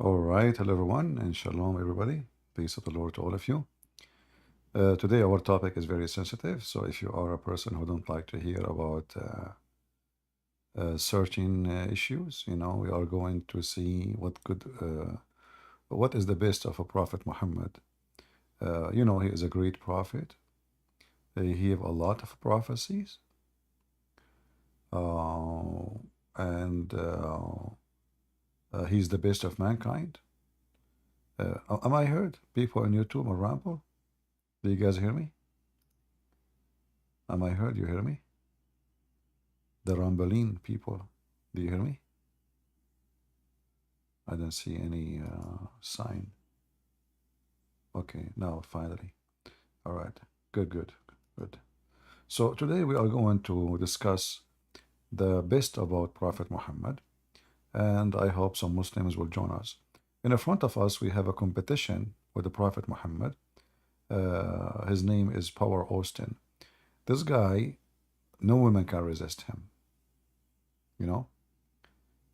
All right, hello everyone, and shalom everybody. Peace of the Lord to all of you. Today our topic is very sensitive, so if you are a person who don't like to hear about certain issues, we are going to see what is the best of a Prophet Muhammad. He is a great prophet. He have a lot of prophecies, uh, and he's the best of mankind. Am I heard? People on YouTube or Ramble? Do you guys hear me? Am I heard? You hear me? The Rambalin people. Do you hear me? I don't see any sign. Okay, now finally. All right. Good, good, good. So today we are going to discuss the best about Prophet Muhammad, and I hope some Muslims will join us. In the front of us, we have a competition with the Prophet Muhammad. His name is Power Austin. This guy, no woman can resist him. You know,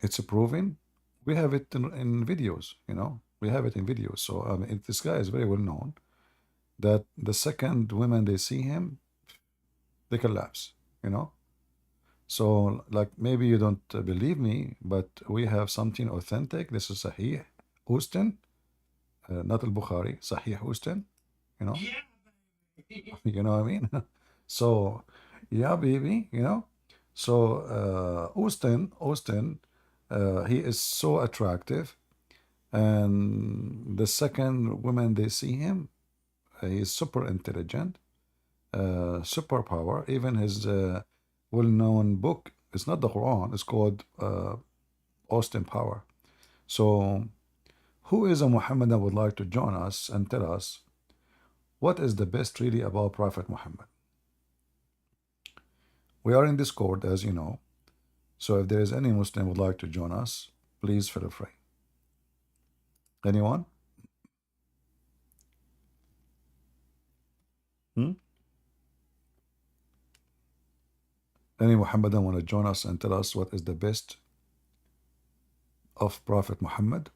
it's proven. We have it in videos. We have it in videos. So this guy is very well known. That the second women they see him, they collapse. You know. So like maybe you don't believe me, but we have something authentic. This is Sahih Houston, not Al Bukhari. Sahih Houston. You know. You know what I mean? So yeah, baby. So Austin, he is so attractive. And the second woman they see him, he is super intelligent, superpower. Even his well-known book, it's not the Quran, it's called Austin Power. So, who is a Muhammadan would like to join us and tell us what is the best really about Prophet Muhammad? We are in Discord, as you know. So, if there is any Muslim would like to join us, please feel free. Anyone? Hmm? Any Muhammadan want to join us and tell us what is the best of Prophet Muhammad?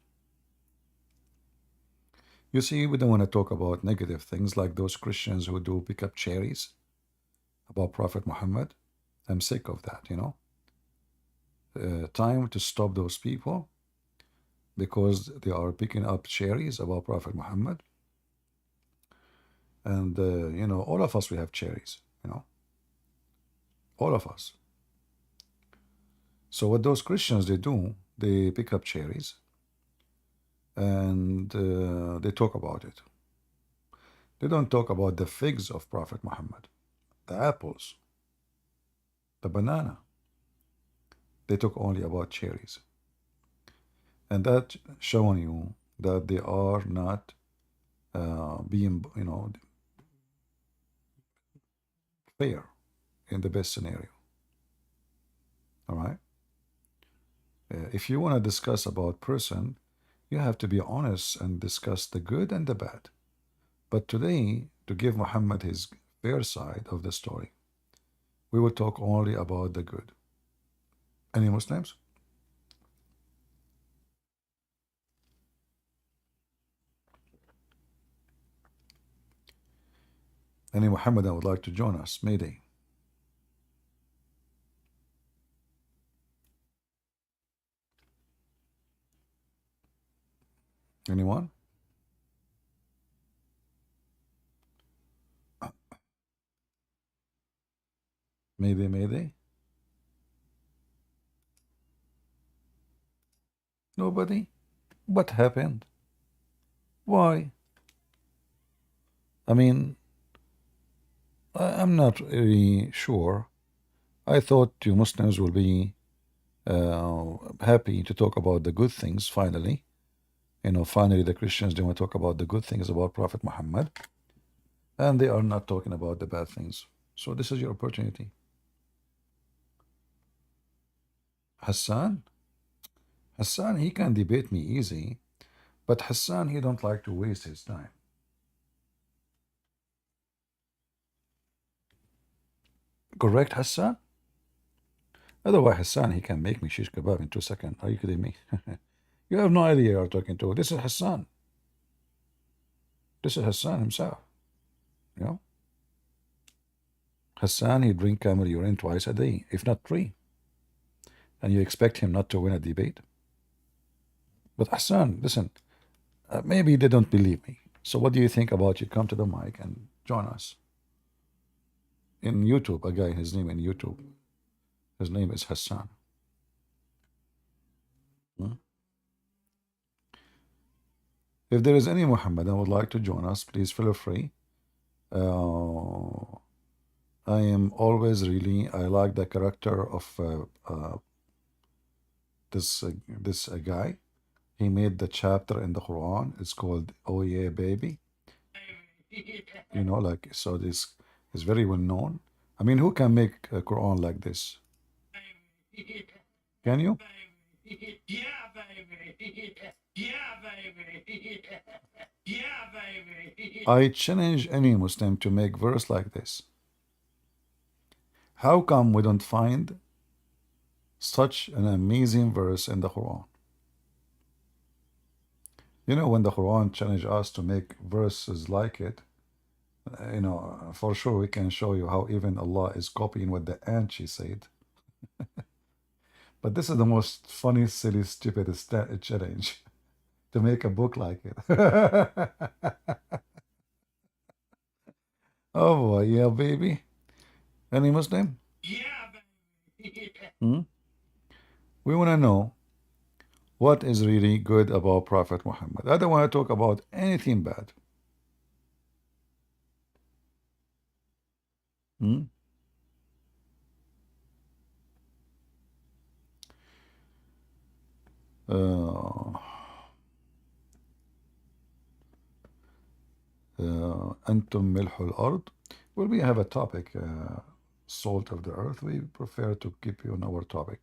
You see, we don't want to talk about negative things like those Christians who do pick up cherries about Prophet Muhammad. I'm sick of that. Time to stop those people because they are picking up cherries about Prophet Muhammad. And, all of us, we have cherries. All of us. So what those Christians, they do, they pick up cherries and they talk about it. They don't talk about the figs of Prophet Muhammad, the apples, the banana. They talk only about cherries. And that showing you that they are not being, fair in the best scenario. All right. If you want to discuss about person, you have to be honest and discuss the good and the bad. But today, to give Muhammad his fair side of the story, we will talk only about the good. Any Muslims? Any Muhammadan would like to join us? Mayday. Anyone? Mayday, mayday. Nobody? What happened? Why? I mean, I'm not really sure. I thought you Muslims will be happy to talk about the good things finally. Finally, the Christians, they want to talk about the good things about Prophet Muhammad, and they are not talking about the bad things. So, this is your opportunity. Hassan? Hassan, he can debate me easy, but Hassan, he don't like to waste his time. Correct, Hassan? Otherwise, Hassan, he can make me shish kebab in 2 seconds. Are you kidding me? You have no idea you're talking to. This is Hassan. This is Hassan himself. You know, Hassan, he drink camel urine twice a day, if not three. And you expect him not to win a debate? But Hassan, listen, maybe they don't believe me. So what do you think about you come to the mic and join us in YouTube? A guy, his name in YouTube, his name is Hassan. Hmm? If there is any Muhammad and would like to join us, please feel free. Uh, I am always really, I like the character of this guy. He made the chapter in the Quran. It's called "Oh Yeah, Baby." You know, like so. This is very well known. I mean, who can make a Quran like this? Can you? I challenge any Muslim to make verse like this. How come we don't find such an amazing verse in the Quran? You know, when the Quran challenge us to make verses like it, for sure we can show you how even Allah is copying what the ant she said. But this is the most funny, silly, stupid challenge to make a book like it. Oh boy, yeah, baby. Any Muslim? Hmm? We want to know what is really good about Prophet Muhammad. I don't want to talk about anything bad. Hmm? Uh, أنتم ملح الأرض. Well, we have a topic, salt of the earth. We prefer to keep you on our topic.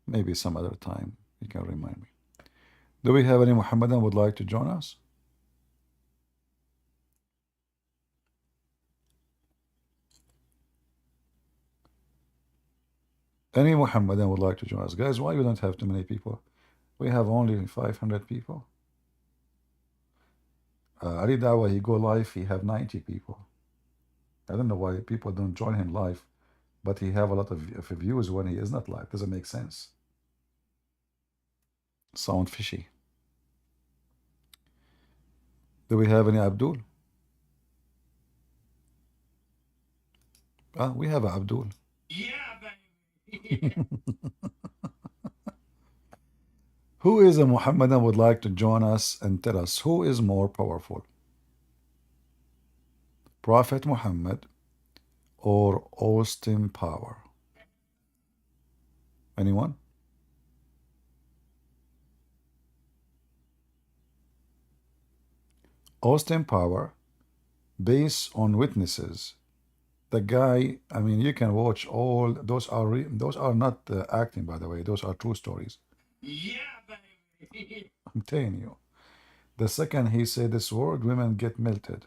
Maybe some other time you can remind me. Do we have any Muhammadan would like to join us? Any Muhammadan would like to join us? Guys, why you don't have too many people? We have only 500 people. Ali Dawa, he go live, he have 90 people. I don't know why people don't join him live, but he have a lot of views when he is not live. Doesn't make sense. Sound fishy. Do we have any Abdul? We have a Abdul. Who is a Muhammadan would like to join us and tell us who is more powerful? Prophet Muhammad or Austin Power? Anyone? Austin Power, based on witnesses. The guy, I mean, you can watch all those are not acting, by the way. Those are true stories. I'm telling you. The second he said this word, women get melted.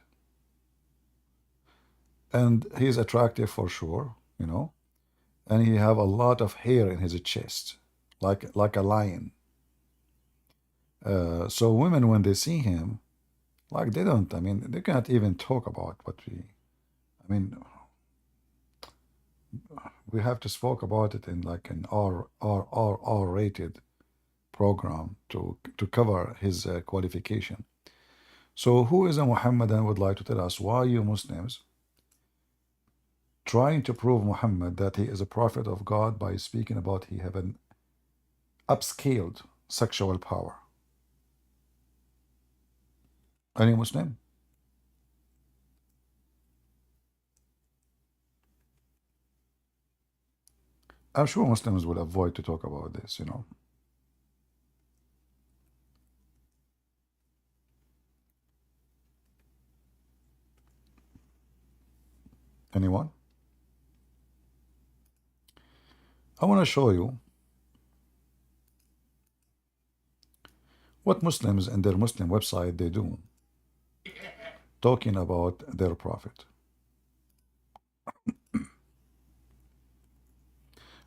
And he's attractive for sure, and he have a lot of hair in his chest, like a lion. So women, when they see him, like they don't, I mean, they cannot even talk about I mean, we have to spoke about it in like an R rated program to cover his qualification. So who is a Muhammadan would like to tell us why you Muslims trying to prove Muhammad that he is a prophet of God by speaking about he have an upscaled sexual power? Any Muslim? I'm sure Muslims will avoid to talk about this. Anyone? I want to show you what Muslims in their Muslim website they do talking about their prophet.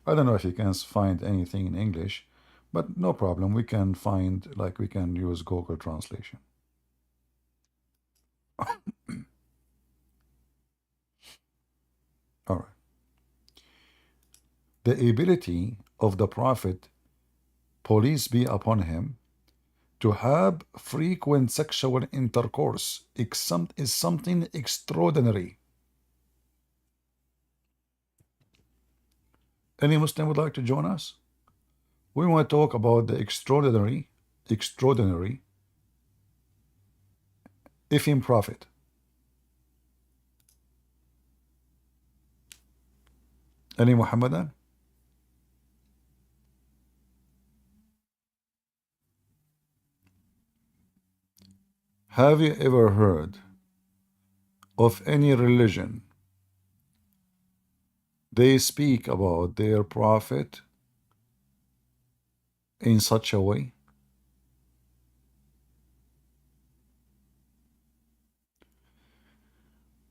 I don't know if you can find anything in English, But no problem. We can find, like, we can use Google Translation. All right. The ability of the Prophet, peace be upon him, to have frequent sexual intercourse is something extraordinary. Any Muslim would like to join us? We want to talk about the extraordinary Ifim Prophet. Any Muhammadan? Have you ever heard of any religion they speak about their prophet in such a way?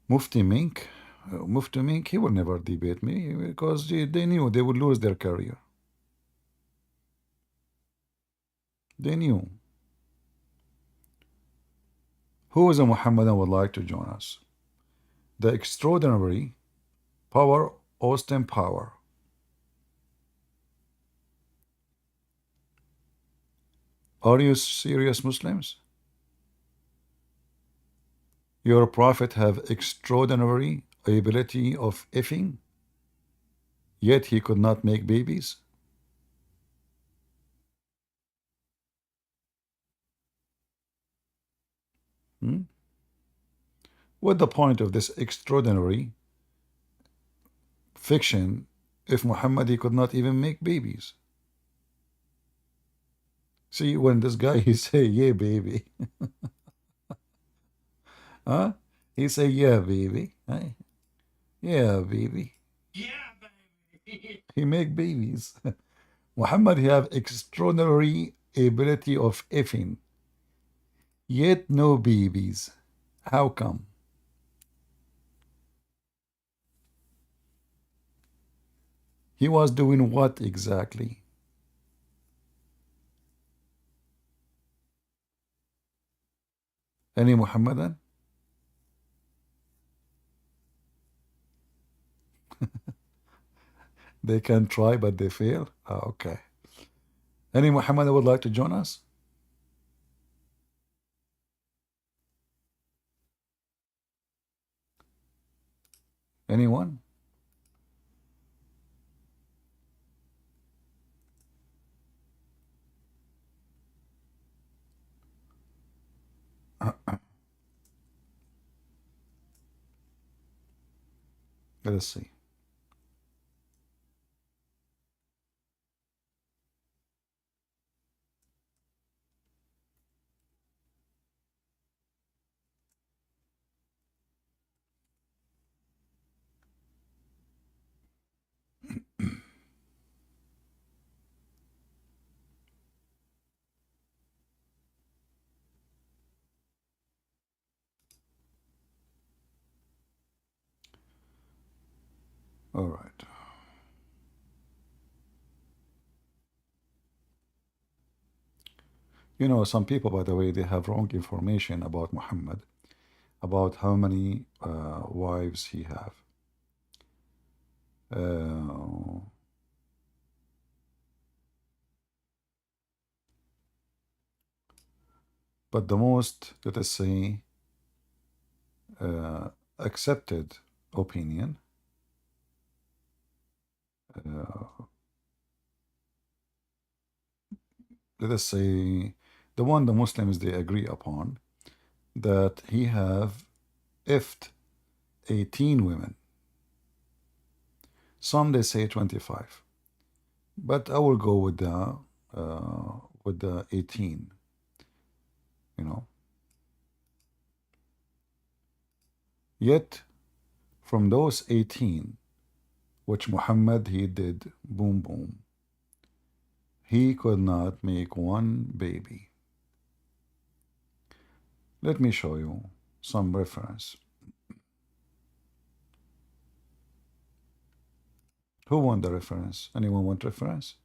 Mufti Mink, Mufti Mink, he will never debate me because they knew they would lose their career. They knew. Who is a Muhammadan would like to join us? The extraordinary power, Austin Power. Are you serious Muslims? Your prophet have extraordinary ability of effing, yet he could not make babies? Hmm? What the point of this extraordinary fiction if Muhammad he could not even make babies? See, when this guy he say, yeah, baby, huh? He say, yeah, baby, hey, yeah, baby. He make babies. Muhammad he have extraordinary ability of effing, yet no babies. How come? He was doing what exactly? Any Muhammadan? They can try, but they fail. Ah, okay. Any Muhammadan would like to join us? Anyone? Let us see. All right. You know, some people, by the way, they have wrong information about Muhammad, about how many wives he have. Uh, but the most, let us say, uh, accepted opinion, uh, let us say, the one the Muslims they agree upon, that he have ifed 18 women. Some they say 25, but I will go with the 18. You know, yet from those 18, which Muhammad he did boom boom, he could not make one baby. Let me show you some reference. Who want the reference? Anyone want reference?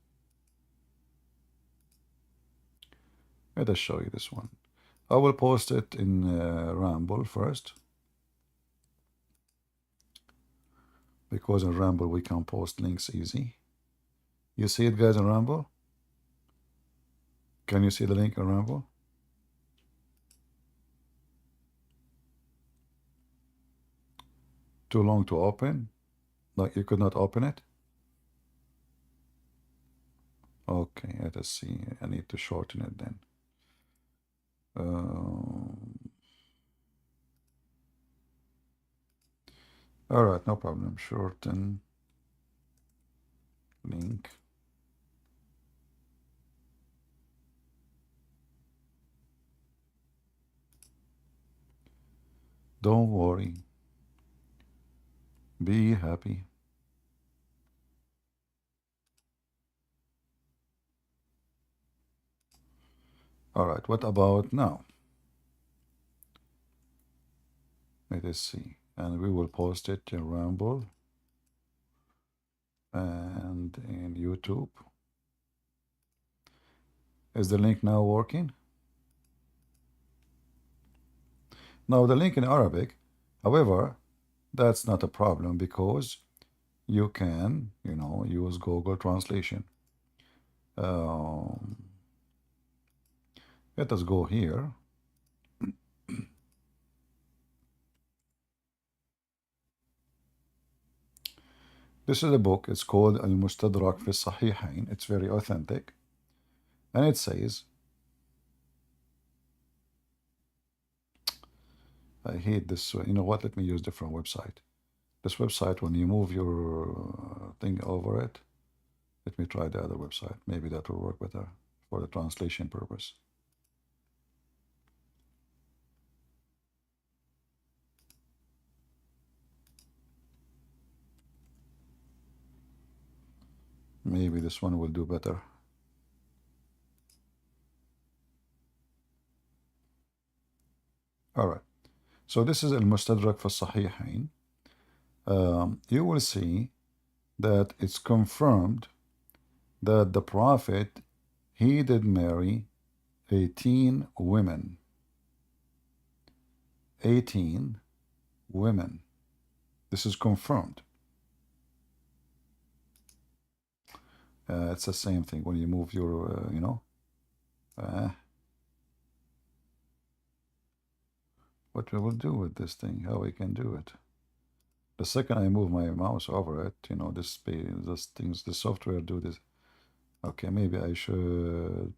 Let us show you this one. I will post it in Ramble first, because in Ramble we can post links easy. You see it, guys, in Ramble? Can you see the link in Ramble? Too long to open? Like you could not open it? Okay, let us see. I need to shorten it then. All right, no problem. Shorten link. Don't worry. Be happy. All right, what about now? Let us see. And we will post it in Rumble and in YouTube. Is the link now working? Now, the link in Arabic, however, that's not a problem because you can, use Google Translation. Um, Let us go here. This is a book. It's called Al-Mustadrak fi Sahihain. It's very authentic. And it says, I hate this. You know what? Let me use different website. This website, when you move your thing over it, let me try the other website. Maybe that will work better for the translation purpose. Maybe this one will do better. All right. So this is Al-Mustadrak fi Sahihain. You will see that it's confirmed that the Prophet, he did marry 18 women. 18 women. This is confirmed. It's the same thing when you move your, what we will do with this thing, how we can do it. The second I move my mouse over it, this things, the software do this. Okay, maybe I should.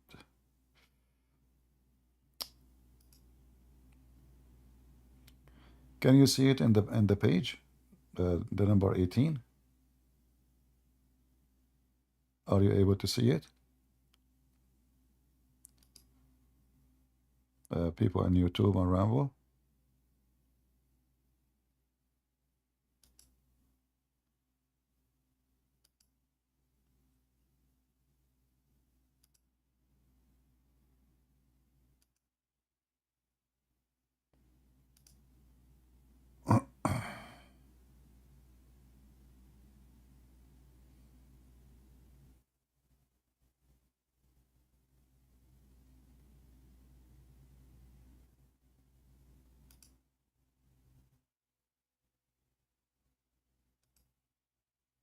Can you see it in the page? The number 18? Are you able to see it? People on YouTube and Ramble?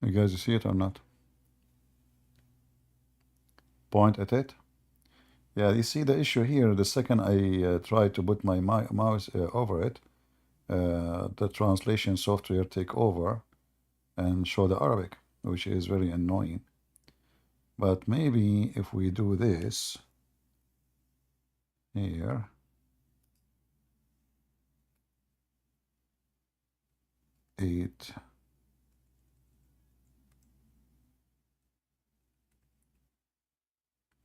You guys see it or not? Point at it. Yeah, you see the issue here. The second I try to put my mouse over it, the translation software take over and show the Arabic, which is very annoying. But maybe if we do this here, eight,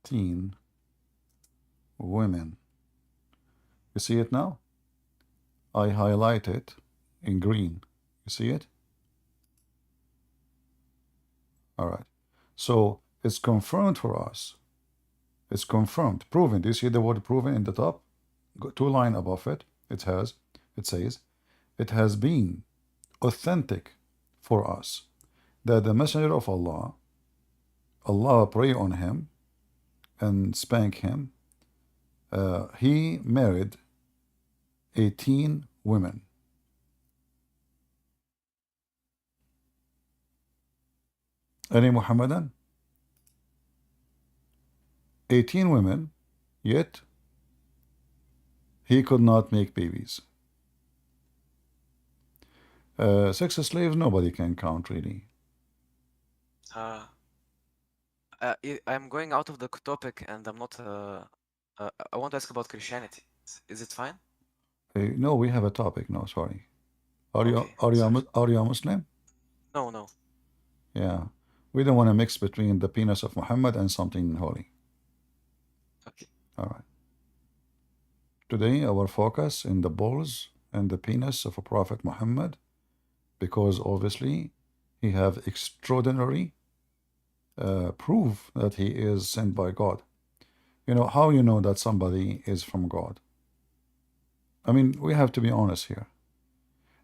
teen women. You see it now? I highlight it in green. You see it? All right. So it's confirmed for us. It's confirmed, proven. Do you see the word proven in the top? Two line above it. It says, it has been authentic for us that the Messenger of Allah pray on him and spank him He married 18 women. Any Muhammadan? 18 women, yet he could not make babies. Sex slaves, nobody can count really. Uh, I'm going out of the topic, and I'm not. I want to ask about Christianity. Is it fine? No, we have a topic. No, sorry. Are you Okay, sorry. are you a Muslim? No, no. Yeah. We don't want to mix between the penis of Muhammad and something holy. Okay. All right. Today, our focus in the balls and the penis of a Prophet Muhammad, because obviously he have extraordinary proof that he is sent by God. You know, how you know that somebody is from God? I mean, we have to be honest here.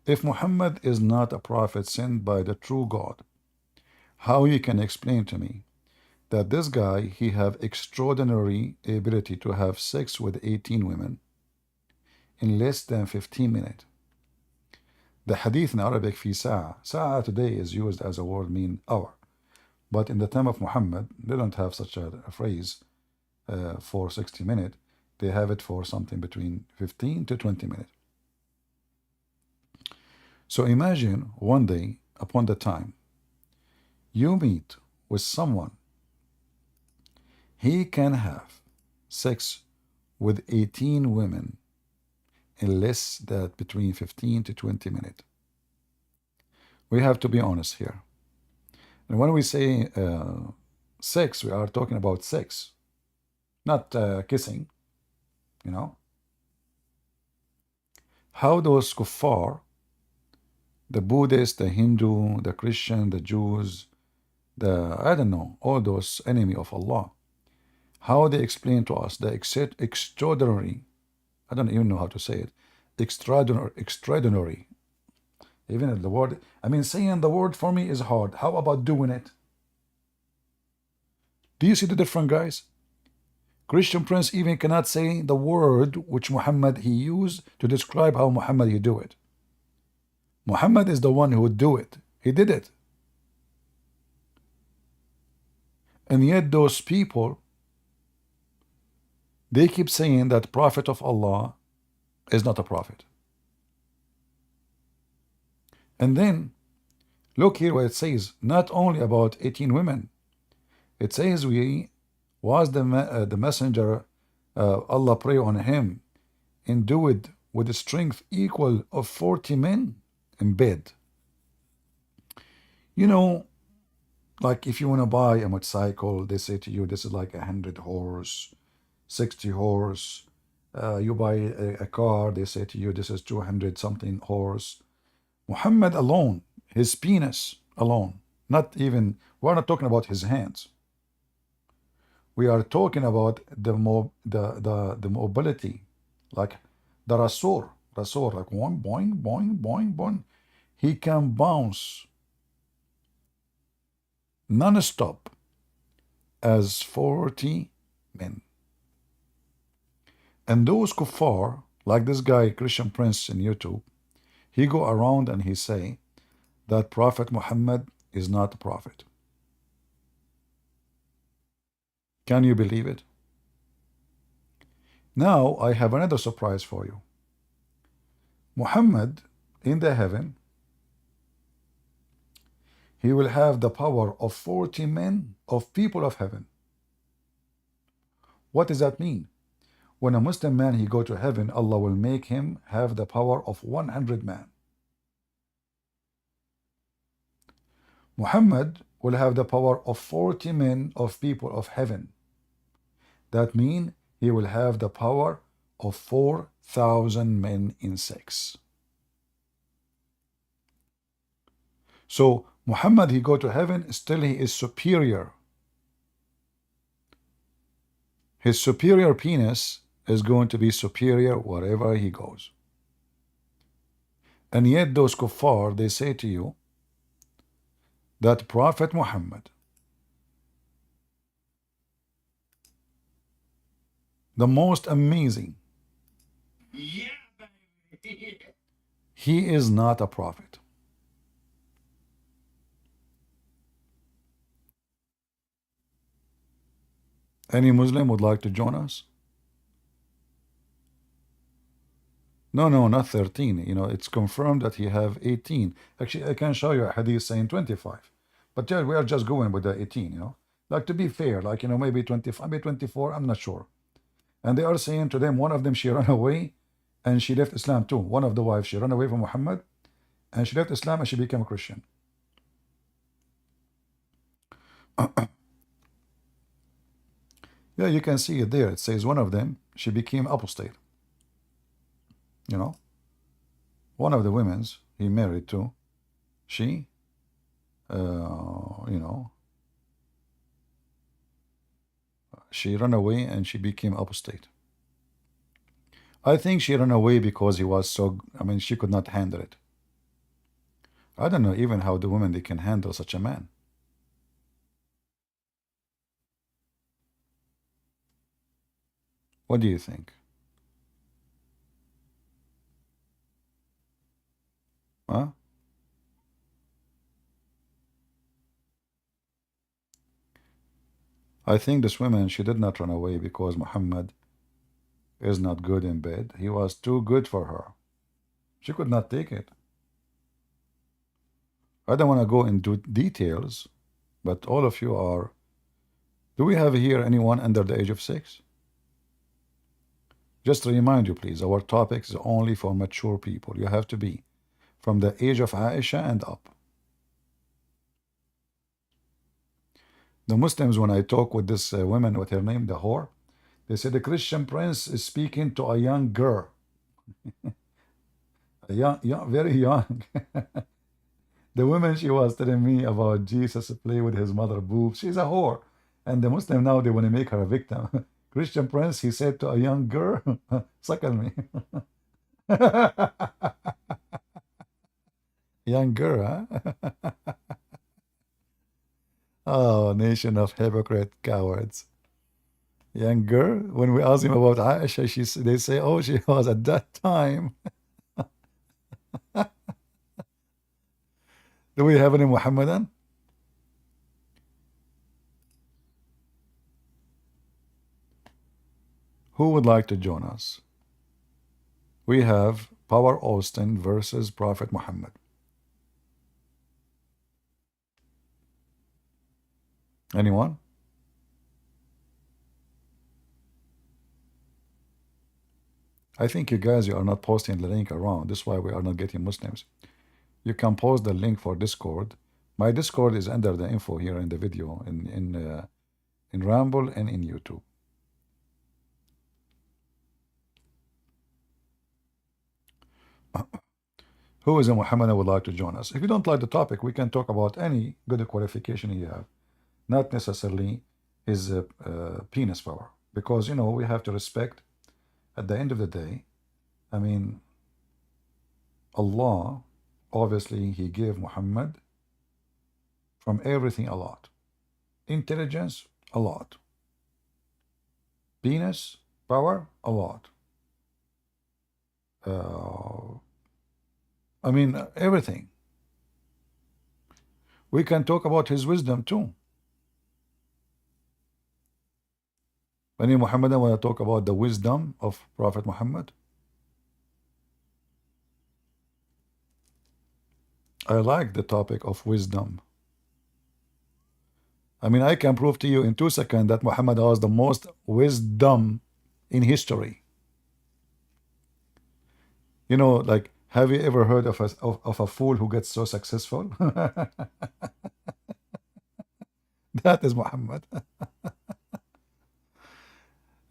If Muhammad is not a prophet sent by the true God, how you can explain to me that this guy, he have extraordinary ability to have sex with 18 women in less than 15 minutes? The hadith in Arabic في ساعة. ساعة today is used as a word mean hour. But in the time of Muhammad, they don't have such a phrase for 60 minutes. They have it for something between 15 to 20 minutes. So imagine one day, upon the time, you meet with someone, he can have sex with 18 women in less than between 15 to 20 minutes. We have to be honest here. And when we say sex, we are talking about sex, not kissing, you know. How those kuffar, the Buddhist, the Hindu, the Christian, the Jews, I don't know, all those enemy of Allah, how they explain to us the extraordinary, I don't even know how to say it, extraordinary, even the word, I mean, saying the word for me is hard. How about doing it? Do you see the difference, guys? Christian Prince even cannot say the word which Muhammad he used to describe how Muhammad he do it. Muhammad is the one who would do it. He did it. And yet those people, they keep saying that Prophet of Allah is not a prophet. And then look here what it says, not only about 18 women. It says we was the messenger, Allah pray on him, endued with a strength equal of 40 men in bed. You know, like if you want to buy a motorcycle, they say to you, this is like 100 horse, 60 horse. You buy a car, they say to you, this is 200 something horse. Muhammad alone, his penis alone, not even, we're not talking about his hands. We are talking about the mobility, like the Rasul, like boing, boing, boing, boing, boing. He can bounce non-stop as 40 men. And those kuffar, like this guy, Christian Prince in YouTube, he go around and he say that Prophet Muhammad is not a prophet. Can you believe it? Now I have another surprise for you. Muhammad in the heaven, he will have the power of 40 men of people of heaven. What does that mean? When a Muslim man he go to heaven, Allah will make him have the power of 100 men. Muhammad will have the power of 40 men of people of heaven. That means he will have the power of 4,000 men in sex. So Muhammad, he go to heaven, still he is superior. His superior penis is going to be superior wherever he goes. And yet those kuffar, they say to you that Prophet Muhammad, The most amazing. He is not a prophet. Any Muslim would like to join us? No, no, not 13. You know, it's confirmed that he have 18. Actually, I can show you a hadith saying 25. But yeah, we are just going with the 18, you know. Like to be fair, like, you know, maybe 25, maybe 24, I'm not sure. And they are saying to them, one of them, she ran away and she left Islam too. One of the wives, she ran away from Muhammad and she left Islam and she became a Christian. Yeah, you can see it there. It says one of them, she became apostate. You know, one of the women's he married to, she, you know, she ran away and she became apostate. I think she ran away because he was so, I mean, she could not handle it. I don't know even how the women they can handle such a man. What do you think? Huh? I think this woman, she did not run away because Muhammad is not good in bed. He was too good for her. She could not take it. I don't want to go into details, but all of you are. Do we have here anyone under the age of 6? Just to remind you, please, our topic is only for mature people. You have to be from the age of Aisha and up. The Muslims, when I talk with this woman, with her name, the whore, they say the Christian prince is speaking to a young girl, a young, very young. The woman she was telling me about Jesus play with his mother boobs. She's a whore, and the Muslim now they want to make her a victim. Christian prince, he said to a young girl, "Suckle me." Young girl, huh? Oh, nation of hypocrite cowards. Young girl, when we ask him about Aisha, they say, oh, she was at that time. Do we have any Muhammadan? Who would like to join us? We have Power Austin versus Prophet Muhammad. Anyone? I think you guys, you are not posting the link around. This is why we are not getting Muslims. You can post the link for Discord. My Discord is under the info here in the video in Ramble and in YouTube. Who is a Muhammadan would like to join us? If you don't like the topic, we can talk about any good qualification you have, not necessarily his penis power, because you know we have to respect. At the end of the day, I mean, Allah, obviously, He gave Muhammad from everything a lot, intelligence a lot, penis power a lot. I mean, everything. We can talk about his wisdom too. Any Muhammadan want to talk about the wisdom of Prophet Muhammad? I like the topic of wisdom. I mean, I can prove to you in 2 seconds that Muhammad has the most wisdom in history. You know, like, have you ever heard of a fool who gets so successful? That is Muhammad.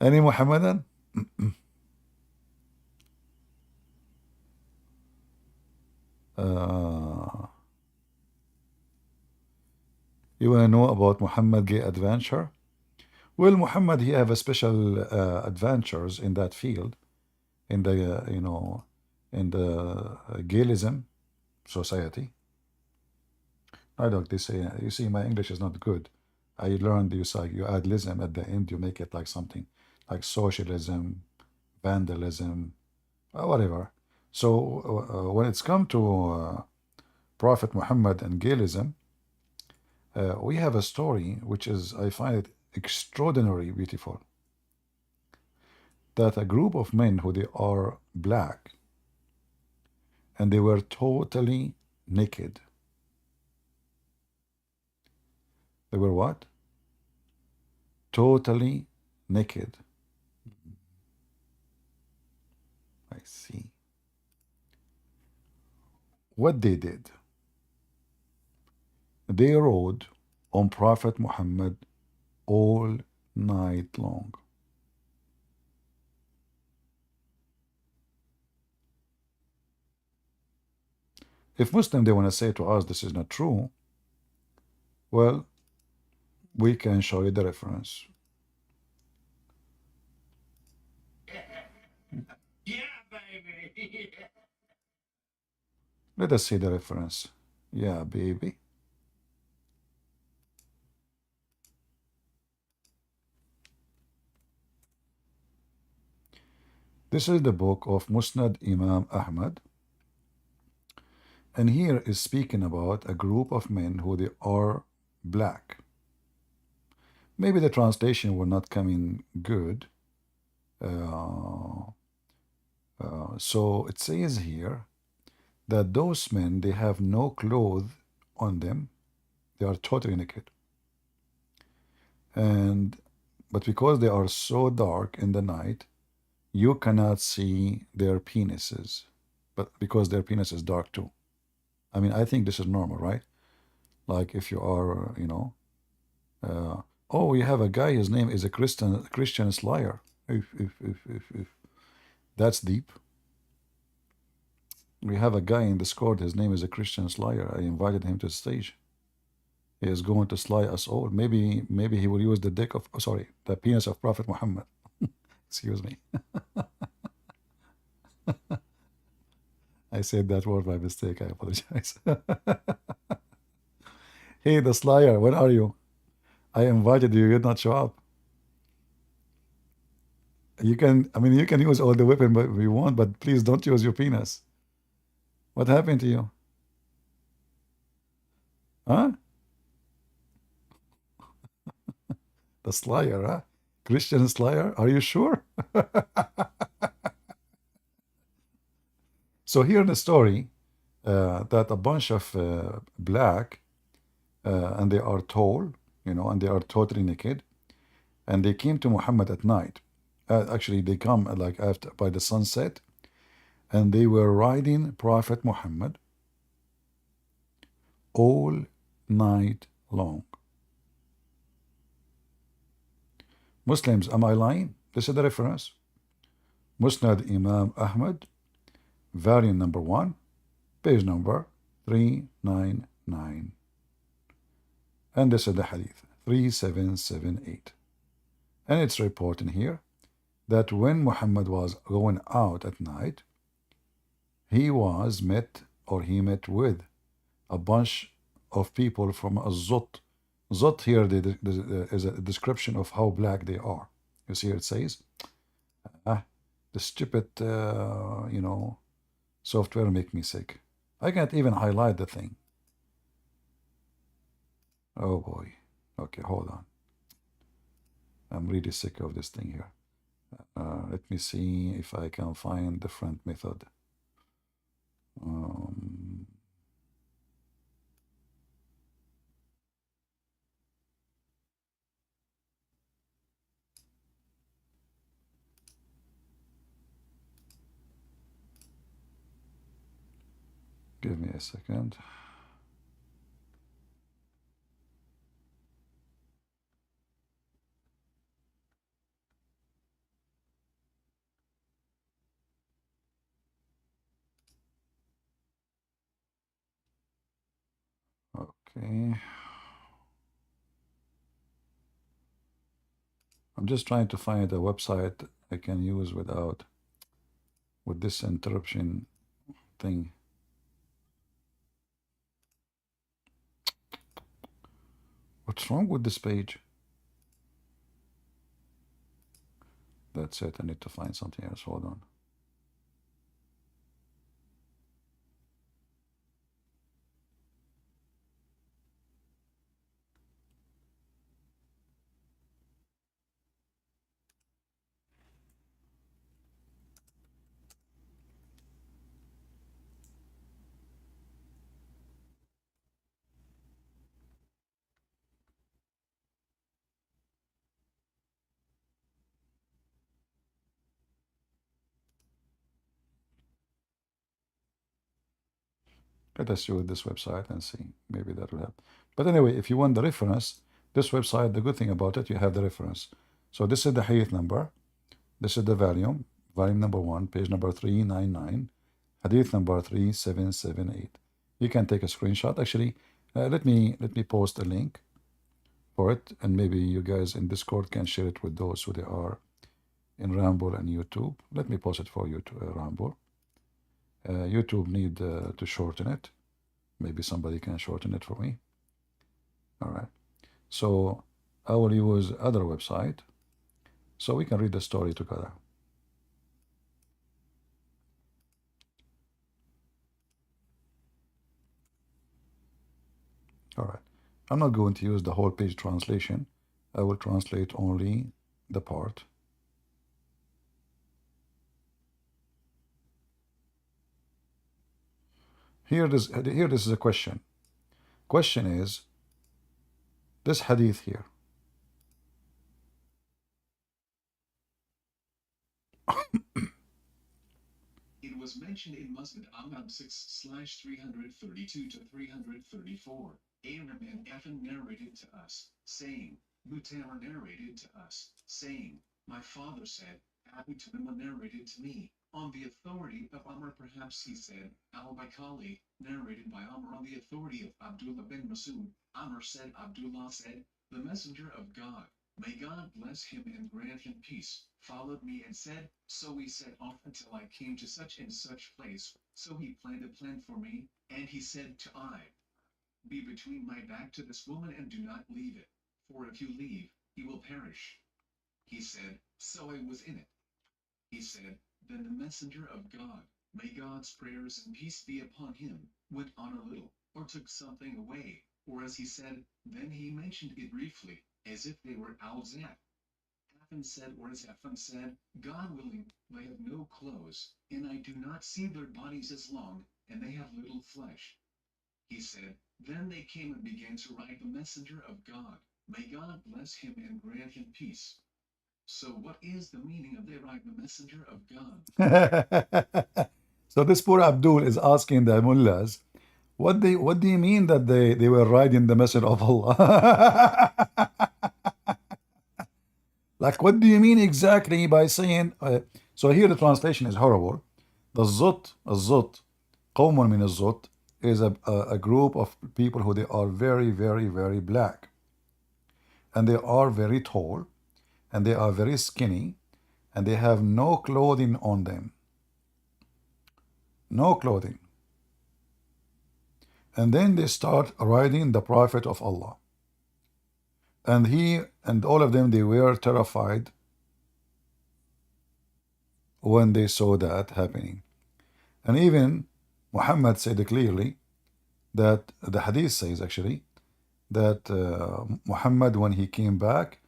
Any Muhammadan? You want to know about Muhammad gay adventure? Well, Muhammad, he have a special adventures in that field, in the, you know, in the Gayism society. I don't, they say, you see, my English is not good. I learned you say you add lism at the end, you make it like something like socialism, vandalism, whatever. So when it's come to Prophet Muhammad and Gayism, we have a story which is, I find it extraordinarily beautiful, that a group of men who they are black and they were totally naked. They were what? Totally naked. I see. What they did, they rode on Prophet Muhammad all night long. If Muslim they want to say to us this is not true, well, we can show you the reference. Let us see the reference. Yeah, baby. This is the book of Musnad Imam Ahmad, and here is speaking about a group of men who they are black. Maybe the translation will not come in good. Uh, so it says here that those men they have no clothes on them; they are totally naked, and but because they are so dark in the night, you cannot see their penises. But because their penis is dark too. I mean, I think this is normal, right? Like if you are, uh, oh, we have a guy. His name is a Christian Slayer. If that's deep. We have a guy in Discord. His name is a Christian Slayer. I invited him to the stage. He is going to slay us all. Maybe he will use the dick of, oh, sorry, the penis of Prophet Muhammad. Excuse me. I said that word by mistake. I apologize. Hey, the Slayer, where are you? I invited you. You did not show up. You can, I mean, you can use all the weapon but we want, but please don't use your penis. What happened to you? Huh? The Slayer, huh? Christian Slayer? Are you sure? So here in the story, that a bunch of black, and they are tall, and they are totally naked, and they came to Muhammad at night. Actually, they come like after by the sunset, and they were riding Prophet Muhammad all night long. Muslims, am I lying? This is the reference. Musnad Imam Ahmad, variant number 1, page number 399. And this is the hadith, 3778. And it's reporting here that when Muhammad was going out at night, he met with a bunch of people from a Zot. Zot here is a description of how black they are. You see, it says, the stupid, software make me sick. I can't even highlight the thing. Oh boy. Okay, hold on. I'm really sick of this thing here. Let me see if I can find different method. Um, Give me a second. Okay. I'm just trying to find a website I can use with this interruption thing. What's wrong with this page? That's it. I need to find something else. Hold on. Let us use this website and see. Maybe that will help. But anyway, if you want the reference, this website, the good thing about it, you have the reference. So this is the hadith number. This is the volume number 1, page number 399, hadith number 3778. You can take a screenshot. Actually, let me post a link for it, and maybe you guys in Discord can share it with those who they are in Ramble and YouTube. Let me post it for you to Ramble. YouTube need to shorten it. Maybe somebody can shorten it for me. All right. So I will use other website so we can read the story together. All right. I'm not going to use the whole page translation. I will translate only the part. Here this is a question. Question is this hadith here. It was mentioned in Musnad Ahmad 6/332 to 334. Aram and Afan narrated to us, saying, Mutamar narrated to us, saying, My father said, Abu Tamima narrated to me, on the authority of Amr, perhaps he said, Al-Baikali, narrated by Amr on the authority of Abdullah bin Masud. Amr said, Abdullah said, the messenger of God, may God bless him and grant him peace, followed me and said, so we set off until I came to such and such place. So he planned a plan for me, and he said to I, be between my back to this woman and do not leave it, for if you leave, he will perish. He said, so I was in it. He said, then the messenger of God, may God's prayers and peace be upon him, went on a little, or took something away, or as he said, then he mentioned it briefly, as if they were Al-Zat. Afan said, or as Afan said, God willing, they have no clothes, and I do not see their bodies as long, and they have little flesh. He said, then they came and began to write the messenger of God. May God bless him and grant him peace. So what is the meaning of they write the messenger of God? So this poor Abdul is asking the mullahs, what do you mean that they were riding the message of Allah? Like, what do you mean exactly by saying? So here the translation is horrible. The Zut, قوم من الزط, is a group of people who they are very, very, very black. And they are very tall. And they are very skinny. And they have no clothing on them. No clothing. And then they start riding the Prophet of Allah. And he and all of them, they were terrified when they saw that happening. And even Muhammad said clearly that the hadith says actually that Muhammad, when he came back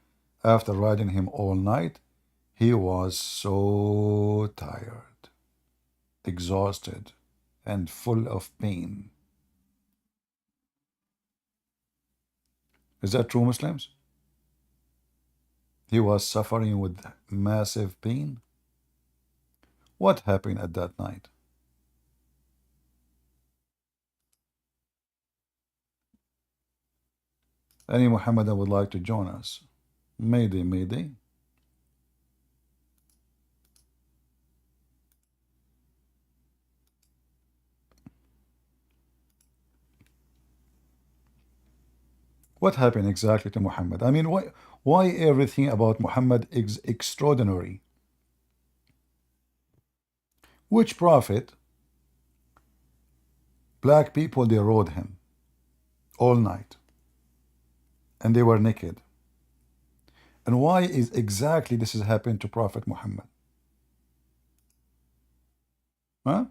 after riding him all night, he was so tired, exhausted, and full of pain. Is that true, Muslims? He was suffering with massive pain. What happened at that night? Any Muhammadan would like to join us? Mayday, mayday. What happened exactly to Muhammad? I mean, why everything about Muhammad is extraordinary? Which prophet, black people, they rode him all night, and they were naked. And why is exactly this has happened to Prophet Muhammad? Huh?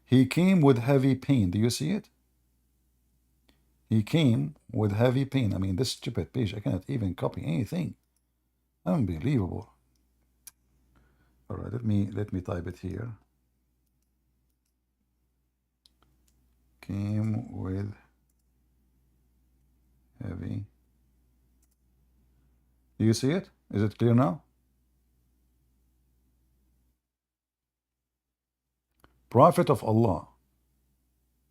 He came with heavy pain. Do you see it? He came with heavy pain. I mean, this stupid page, I cannot even copy anything. Unbelievable. All right, let me type it here. Came with heavy. Do you see it? Is it clear now? Prophet of Allah,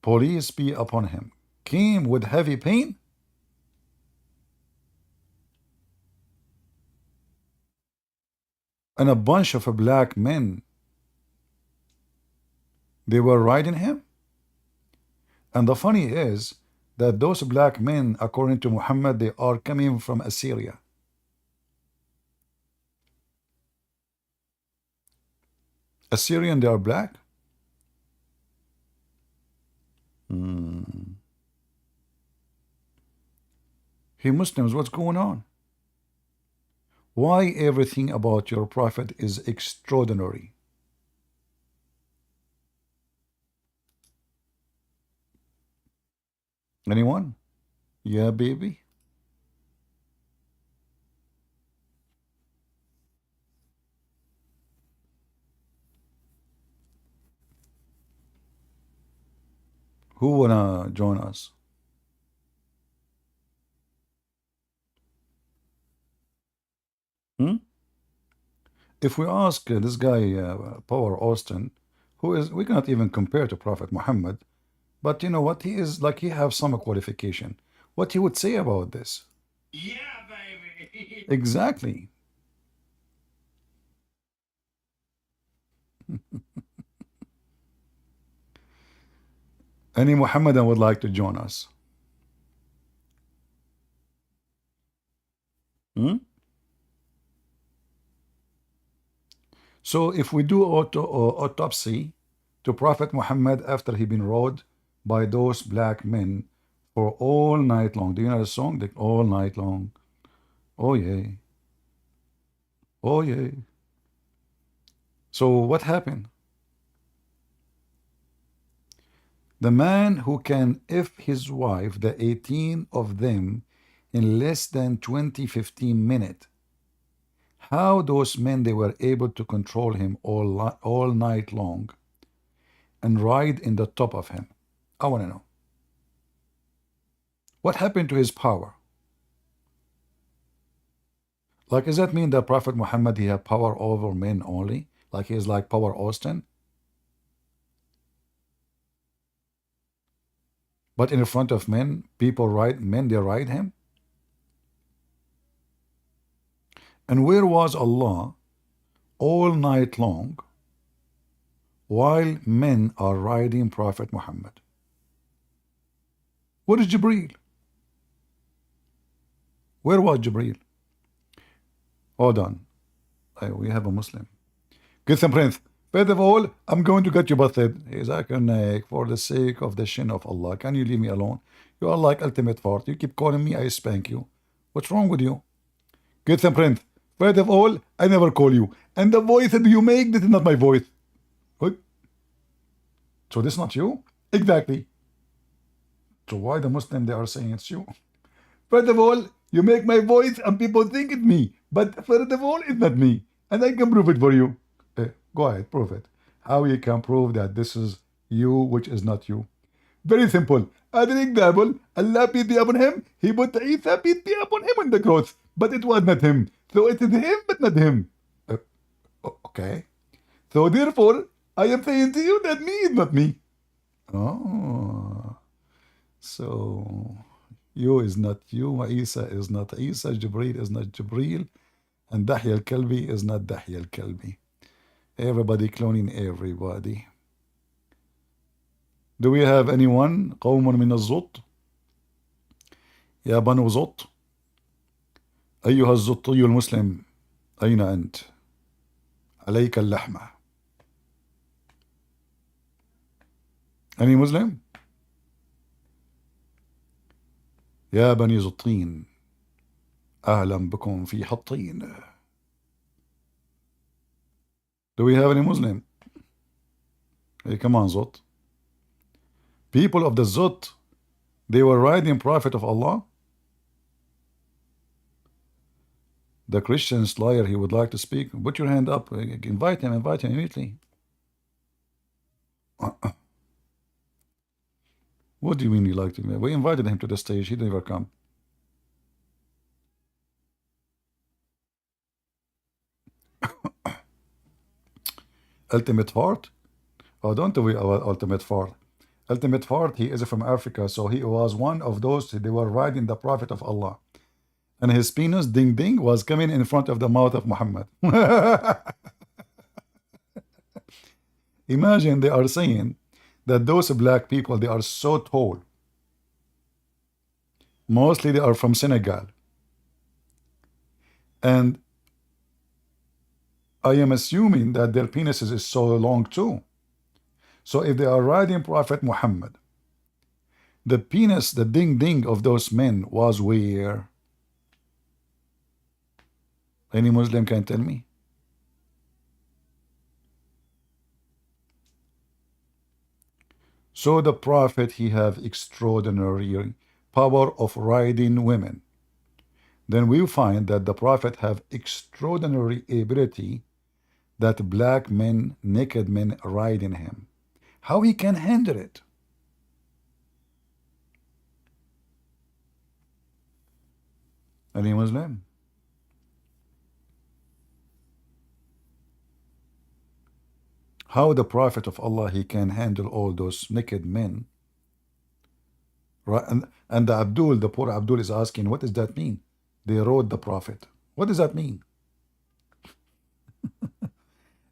peace be upon him, came with heavy pain. And a bunch of black men, they were riding him. And the funny is that those black men, according to Muhammad, they are coming from Assyria. Assyrian, they are black? Hey Muslims, what's going on? Why everything about your prophet is extraordinary? Anyone? Yeah, baby? Who wanna join us? Hmm? If we ask this guy, Power Austin, who is, we cannot even compare to Prophet Muhammad, but you know what? He is like, he have some qualification. What he would say about this? Yeah, baby. Exactly. Any Muhammadan would like to join us? Hmm? So if we do autopsy to Prophet Muhammad after he been rode by those black men for all night long. Do you know the song? Like all night long. Oh yeah. Oh yeah. So what happened? The man who can if his wife, the 18 of them, in less than 15 minutes. How those men they were able to control him all night long and ride in the top of him. I want to know. What happened to his power? Like, does that mean that Prophet Muhammad, he had power over men only? Like he is like Power Austin? But in front of men, people ride, men, they ride him? And where was Allah all night long while men are riding Prophet Muhammad? What is Jibreel? Where was Jibreel? Hold on. We have a Muslim. Listen, Prince. First of all, I'm going to get you busted. Isaac, for the sake of the shin of Allah, can you leave me alone? You are like ultimate fart. You keep calling me, I spank you. What's wrong with you? Listen, Prince. First of all, I never call you. And the voice that you make, this is not my voice. What? So this is not you? Exactly. So why the Muslim, they are saying it's you? First of all, you make my voice and people think it's me. But first of all, it's not me. And I can prove it for you. Go ahead, prove it. How you can prove that this is you, which is not you? Very simple. As an example, Allah peace be upon him, he put Isa peace be upon him on the cross. But it was not him. So it is him, but not him. Okay. So therefore, I am saying to you that me is not me. Oh. So you is not you, Isa is not Isa, Jibreel is not Jibreel, and Dahya al-Kalbi is not Dahya al-Kalbi. Everybody cloning everybody. Do we have anyone? قوم من الزط يا بنو زط أيها الزطي المسلم أين أنت؟ عليك اللحمة. Any Muslim? يا بني زطين أهلا بكم في حطين. Do we have any Muslim? Hey, come on, Zot. People of the Zot, they were riding Prophet of Allah. The Christian slayer, he would like to speak. Put your hand up. Invite him immediately. What do you mean you like to? We invited him to the stage. He didn't ever come. Ultimate Fart? Oh, don't we Ultimate Fart? Ultimate Fart, he is from Africa, so he was one of those, they were riding the Prophet of Allah. And his penis, ding ding, was coming in front of the mouth of Muhammad. Imagine they are saying that those black people, they are so tall. Mostly they are from Senegal. And I am assuming that their penises is so long too. So if they are riding Prophet Muhammad, the penis, the ding ding of those men was where? Any Muslim can tell me? So the Prophet, he have extraordinary power of riding women. Then we find that the Prophet have extraordinary ability that black men, naked men riding him. How he can handle it? Any Muslim? How the Prophet of Allah, he can handle all those naked men? Right? And the poor Abdul is asking, what does that mean? They rode the Prophet. What does that mean?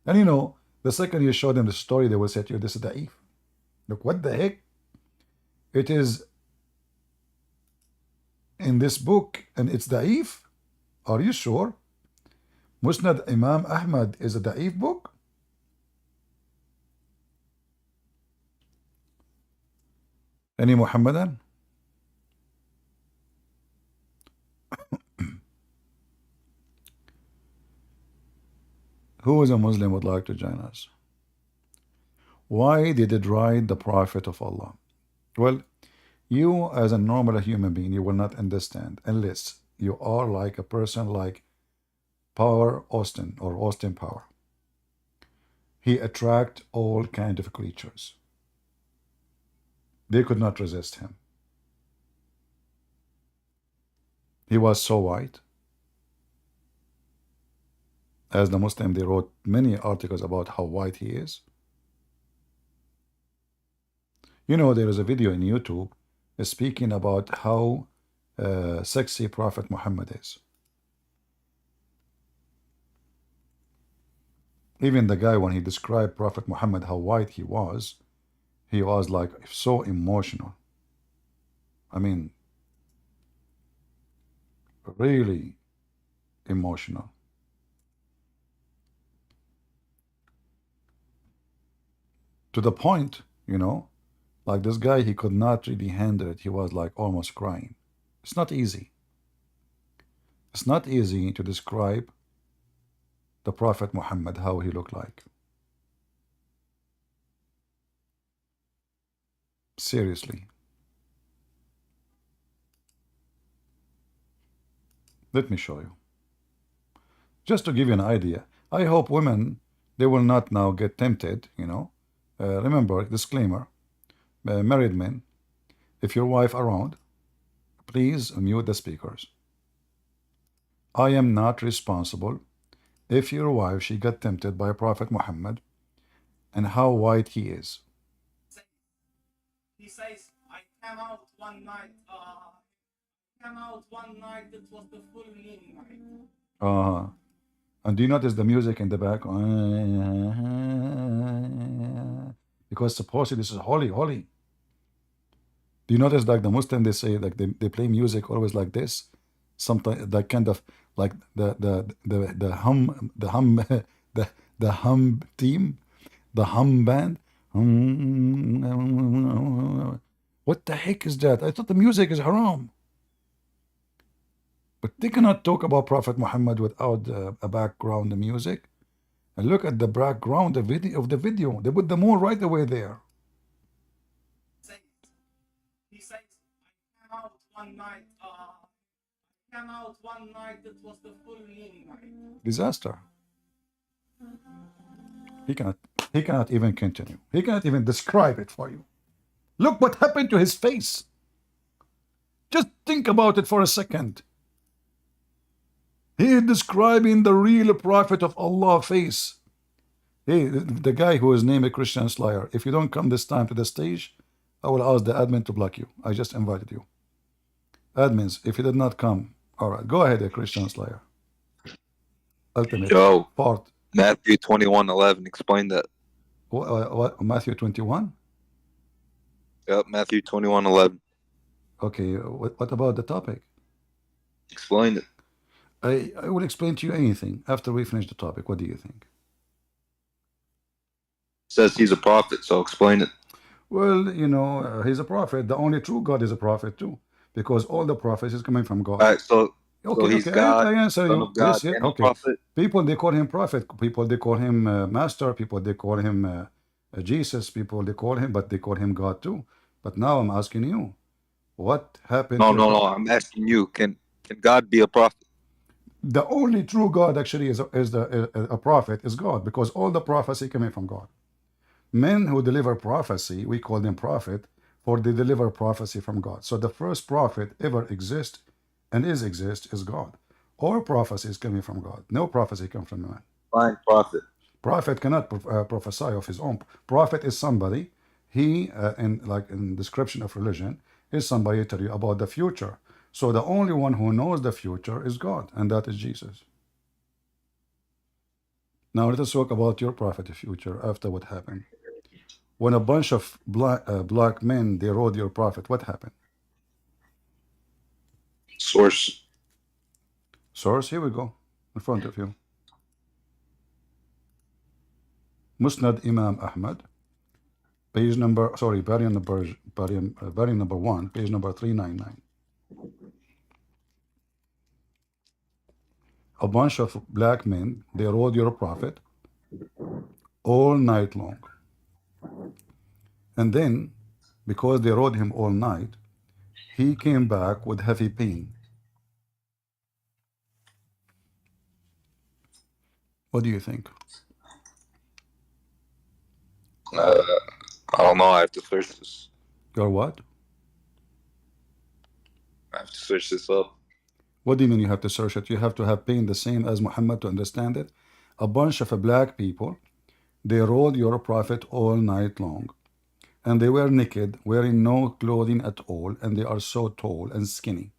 And you know, the second you show them the story, they will say to you, this is da'if. Look, what the heck? It is in this book and it's da'if? Are you sure? Musnad Imam Ahmad is a da'if book? Any Muhammadan? Who is a Muslim would like to join us? Why did it ride the Prophet of Allah? Well, you as a normal human being, you will not understand unless you are like a person like Power Austin or Austin Power. He attract all kind of creatures. They could not resist him. He was so white. As the Muslim, they wrote many articles about how white he is. You know, there is a video in YouTube speaking about how sexy Prophet Muhammad is. Even the guy, when he described Prophet Muhammad, how white he was like so emotional. I mean, really emotional. To the point, you know, like this guy, he could not really handle it. He was like almost crying. It's not easy. It's not easy to describe the Prophet Muhammad, how he looked like. Seriously. Let me show you. Just to give you an idea. I hope women, they will not now get tempted, you know. Remember, disclaimer, married men, if your wife around, please mute the speakers. I am not responsible if your wife, she got tempted by Prophet Muhammad and how white he is. He says, I came out one night, it was the full moon night. And do you notice the music in the back? Because supposedly this is holy, holy. Do you notice like the Muslim, they say like they play music always like this? Sometimes that kind of like the hum the hum team, the hum band. What the heck is that? I thought the music is haram. But they cannot talk about Prophet Muhammad without a background music. And look at the background of the video. They put the moon right away there. Says, he says, I came out one night. Came out one night. It was the full moon night. Disaster. He cannot. He cannot even continue. He cannot even describe it for you. Look what happened to his face. Just think about it for a second. He is describing the real prophet of Allah face. Hey, the guy who is named a Christian Slayer, if you don't come this time to the stage, I will ask the admin to block you. I just invited you. Admins, if you did not come, all right, go ahead, a Christian Slayer. Ultimate Yo, part. Matthew 21:11. Explain that. What, Matthew 21? Yep, Matthew 21:11. Okay, what about the topic? Explain it. I will explain to you anything after we finish the topic. What do you think? Says he's a prophet, so explain it. Well, you know, he's a prophet. The only true God is a prophet too, because all the prophets is coming from God. All right, so Okay, he's okay, God, I answer Son you. of God, Yes, yes, and a okay. prophet. People they call him prophet. People they call him master. People they call him Jesus. People they call him, but they call him God too. But now I'm asking you, what happened No, to no, no. I'm asking you. Can God be a prophet? the only true God actually is a prophet is God, because all the prophecy coming from God. Men who deliver prophecy, we call them prophet, for they deliver prophecy from God. So the first prophet ever exist and exist is God. All prophecy is coming from God. No prophecy comes from man. Fine prophet. Prophet cannot prophesy of his own. Prophet is somebody, he, in description of religion, is somebody tell you about the future. So the only one who knows the future is God, and that is Jesus. Now let us talk about your prophet future after what happened. When a bunch of black men, they rode your prophet, what happened? Source. Source, here we go, in front of you. Musnad Imam Ahmad, page number, sorry, variant number 1, page number 399. A bunch of black men, they rode your prophet all night long. And then, because they rode him all night, he came back with heavy pain. What do you think? I don't know. I have to search this. You're what? I have to search this up. What do you mean you have to search it? You have to have pain the same as Muhammad to understand it? A bunch of black people, they rode your prophet all night long. And they were naked, wearing no clothing at all, and they are so tall and skinny.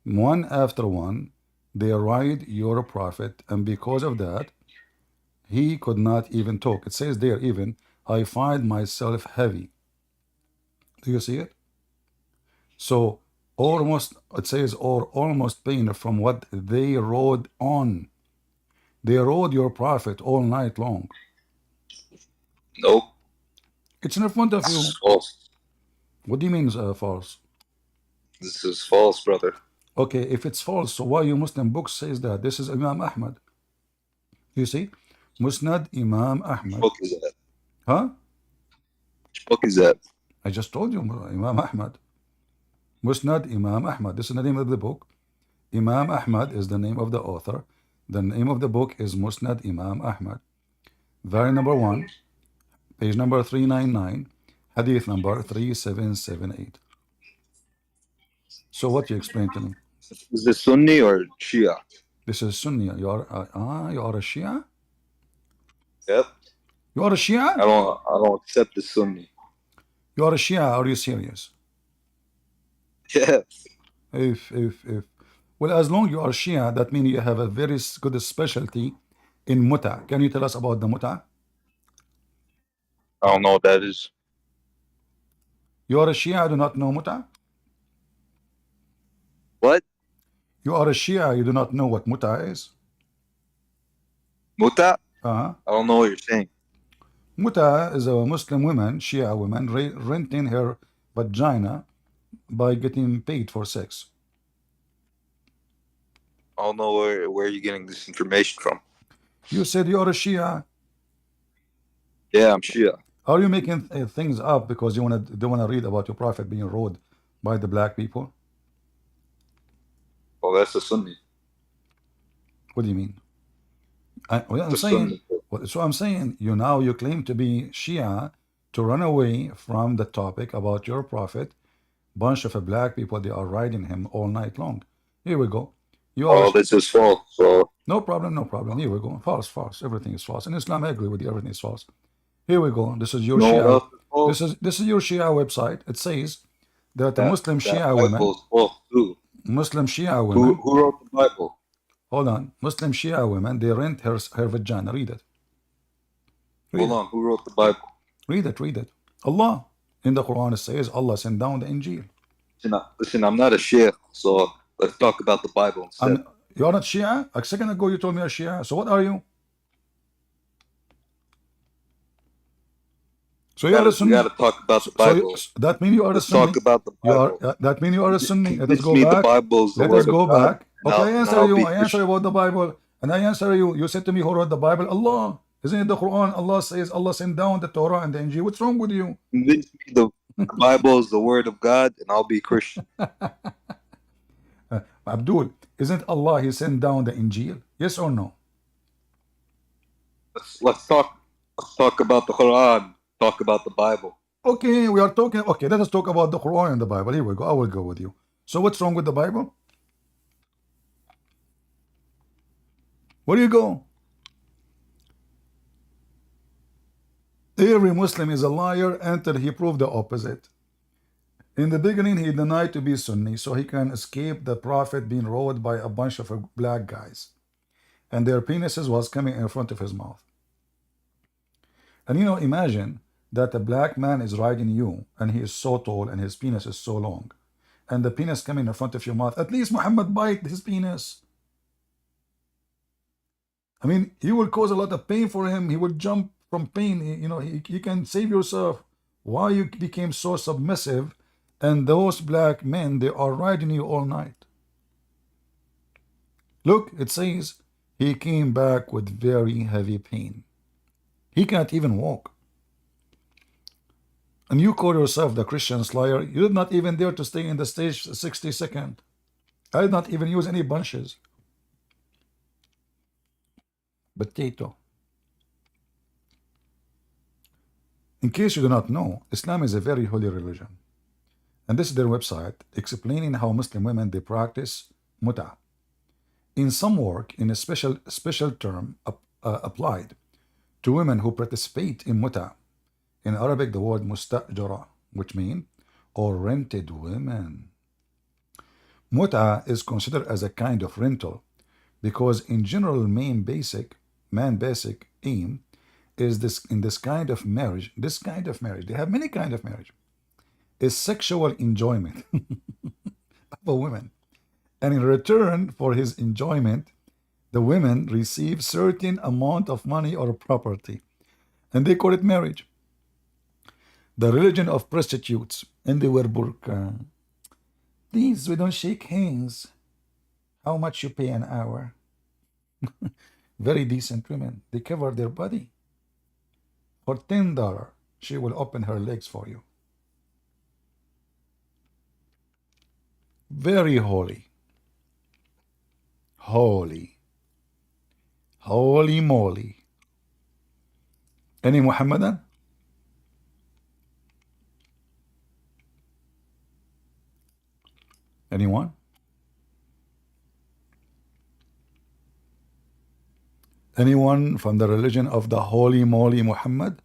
One after one, they ride your prophet, and because of that, he could not even talk. It says there even, I find myself heavy. Do you see it? So almost, it says, or almost pain from what they rode on. They rode your prophet all night long. Nope. It's in front of This you. is false. What do you mean false? This is false, brother. Okay, if it's false, so why your Muslim book says that? This is Imam Ahmad. You see? Musnad Imam Which Ahmad. book is that? Huh? Which book is that? I just told you, Imam Ahmad. Musnad Imam Ahmad. This is the name of the book. Imam Ahmad is the name of the author. The name of the book is Musnad Imam Ahmad. Volume number 1, page number 399, hadith number 3778. So what you explain to me? Is this Sunni or Shia? This is Sunni. You are a Shia? Yep. You are a Shia? I don't accept the Sunni. You are a Shia. Are you serious? Yes. If well, as long you are Shia, that means you have a very good specialty in muta. Can you tell us about the muta? I don't know what that is. You are a Shia, do not know muta? What? You are a Shia, you do not know what muta is? Muta? Uh-huh. I don't know what you're saying. Muta is a Muslim woman, Shia woman, renting her vagina by getting paid for sex. I don't know where you're getting this information from. You said you are a Shia. Yeah, I'm Shia. Are you making things up because you don't wanna read about your prophet being ruled by the black people? Well, that's a Sunni. What do you mean? Well, I'm It's a saying, Sunni. so I'm saying, you claim to be Shia to run away from the topic about your prophet. Bunch of black people, they are riding him all night long. Here we go. You are All this is false. So no problem, no problem. Here we go. False, false. Everything is false. In Islam, I agree with you. Everything is false. Here we go. This is your you know what Shia. else is false? This is your Shia website. It says that the Muslim That Shia Bible women, is false too. Muslim Shia Who women, wrote the Bible? hold on, Muslim Shia women, they rent her vagina. Read it. Read Hold it. on. Who wrote the Bible? Read it. Read it. Allah. In the Quran, it says Allah sent down the Injil. Listen, I'm not a Shia, so let's talk about the Bible instead. You're not Shia? A second ago, you told me you're Shia. So what are you? So you are a We Sunni. gotta talk about the Bible. That means you are a Let's Sunni. talk about the You are. Bible. That means you are a Sunni. Let us Convince go me the back. Bible is the Let us word of go God, back. Okay, I answer I'll you. be I answer you about the Bible, and I answer you. You said to me, who wrote the Bible? Allah. Isn't it the Quran? Allah says Allah sent down the Torah and the Injil. What's wrong with you? Convince me the Bible is the word of God, and I'll be Christian. Abdul, isn't Allah He sent down the Injil? Yes or no? Let's talk about the Quran. Talk about the Bible. Okay, we are talking. Okay, let us talk about the Quran and the Bible. Here we go. I will go with you. So what's wrong with the Bible? Where do you go? Every Muslim is a liar until he proved the opposite. In the beginning, he denied to be Sunni so he can escape the Prophet being rode by a bunch of black guys. And their penises was coming in front of his mouth. And imagine that a black man is riding you and he is so tall and his penis is so long. And the penis coming in front of your mouth. At least Muhammad bite his penis. I mean, you will cause a lot of pain for him. He will jump from pain. He can save yourself. Why you became so submissive? And those black men, they are riding you all night. Look, it says he came back with very heavy pain. He can't even walk. And you call yourself the Christian slayer. You did not even dare to stay in the stage 60 seconds. I did not even use any bunches. Potato. In case you do not know, Islam is a very holy religion. And this is their website explaining how Muslim women they practice muta. In some work, in a special term applied to women who participate in muta. In Arabic, the word mustajara, which means or rented women. Muta is considered as a kind of rental because in general, man basic aim is this kind of marriage. This kind of marriage, they have many kind of marriage, is sexual enjoyment of a woman. And in return for his enjoyment, the women receive certain amount of money or property. And they call it marriage. The religion of prostitutes. And they wear burqa. Please, we don't shake hands. How much you pay an hour? Very decent women. They cover their body. For $10, she will open her legs for you. Very holy. Holy. Holy moly. Any Muhammadan? Anyone? Anyone from the religion of the holy moly Muhammad?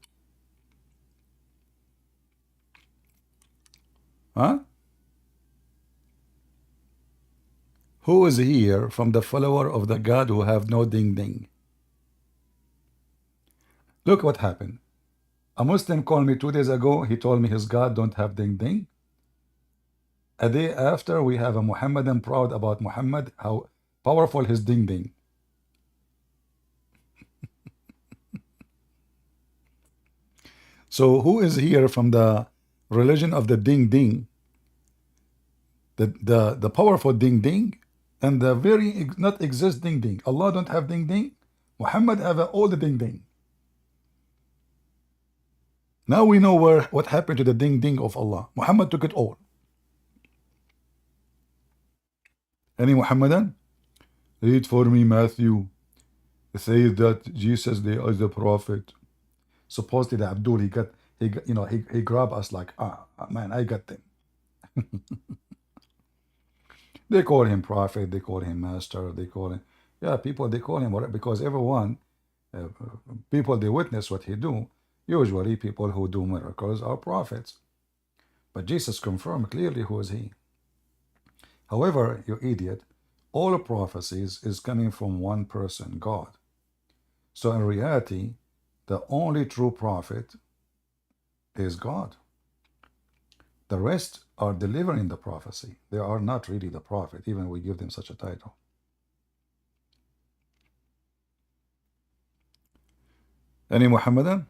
Huh? Who is here from the follower of the God who have no ding ding? Look what happened. A Muslim called me 2 days ago. He told me his God don't have ding ding. A day after, we have a Muhammadan proud about Muhammad, how powerful his ding ding. So who is here from the religion of the ding ding? The powerful ding ding And the very not exist ding ding. Allah don't have ding ding. Muhammad have all the ding ding. Now we know what happened to the ding ding of Allah. Muhammad took it all. Any Muhammadan? Read for me Matthew. It says that Jesus is the prophet. Supposedly the Abdul he grabbed us like man, I got them. They call him prophet, they call him master, they call him people, they call him whatever, because everyone people they witness what he do. Usually people who do miracles are prophets. But Jesus confirmed clearly who is he. However, you idiot, all prophecies is coming from one person, God. So in reality, the only true prophet is God. The rest are delivering the prophecy. They are not really the prophet, even we give them such a title. Any Muhammadan?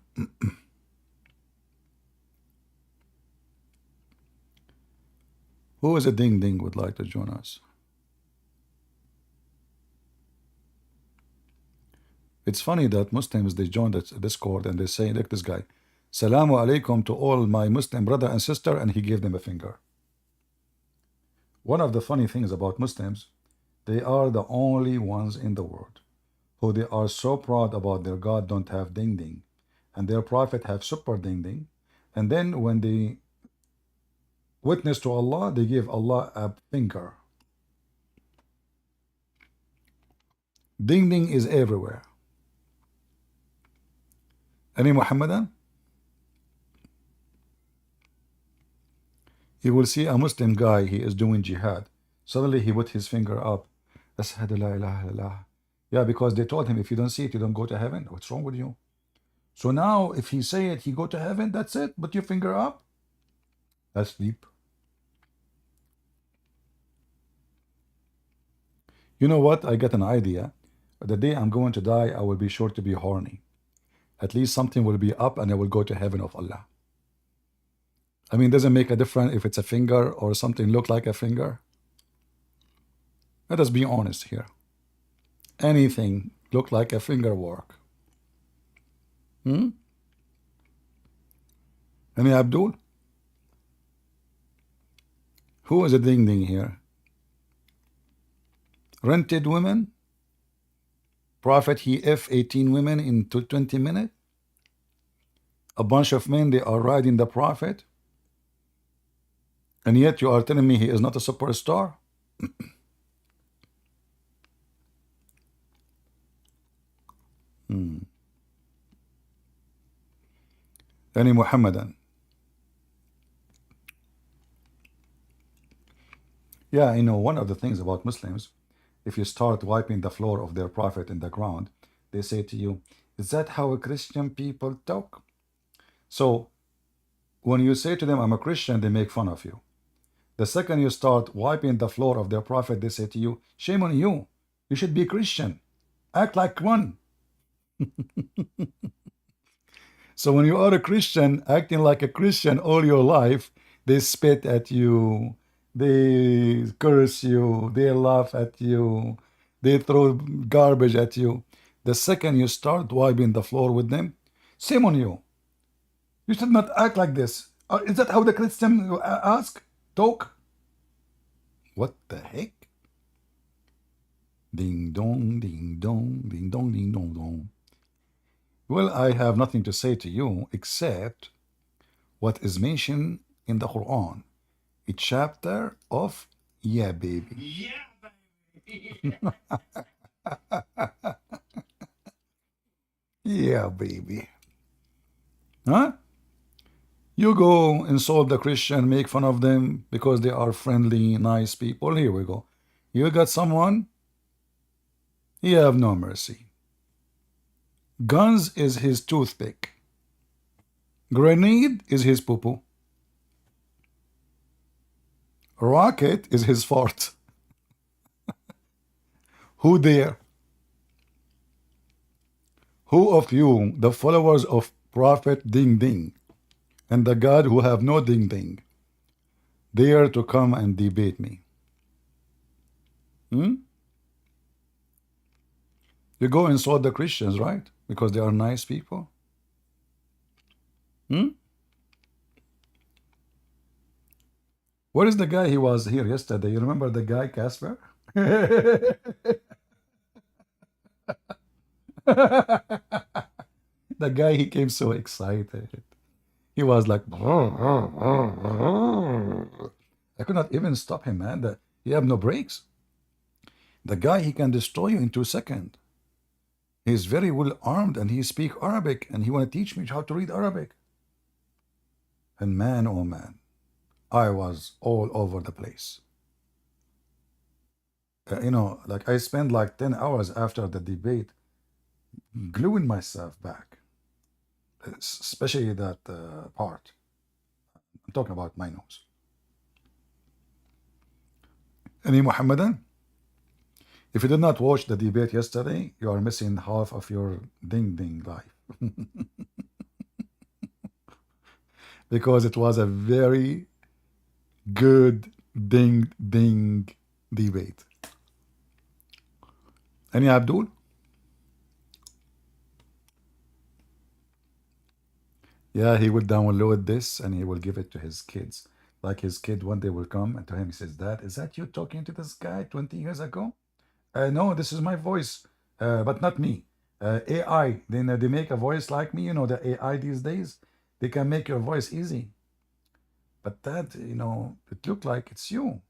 Who is a ding ding would like to join us? It's funny that Muslims, they join the Discord and they say, look, this guy, Salamu alaikum to all my Muslim brother and sister, and he gave them a finger. One of the funny things about Muslims, they are the only ones in the world who they are so proud about their God don't have ding ding, and their prophet have super ding ding, and then when they witness to Allah, they give Allah a finger. Ding ding is everywhere. Any Muhammadan? You will see a Muslim guy, he is doing jihad. Suddenly he put his finger up. Ashhadu la ilaha illallah. Yeah, because they told him, if you don't see it, you don't go to heaven. What's wrong with you? So now, if he say it, he go to heaven, that's it. Put your finger up. That's deep. You know what? I got an idea. The day I'm going to die, I will be sure to be horny. At least something will be up and I will go to heaven of Allah. I mean, doesn't make a difference if it's a finger or something look like a finger. Let us be honest here. Anything look like a finger work. Any Abdul? Who is a ding ding here? Rented women? Prophet, he F-18 women in 20 minutes? A bunch of men, they are riding the Prophet? And yet you are telling me he is not a superstar? Any Muhammadan? Yeah, you know, one of the things about Muslims, if you start wiping the floor of their prophet in the ground, they say to you, is that how Christian people talk? So when you say to them, I'm a Christian, they make fun of you. The second you start wiping the floor of their prophet, they say to you, shame on you. You should be Christian. Act like one. So when you are a Christian, acting like a Christian all your life, they spit at you, they curse you, they laugh at you, they throw garbage at you. The second you start wiping the floor with them, shame on you. You should not act like this. Is that how the Christian ask? Talk? What the heck? Ding dong, ding dong, ding dong, ding dong, dong. Well, I have nothing to say to you except what is mentioned in the Quran. A chapter of Yeah Baby. Yeah, baby. Yeah, baby. Huh? You go insult the Christian, make fun of them because they are friendly, nice people. Here we go. You got someone, you have no mercy. Guns is his toothpick. Grenade is his poo-poo. Rocket is his fart. Who dare? Who of you, the followers of Prophet Ding Ding, and the God who have no ding ding, dare to come and debate me? Hmm? You go insult the Christians, right? Because they are nice people. Hmm? Where is the guy? He was here yesterday. You remember the guy, Casper? The guy, he came so excited. He was like, I could not even stop him, man. He have no brakes. The guy, he can destroy you in 2 seconds. He's very well armed and he speak Arabic and he want to teach me how to read Arabic. And man, oh man, I was all over the place. Like I spent like 10 hours after the debate gluing myself back, especially that part. I'm talking about my nose. Any Muhammadan? If you did not watch the debate yesterday, you are missing half of your ding ding life. Because it was a very good ding ding debate. Any Abdul? Yeah, he will download this and he will give it to his kids. Like his kid one day will come and to him he says, Dad, is that you talking to this guy 20 years ago? No, this is my voice, but not me. AI, they make a voice like me. The AI these days, they can make your voice easy. But that, it look like it's you.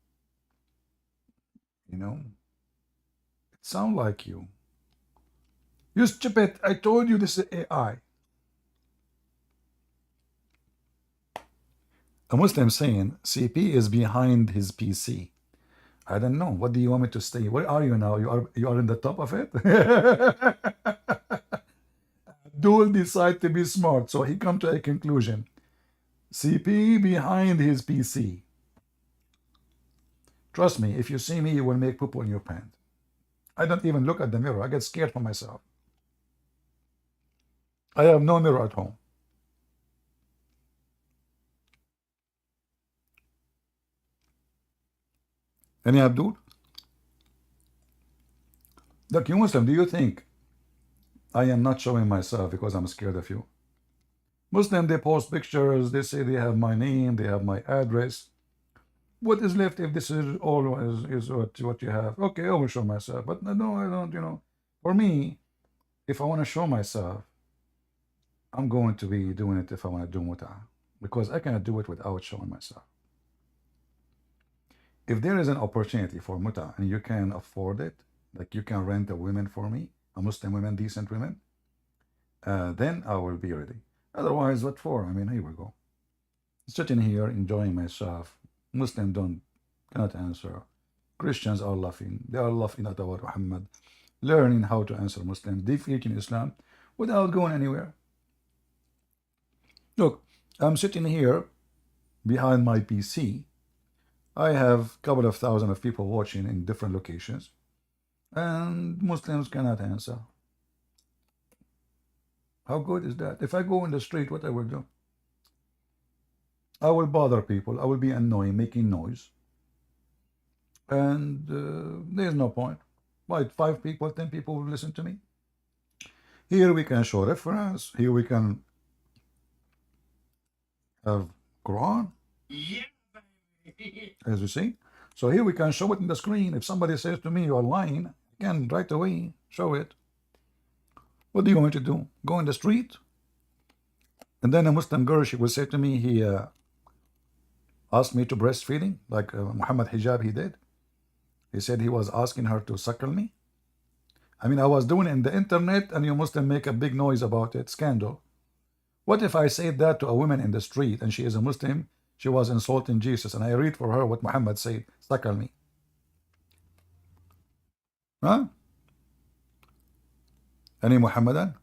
It sound like you. You stupid, I told you this is AI. A Muslim saying CP is behind his PC. I don't know. What do you want me to stay? Where are you now? You are in the top of it? Dual decide to be smart, so he come to a conclusion. CP behind his PC. Trust me, if you see me, you will make poo-poo in your pants. I don't even look at the mirror. I get scared for myself. I have no mirror at home. Any Abdul? Look, you Muslim, do you think I am not showing myself because I'm scared of you? Muslim, they post pictures, they say they have my name, they have my address. What is left if this is all is what you have? Okay, I will show myself. But no, I don't. For me, if I want to show myself, I'm going to be doing it if I want to do muta. Because I cannot do it without showing myself. If there is an opportunity for muta and you can afford it, like you can rent a woman for me, a Muslim women, decent women, then I will be ready. Otherwise, what for? I mean, here we go. Sitting here enjoying myself. Muslims cannot answer. Christians are laughing. They are laughing at our Muhammad, learning how to answer Muslims, defeating Islam without going anywhere. Look, I'm sitting here behind my PC. I have a couple of thousand of people watching in different locations, and Muslims cannot answer. How good is that? If I go in the street, what I will do? I will bother people. I will be annoying, making noise. And there's no point. Why, 5 people, 10 people will listen to me? Here we can show reference. Here we can have Quran, Yeah, baby. as you see. So here we can show it in the screen. If somebody says to me, you are lying, I can right away show it. What do you want me to do? Go in the street? And then a Muslim girl, she will say to me, he asked me to breastfeeding, like Muhammad Hijab, he did. He said he was asking her to suckle me. I mean, I was doing it in the internet and you Muslim make a big noise about it, scandal. What if I said that to a woman in the street and she is a Muslim, she was insulting Jesus, and I read for her what Muhammad said, suckle me. Huh? Any Muhammadan?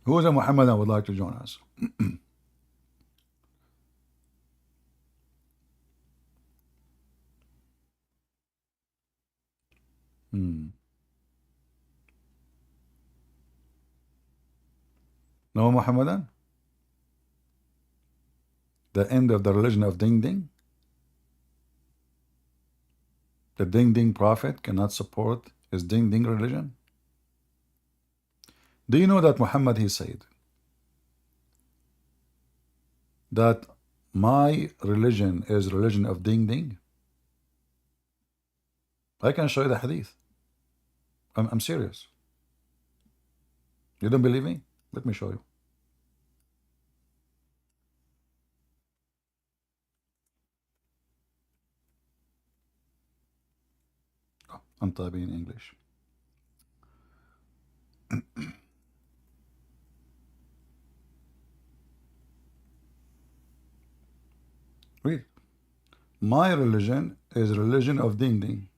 Who is a Muhammadan would like to join us? Hmm. No Muhammadan? The end of the religion of Ding Ding? The Ding Ding prophet cannot support his Ding Ding religion? Do you know that Muhammad, he said that my religion is religion of Ding Ding? I can show you the hadith. I'm serious. You don't believe me? Let me show you. I'm typing in English. Read. My religion is religion of Ding Ding.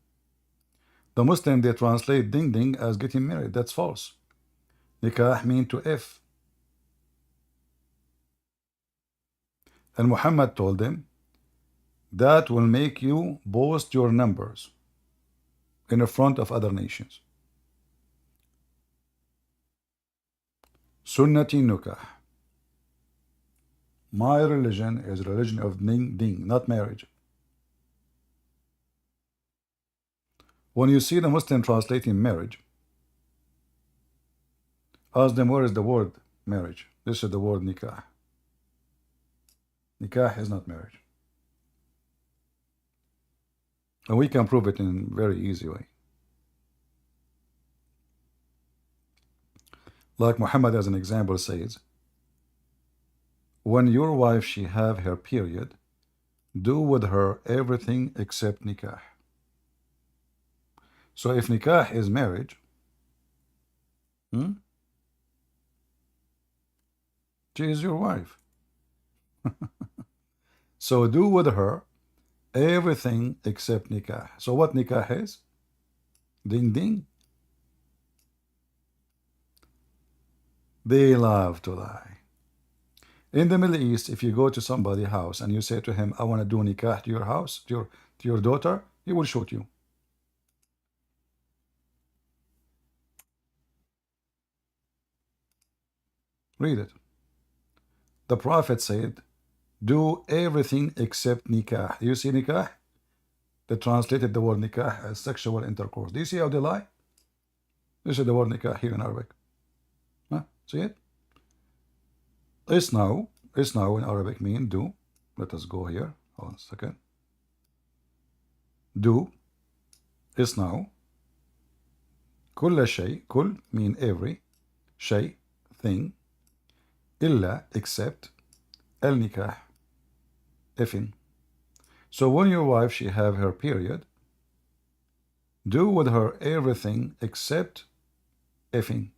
The Muslim, they translate Ding Ding as getting married. That's false. Nikah mean to F. And Muhammad told them, that will make you boast your numbers in the front of other nations. Sunnati Nukah. My religion is religion of Ding Ding, not marriage. When you see the Muslim translating marriage, ask them where is the word marriage. This is the word nikah. Nikah is not marriage. And we can prove it in a very easy way. Like Muhammad as an example says, when your wife she have her period, do with her everything except nikah. So if nikah is marriage, she is your wife. So do with her everything except nikah. So what nikah is? Ding ding. They love to lie. In the Middle East, if you go to somebody's house and you say to him, I want to do nikah to your house, to your daughter, he will shoot you. Read it. The Prophet said, do everything except nikah. Do you see nikah? They translated the word nikah as sexual intercourse. Do you see how they lie? This is the word nikah here in Arabic. Huh? See it? Isnaw in Arabic mean do. Let us go here. Hold on a second. Do. Isnaw. Kulla shay. Kul mean every. Shay, thing. Illa, except. El nikah, effing. So when your wife she have her period, do with her everything except effing.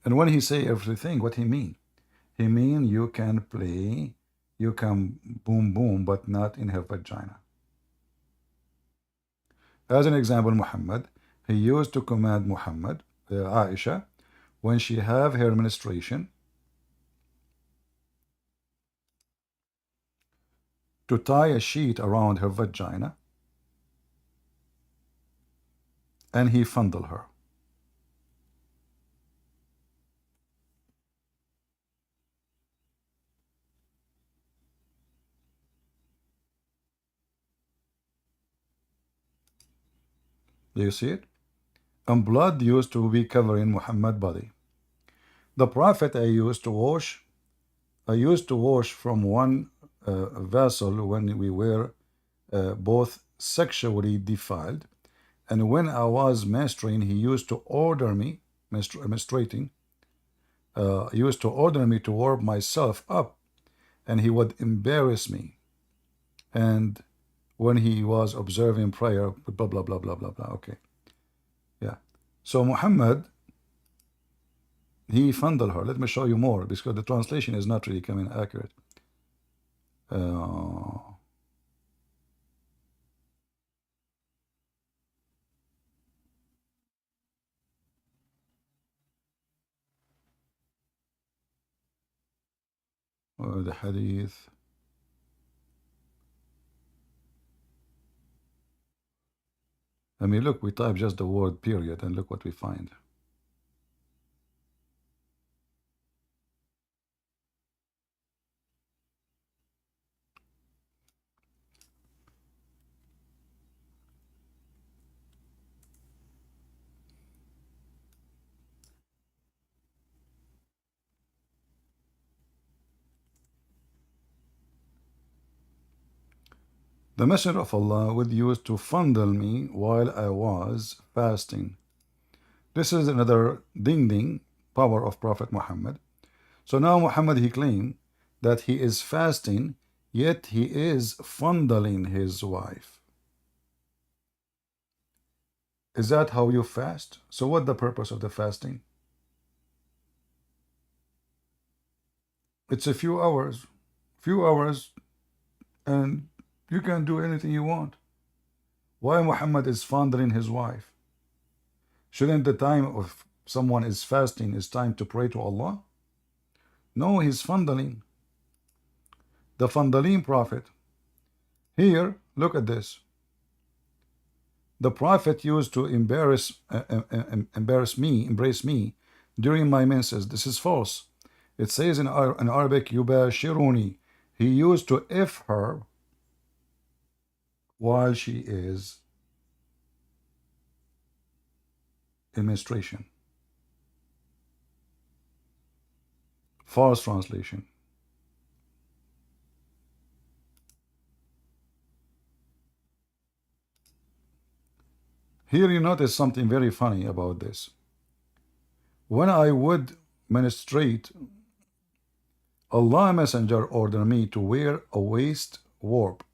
And when he say everything, what he mean? He mean you can play, you can boom boom, but not in her vagina. As an example, Muhammad, he used to command Aisha, when she have her menstruation, to tie a sheet around her vagina, and he fondle her. Do you see it? And blood used to be covering Muhammad's body. The Prophet I used to wash from one vessel when we were both sexually defiled, and when I was menstruating, he used to order me, menstruating, he used to order me to warm myself up, and he would embarrass me. And when he was observing prayer, blah, blah, blah, blah, blah, blah. Okay. Yeah. So Muhammad, he fondled her. Let me show you more, because the translation is not really coming accurate. The hadith. I mean, look, we type just the word period and look what we find. The Messenger of Allah would use to fondle me while I was fasting. This is another ding ding power of Prophet Muhammad. So now Muhammad, he claimed that he is fasting, yet he is fondling his wife. Is that how you fast? So what the purpose of the fasting? It's a few hours, and you can do anything you want. Why Muhammad is fondling his wife? Shouldn't the time of someone is fasting is time to pray to Allah? No, he's fondling. The fondling prophet. Here, look at this. The prophet used to embrace me during my menses. This is false. It says in Arabic, yubashiruni. He used to F her while she is in menstruation. False translation. Here you notice something very funny about this. When I would menstruate, Allah Messenger ordered me to wear a waist warp.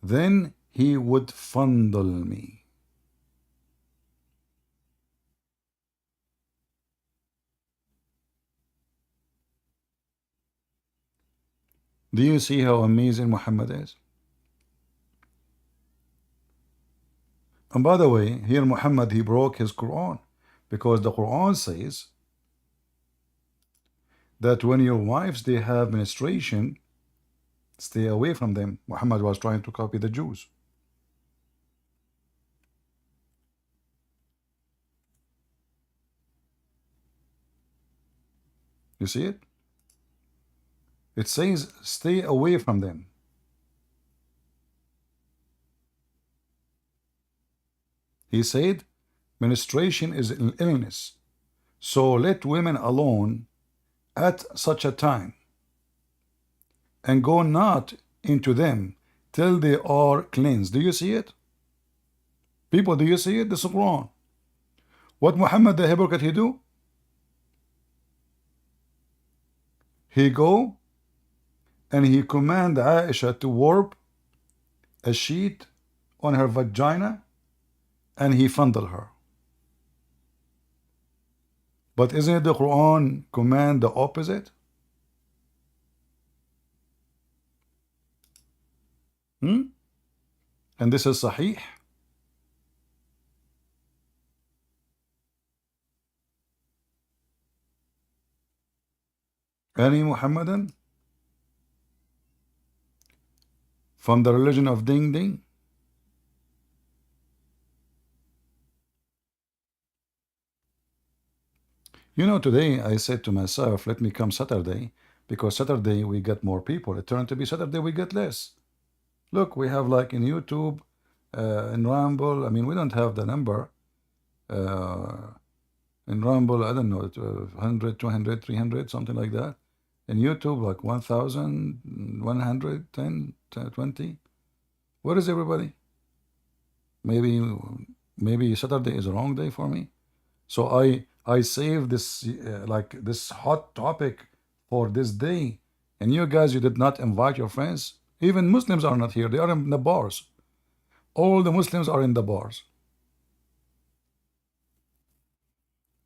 Then he would fondle me. Do you see how amazing Muhammad is? And by the way, here Muhammad, he broke his Quran, because the Quran says that when your wives, they have menstruation, stay away from them. Muhammad was trying to copy the Jews. You see it? It says stay away from them. He said menstruation is an illness, so let women alone at such a time, and go not into them till they are cleansed. Do you see it? People, do you see it? This is Quran. What Muhammad the hypocrite he do? He go and he command Aisha to warp a sheet on her vagina, and he fondle her. But isn't the Quran command the opposite? And this is Sahih. Any Muhammadan from the religion of Ding Ding? You know, today I said to myself, let me come Saturday, because Saturday we get more people. It turned to be Saturday we get less. Look, we have like in YouTube, in Rumble, I mean, we don't have the number. In Rumble, I don't know, 100, 200, 300, something like that. In YouTube, like 1,100, 10, 20. Where is everybody? Maybe Saturday is a wrong day for me. So I saved this like this hot topic for this day, and you guys, you did not invite your friends. Even Muslims are not here. They are in the bars. All the Muslims are in the bars.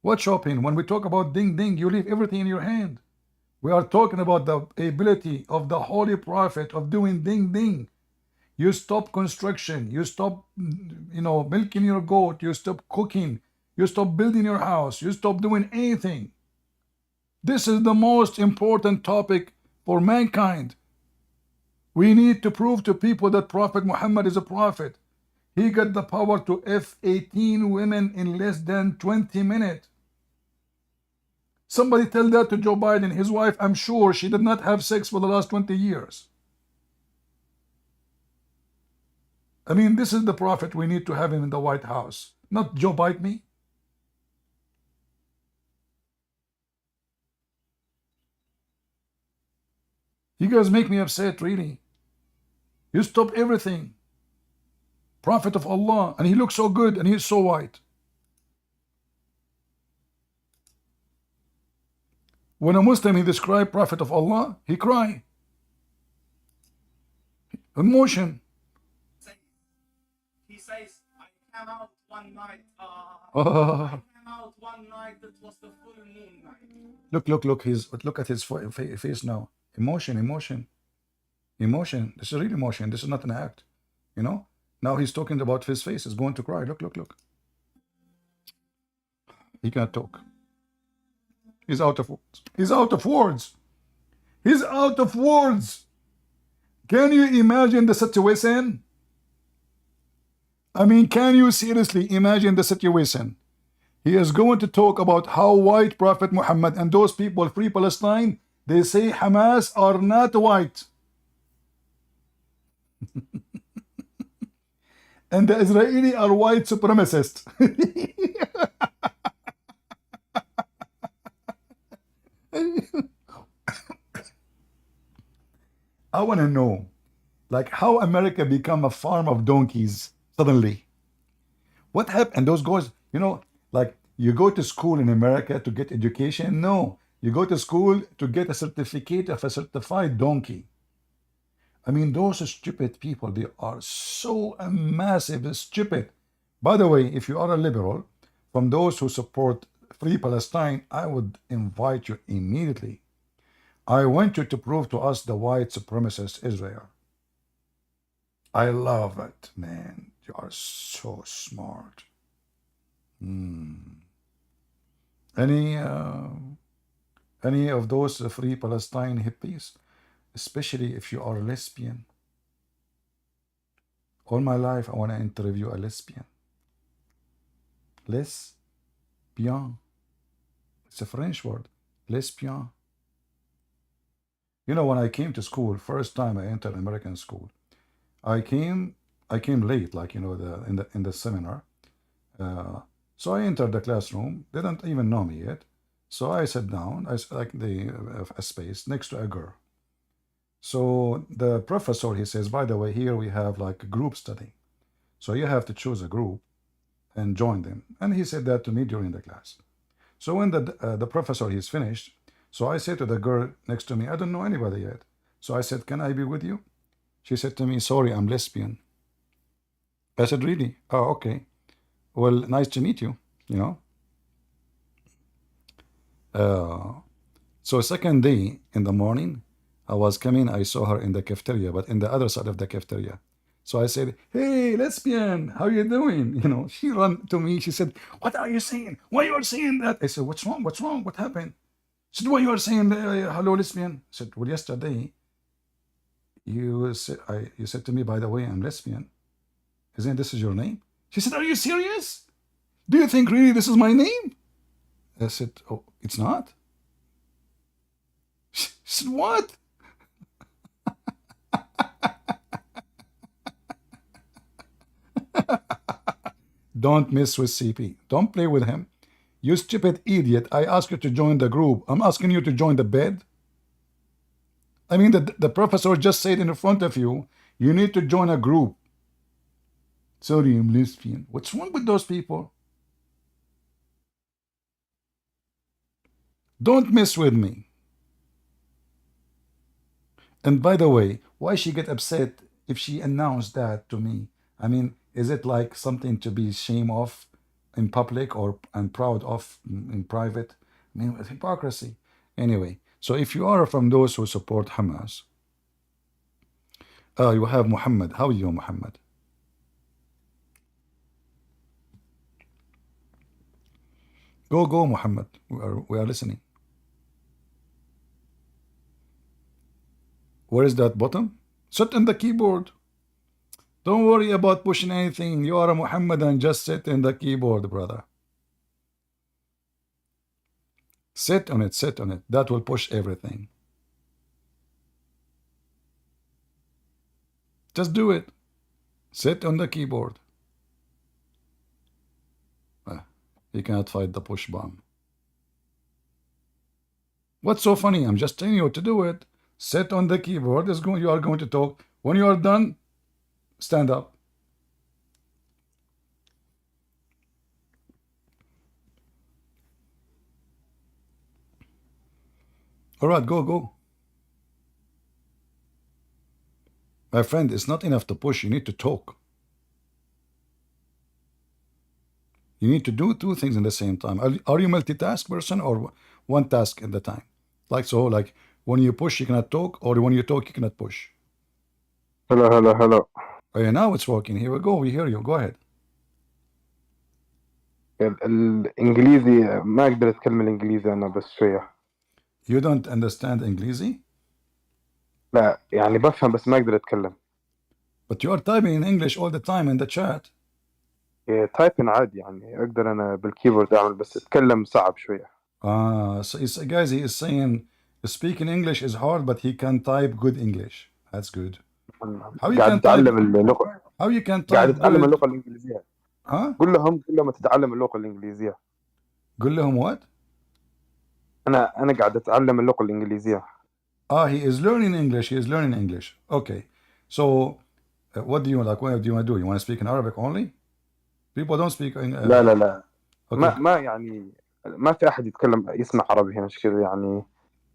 What shopping? When we talk about Ding Ding, you leave everything in your hand. We are talking about the ability of the Holy Prophet of doing Ding Ding. You stop construction. You stop, milking your goat. You stop cooking. You stop building your house. You stop doing anything. This is the most important topic for mankind. We need to prove to people that Prophet Muhammad is a prophet. He got the power to F-18 women in less than 20 minutes. Somebody tell that to Joe Biden. His wife, I'm sure she did not have sex for the last 20 years. I mean, this is the prophet we need to have him in the White House, not Joe Biden me. You guys make me upset, really. You stop everything. Prophet of Allah, and he looks so good, and he's so white. When a Muslim he describe Prophet of Allah, he cry. Emotion. He says, I came out one night. Oh, I came out one night. It was the full moon night. look. Look at his face now. Emotion. This is real emotion. This is not an act. You know. Now he's talking about his face. He's going to cry. Look. He can't talk. He's out of words. He's out of words. Can you imagine the situation? I mean, can you seriously imagine the situation? He is going to talk about how white Prophet Muhammad and those people, Free Palestine, they say Hamas are not white. And the Israeli are white supremacists. I want to know, like, how America become a farm of donkeys suddenly. What happened? Those guys, like, you go to school in America to get education? No. You go to school to get a certificate of a certified donkey. I mean, those stupid people, they are so massive stupid. By the way, if you are a liberal, from those who support Free Palestine, I would invite you immediately. I want you to prove to us the white supremacist Israel. I love it, man. You are so smart. Any of those Free Palestine hippies, especially if you are lesbian. All my life, I want to interview a lesbian. Lesbian. It's a French word. Lesbian. You know, when I came to school, first time I entered American school, I came late, like, in the seminar. So I entered the classroom. They didn't even know me yet. So I sat down, like a space next to a girl. So the professor, he says, by the way, here we have like a group study. So you have to choose a group and join them. And he said that to me during the class. So when the professor, he's finished, so I said to the girl next to me, I don't know anybody yet. So I said, can I be with you? She said to me, sorry, I'm lesbian. I said, really? Oh, okay. Well, nice to meet you, So second day in the morning, I was coming, I saw her in the cafeteria, but in the other side of the cafeteria. So I said, hey, lesbian, how you doing? She ran to me. She said, what are you saying? Why you are saying that? I said, what's wrong? What happened? She said, why you are saying, hello, lesbian? I said, well, yesterday, you said to me, by the way, I'm lesbian. Isn't this is your name? She said, are you serious? Do you think really this is my name? I said, oh, it's not? She said, what? Don't mess with CP. Don't play with him. You stupid idiot. I asked you to join the group. I'm asking you to join the bed. I mean, the professor just said in front of you, you need to join a group. Sorry, I'm lesbian. What's wrong with those people? Don't mess with me. And by the way, why she get upset if she announced that to me? I mean, is it like something to be ashamed of in public and proud of in private? I mean, with hypocrisy. Anyway, so if you are from those who support Hamas, you have Muhammad. How are you, Muhammad? Go, Muhammad. We are listening. Where is that button? Sit on the keyboard. Don't worry about pushing anything. You are a Muhammadan. Just sit in the keyboard, brother. Sit on it. That will push everything. Just do it. Sit on the keyboard. You cannot fight the push button. What's so funny? I'm just telling you to do it. Sit on the keyboard. You are going to talk. When you are done, Stand up. All right, go. My friend, it's not enough to push. You need to talk. You need to do two things in the same time. Are you multitask person or one task at the time? Like so, like when you push, you cannot talk, or when you talk, you cannot push. هلا. Okay, now it's working. Here we go. We hear you. Go ahead. الإنجليزي ما أقدر أتكلم الإنجليزي أنا بس شوية. You don't understand English, لا يعني بفهم بس ما أقدر أتكلم. but you are typing in English all the time in the chat. تايبن عادي يعني أقدر أنا بالكيبورد أعمل بس أتكلم صعب شوية. So guys, he is saying speaking English is hard, but he can type good English. That's good. How you قاعد can type? أتعلم اللغة. How you can قاعد type أتعلم good? اللغة الإنجليزية. Huh? قول لهم تتعلم اللغة الإنجليزية. قول لهم what? أنا قاعد أتعلم اللغة الإنجليزية. He is learning English. He is learning English. Okay. So, what do you like? What do you want to do? You want to speak in Arabic only? People don't speak. لا. Okay. ما يعني ما في أحد يسمع عربي هنا كذا يعني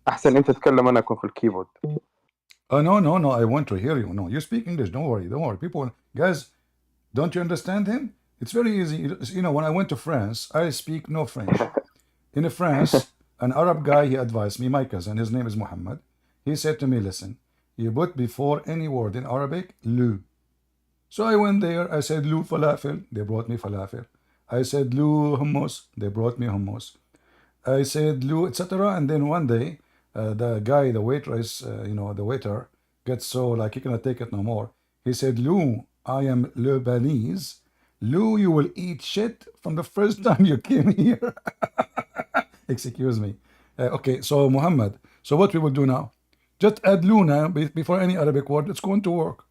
أحسن أنت تتكلم أنا أكون في الكيبورد. No. I want to hear you. No, you speak English. Don't worry. People, guys, don't you understand him? It's very easy. You know, when I went to France, I speak no French. In France, an Arab guy, he advised me, my cousin, his name is Mohammed. He said to me, listen, you put before any word in Arabic, lu. So I went there, I said, lu falafel. They brought me falafel. I said, lu hummus. They brought me hummus. I said, lu, etc. And then one day, the guy, the waitress, the waiter, gets so like he cannot take it no more. He said, Lou, I am Lebanese. Lou, you will eat shit from the first time you came here. Excuse me. Okay, so Muhammad, so what we will do now? Just add Luna before any Arabic word. It's going to work.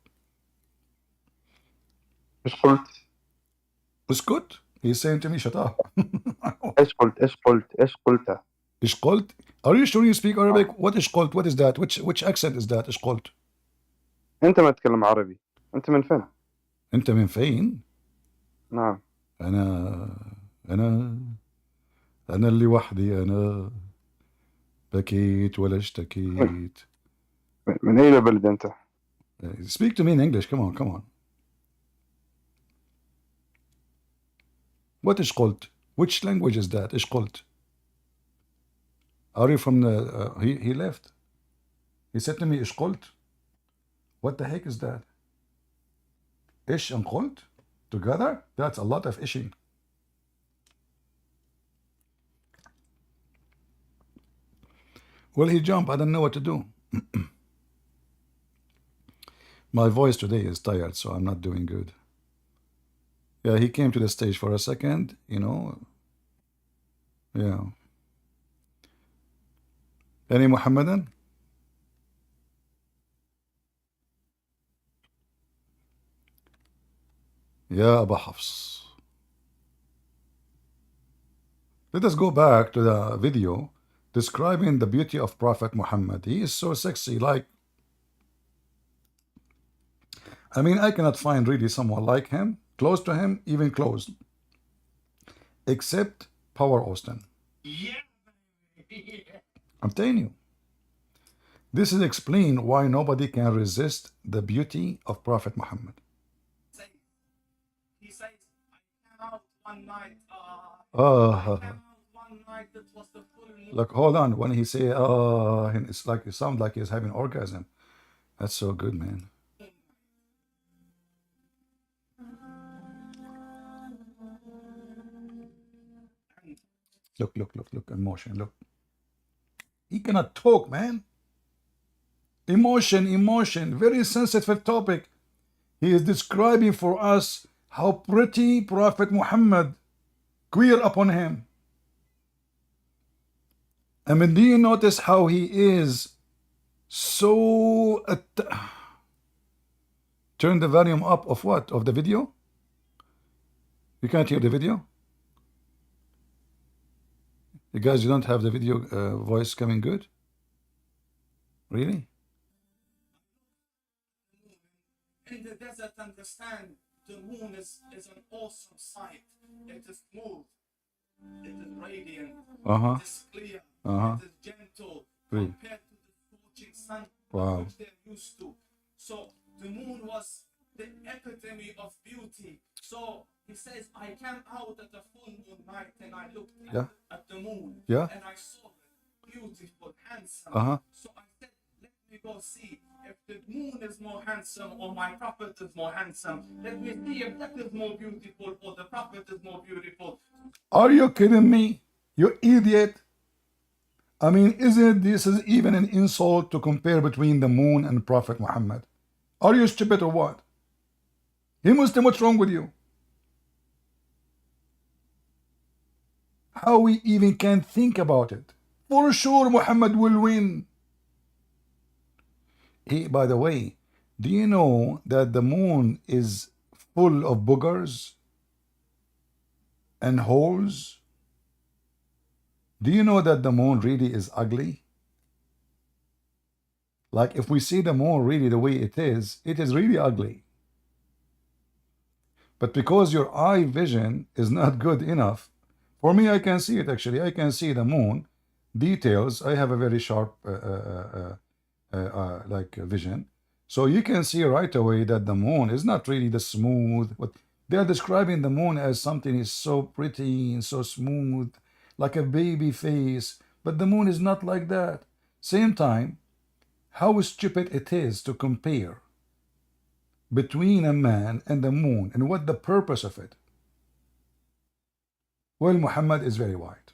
إيش قلت؟ It's good. He's saying to me, shut up. إيش قلت؟ إيش قلت? Are you sure you speak Arabic? What is قلت? What is that? Which accent is that? إيش قلت? أنت ما تتكلم عربي. أنت من فين؟ أنت من فين؟ نعم. أنا اللي وحدي أنا بكيت ولا اشتكيت. من أي بلد أنت؟ Speak to me in English. Come on. What is قلت? Which language is that? إيش قلت? Are you from the... he left. He said to me, إيش قلت? What the heck is that? إيش and قلت? Together? That's a lot of ishing. Well, he jumped. I don't know what to do. My voice today is tired, so I'm not doing good. Yeah, he came to the stage for a second, Yeah. Any Muhammadan? Yeah, Abu Hafs. Let us go back to the video describing the beauty of Prophet Muhammad. He is so sexy, I cannot find really someone like him, close to him, even close, except Power Austin. Yeah. I'm telling you. This is explain why nobody can resist the beauty of Prophet Muhammad. He says, I came out one night. That was the full moon. Look, hold on. When he say it's like it sounds like he's having orgasm. That's so good, man. Look, emotion, look. He cannot talk, man. Emotion, very sensitive topic. He is describing for us how pretty Prophet Muhammad, queer upon him. Do you notice how he is so... Turn the volume up of what? Of the video? You can't hear the video? You guys, you don't have the video voice coming good? Really? in the desert understand the moon is an awesome sight. It is smooth, it is radiant, Uh-huh. it is clear, Uh-huh. it is gentle Really? compared to the scorching sun Wow. which they're used to. So the moon was the epitome of beauty. So he says, I came out at the full moon night and I looked Yeah. at the moon Yeah. and I saw it beautiful, handsome. Uh-huh. So I said, let me go see if the moon is more handsome or my prophet is more handsome. Let me see if that is more beautiful or the prophet is more beautiful. Are you kidding me? You idiot. I mean, isn't this is even an insult to compare between the moon and Prophet Muhammad? Are you stupid or what? You Muslim, what's wrong with you? How we even can think about it? For sure, Muhammad will win. By the way, do you know that the moon is full of boogers and holes? Do you know that the moon really is ugly? Like if we see the moon really the way it is really ugly. But because your eye vision is not good enough, for me, I can see it actually. I can see the moon details. I have a very sharp like vision. So you can see right away that the moon is not really the smooth. But they are describing the moon as something is so pretty and so smooth, like a baby face. But the moon is not like that. Same time, how stupid it is to compare between a man and the moon and what the purpose of it. Well, Muhammad is very white.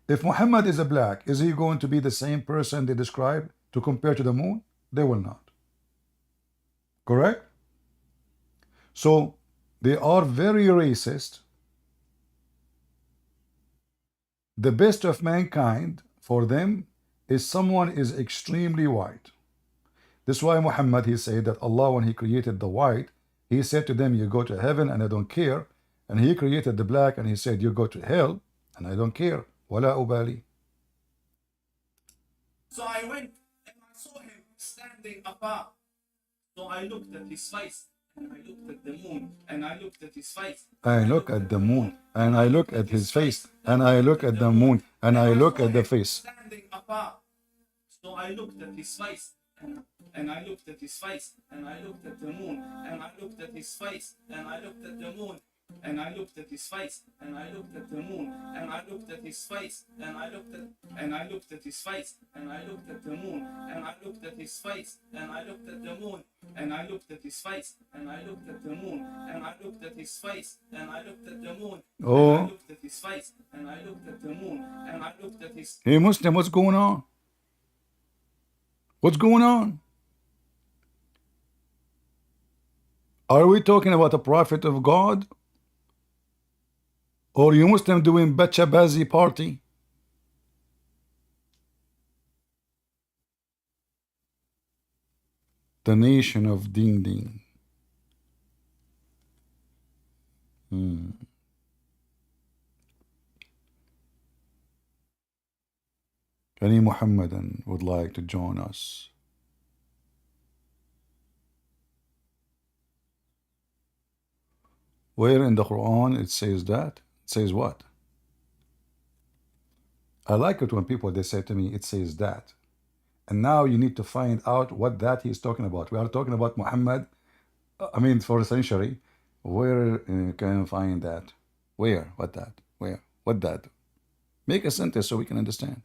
If Muhammad is a black, is he going to be the same person they describe to compare to the moon? They will not. Correct? So they are very racist. The best of mankind for them is someone is extremely white. This is why Muhammad, he said that Allah, when he created the white, he said to them, you go to heaven and I don't care. And he created the black and he said, you go to hell and I don't care. Wala ubali. So I went and I saw him standing afar. So I looked at his face and I looked at the moon and I looked at his face. I look at the moon and I look at his face and I look at the moon and I look at the face. Standing afar. So I looked at his face and I looked at his face and I looked at the moon and I looked at his face and I looked at the moon and I looked at his face and I looked at the moon and I looked at his face and I looked at and I looked at his face and I looked at the moon and I looked at his face and I looked at the moon and I looked at his face and I looked at the moon and I looked at his face and I looked at the moon and I looked at his face and I looked at the moon and I looked at his. Hey Muslim, what's going on? What's going on? Are we talking about a prophet of God? Or you Muslim doing Bachabazi party? The nation of Ding Ding. Any Muhammadan would like to join us? Where in the Quran it says that? It says what? I like it when people, they say to me, it says that. And now you need to find out what that he's talking about. We are talking about Muhammad, I mean, for a century. Where can you find that? Where? What that? Where? What that? Make a sentence so we can understand.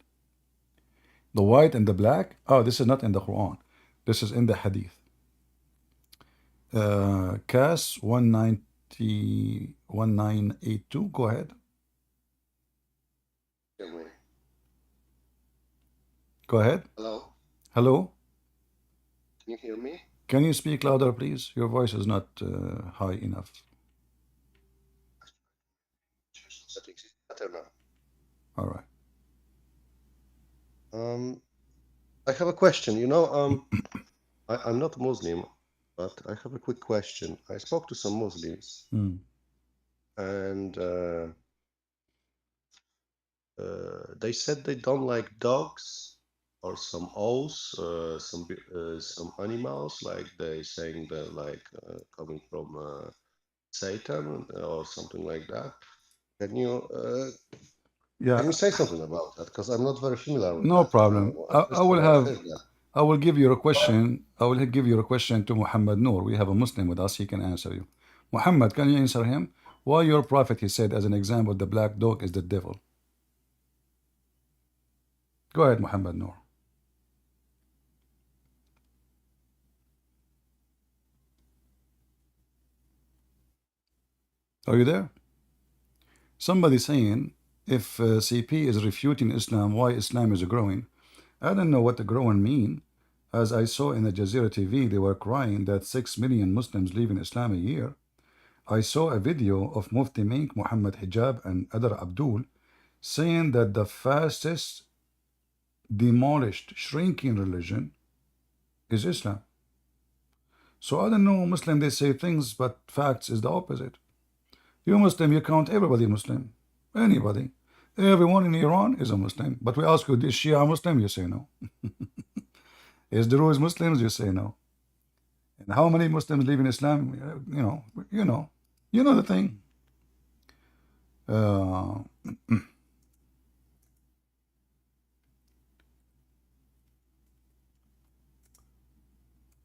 The white and the black? Oh, this is not in the Quran. This is in the Hadith. CAS 1982. Go ahead. Go ahead. Hello, Hello. can you hear me? Can you speak louder, please? Your voice is not high enough. Settings is better now. All right. I have a question. You know, I'm not Muslim, but I have a quick question. I spoke to some Muslims, and they said they don't like dogs or some owls, some animals, like they saying that like coming from Satan or something like that. Can you Yeah, say something about that? Because I'm not very familiar with no that. problem. I First will time I have, heard that. I will give you a question. I will give you a question to Muhammad Noor. We have a Muslim with us. He can answer you. Muhammad, can you answer him? Why your prophet, he said, as an example, the black dog is the devil? Go ahead, Muhammad Noor. Are you there? Somebody saying, if CP is refuting Islam, why Islam is growing? I don't know what the growing mean. As I saw in the Jazeera TV, they were crying that 6 million Muslims leave in Islam a year. I saw a video of Mufti Mink, Muhammad Hijab, and Adar Abdul saying that the fastest demolished, shrinking religion is Islam. So I don't know, Muslim, they say things, but facts is the opposite. You Muslim, you count everybody Muslim. Anybody. Everyone in Iran is a Muslim. But we ask you, is Shia Muslim? You say no. Is Druze Muslims? You say no. And how many Muslims live in Islam? You know the thing. Uh,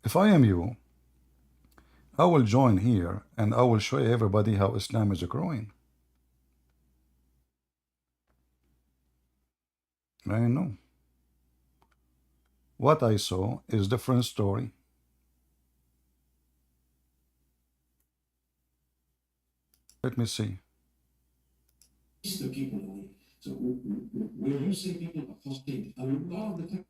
if I am you, I will join here and I will show everybody how Islam is growing. I know. What I saw is different story. Let me see. The people away. So when you say people apostate, a lot of the time.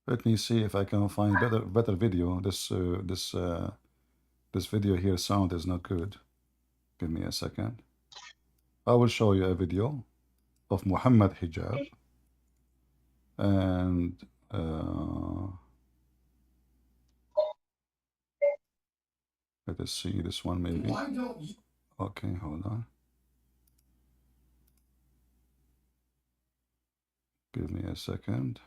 Let me see if I can find better video. This video here sound is not good. Give me a second. I will show you a video of Muhammad Hijab and let us see this one maybe. Why don't you? Okay, hold on. Give me a second.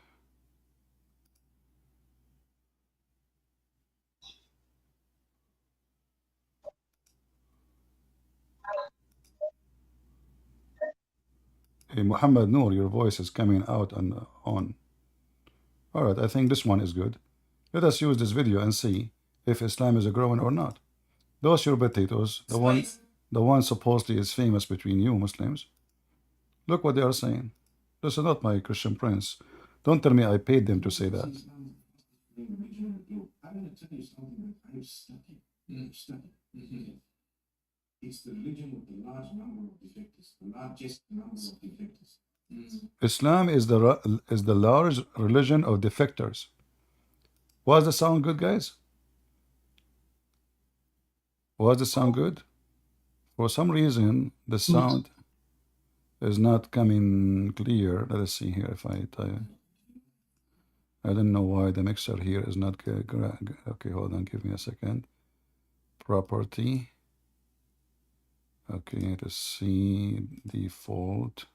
Hey, Muhammad Noor, your voice is coming out and on. All right, I think this one is good. Let us use this video and see if Islam is growing or not. Those your potatoes, the one supposedly is famous between you Muslims. Look what they are saying. This is not my Christian prince. Don't tell me I paid them to say that. I'm going to tell you something that I've studied. It's the religion with the large number of defectors, the largest number of defectors. Islam is the large religion of defectors. Was the sound good, guys? Was the sound good? For some reason, the sound is not coming clear. Let us see here if I type. I don't know why the mixer here is not good. Okay, hold on. Give me a second. Property. Okay, let's see. Default.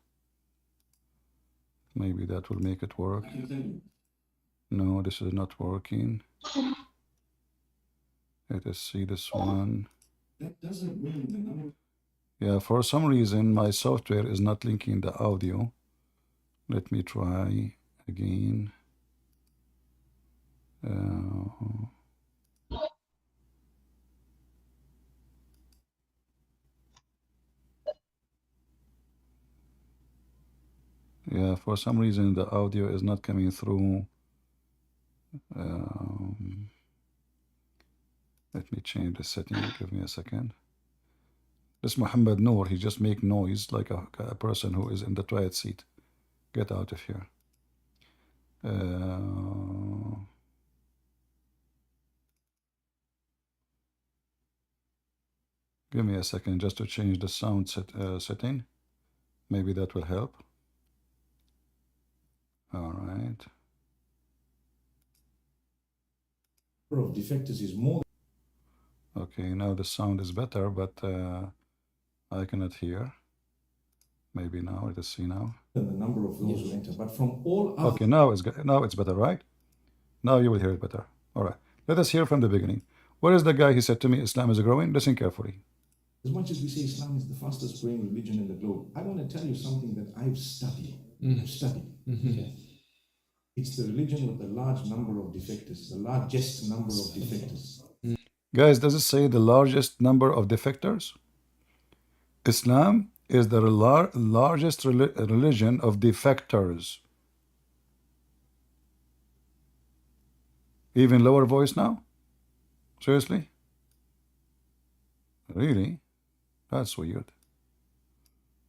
Maybe that will make it work. No, this is not working. Let us see this one. That doesn't mean the number. Yeah, for some reason, my software is not linking the audio. Let me try again. Yeah, for some reason, the audio is not coming through. Let me change the setting. Give me a second. This Muhammad Noor, he just make noise like a person who is in the toilet seat. Get out of here. Give me a second just to change the sound setting. Maybe that will help. All right. Of defectors is more. Okay, now the sound is better, but I cannot hear. Maybe now. Let us see now. The number of those who enter, but from all other. Okay, now it's better, right? Now you will hear it better. All right. Let us hear from the beginning. Where is the guy? He said to me, Islam is growing. Listen carefully. As much as we say Islam is the fastest growing religion in the globe, I want to tell you something that I've studied. I've studied. Okay. It's the religion with the large number of defectors, the largest number of defectors. Guys, does it say the largest number of defectors? Islam is the largest religion of defectors. Even lower voice now? Seriously? Really? That's weird.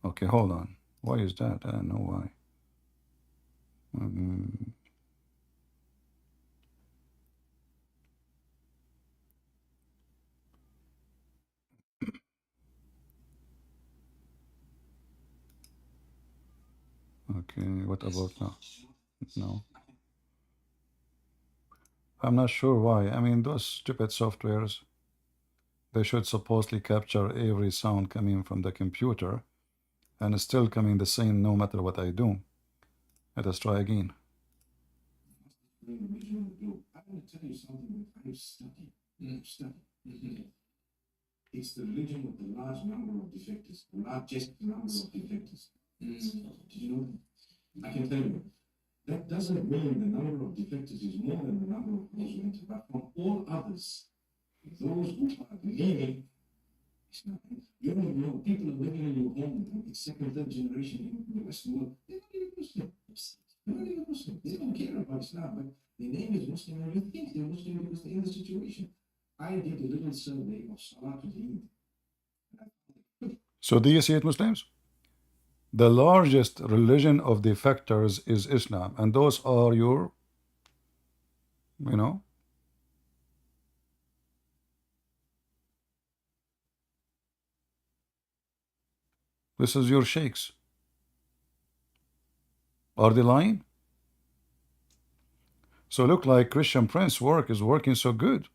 Okay, hold on. Why is that? I don't know why. Okay, what about now? No. I'm not sure why. I mean, those stupid softwares, they should supposedly capture every sound coming from the computer and it's still coming the same no matter what I do. Let us try again. I want to tell you something that I've studied. It's the religion with the large number of defectors, the largest number of defectors. Did you know that? I can tell you, that doesn't mean the number of defectors is more than the number of those who enter, but from all others, those who are leaving Islam, you don't know, people are living in your home, it's second, third generation in the Western world, they're not even Muslim. They're not even Muslim. They don't care about Islam, but their name is Muslim, and you think they're Muslim because they're in the situation. I did a little survey of Salatul Eid. So do you see it, Muslims? The largest religion of defectors is Islam, and those are your, you know, this is your sheikhs. Are they lying? So look like Christian Prince work is working so good.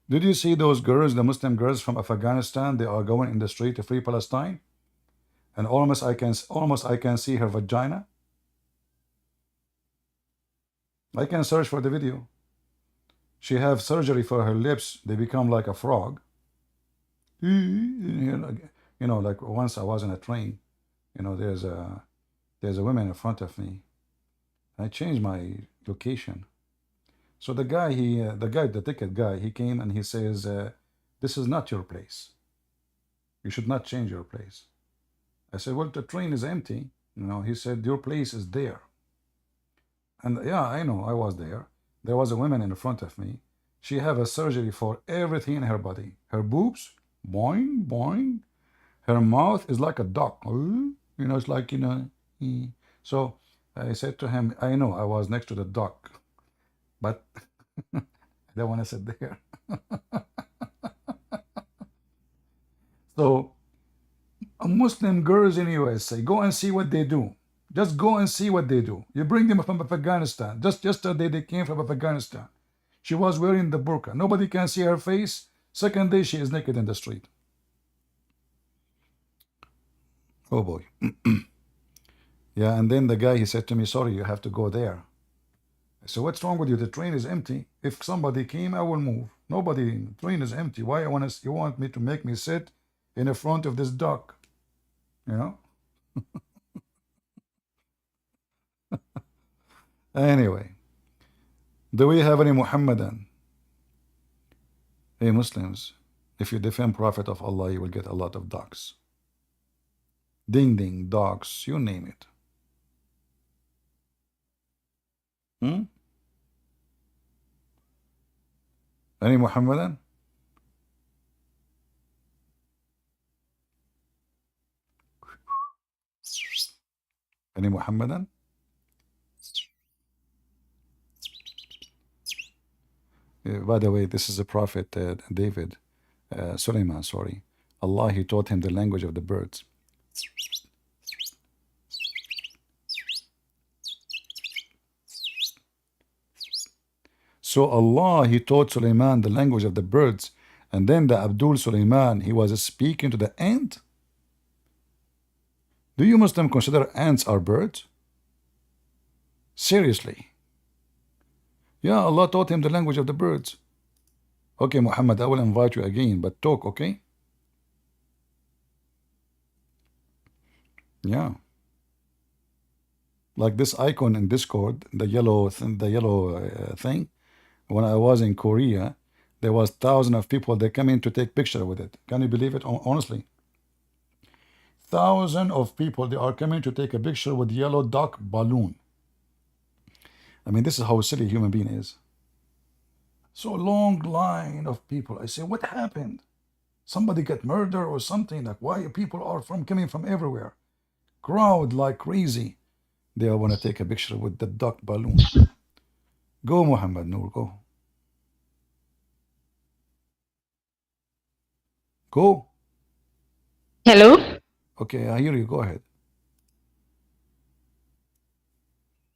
Did you see those girls, the Muslim girls from Afghanistan? They are going in the street to free Palestine, and almost I can see her vagina. I can search for the video. She have surgery for her lips. They become like a frog. You know, like once I was in a train. You know, there's a woman in front of me. I changed my location. So the guy, the ticket guy, he came and he says, this is not your place. You should not change your place. I said, well, the train is empty. You know, he said, your place is there. And yeah, I know, I was there. There was a woman in front of me. She have a surgery for everything in her body. Her boobs, boing, boing. Her mouth is like a duck. You know, it's like, you know. So I said to him, I know, I was next to the duck. But I don't want to sit there. So Muslim girls in USA, go and see what they do. Just go and see what they do. You bring them from Afghanistan. Just yesterday they came from Afghanistan. She was wearing the burqa. Nobody can see her face. Second day she is naked in the street. Oh boy. Yeah, and then the guy, he said to me, sorry, you have to go there. So what's wrong with you? The train is empty. If somebody came, I will move. Nobody, the train is empty. Why you want me to make me sit in the front of this duck? You know? Anyway, do we have any Muhammadan? Hey Muslims, if you defend Prophet of Allah, you will get a lot of ducks. Ding ding, dogs, you name it. Any Muhammadan? Any Muhammadan? By the way, this is the Prophet David, Sulaiman, sorry. Allah, he taught him the language of the birds. So Allah, he taught Sulaiman the language of the birds, And then the Abdul Suleiman, he was speaking to the ant. Do you Muslims consider ants are birds? Seriously? Yeah, Allah taught him the language of the birds. Okay, Muhammad, I will invite you again, but talk, okay? Yeah. Like this icon in Discord, the yellow thing. When I was in Korea, there was thousands of people that come in to take picture with it. Can you believe it? Honestly, thousands of people they are coming to take a picture with yellow duck balloon. I mean, this is how silly a human being is. So long line of people. I say, what happened? Somebody get murdered or something? Like why people are coming from everywhere? Crowd like crazy. They want to take a picture with the duck balloon. Go, Muhammad Noor, go. Go. Hello? Okay, I hear you. Go ahead.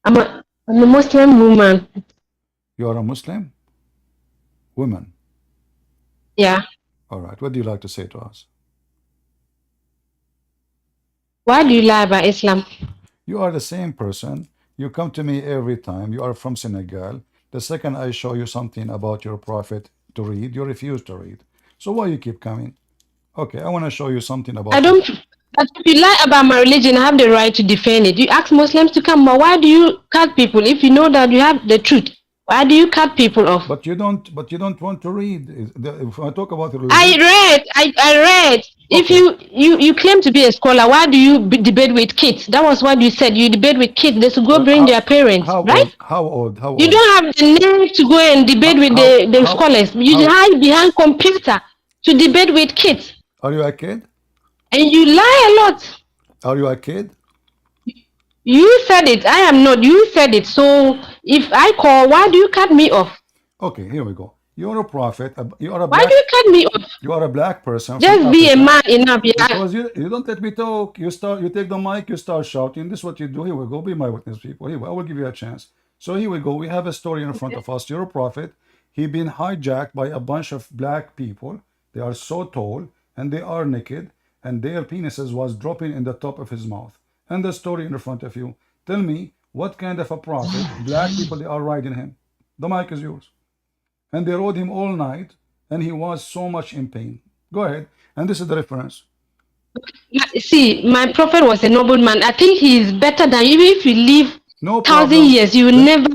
I'm a Muslim woman. You are a Muslim? Woman. Yeah. All right. What do you like to say to us? Why do you lie about Islam? You are the same person. You come to me every time. You are from Senegal. The second I show you something about your prophet to read, you refuse to read. So why you keep coming? Okay, I want to show you something I about don't. But if you lie about my religion, I have the right to defend it. You ask Muslims to come, but why do you cut people if you know that you have the truth? Why do you cut people off? But you don't. But you don't want to read. If I talk about religion, I read. If okay. you claim to be a scholar, why do you debate with kids? That was what you said. You debate with kids. They should go bring their parents, how right? old? How old? How You old? don't have the nerve to go and debate with the scholars. You hide behind computer to debate with kids. Are you a kid? And you lie a lot. Are you a kid? You said it. I am not. You said it. So if I call, why do you cut me off? Okay, here we go. You're a prophet. You are a Why black. do you cut me off? You are a black person Just from be a Africa. man enough. Yeah. Because you don't let me talk. You take the mic, you start shouting. This is what you do. Here we go. Be my witness, people. Here, I will give you a chance. So here we go. We have a story in front of us. You're a prophet. He been hijacked by a bunch of black people. They are so tall and they are naked, and their penises was dropping in the top of his mouth. And the story in front of you. Tell me what kind of a prophet black people they are riding him. The mic is yours. And they rode him all night, and he was so much in pain. Go ahead. And this is the reference. See, my prophet was a noble man. I think he is better than you. Even if you live No 1,000 problem. years, you will never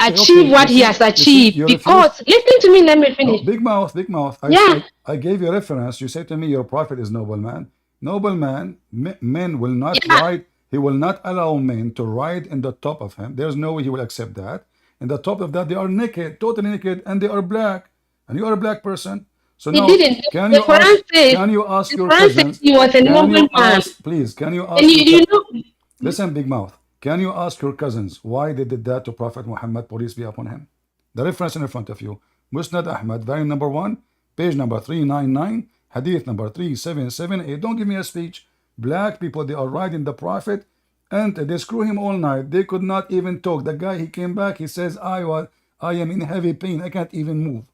achieve what he has achieved. Because listen to me, let me finish. No, big mouth, big mouth. I gave you a reference. You say to me, your prophet is noble man. Noble man, men will not ride. He will not allow men to ride in the top of him. There's no way he will accept that. In the top of that, they are naked, totally naked, and they are black. And you are a black person. So He now, didn't. can The you ask? Quran says, Can you ask the your Quran says cousins? he was a Can noble you man. ask, please? Can you ask? And you know, Listen, big mouth. Can you ask your cousins why they did that to Prophet Muhammad? Peace be upon him. The reference in front of you. Musnad Ahmad, volume number 1, page number 399, hadith number 3778. Don't give me a speech. Black people, they are riding the Prophet and they screw him all night. They could not even talk. The guy, he came back, he says, I am in heavy pain. I can't even move.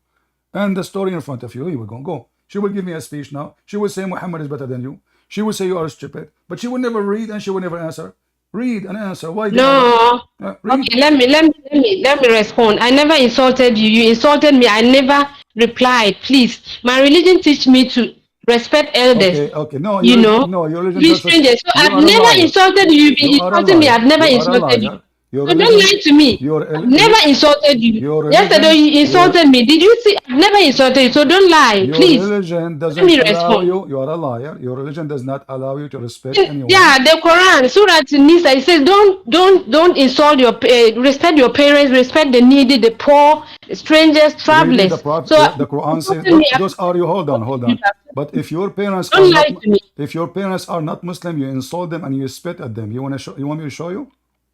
And the story in front of you, here we go. Go. She will give me a speech now. She will say Muhammad is better than you. She will say you are stupid. But she will never read and she will never answer. Read and answer. Why did no. read? Okay, let me respond. I never insulted you. You insulted me. I never replied. Please, my religion teach me to respect elders. Okay. No, You know, no, your religion be doesn't. strangers. So You I've are a never liar. insulted you. You've You been are a insulting me. liar. I've never You are a insulted you. liar. Your So don't religion. lie to me. I've never insulted you. Your Yesterday religion. you insulted me. Did you see? I've never insulted you. So don't lie, Your please. religion Let me doesn't allow respond. you. You are a liar. Your religion does not allow you to respect anyone. Yeah, the Quran, Surah Nisa, it says don't insult your respect your parents, respect the needy, the poor, strangers, Really, travelers. So the Quran says me, those are you. Hold on. But if your parents are don't not, lie to me. if your parents are not Muslim, you insult them and you spit at them. You want to show? You want me to show you?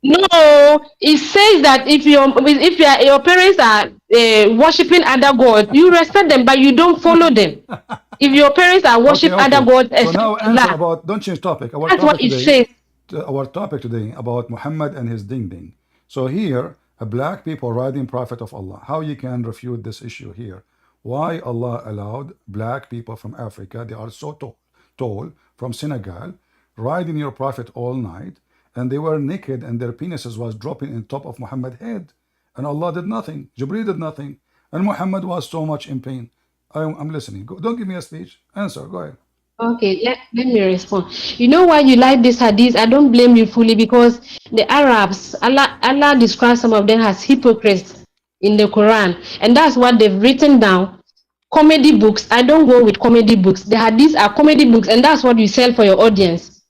No, it says that if your parents are worshiping other gods, you respect them, but you don't follow them. If your parents are worshiping other gods, So now answer Allah, about. Don't change topic. that's what it says. Our topic today about Muhammad and his ding ding. So here, a black people riding Prophet of Allah. How you can refute this issue here? why Allah allowed black people from Africa, they are so tall, from Senegal, riding your Prophet all night, and they were naked and their penises was dropping on top of Muhammad's head. And Allah did nothing. Jibreel did nothing. And Muhammad was so much in pain. I'm listening. Don't give me a speech. Answer. Go ahead. Okay, let me respond. You know why you like this hadith? I don't blame you fully because the Arabs, Allah describes some of them as hypocrites in the Quran, and that's what they've written down. Comedy books. I don't go with comedy books. The hadiths are comedy books, and that's what you sell for your audience.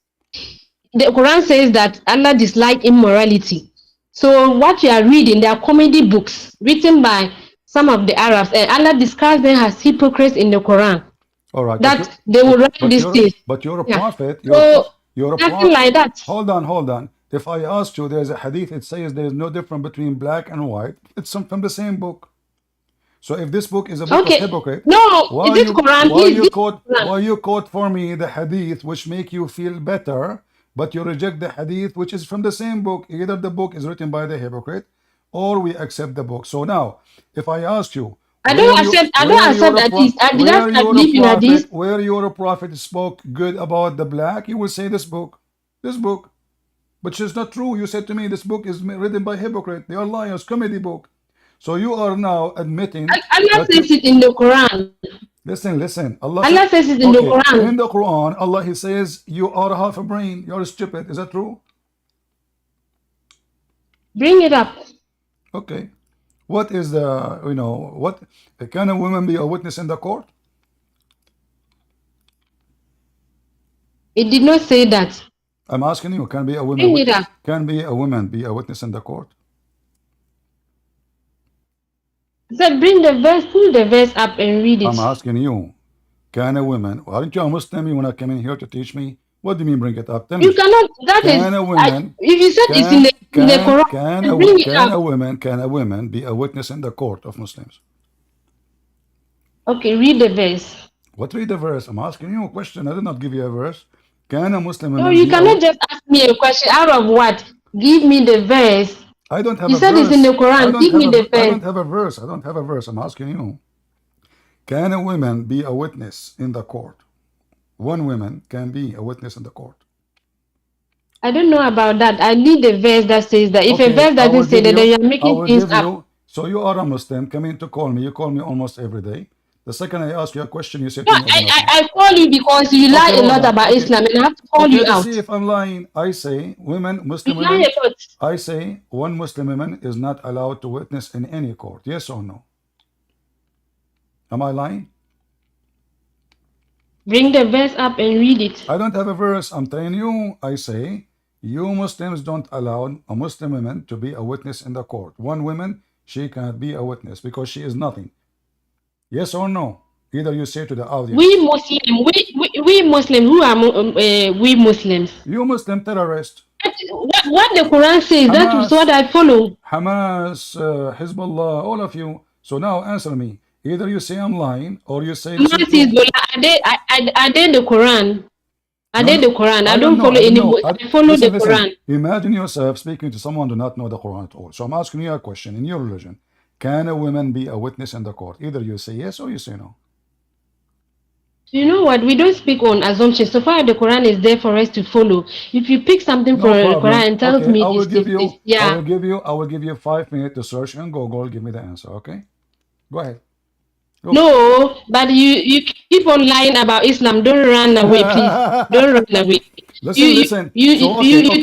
The Quran says that Allah dislikes immorality. So what you are reading, they are comedy books written by some of the Arabs, and Allah describes them as hypocrites in the Quran. All right, That they will write these things. but you're a Yeah. prophet. So You're a nothing prophet. like that. Hold on. If I asked you, there's a hadith. It says there is no difference between black and white. It's from the same book. So if this book is a book of Okay. hypocrite, No, is it Quran? why you quote for me the hadith which make you feel better, but you reject the hadith which is from the same book? Either the book is written by the hypocrite, or we accept the book. So now, if I ask you, I don't accept that. I believe in hadith. where your prophet spoke good about the black, you will say this book, which is not true. You said to me this book is written by hypocrite. They are liars, comedy book. So you are now admitting Allah says it in the Quran. Listen. Allah says it in the Quran. In the Quran, Allah He says you are half a brain. You are stupid. Is that true? Bring it up. Okay. What is the what can a woman be a witness in the court? It did not say that. I'm asking you, can be a woman Bring it up. can be a woman be a witness in the court? So bring the verse, pull the verse up and read it. I'm asking you, can a woman? Aren't you a Muslim? You wanna come in here to teach me? What do you mean bring it up? Tell me. You cannot. That Can is. a woman? If you said it's in the Quran, bring it up. Can a woman be a witness in the court of Muslims? Okay, read the verse. What read the verse? I'm asking you a question. I did not give you a verse. Can a Muslim woman No, you be cannot just ask me a question out of what? Give me the verse. I don't have You a said verse. it's in the Quran. Give me the verse. I don't have a verse. I don't have a verse. I'm asking you. Can a woman be a witness in the court? One woman can be a witness in the court. I don't know about that. I need the verse that says that. If a verse doesn't say that, then you're making things up. So you are a Muslim coming to call me. You call me almost every day. The second I ask you a question, you say No, to me, I call you because you lie a lot about Islam, and I have to call you out. See if I'm lying. I say Muslim You lie women. a lot. I say one Muslim woman is not allowed to witness in any court. Yes or no? Am I lying? Bring the verse up and read it. I don't have a verse. I'm telling you. I say you Muslims don't allow a Muslim woman to be a witness in the court. One woman, she cannot be a witness because she is nothing. Yes or no? Either you say to the audience. We Muslim, who are we Muslims? You Muslim terrorist. What the Quran says, that is what I follow. Hamas, Hezbollah, all of you. So now answer me. Either you say I'm lying or you say Hamas is I did the Quran. I did the Quran. I don't follow any book. I follow the Quran. Imagine yourself speaking to someone who do not know the Quran at all. So I'm asking you a question. In your religion, can a woman be a witness in the court? Either you say yes or you say no. You know what? We don't speak on assumptions. So far, the Quran is there for us to follow. If you pick something from the Quran and tells me I will give you I will give you 5 minutes to search and Google. Give me the answer. Okay, go ahead. Go. No, but you keep on lying about Islam. Don't run away, please. Don't run away. Listen. You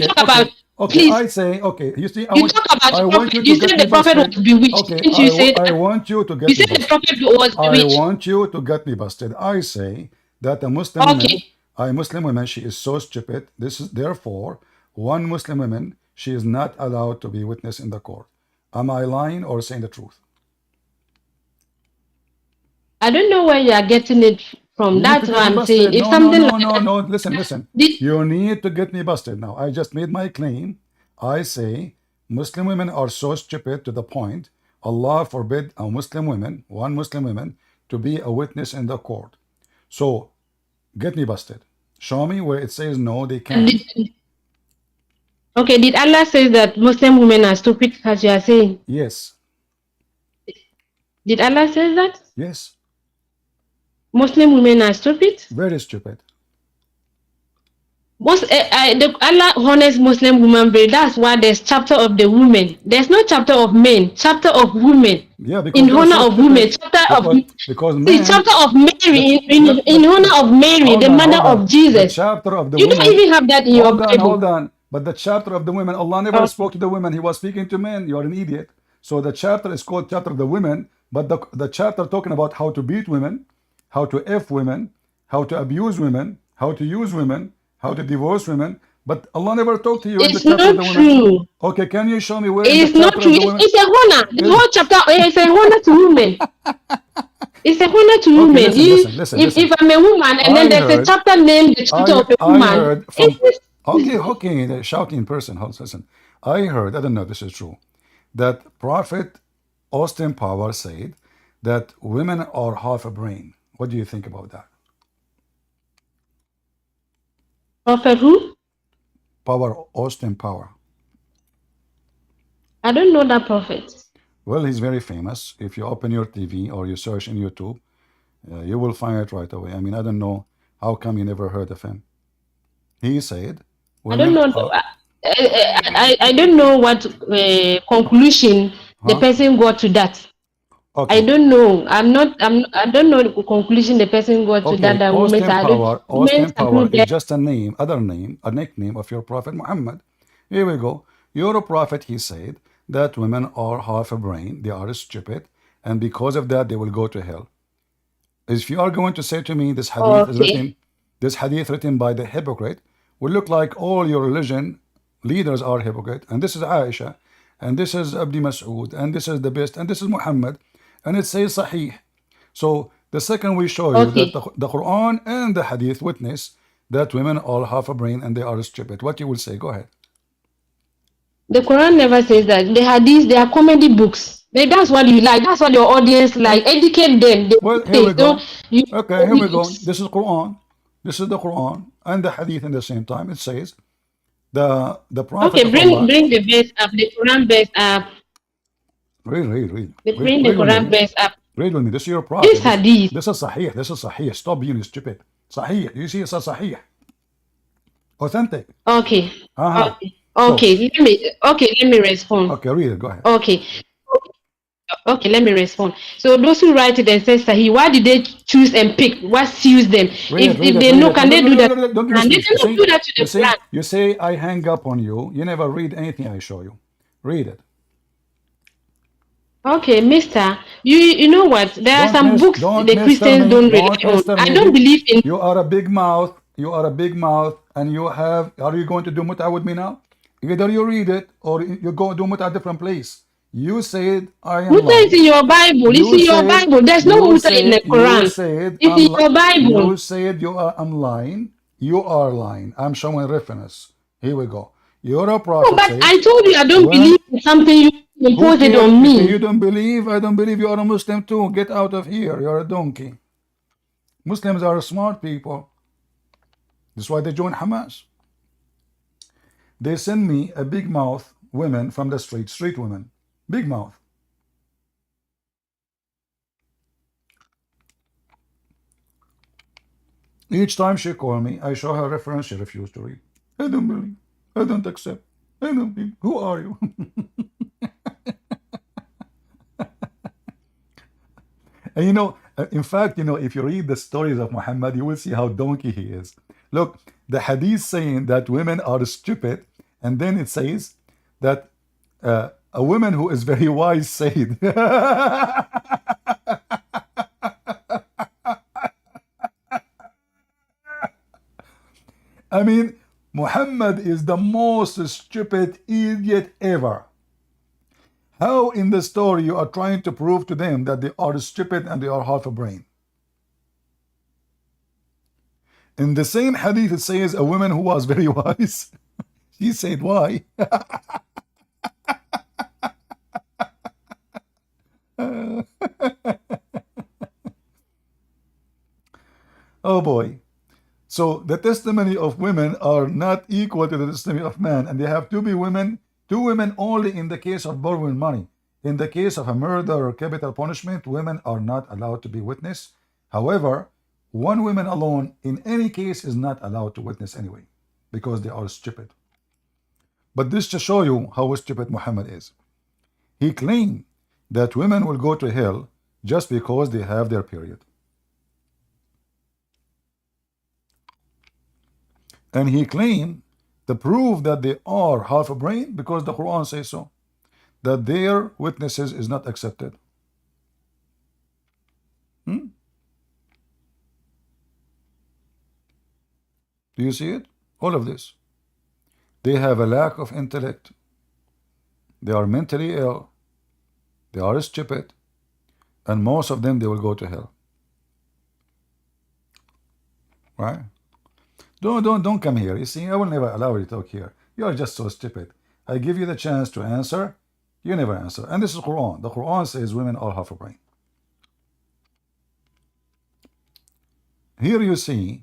talk about. Please. I say okay. You see, you talk about the prophet. You said the prophet was bewitched. Didn't you say that? I want you to get. You said the prophet was bewitched. I want you to get me busted. I say that a Muslim woman, she is so stupid. This is therefore one Muslim woman, she is not allowed to be witness in the court. Am I lying or saying the truth? I don't know where you are getting it from. That's what I'm saying. If No. Listen. You need to get me busted now. I just made my claim. I say Muslim women are so stupid to the point Allah forbid a Muslim woman, one Muslim woman, to be a witness in the court. So get me busted. Show me where it says no, they can't. Okay, did Allah say that Muslim women are stupid as you are saying? Yes. Did Allah say that? Yes. Muslim women are stupid. Very stupid. The Allah honest Muslim woman brain. That's why there's chapter of the women. There's no chapter of men. Chapter of women. Yeah, because In they're honor so of women. stupid. Chapter of Because see, men, chapter of Mary in honor of Mary, the mother hold of on. The Jesus. chapter of the You don't women. even have that in your Hold Bible. on. But the chapter of the women, Allah never Okay. spoke to the women. He was speaking to men. You are an idiot. So the chapter is called chapter of the women, but the chapter talking about how to beat women, how to F women, how to abuse women, how to use women, how to divorce women. But Allah never talked to you in the It's chapter of not the women. true. Okay, can you show me where in the It's not chapter true. of the women? It's a honor. The Is whole chapter is a honor to women. It's a honor to okay, women. listen. If I'm a woman and then I there's a heard, chapter named the chapter of a I woman, heard from it's okay, the shouting person. Listen, I heard. I don't know if this is true. That Prophet Austin Power said that women are half a brain. What do you think about that? prophet who? Austin Power. I don't know that prophet. Well, he's very famous. If you open your TV or you search in YouTube, you will find it right away. I mean, I don't know how come you never heard of him. He said, I don't women know. are, I don't know what conclusion the huh? person got to that. I Okay, don't know. I don't know the conclusion the person got to that. okay. That women are women Austin are Power not is there. just a name, other name, a nickname of your Prophet Muhammad. Here we go. Your prophet, he said that women are half a brain, they are stupid, and because of that, they will go to hell. If you are going to say to me Okay. this hadith written by the hypocrite, will look like all your religion leaders are hypocrite, and this is Aisha, and this is Abdi Mas'ud, and this is the best, and this is Muhammad, and it says Sahih. So the second we show you that Okay. the Quran and the hadith witness that women are half a brain and they are stupid, what you will say? Go ahead. The Quran never says that. The Hadith, they are comedy books. That's what you like. That's what your audience like. Educate them. Well, here we They so go. you Okay, here we go. This is Quran. This is the Quran and the hadith in the same time. It says the Prophet okay. of Bring Allah. the verse up. The Quran verse up. Bring the Read with Quran me. verse up. Read with me. This is your This Prophet. Hadith. This is Sahih. This is Sahih. Stop being stupid. Sahih. You see, it says Sahih. Authentic. Okay. Uh-huh. Okay. So, Okay. Let me respond. okay, read it. Go ahead. Okay. Okay, let me respond. So those who write it and say Sahih, why did they choose and pick? What suits them? If they know, can they do that? Don't give me And they speech. You cannot see, do that to the Quran. you say I hang up on you. You never read anything I show you. Read it. Okay, Mister, you know what? There are some books Don't the mister Christians me. don't rely Don't on. mister I me. don't believe in. You are a big mouth. You are a big mouth, and you have. Are you going to do muta with me now? Either you read it or you go do muta a different place. You said I am Muta is lying. in your Bible. It's in your Bible. There's no Muta in the You Quran. said It's in your Bible. you said I'm lying. You are lying. I'm showing reference. Here we go. Your No, prophet but said I told you I don't when believe in something you who impose it cares? on Okay, you me. don't believe. I don't believe you are a Muslim too. Get out of here. You're a donkey. Muslims are smart people. That's why they join Hamas. They send me a big mouth women from the street women. Big mouth. Each time she call me, I show her reference, she refused to read. I don't believe. I don't accept. I don't believe. Who are you? And in fact, if you read the stories of Muhammad, you will see how donkey he is. Look, the hadith saying that women are stupid, and then it says that a woman who is very wise said. I mean, Muhammad is the most stupid idiot ever. How in the story you are trying to prove to them that they are stupid and they are half a brain? In the same hadith, it says a woman who was very wise. She said, why? Oh boy. So the testimony of women are not equal to the testimony of man, and they have to be two women only in the case of borrowing money. In the case of a murder or capital punishment, women are not allowed to be witness. However, One woman alone, in any case, is not allowed to witness anyway, because they are stupid. But this to show you how stupid Muhammad is. He claimed that women will go to hell just because they have their period. And he claimed the proof that they are half a brain because the Quran says so, that their witnesses is not accepted. Hmm? Do you see it? All of this. They have a lack of intellect. They are mentally ill. They are stupid. And most of them, they will go to hell. Right? Don't come here. You see, I will never allow you to talk here. You are just so stupid. I give you the chance to answer. You never answer. And this is Quran. The Quran says women are half a brain. Here you see,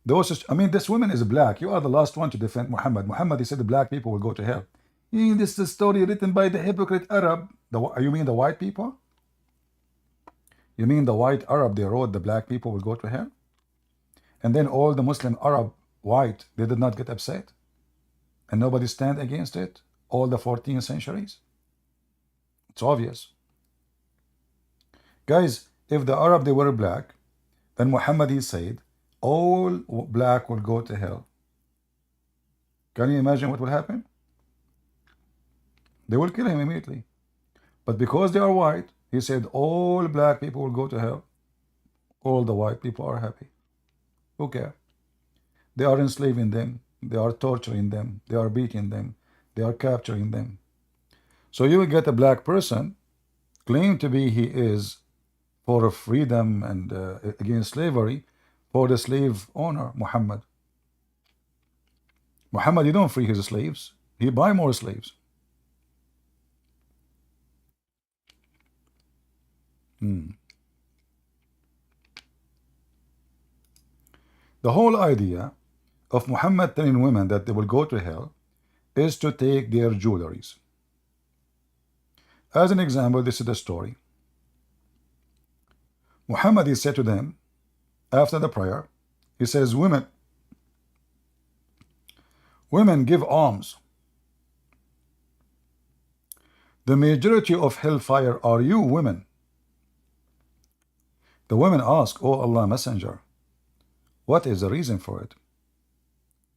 this woman is black. You are the last one to defend Muhammad. Muhammad, he said the black people will go to hell. This is a story written by the hypocrite Arab. You mean the white people? You mean the white Arab, they wrote the black people will go to hell? And then all the Muslim Arab white, they did not get upset? And nobody stand against it? All the 14 centuries? It's obvious. Guys, if the Arab, they were black, then Muhammad, he said, all black will go to hell. Can you imagine what will happen? They will kill him immediately. But because they are white, he said all black people will go to hell. All the white people are happy. Who cares? They are enslaving them. They are torturing them. They are beating them. They are capturing them. So you will get a black person claim to be he is for freedom and against slavery for the slave owner, Muhammad. Muhammad, he don't free his slaves. He buy more slaves. The whole idea of Muhammad telling women that they will go to hell is to take their jewelries. As an example, this is the story. Muhammad, he said to them after the prayer, he says, women give alms. The majority of hellfire are you women. The women ask, O Allah Messenger, what is the reason for it?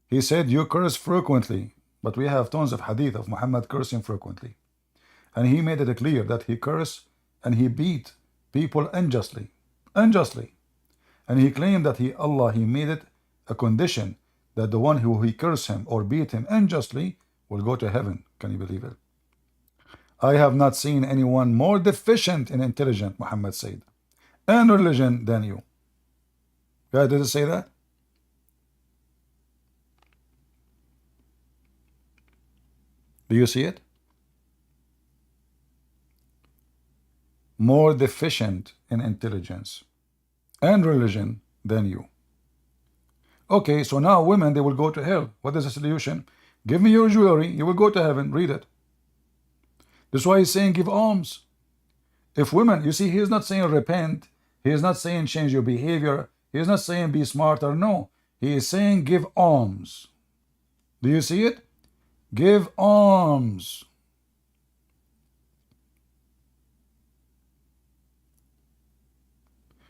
He said, you curse frequently, but we have tons of hadith of Muhammad cursing frequently. And he made it clear that he cursed and he beat people unjustly. And he claimed that Allah made it a condition that the one who he cursed him or beat him unjustly will go to heaven. Can you believe it? I have not seen anyone more deficient in intelligence, Muhammad said, and religion than you. God, did it say that? Do you see it? More deficient in intelligence and religion than you. Okay, so now women, they will go to hell. What is the solution? Give me your jewelry, you will go to heaven. Read it. This is why he's saying give alms. If women, you see, he is not saying repent. He is not saying change your behavior. He is not saying be smarter. No, he is saying give alms. Do you see it? Give alms.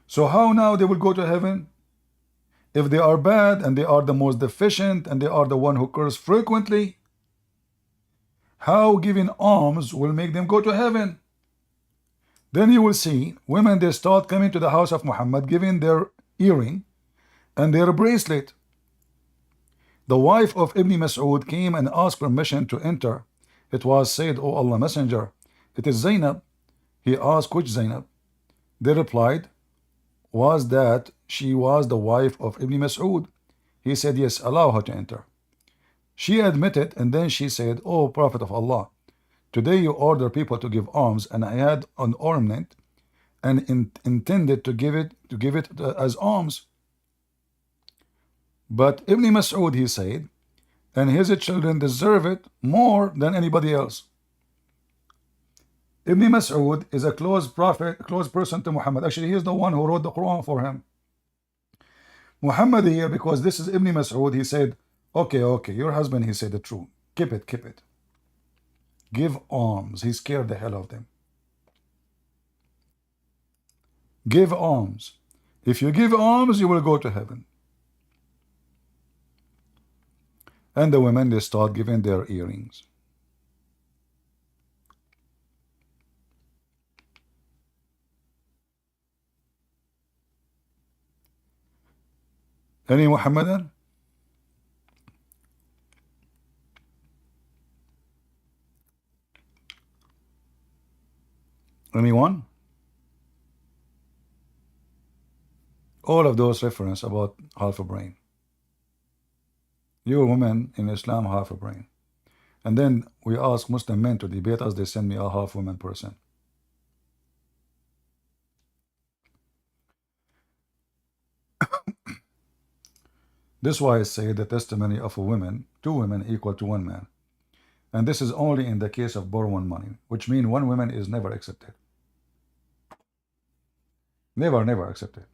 So how now they will go to heaven? If they are bad and they are the most deficient and they are the one who curse frequently, how giving alms will make them go to heaven? Then you will see women, they start coming to the house of Muhammad, giving their earring and their bracelet. The wife of Ibn Mas'ud came and asked permission to enter. It was said, O Allah Messenger, it is Zainab. He asked, which Zainab? They replied, was that she was the wife of Ibn Mas'ud? He said, yes, allow her to enter. She admitted, and then she said, O Prophet of Allah, today you order people to give alms, and I had an ornament and intended to give it as alms. But Ibn Mas'ud, he said, and his children deserve it more than anybody else. Ibn Mas'ud is a close person to Muhammad. Actually, he is the one who wrote the Quran for him. Muhammad here, because this is Ibn Mas'ud, he said, okay, your husband, he said the truth. Keep it. Give alms. He scared the hell of them. Give alms. If you give alms, you will go to heaven. And the women, they start giving their earrings. Any Muhammadan? Anyone? All of those reference about half a brain. You're women in Islam, half a brain. And then we ask Muslim men to debate us, they send me a half woman person. This is why I say the testimony of a woman, 2 women equal to 1 man. And this is only in the case of borrowing money, which means 1 woman is never accepted. Never accepted.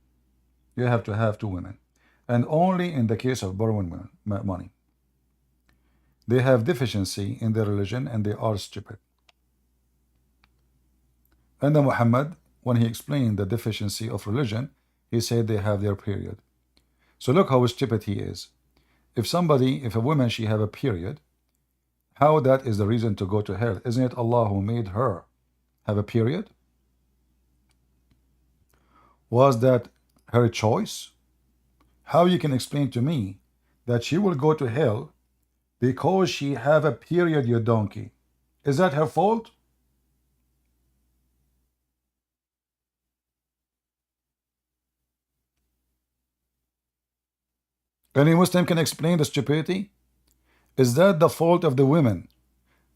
You have to have 2 women. And only in the case of borrowing money. They have deficiency in their religion and they are stupid. And then Muhammad, when he explained the deficiency of religion, he said they have their period. So look how stupid he is. If a woman, she have a period, how that is the reason to go to hell? Isn't it Allah who made her have a period? Was that her choice? How you can explain to me that she will go to hell because she have a period, you donkey? Is that her fault? Any Muslim can explain the stupidity? Is that the fault of the women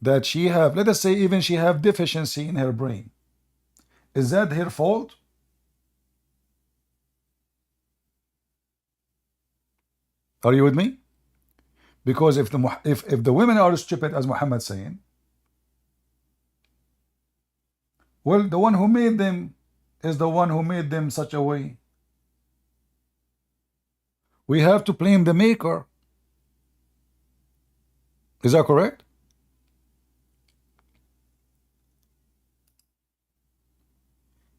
that she have, let us say even she have deficiency in her brain? Is that her fault? Are you with me? Because if the women are stupid, as Muhammad saying, well, the one who made them is the one who made them such a way. We have to blame the maker. Is that correct?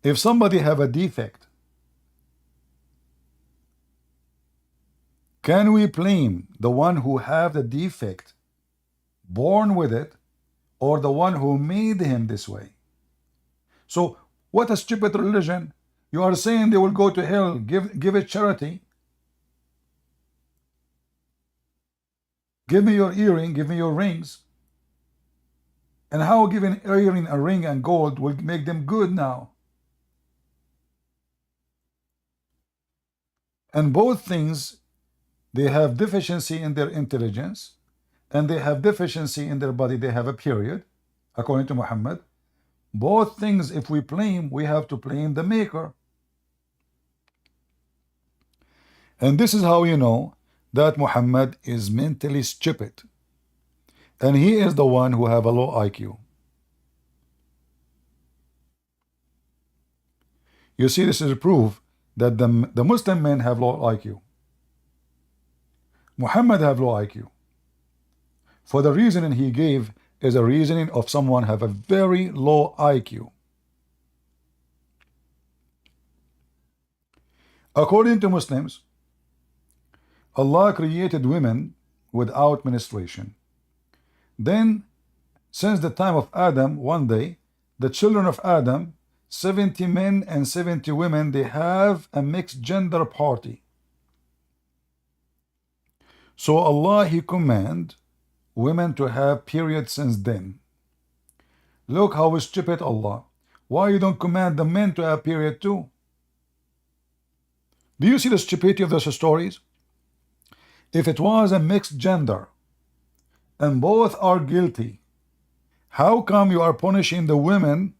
If somebody have a defect, can we blame the one who have the defect, born with it, or the one who made him this way? So what a stupid religion. You are saying they will go to hell. Give it charity. Give me your earring, give me your rings. And how giving earring, a ring, and gold will make them good now? And both things, they have deficiency in their intelligence, and they have deficiency in their body. They have a period, according to Muhammad. Both things, if we blame, we have to blame the maker. And this is how you know that Muhammad is mentally stupid. And he is the one who have a low IQ. You see, this is a proof that the Muslim men have low IQ. Muhammad have low IQ. For the reasoning he gave is a reasoning of someone have a very low IQ. According to Muslims, Allah created women without menstruation. Then, since the time of Adam, one day, the children of Adam, 70 men and 70 women, they have a mixed gender party. So Allah, He command women to have periods since then. Look how stupid Allah. Why you don't command the men to have period too? Do you see the stupidity of those stories? If it was a mixed gender and both are guilty, how come you are punishing the women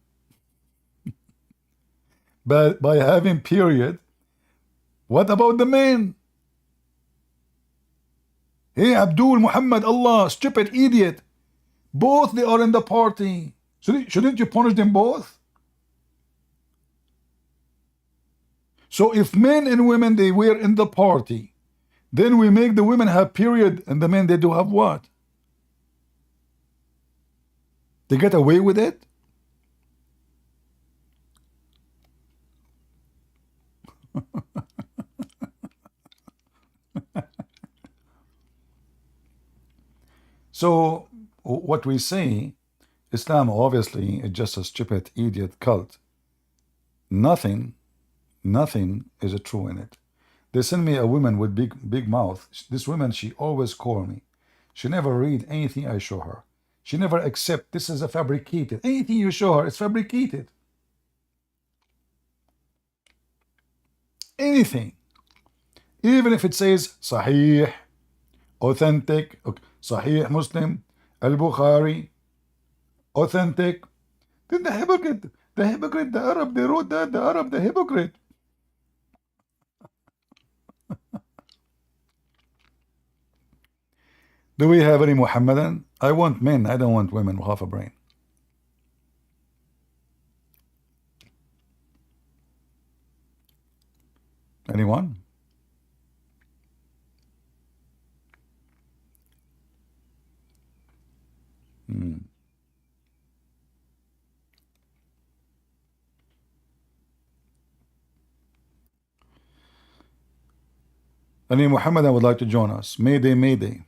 by having period? What about the men? Hey, Abdul, Muhammad, Allah, stupid idiot. Both they are in the party. Shouldn't you punish them both? So if men and women they were in the party, then we make the women have period and the men they do have what? They get away with it? So what we say, Islam obviously is just a stupid idiot cult. Nothing is true in it. They send me a woman with big mouth. This woman, she always call me. She never read anything I show her. She never accept this is a fabricated. Anything you show her, it's fabricated. Anything. Even if it says Sahih, authentic, Sahih Muslim, Al-Bukhari, authentic. Then the hypocrite, the Arab, they wrote that, the Arab, the hypocrite. Do we have any Muhammadan? I want men, I don't want women with half a brain. Anyone? Any Muhammadan would like to join us? Mayday, Mayday.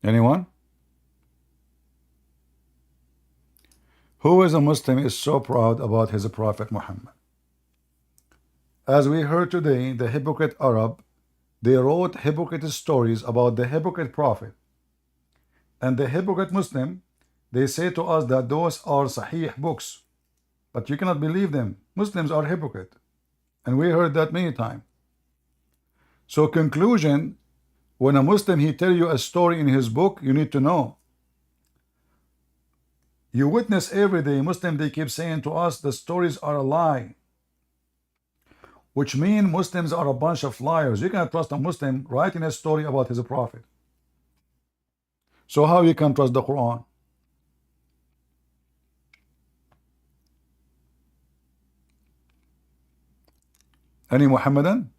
Anyone? Who is a Muslim is so proud about his Prophet Muhammad? As we heard today, the hypocrite Arab, they wrote hypocrite stories about the hypocrite Prophet. And the hypocrite Muslim, they say to us that those are Sahih books. But you cannot believe them. Muslims are hypocrite. And we heard that many times. So conclusion, when a Muslim, he tell you a story in his book, you need to know. You witness every day, Muslim, they keep saying to us, the stories are a lie. Which mean Muslims are a bunch of liars. You cannot trust a Muslim writing a story about his prophet. So how you can trust the Quran? Any Muhammadan?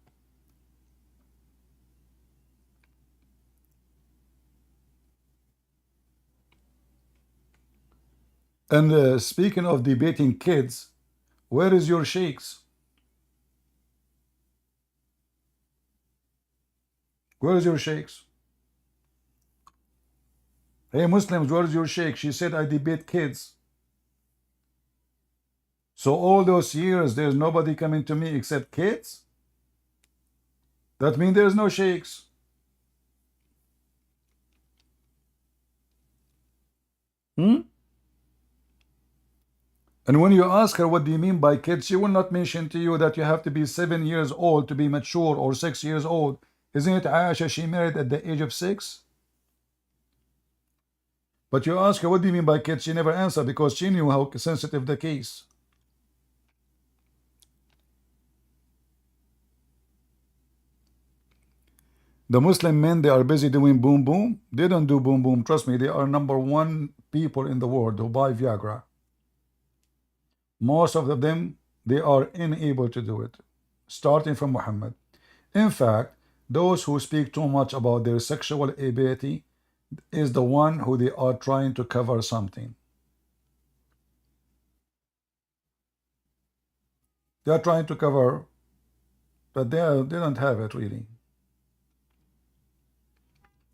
And speaking of debating kids, where is your sheikhs? Where is your sheikhs? Hey Muslims, where is your sheikh? She said I debate kids. So all those years there's nobody coming to me except kids? That means there's no sheikhs. And when you ask her what do you mean by kids, she will not mention to you that you have to be 7 years old to be mature or 6 years old. Isn't it Aisha, she married at the age of 6? But you ask her what do you mean by kids, she never answered because she knew how sensitive the case. The Muslim men, they are busy doing boom boom. They don't do boom boom. Trust me, they are #1 people in the world who buy Viagra. Most of them, they are unable to do it, starting from Muhammad. In fact, those who speak too much about their sexual ability is the one who they are trying to cover something. They are trying to cover, but they don't have it really.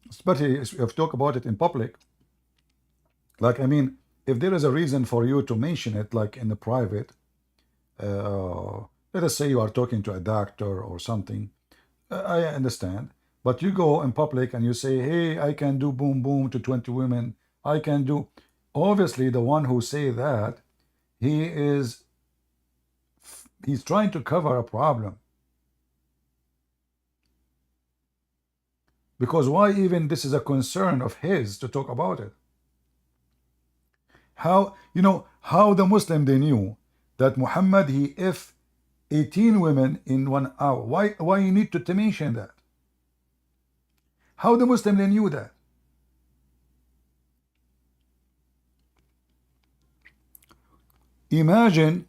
Especially if you talk about it in public. Like, I mean, if there is a reason for you to mention it, like in the private, let us say you are talking to a doctor or something, I understand. But you go in public and you say, hey, I can do boom boom to 20 women. I can do. Obviously, the one who say that, he's trying to cover a problem. Because why even this is a concern of his to talk about it? How, how the Muslim, they knew that Muhammad, he if 18 women in 1 hour. Why you need to mention that? How the Muslim they knew that? Imagine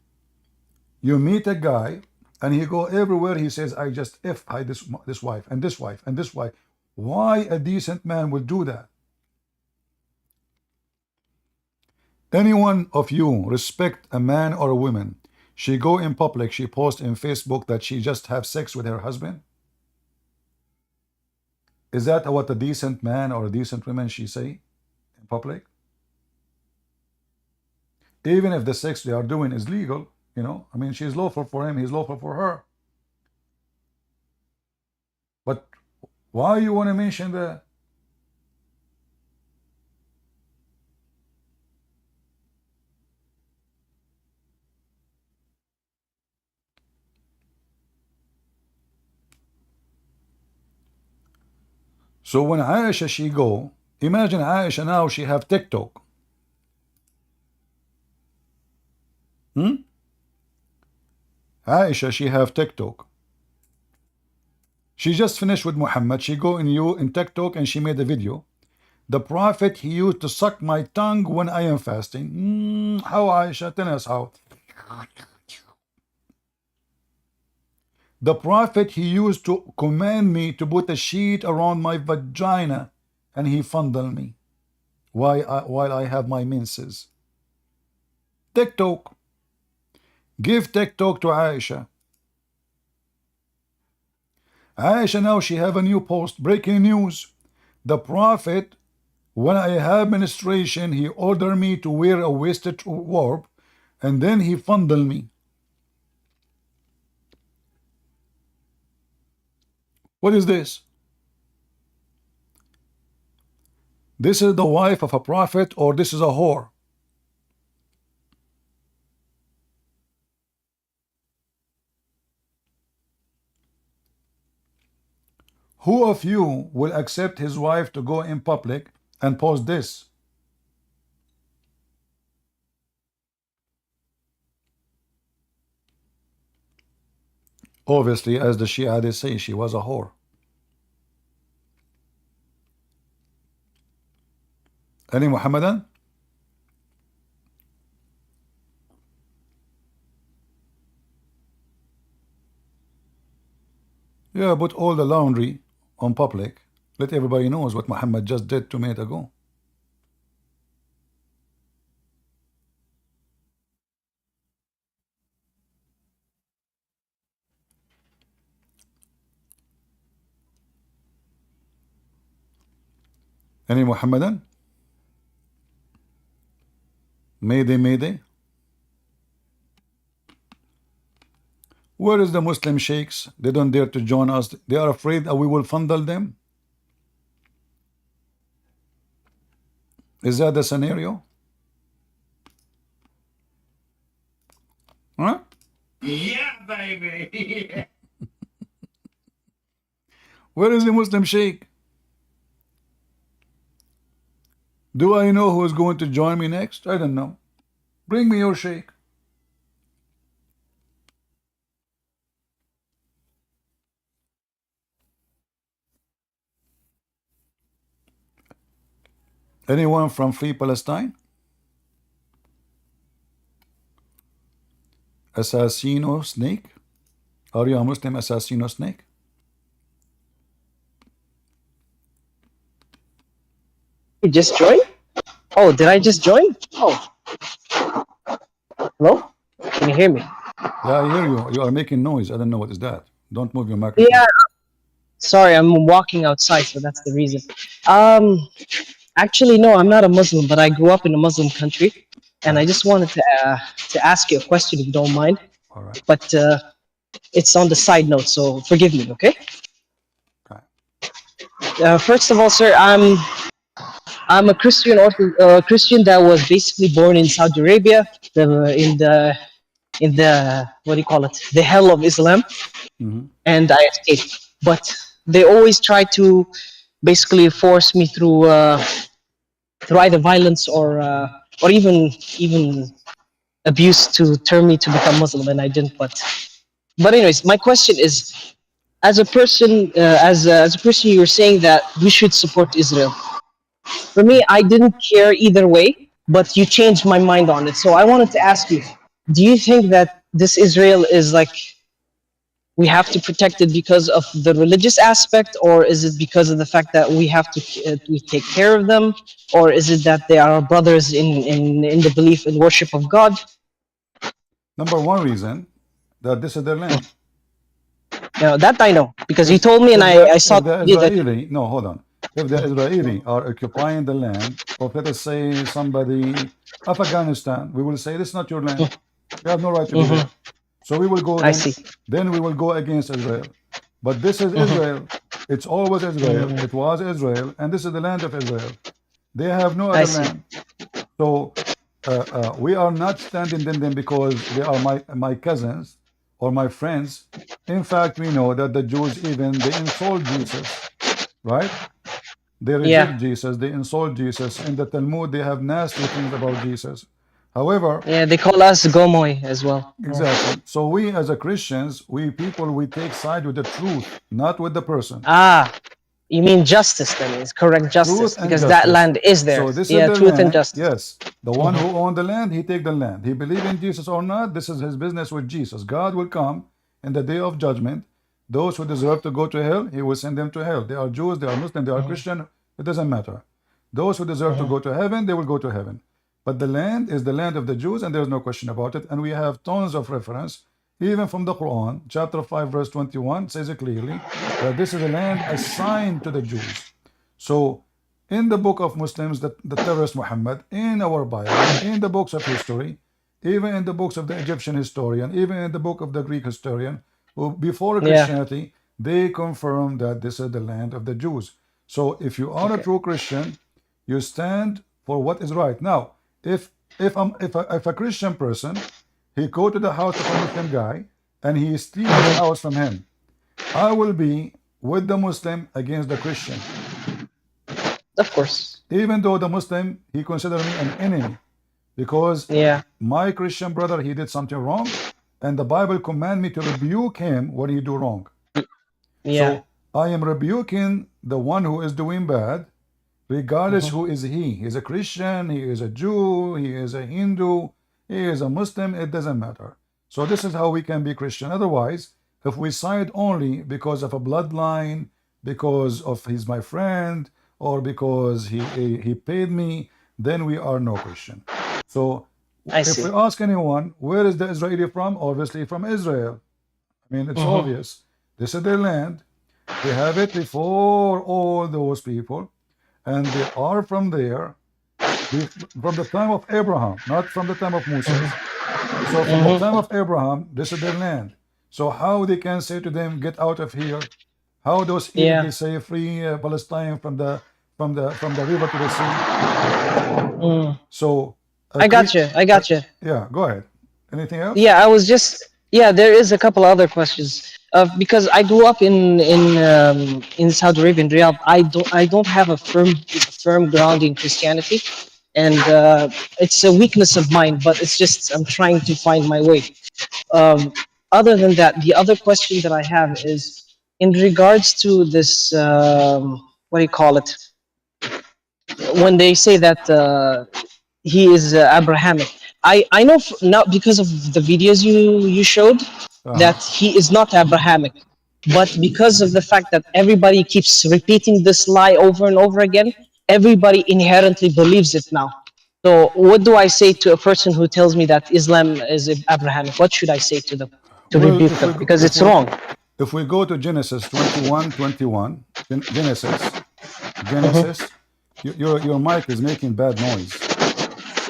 you meet a guy and he go everywhere. He says, "I just I this wife and this wife and this wife." Why a decent man would do that? Any one of you respect a man or a woman? She go in public, she post in Facebook that she just have sex with her husband. Is that what a decent man or a decent woman she say in public? Even if the sex they are doing is legal, you know, I mean, she's lawful for him, he's lawful for her. But why you want to mention that? So when Aisha she go, imagine Aisha now she have TikTok. Aisha she have TikTok. She just finished with Muhammad. She go in TikTok and she made a video. The Prophet he used to suck my tongue when I am fasting. How Aisha? Tell us how. The Prophet he used to command me to put a sheet around my vagina and he fondle me while I have my menses. TikTok. Give TikTok to Aisha. Aisha now she have a new post. Breaking news. The Prophet, when I have menstruation, he ordered me to wear a waisted robe and then he fondle me. What is this? This is the wife of a prophet or this is a whore? Who of you will accept his wife to go in public and post this? Obviously, as the Shia they say, she was a whore. Any Muhammadan? Yeah, put all the laundry on public. Let everybody knows what Muhammad just did 2 minutes ago. Any Muhammadan? Mayday, mayday. Where is the Muslim sheikhs? They don't dare to join us. They are afraid that we will fondle them. Is that the scenario? Huh? Yeah, baby. Where is the Muslim sheikh? Do I know who is going to join me next? I don't know. Bring me your sheikh. Anyone from Free Palestine? Assassino Snake? Are you a Muslim Assassino Snake? You just joined? Oh, did I just join? Oh, hello? Can you hear me? Yeah, I hear you. You are making noise. I don't know what is that. Don't move your microphone. Yeah, sorry, I'm walking outside, so that's the reason. Actually, no, I'm not a Muslim, but I grew up in a Muslim country, and I just wanted to ask you a question, if you don't mind. All right. But it's on the side note, so forgive me, okay? Okay. First of all, sir, I'm a Christian Christian that was basically born in Saudi Arabia, in the what do you call it, the hell of Islam, and I escaped. But they always try to basically force me through either violence or even abuse to turn me to become Muslim, and I didn't. But anyways, my question is, as a person, as a person, you were saying that we should support Israel. For me, I didn't care either way, but you changed my mind on it. So I wanted to ask you, do you think that this Israel is like we have to protect it because of the religious aspect, or is it because of the fact that we have to we take care of them, or is it that they are our brothers in the belief and worship of God? Number one reason that this is their land. You know, that I know because you If told me, and if the I saw if the the video that. Israeli no, hold on. If the Israeli are occupying the land of, let us say, somebody Afghanistan, we will say this is not your land. You have no right to be Hmm. there. So we will go I see. then we will go against Israel. But this is Hmm. Israel. It's always Israel. Hmm. It was Israel, and this is the land of Israel. They have no I other see. land. So we are not standing in them because they are my cousins or my friends. In fact, we know that the Jews even they insult Jesus, right? They Yeah. reject Jesus, they insult Jesus. In the Talmud, they have nasty things about Jesus. However, Yeah, they call us Gomoy as well. Yeah. exactly. So we as a Christians, we people, we take side with the truth, not with the person. Ah, you mean justice then? It's correct Truth justice and because that justice. land is there. So this is Yeah, their truth and land. justice. Yes. The one who owned the land, he take the land. He believe in Jesus or not, this is his business with Jesus. God will come in the day of judgment. Those who deserve to go to hell, he will send them to hell. They are Jews, they are Muslim, they are Christian. It doesn't matter. Those who deserve to go to heaven, they will go to heaven. But the land is the land of the Jews, and there's no question about it. And we have tons of reference, even from the Quran, chapter 5, verse 21, says it clearly that this is a land assigned to the Jews. So, in the book of Muslims, the terrorist Muhammad, in our Bible, in the books of history, even in the books of the Egyptian historian, even in the book of the Greek historian, who before Yeah. Christianity, they confirm that this is the land of the Jews. So, if you are a Okay. true Christian, you stand for what is right. Now, if a Christian person, he go to the house of a Muslim guy and he steal his house from him, I will be with the Muslim against the Christian, Of course. even though the Muslim he consider me an enemy because Yeah. my Christian brother he did something wrong, and the Bible command me to rebuke him when he do wrong. Yeah. So I am rebuking the one who is doing bad, regardless who is he. He is a Christian, he is a Jew, he is a Hindu, he is a Muslim, it doesn't matter. So this is how we can be Christian. Otherwise, if we side only because of a bloodline, because of he's my friend, or because he paid me, then we are no Christian. So I if see. we ask anyone, where is the Israeli from? Obviously from Israel. I mean, it's obvious. This is their land. They have it before all those people, and they are from there from the time of Abraham, not from the time of Moses. So from the time of Abraham, this is their land. So how they can say to them, get out of here? How those Egypt Yeah. they say free Palestine from the river to the sea? Mm. So I got you. I got you. yeah, go ahead. Anything else? Yeah, I was just. Yeah, there is a couple other questions. Because I grew up in Saudi Arabia, in Riyadh. I don't have a firm ground in Christianity, and it's a weakness of mine. But it's just I'm trying to find my way. Um, Other than that, the other question that I have is in regards to this. What do you call it? When they say that he is Abrahamic. I know now because of the videos you showed Uh-huh. that he is not Abrahamic, but because of the fact that everybody keeps repeating this lie over and over again, everybody inherently believes it now. So what do I say to a person who tells me that Islam is Abrahamic? What should I say to them to Well, rebuke them? Because it's wrong. if we go to Genesis 21:21, Genesis, Mhm. Genesis, your mic is making bad noise.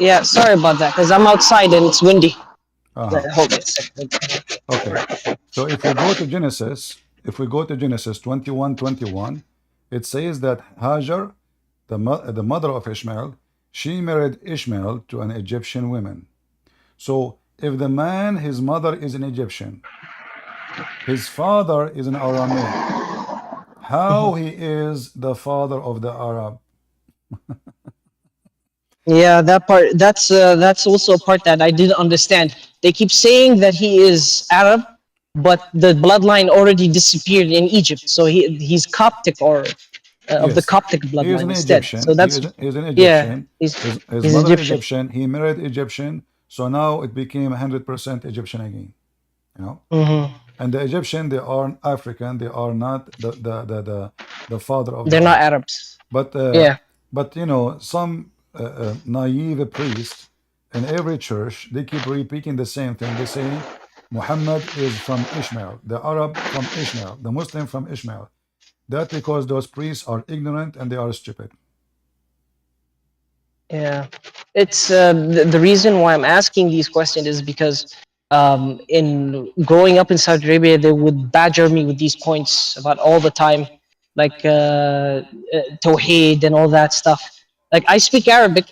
Yeah, sorry about that because I'm outside and it's windy. Uh-huh. Hold it a second. Okay. So if we go to Genesis 21:21, it says that Hajar, the mother of Ishmael, she married Ishmael to an Egyptian woman. So if the man, his mother is an Egyptian, his father is an Aramaic, how he is the father of the Arab? Yeah, that part. That's also a part that I didn't understand. They keep saying that he is Arab, but the bloodline already disappeared in Egypt. So he's Coptic or of the Yes, Coptic he is bloodline an instead. So Egyptian. that's He's an yeah, Egyptian. His he's mother Egyptian. Egyptian. He married Egyptian. So now it became 100% Egyptian again. You know. Hmm. And the Egyptian, they are African. They are not the father of the They're not Arabs. Arabs. But Yeah. you know, some naive priest in every church, they keep repeating the same thing. They say Muhammad is from Ishmael, the Arab from Ishmael, the Muslim from Ishmael. That because those priests are ignorant and they are stupid. Yeah, it's the reason why I'm asking these questions is because in growing up in Saudi Arabia, they would badger me with these points about all the time, like Tawheed and all that stuff. Like I speak Arabic.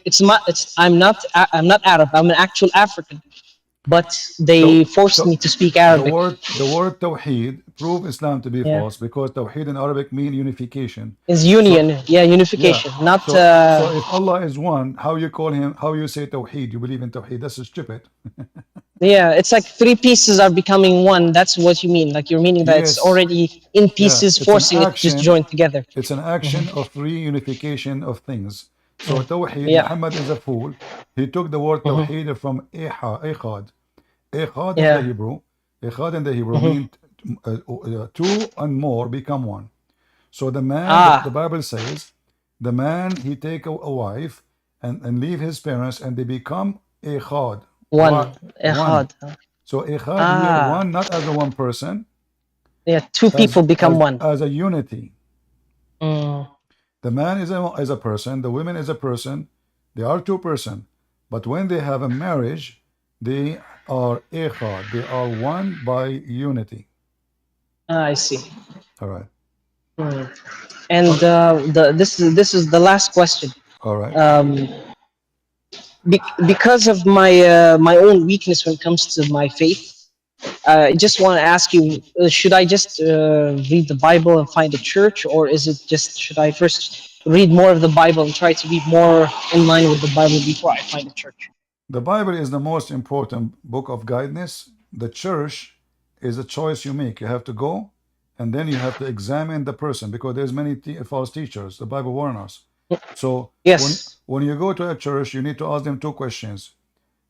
I'm not Arab. I'm an actual African, but they forced me to speak Arabic. The word Tawheed prove Islam to be Yeah, false because Tawheed in Arabic mean unification. it's So union. Yeah, yeah. unification. Not. So if Allah is one, how you call him? How you say Tawheed? You believe in Tawheed? That's stupid. Yeah, it's like three pieces are becoming one. That's what you mean. Like you're meaning that it's Yes. already in Yeah. pieces, It's an forcing it to just action. join together. It's an action of reunification of things. So Tawheed, Yeah. Muhammad is a fool. He took the word Hmm. Tawheed from Echad. Echad in the Yeah. Hebrew. Echad in the Hebrew Hmm. means two and more become one. So the man, the Ah, Bible says, the man, he take a wife and leave his parents and they become Echad. one. What? One. Ehad. So Echad here, Ah, one, not as a one person, yeah. Two people become one. as a unity. Mm. The man is a person, the woman is a person, they are two person. But when they have a marriage, they are echad, they are one by unity. Ah, I see. All right. Mm. And Oh, this is the last question. all right. Um, because of my own weakness when it comes to my faith, I just want to ask you: should I just read the Bible and find a church, or is it just should I first read more of the Bible and try to be more in line with the Bible before I find a church? The Bible is the most important book of guidance. The church is a choice you make. You have to go and then you have to examine the person because there's many false teachers. The Bible warns us. So Yes. when you go to a church, you need to ask them two questions.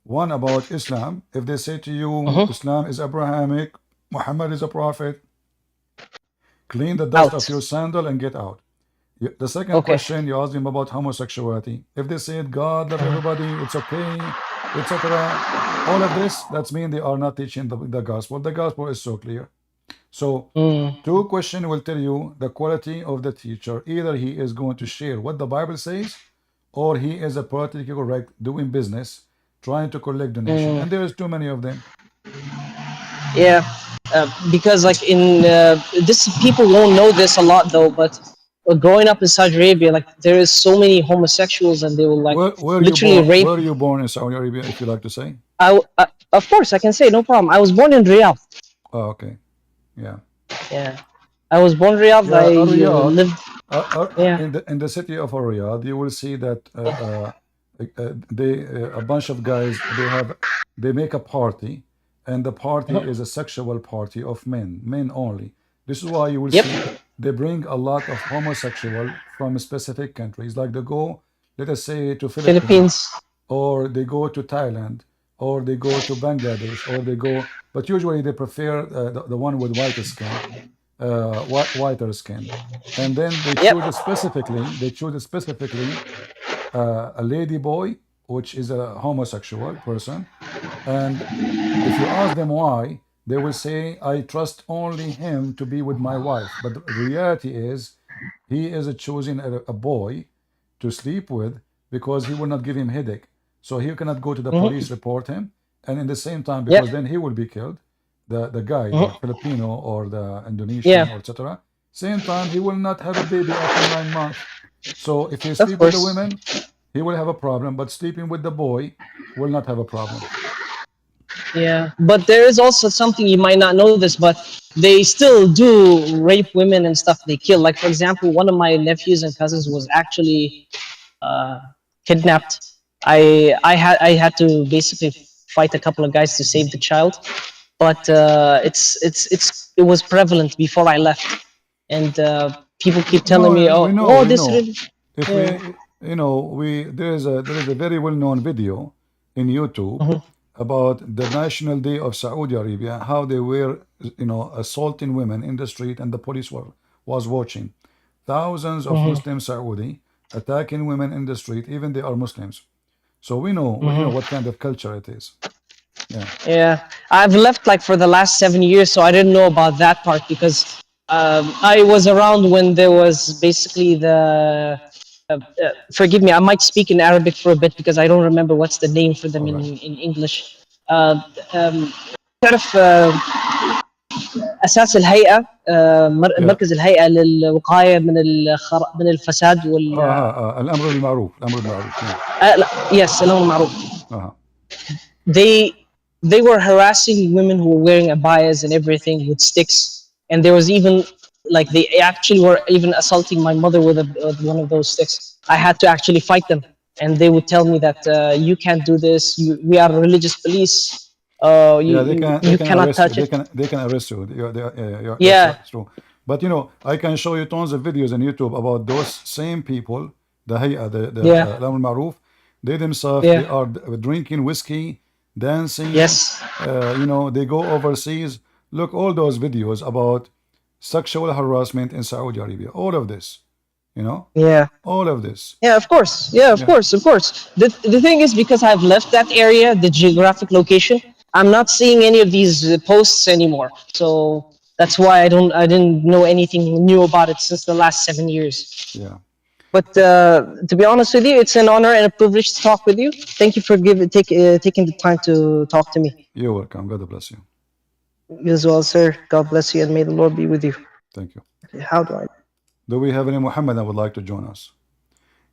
One about Islam. If they say to you, Mm-hmm. Islam is Abrahamic, Muhammad is a prophet, clean the dust of Out. your sandal and get out. The second Okay. question, you ask them about homosexuality. If they said God love everybody, it's okay, etc. All of this, that's mean they are not teaching the gospel. The gospel is so clear. So Mm. two questions will tell you the quality of the teacher. Either he is going to share what the Bible says, or he is a politically correct doing business, trying to collect donation. Mm. And there is too many of them. Yeah. Because like in this, people won't know this a lot though, but growing up in Saudi Arabia, like there is so many homosexuals, and they will like literally rape. Where you born in Saudi Arabia, if you like to say? Of course, I can say no problem. I was born in Riyadh. Oh, okay. Yeah. Yeah, I was born in Riyadh. Yeah, I Riyadh. lived. Yeah. In the city of Riyadh, you will see that a bunch of guys they make a party, and the party is a sexual party of men only. This is why you will Yep. see they bring a lot of homosexual from specific countries, like they go, let us say, to Philippines, Philippines. or they go to Thailand, or they go to Bangladesh, or they go, but usually they prefer the one with whiter skin, whiter skin, and then they Yep. choose specifically a lady boy, which is a homosexual person, and if you ask them why, they will say, I trust only him to be with my wife. But the reality is, he is choosing a boy to sleep with because he will not give him headache. So he cannot go to the Mm-hmm. police, report him, and in the same time, Yep. because then he will be killed, the guy, the Mm-hmm. Filipino or the Indonesian Yeah. or etc. Same time, he will not have a baby after 9 months. So if he Of sleep with the course. women, he will have a problem, but sleeping with the boy will not have a problem. Yeah, but there is also something you might not know this, but they still do rape women and stuff. They kill. Like for example, one of my nephews and cousins was actually uh, kidnapped. I had to basically fight a couple of guys to save the child. but it was prevalent before I left, and people keep telling me, No, oh, we know, oh, we this know. really, If yeah, we, you know, we there is a very well-known video in YouTube hmm, about the National Day of Saudi Arabia, how they were, assaulting women in the street, and the police was watching. Thousands of hmm, Muslim Saudi attacking women in the street, even they are Muslims. So we know, hmm. what kind of culture it is. Yeah, Yeah, I've left like for the last 7 years, so I didn't know about that part because I was around when there was basically the. Forgive me, I might speak in Arabic for a bit because I don't remember what's the name for them all in, right. in English. Um, تعرف أساس الهيئة Yeah. مركز الهيئة للوقاية من الفساد الأمر بالمعروف، الأمر بالمعروف. Yeah. لا يس الأمر المعروف. Uh-huh. they they were harassing women who were wearing abayas and everything with sticks, and there was even like they actually were even assaulting my mother with one of those sticks. I had to actually fight them, and they would tell me that you can't do this. We are religious police. You, Yeah, you they you can cannot arrest you. touch They it. can they can arrest you. That's Yeah, right. It's true. But I can show you tons of videos on YouTube about those same people, the Hay'a, the yeah, Al Maruf. They themselves, yeah. they are drinking whiskey, dancing. Yes. They go overseas. Look, all those videos about sexual harassment in Saudi Arabia. All of this, you know, Yeah. all of this. Yeah, of course. Yeah, of Yeah, course, of course. The thing is, because I've left that area, the geographic location, I'm not seeing any of these posts anymore. So that's why I didn't know anything new about it since the last 7 years. yeah. But to be honest with you, it's an honor and a privilege to talk with you. Thank you for taking the time to talk to me. You're welcome. God bless you. You as well, sir. God bless you, and may the Lord be with you. Thank you. How do I? Do we have any Muhammad that would like to join us?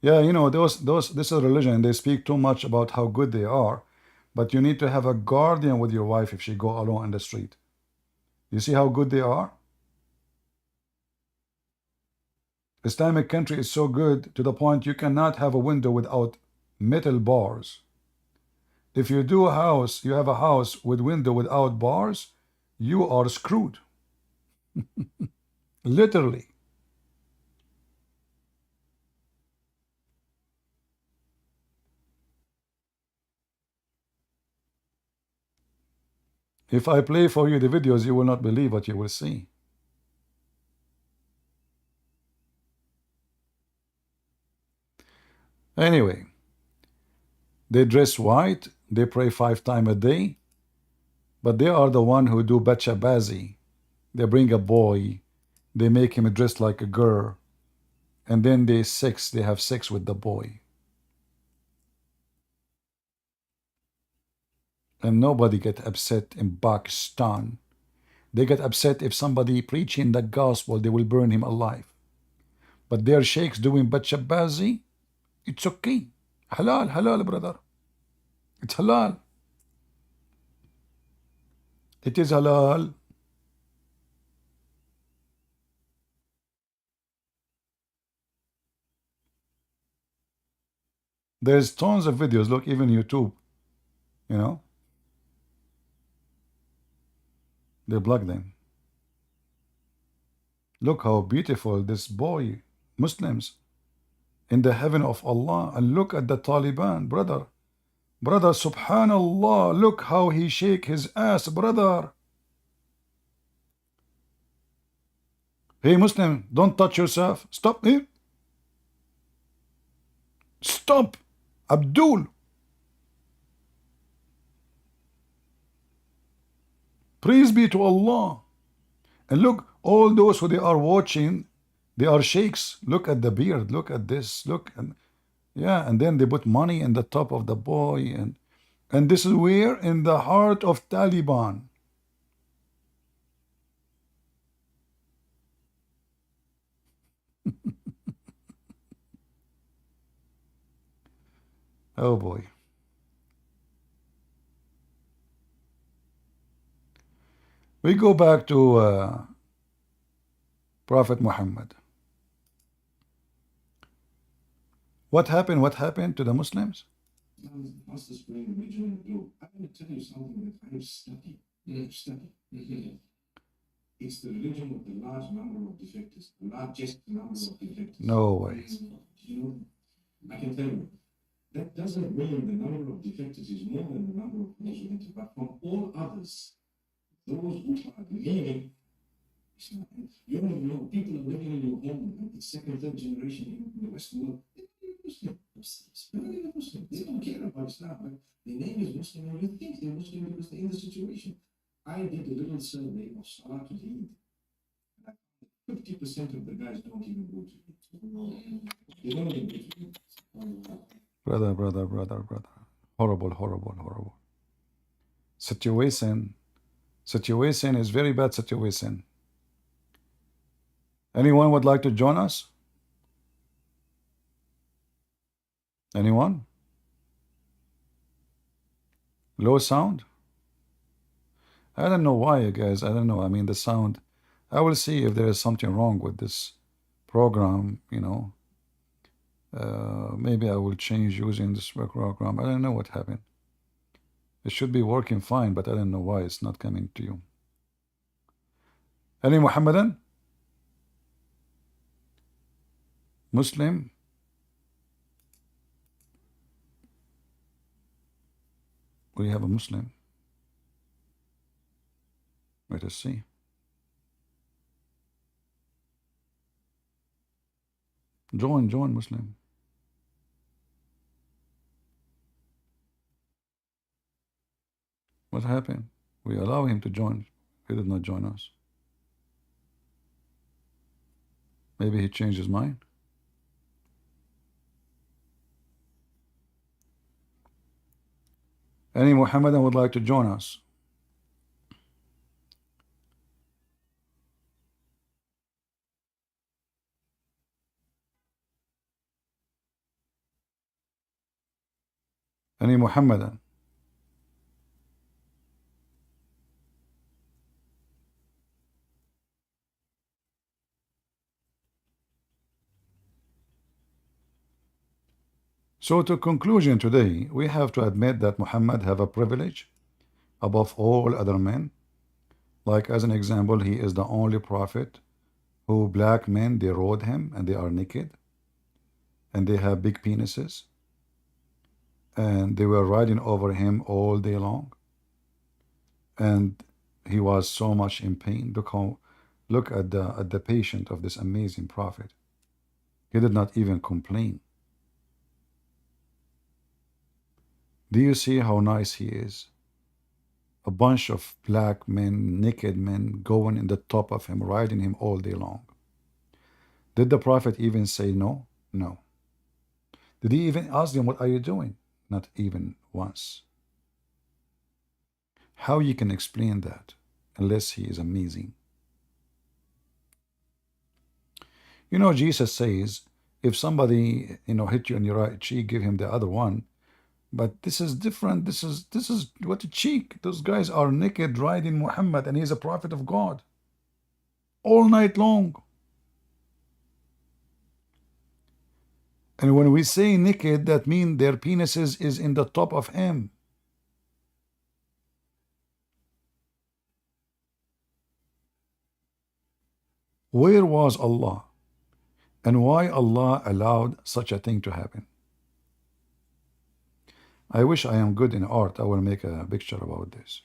Yeah, those this is religion, and they speak too much about how good they are, but you need to have a guardian with your wife if she go alone in the street. You see how good they are? Islamic country is so good to the point you cannot have a window without metal bars. If you do a house, you have a house with window without bars, you are screwed. Literally. If I play for you the videos, you will not believe what you will see. Anyway, they dress white, they pray 5 times a day, but they are the one who do bachabazi. They bring a boy, they make him dress like a girl, and then they have sex with the boy. And nobody get upset in Pakistan. They get upset if somebody preaching the gospel, they will burn him alive. But their sheikhs doing bachabazi, it's okay. Halal, halal, brother. It's halal. It is halal. There's tons of videos. Look, even YouTube, you know, they block them. Look how beautiful this boy, Muslims, in the heaven of Allah. And look at the Taliban, brother. Brother, subhanallah, look how he shake his ass, brother. Hey, Muslim, don't touch yourself. Stop here. Stop. Abdul. Praise be to Allah. And look, all those who they are watching, they are sheikhs. Look at the beard. Look at this. Look. And yeah, and then they put money in the top of the boy. And this is where? In the heart of Taliban. Oh boy. We go back to Prophet Muhammad. What happened? What happened to the Muslims? Fastest growing region in the globe. I'm going to tell you something that I've studied. study. It's the religion of the large number of defectors, the largest number of defectors. No way. You know, I can tell you, that doesn't mean the number of defectors is more than the number of Muslims, but from all others, those who are leaving, you don't know, people are living in your home, it's second, third generation in the Western world. They're Muslim. They don't care about Islam, but the name is Muslim, and you think they're Muslim because they're in the situation. I did a little survey of Salatul Eid. 50% of the guys don't even go to it. They don't even go to it. Brother. Horrible. Situation is very bad situation. Anyone would like to join us? Anyone? Low sound? I don't know why, you guys. I don't know. I mean, the sound. I will see if there is something wrong with this program, you know. Maybe I will change using this program. I don't know what happened. It should be working fine, but I don't know why it's not coming to you. Any Muhammadan? Muslim? We have a Muslim. Let us see. Join Muslim. What happened? We allow him to join. He did not join us. Maybe he changed his mind. Any Muhammadan would like to join us? Any Muhammadan? So to conclusion today, we have to admit that Muhammad have a privilege above all other men. Like as an example, he is the only prophet who black men, they rode him and they are naked and they have big penises and they were riding over him all day long and he was so much in pain. Look at the patient of this amazing prophet. He did not even complain. Do you see how nice he is? A bunch of black men, naked men, going in the top of him, riding him all day long. Did the prophet even say no? No. Did he even ask them, what are you doing? Not even once. How you can explain that unless he is amazing? You know, Jesus says, if somebody, hit you on your right cheek, give him the other one. But this is different. This is what a cheek. Those guys are naked riding Muhammad and he's a prophet of God. All night long. And when we say naked, that means their penises is in the top of him. Where was Allah? And why Allah allowed such a thing to happen? I wish I am good in art. I will make a picture about this.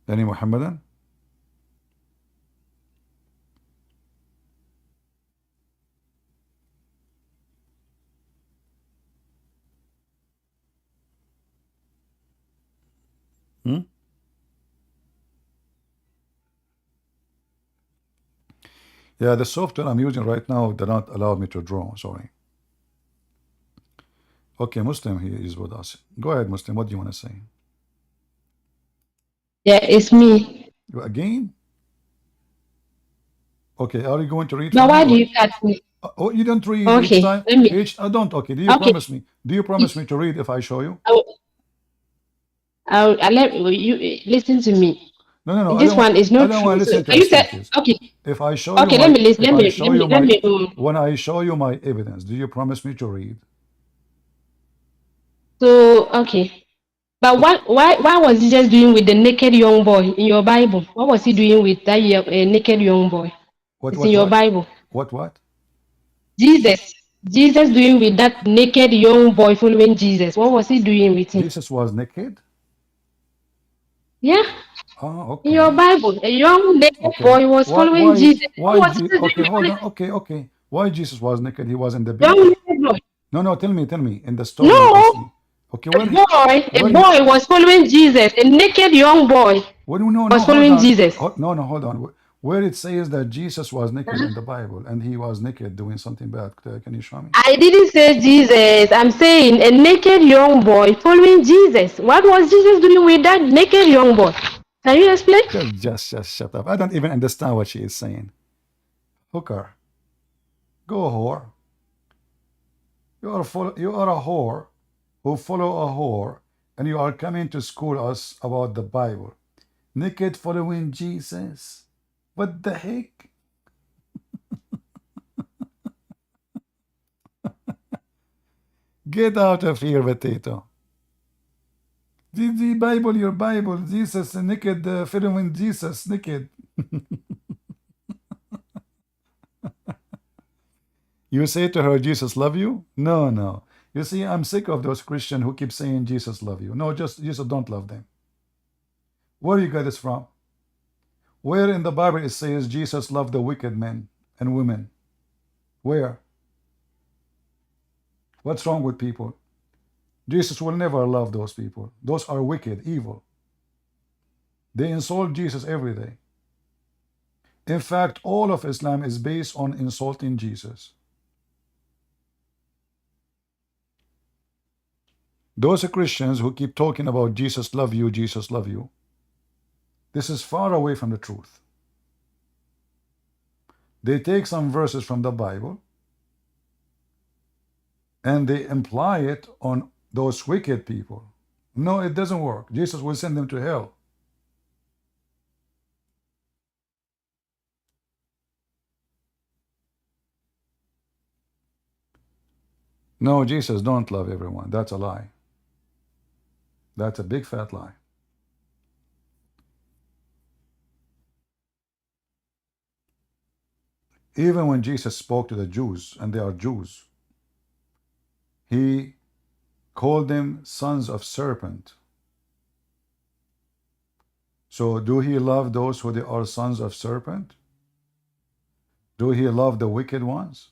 Any Muhammadan? Hmm? Yeah, the software I'm using right now did not allow me to draw. Sorry. Okay, Muslim, he is with us. Go ahead, Muslim. What do you want to say? Yeah, it's me. Again? Okay, are you going to read Now, for why do me? you cut me? Oh, you don't read each Okay, time? let me. I don't. Okay, do you Okay, promise me? Do you promise me to read if I show you? I'll let you listen to me. No. This one is I not don't want true. to So listen to you said excuses. okay. If I show you Okay, let my, me listen. if I show you Let my, me. when I show you my evidence, do you promise me to read? So okay. But why was he just doing with the naked young boy in your Bible? What was he doing with that naked young boy? What, It's in what, your what? Bible. What, what? Jesus. Jesus doing with that naked young boy following Jesus. What was he doing with him? Jesus was naked? Yeah. Oh, In your okay. Bible, a young naked Okay. boy was following Jesus. What was Jesus Okay, doing hold with on. Okay, okay. Why Jesus was naked? He was in the young beach? naked boy? No, no, tell me. In the story we can No, see. Okay, a where he, boy was following Jesus. A naked young boy well, no, was no, hold following on. Jesus. No, no, hold on. Where it says that Jesus was naked Uh-huh. in the Bible and he was naked doing something bad. Can you show me? I didn't say Jesus. I'm saying a naked young boy following Jesus. What was Jesus doing with that naked young boy? Can you explain? Just shut up. I don't even understand what she is saying. Hooker, go whore. You are a whore who follow a whore, and you are coming to school us about the Bible. Naked following Jesus. What the heck? Get out of here, potato. The Bible, your Bible. Jesus naked, following Jesus naked. You say to her, Jesus love you? No, no. You see, I'm sick of those Christians who keep saying Jesus love you. No, just Jesus don't love them. Where you get this from? Where in the Bible it says Jesus loved the wicked men and women? Where? What's wrong with people? Jesus will never love those people. Those are wicked, evil. They insult Jesus every day. In fact, all of Islam is based on insulting Jesus. Those Christians who keep talking about Jesus love you, this is far away from the truth. They take some verses from the Bible and they imply it on those wicked people. No, it doesn't work. Jesus will send them to hell. No, Jesus don't love everyone. That's a lie. That's a big fat lie. Even when Jesus spoke to the Jews, and they are Jews, he called them sons of serpent. So do he love those who they are sons of serpent? Do he love the wicked ones?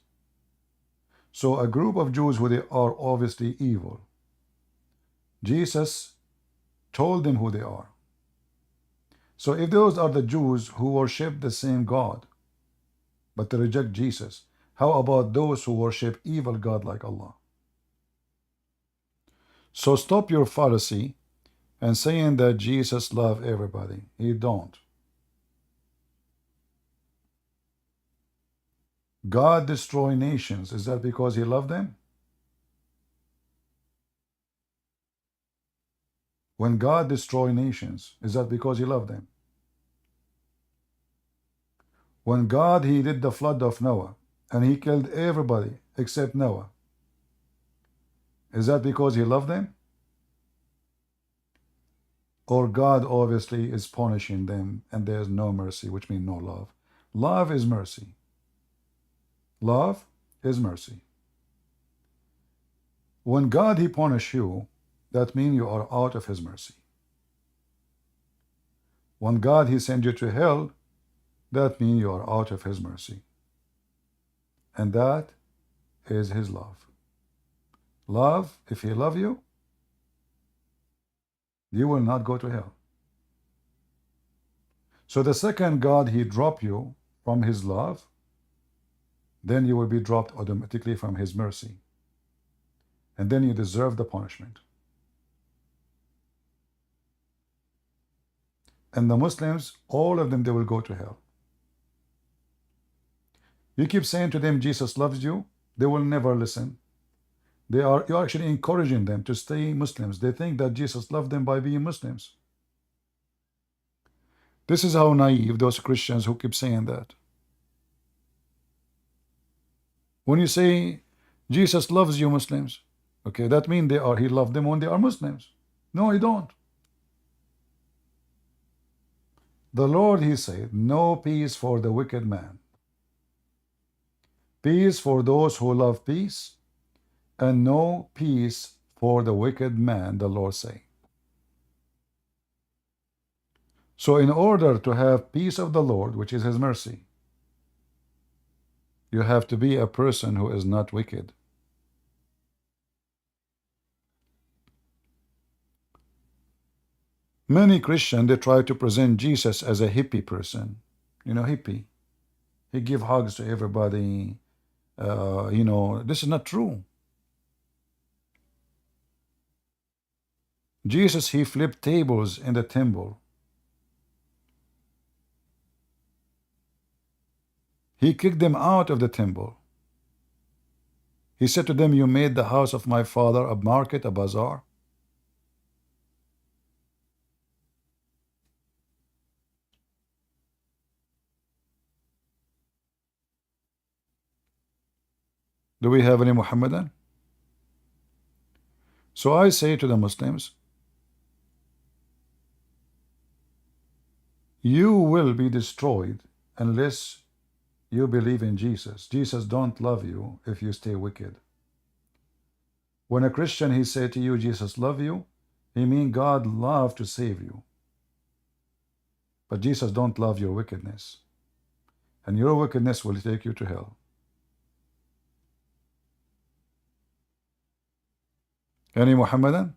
So a group of Jews who they are obviously evil, Jesus told them who they are. So if those are the Jews who worship the same God, but they reject Jesus, how about those who worship evil God like Allah? So stop your fallacy and saying that Jesus loves everybody. He don't. God destroy nations. Is that because he loved them? When God destroy nations, is that because he loved them? When God, he did the flood of Noah and he killed everybody except Noah, is that because he loved them? Or God obviously is punishing them and there's no mercy, which means no love. Love is mercy. Love is mercy. When God, he punish you, that means you are out of his mercy. When God, he send you to hell, that means you are out of his mercy. And that is his love. Love, if he love you, you will not go to hell. So the second God, he drop you from his love, then you will be dropped automatically from his mercy. And then you deserve the punishment. And the Muslims, all of them, they will go to hell. You keep saying to them, Jesus loves you, they will never listen. You're actually encouraging them to stay Muslims. They think that Jesus loved them by being Muslims. This is how naive those Christians who keep saying that. When you say Jesus loves you, Muslims, Okay, that means he loved them when they are Muslims. No, he don't. The Lord, he said, no peace for the wicked man. Peace for those who love peace, and no peace for the wicked man, the Lord say. So in order to have peace of the Lord, which is his mercy, you have to be a person who is not wicked. Many Christians, they try to present Jesus as a hippie person. You know, hippie. He give hugs to everybody. You know, this is not true. Jesus, he flipped tables in the temple. He kicked them out of the temple. He said to them, you made the house of my father a market, a bazaar. Do we have any Muhammadan? So I say to the Muslims, you will be destroyed unless you believe in Jesus. Jesus don't love you if you stay wicked. When a Christian, he say to you, Jesus love you, he mean God love to save you. But Jesus don't love your wickedness. And your wickedness will take you to hell. Any Muhammadan?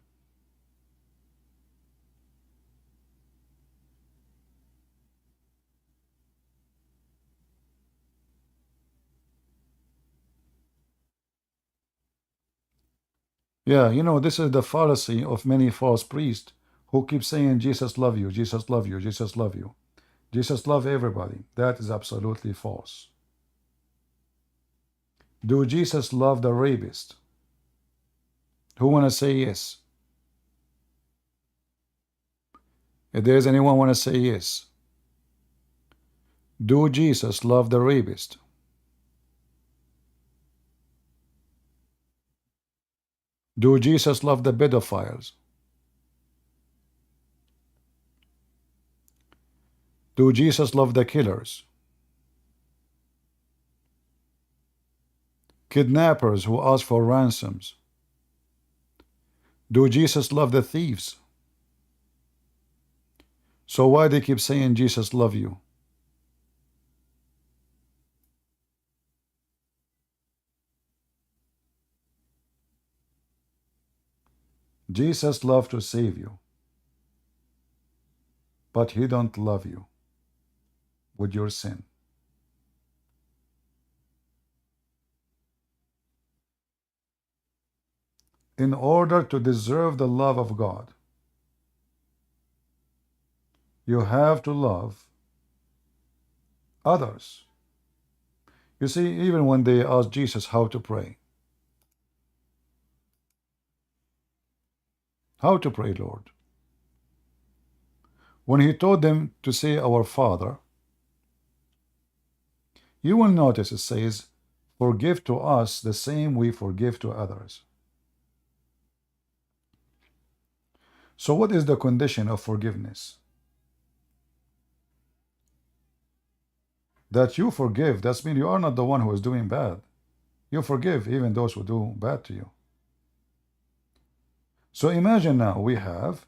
Yeah, you know, this is the fallacy of many false priests who keep saying Jesus love you, Jesus love you, Jesus love you. Jesus love everybody. That is absolutely false. Do Jesus love the rapist? Who want to say yes? If there's anyone want to say yes. Do Jesus love the rapist? Do Jesus love the pedophiles? Do Jesus love the killers? Kidnappers who ask for ransoms? Do Jesus love the thieves? So why they keep saying Jesus love you? Jesus love to save you, but he don't love you with your sin. In order to deserve the love of God, you have to love others. You see, even when they asked Jesus how to pray, Lord? When he told them to say, Our Father, you will notice it says, forgive to us the same we forgive to others. So what is the condition of forgiveness? That you forgive, that means you are not the one who is doing bad. You forgive even those who do bad to you. So imagine now we have,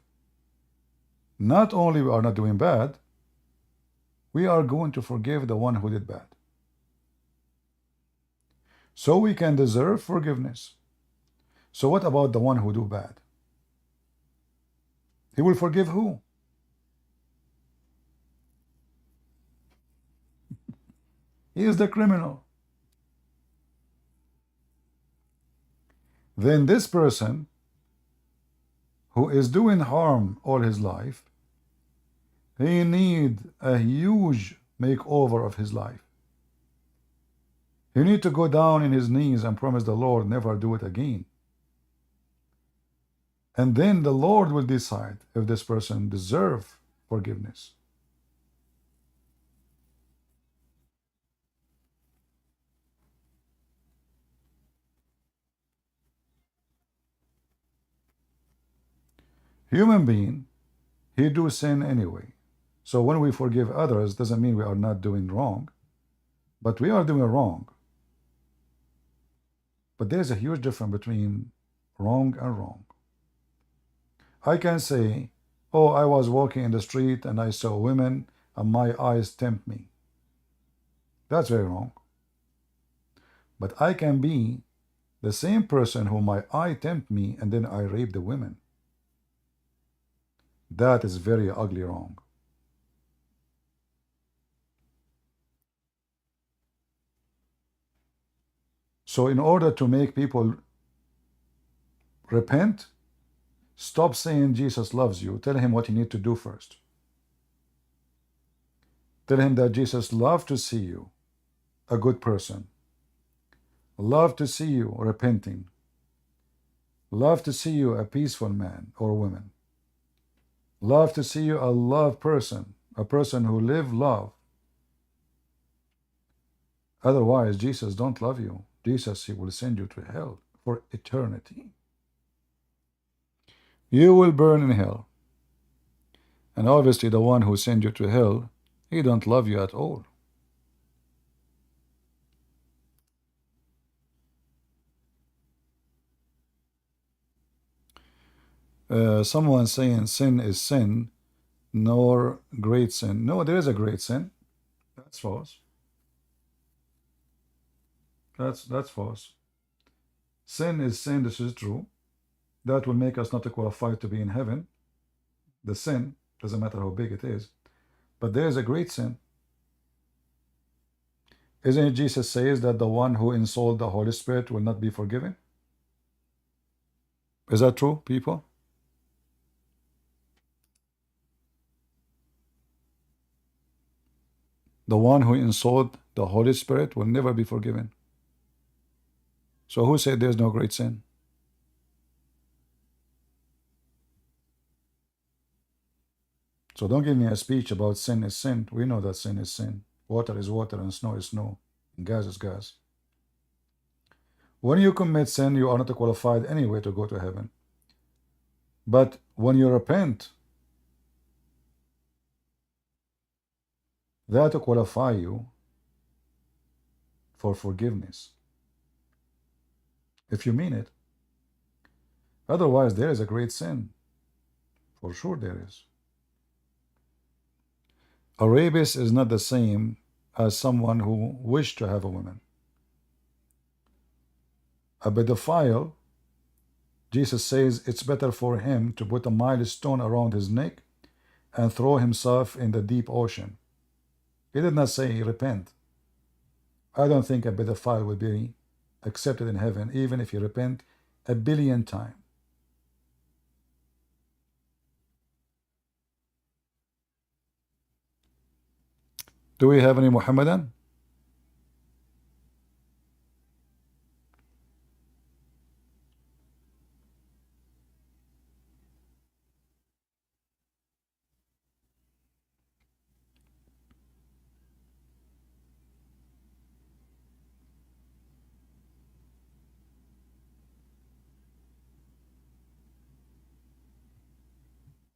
not only we are not doing bad, we are going to forgive the one who did bad. So we can deserve forgiveness. So what about the one who do bad? He will forgive who? He is the criminal. Then this person who is doing harm all his life, he need a huge makeover of his life. He need to go down in his knees and promise the Lord never do it again. And then the Lord will decide if this person deserve forgiveness. Human being, he do sin anyway. So when we forgive others, doesn't mean we are not doing wrong, but we are doing wrong. But there's a huge difference between wrong and wrong. I can say, oh, I was walking in the street and I saw women and my eyes tempt me. That's very wrong. But I can be the same person who my eye tempt me and then I rape the women. That is very ugly wrong. So in order to make people repent, stop saying Jesus loves you. Tell him what you need to do first. Tell him that Jesus loves to see you a good person, love to see you repenting, love to see you a peaceful man or woman, love to see you a love person, a person who live love. Otherwise, Jesus don't love you. Jesus, he will send you to hell for eternity. You will burn in hell. And obviously the one who sent you to hell, he don't love you at all. Someone saying sin is sin, nor great sin. No, there is a great sin. That's false. That's false. Sin is sin, this is true. That will make us not qualified to be in heaven. The sin, doesn't matter how big it is. But there is a great sin. Isn't it Jesus says that the one who insults the Holy Spirit will not be forgiven? Is that true, people? The one who insults the Holy Spirit will never be forgiven. So who said there's no great sin? So don't give me a speech about sin is sin. We know that sin is sin. Water is water and snow is snow. And gas is gas. When you commit sin, you are not qualified anyway to go to heaven. But when you repent, that will qualify you for forgiveness. If you mean it. Otherwise, there is a great sin. For sure there is. A rapist is not the same as someone who wished to have a woman. A pedophile, Jesus says it's better for him to put a milestone around his neck and throw himself in the deep ocean. He did not say repent. I don't think a pedophile will be accepted in heaven even if he repent 1,000,000,000 times. Do we have any Muhammadan?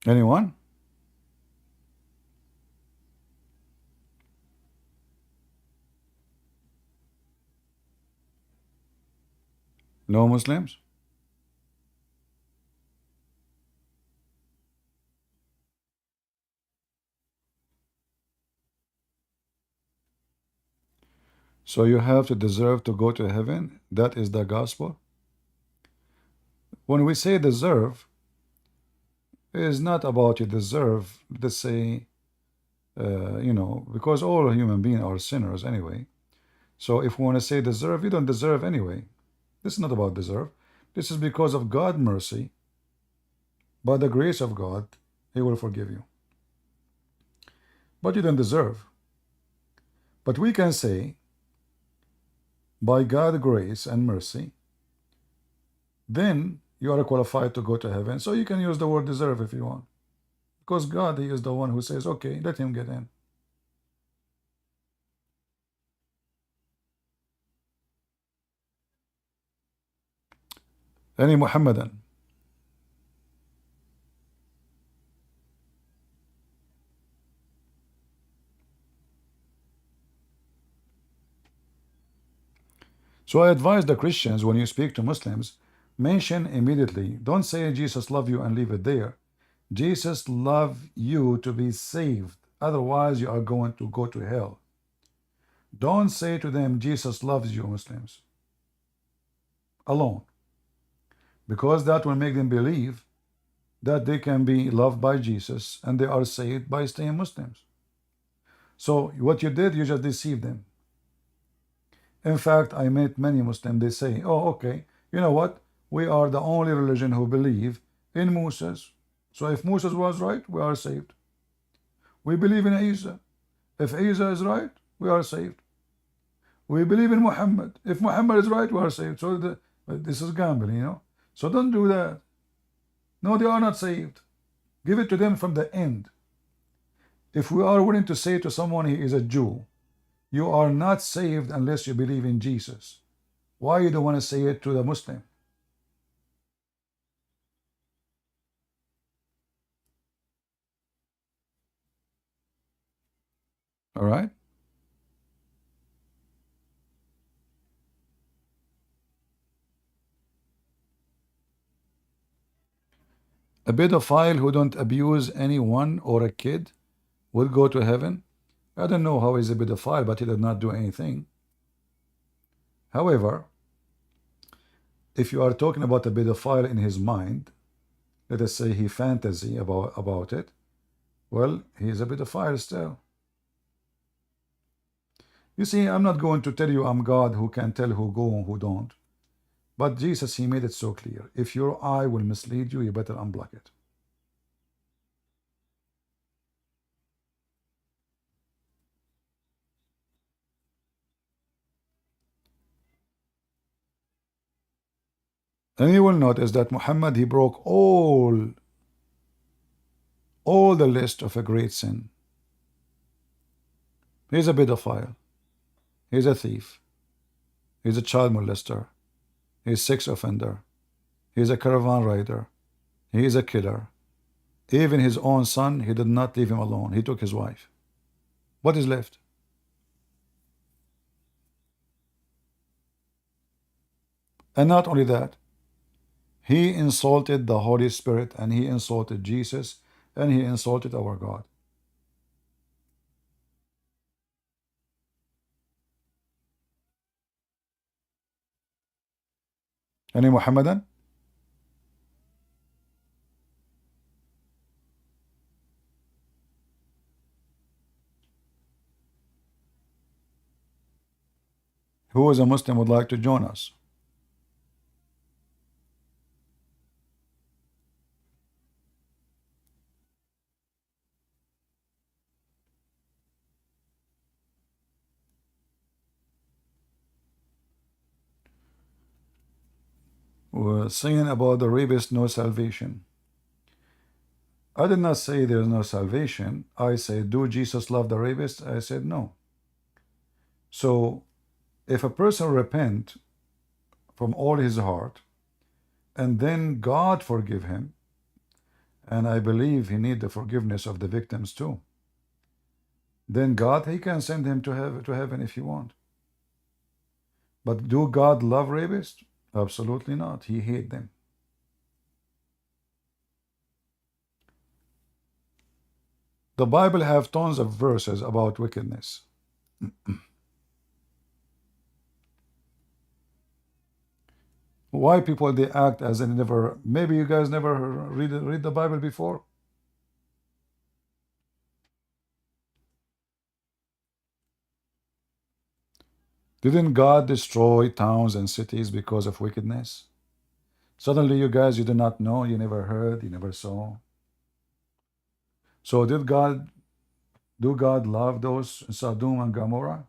Anyone? No Muslims? So you have to deserve to go to heaven? That is the gospel? When we say deserve, it is not about you deserve, let's say, because all human beings are sinners anyway. So if we want to say deserve, you don't deserve anyway. This is not about deserve. This is because of God's mercy. By the grace of God, he will forgive you. But you don't deserve. But we can say, by God's grace and mercy, then you are qualified to go to heaven. So you can use the word deserve if you want. Because God, he is the one who says, okay, let him get in. Any Muhammadan? So I advise the Christians, when you speak to Muslims, mention immediately. Don't say Jesus love you and leave it there. Jesus love you to be saved. Otherwise, you are going to go to hell. Don't say to them, Jesus loves you, Muslims, alone. Because that will make them believe that they can be loved by Jesus and they are saved by staying Muslims. So what you did, you just deceived them. In fact, I met many Muslims, they say, oh, okay, you know what? We are the only religion who believe in Moses. So if Moses was right, we are saved. We believe in Isa. If Isa is right, we are saved. We believe in Muhammad. If Muhammad is right, we are saved. So this is gambling, you know. So don't do that. No, they are not saved. Give it to them from the end. If we are willing to say to someone he is a Jew, you are not saved unless you believe in Jesus. Why you don't want to say it to the Muslim? All right? A pedophile who don't abuse anyone or a kid will go to heaven. I don't know how he's a pedophile, but he did not do anything. However, if you are talking about a pedophile in his mind, let us say he fantasy about it, well, he is a pedophile still. You see, I'm not going to tell you I'm God who can tell who go and who don't. But Jesus, he made it so clear. If your eye will mislead you, you better unblock it. And you will notice that Muhammad, he broke all the list of a great sin. He's a pedophile. He's a thief. He's a child molester. He's a sex offender. He's a caravan rider. He is a killer. Even his own son, he did not leave him alone. He took his wife. What is left? And not only that, he insulted the Holy Spirit and he insulted Jesus and he insulted our God. Any Muhammadan? Who is a Muslim would like to join us? We're saying about the rapist, no salvation. I did not say there's no salvation. I said, do Jesus love the rapist? I said, no. So if a person repent from all his heart and then God forgive him, and I believe he need the forgiveness of the victims too, then God, he can send him to heaven if he want. But do God love rapists? Absolutely not. He hate them. The Bible have tons of verses about wickedness. Why people they act as they never, maybe you guys never read the Bible before? Didn't God destroy towns and cities because of wickedness? Suddenly you guys, you do not know, you never heard, you never saw. So do God love those Sodom and Gomorrah?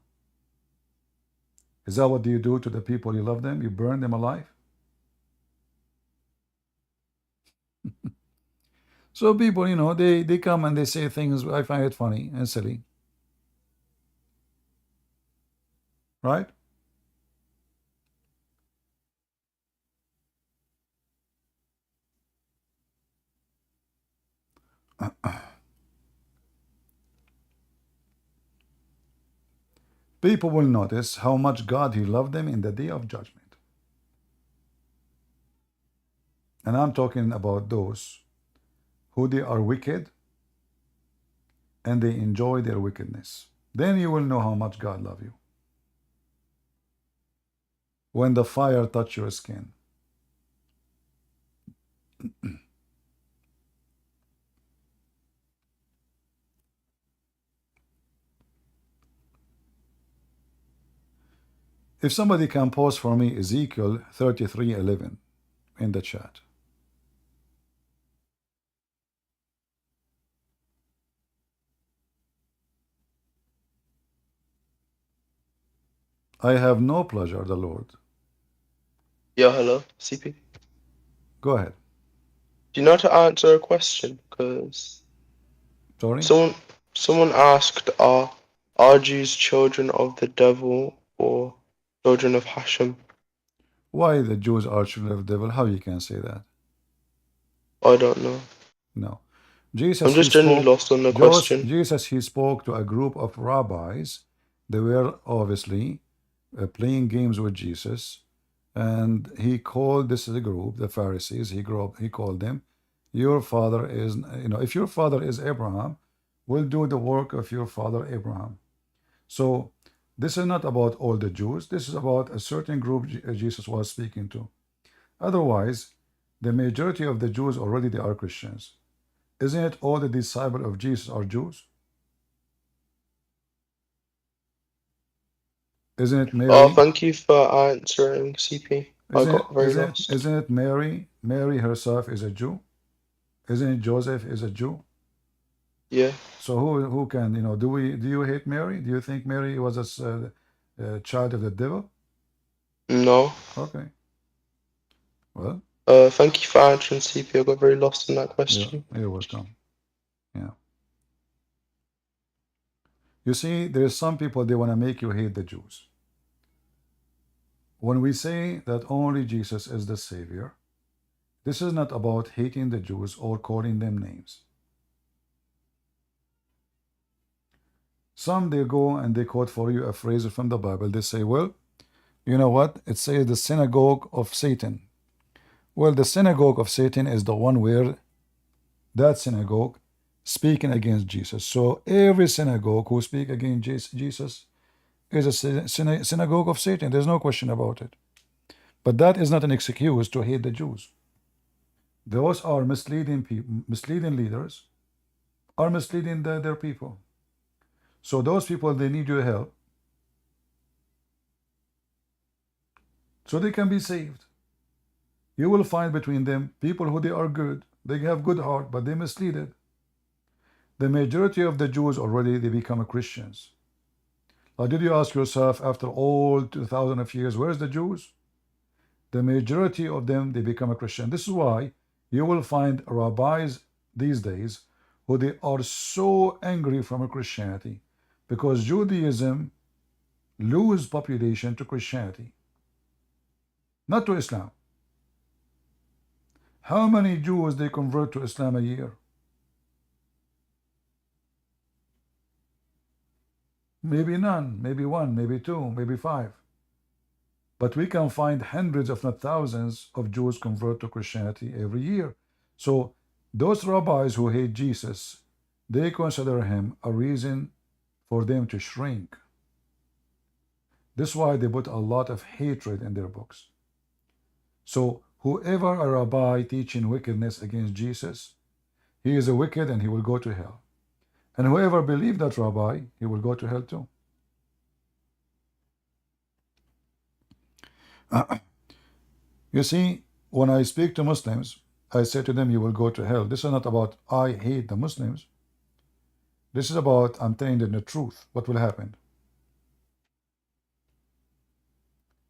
Is that what you do to the people you love them? You burn them alive? So people, you know, they come and they say things, I find it funny and silly. Right? people will notice how much God he loved them in the day of judgment. And I'm talking about those who they are wicked and they enjoy their wickedness. Then you will know how much God loves you. When the fire touch your skin. If somebody can post for me Ezekiel 33:11 in the chat. I have no pleasure, the Lord. Yeah, hello, CP. Go ahead. Do you know how to answer a question? Because Sorry? someone asked, are Jews children of the devil or children of Hashem? Why the Jews are children of the devil? How you can say that? I don't know. No. I'm Jesus just genuinely lost on the question. Jesus he spoke to a group of rabbis. They were obviously playing games with Jesus, and he called this group the Pharisees. He called them, your father is, if your father is Abraham, we'll do the work of your father Abraham. So this is not about all the Jews. This is about a certain group Jesus was speaking to. Otherwise, the majority of the Jews already they are Christians. Isn't it all the disciples of Jesus are Jews? Isn't it Mary? Oh, thank you for answering, CP. I got very lost. Isn't it Mary? Mary herself is a Jew. Isn't it Joseph is a Jew? Yeah. So who can do you hate Mary? Do you think Mary was a child of the devil? No. Okay. Well. Thank you for answering, CP. I got very lost in that question. Yeah, you're welcome. Yeah. You see, there's some people they want to make you hate the Jews. When we say that only Jesus is the Savior, this is not about hating the Jews or calling them names. Some they go and they quote for you a phrase from the Bible. They say, well, you know what? It says the synagogue of Satan. Well, the synagogue of Satan is the one where that synagogue speaking against Jesus. So every synagogue who speak against Jesus is a synagogue of Satan. There's no question about it. But that is not an excuse to hate the Jews. Those are misleading people, misleading leaders are misleading their people. So those people, they need your help so they can be saved. You will find between them people who they are good, they have good heart, but they misleaded. The majority of the Jews already they become Christians. Did you ask yourself after all 2,000 of years, where's the Jews? The majority of them they become a Christian. This is why you will find rabbis these days who they are so angry from Christianity because Judaism lose population to Christianity, not to Islam. How many Jews they convert to Islam a year? Maybe none, maybe one, maybe two, maybe five. But we can find hundreds, if not thousands, of Jews convert to Christianity every year. So those rabbis who hate Jesus, they consider him a reason for them to shrink. This is why they put a lot of hatred in their books. So whoever a rabbi teaching wickedness against Jesus, he is a wicked and he will go to hell. And whoever believes that rabbi, he will go to hell too. You see, when I speak to Muslims, I say to them, you will go to hell. This is not about I hate the Muslims. This is about I'm telling them the truth, what will happen.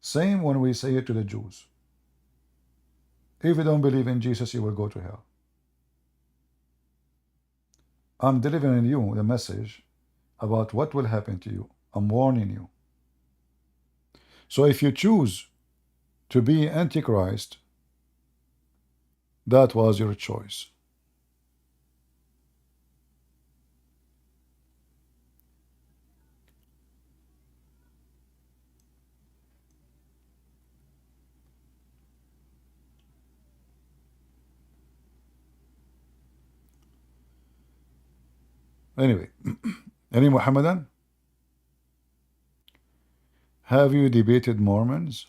Same when we say it to the Jews. If you don't believe in Jesus, you will go to hell. I'm delivering you the message about what will happen to you. I'm warning you. So if you choose to be Antichrist, that was your choice. Anyway, any Muhammadan? Have you debated Mormons?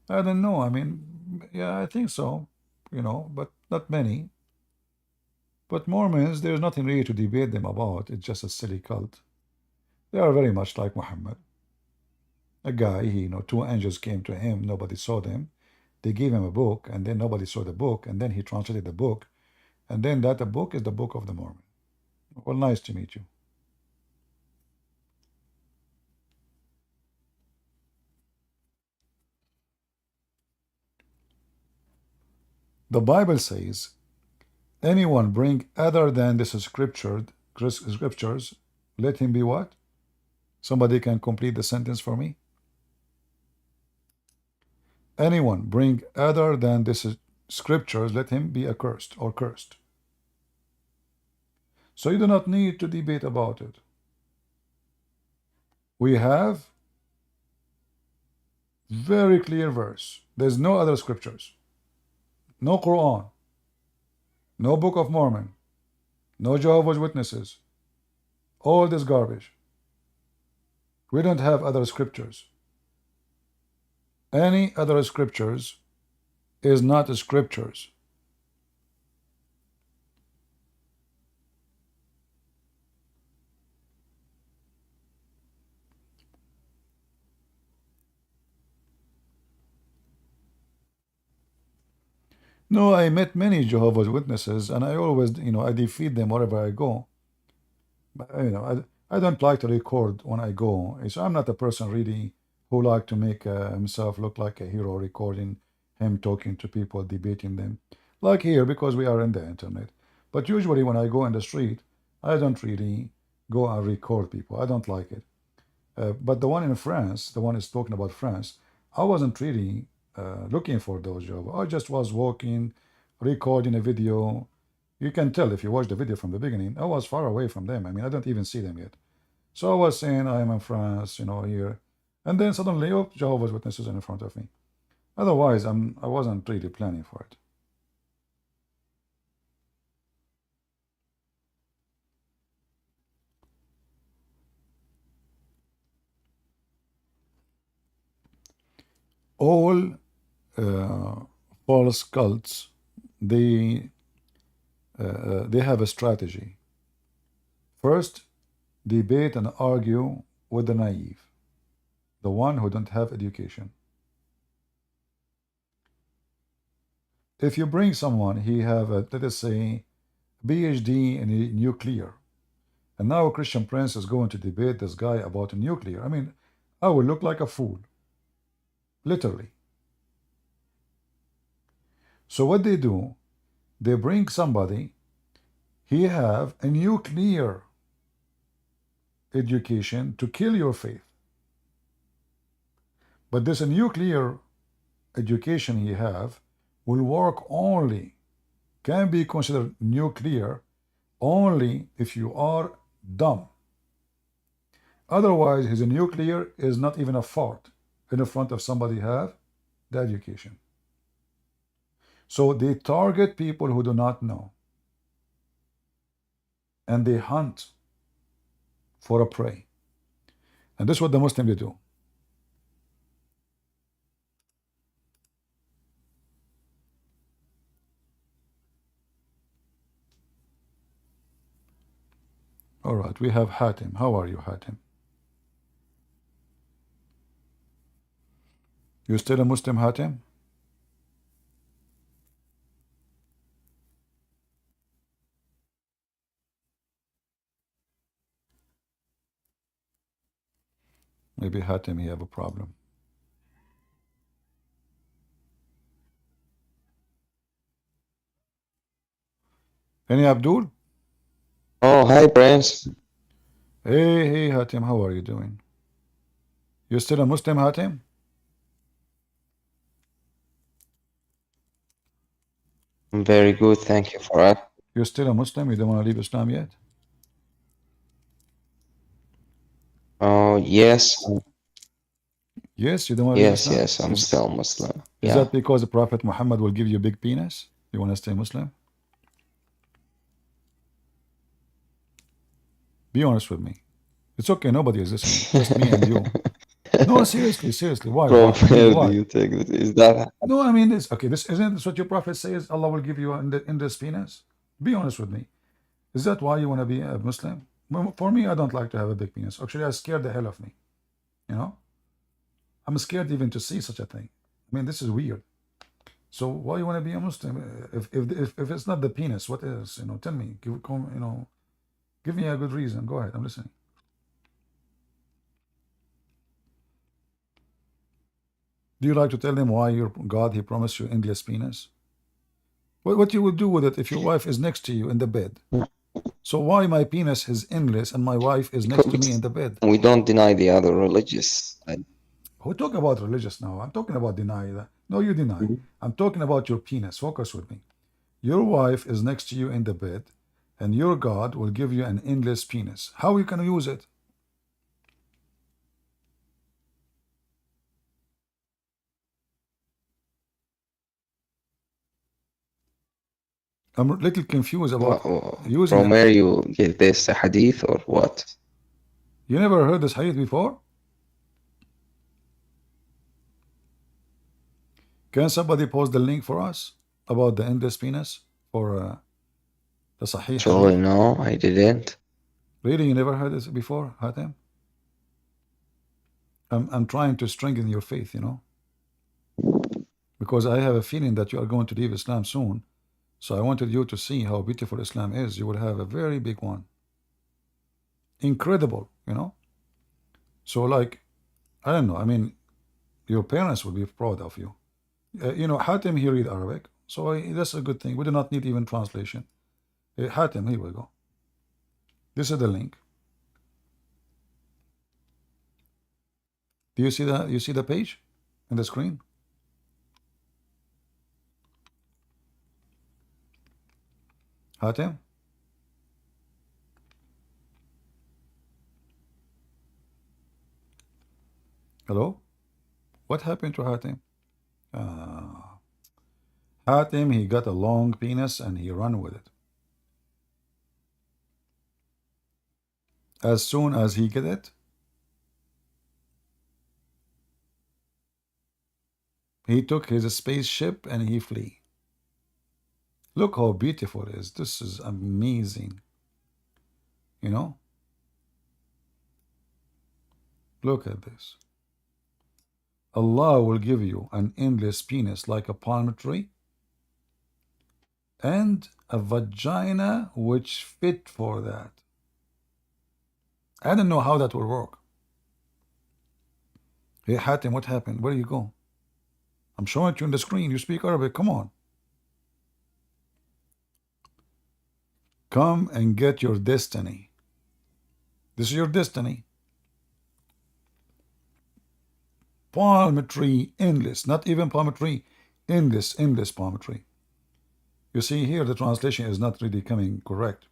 I don't know. I mean, yeah, I think so, you know, but not many. But Mormons, there's nothing really to debate them about. It's just a silly cult. They are very much like Muhammad. A guy, you know, two angels came to him, nobody saw them. They gave him a book, and then nobody saw the book, and then he translated the book, and then that book is the Book of the Mormon. Well, nice to meet you. The Bible says, anyone bring other than this scriptures, let him be what? Somebody can complete the sentence for me? Anyone bring other than this scriptures, let him be accursed or cursed. So you do not need to debate about it. We have very clear verse. There's no other scriptures. No Quran. No Book of Mormon. No Jehovah's Witnesses. All this garbage. We don't have other scriptures. Any other scriptures is not scriptures. No, I met many Jehovah's Witnesses, and I always, you know, I defeat them wherever I go. But, you know, I don't like to record when I go. So I'm not a person really who like to make himself look like a hero, recording him talking to people, debating them. Like here, because we are in the internet. But usually when I go in the street, I don't really go and record people. I don't like it. But the one in France, the one is talking about France, I wasn't really looking for those jobs. I just was walking, recording a video. You can tell if you watch the video from the beginning, I was far away from them. I mean, I don't even see them yet. So I was saying, I am in France, you know, here. And then suddenly, oh, Jehovah's Witnesses in front of me. Otherwise, I wasn't really planning for it. All false cults, they have a strategy. First, debate and argue with the naive, the one who don't have education. If you bring someone, he have a, let us say, PhD in nuclear, and now a Christian Prince is going to debate this guy about nuclear. I mean, I will look like a fool, literally. So what they do, they bring somebody, he have a nuclear education to kill your faith. But this nuclear education he have will work only, can be considered nuclear only if you are dumb. Otherwise, his nuclear is not even a fart in the front of somebody have the education. So they target people who do not know, and they hunt for a prey. And this is what the Muslims do. All right, we have Hatim. How are you, Hatim? You still a Muslim, Hatim? Maybe Hatim, he have a problem. Any Abdul? Oh, hi, Prince. Hey, Hatim, how are you doing? You still a Muslim, Hatim? I'm very good, thank you for that. You're still a Muslim? You don't want to leave Islam yet? Oh, yes, Yes, you don't want to leave Islam? yes, I'm still Muslim. Is Yeah. that because the Prophet Muhammad will give you a big penis? You want to stay Muslim? Be honest with me. It's okay. Nobody is listening. Just me and you. No, seriously, seriously. Why? From Why? I mean, where do why? you take this? Is that No, I mean this. Okay, this isn't this what your prophet says. Allah will give you in this penis. Be honest with me. Is that why you want to be a Muslim? Well, for me, I don't like to have a big penis. Actually, I scared the hell of me. You know, I'm scared even to see such a thing. I mean, this is weird. So why you want to be a Muslim? If it's not the penis, what is? You know, tell me. Give me a good reason. Go ahead. I'm listening. Do you like to tell them why your God He promised you endless penis? What you would do with it if your wife is next to you in the bed? So why my penis is endless and my wife is next to me in the bed? we don't deny the other religious? Who talk about religious now? I'm talking about deny that. No, you deny. I'm talking about your penis. Focus with me. Your wife is next to you in the bed, and your God will give you an endless penis. How you can use it? I'm a little confused about using From it. where you get this hadith or what? You never heard this hadith before? Can somebody post the link for us about the endless penis for the Sahih Actually, hadith? no, I didn't. Really, you never heard this before, Hatem? I'm trying to strengthen your faith, you know, because I have a feeling that you are going to leave Islam soon. So I wanted you to see how beautiful Islam is. You will have a very big one. Incredible, you know. So like, I don't know. I mean, your parents will be proud of you. You know, Hatem, he read Arabic. So that's a good thing. We do not need even translation. Hatem, here we go. This is the link. Do you see that? You see the page in the screen? Hatem? Hello? What happened to Hatem? Hatem, he got a long penis and he ran with it. As soon as he get it, he took his spaceship and he flee. Look how beautiful it is. This is amazing. You know? Look at this. Allah will give you an endless penis like a palm tree and a vagina which fit for that. I don't know how that will work. Hey Hatim, what happened? Where do you go? I'm showing it you on the screen. You speak Arabic. Come on. Come and get your destiny. This is your destiny. Palm tree, endless. Not even palm tree, endless palm tree. You see here the translation is not really coming correct.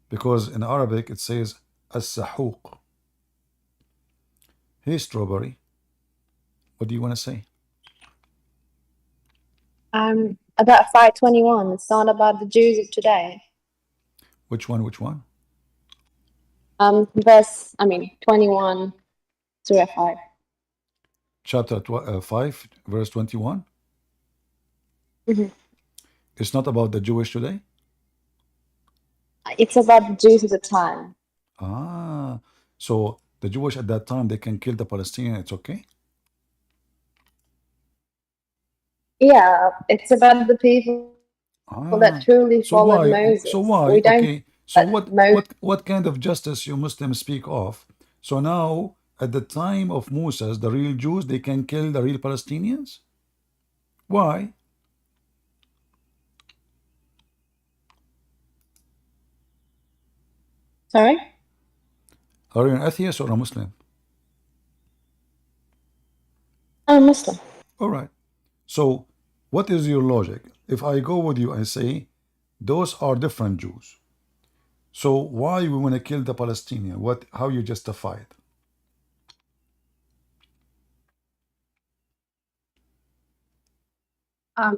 Because in Arabic it says as-sahuq. Hey strawberry, what do you want to say? About 521. It's not about the Jews of today. Which one? Which one? Verse, 21 Surah 5. Chapter 5, verse 21. Mm-hmm. It's not about the Jewish today? It's about the Jews of the time. Ah, so the Jewish at that time, they can kill the Palestinian, it's okay? Yeah, it's about the people that truly so followed why? Moses. So why? We don't Okay, so what kind of justice you Muslims speak of? So now, at the time of Moses, the real Jews, they can kill the real Palestinians? Why? Sorry? Are you an atheist or a Muslim? I'm a Muslim. All right. So, what is your logic? If I go with you and say, those are different Jews. So why we want to kill the Palestinian? How you justify it?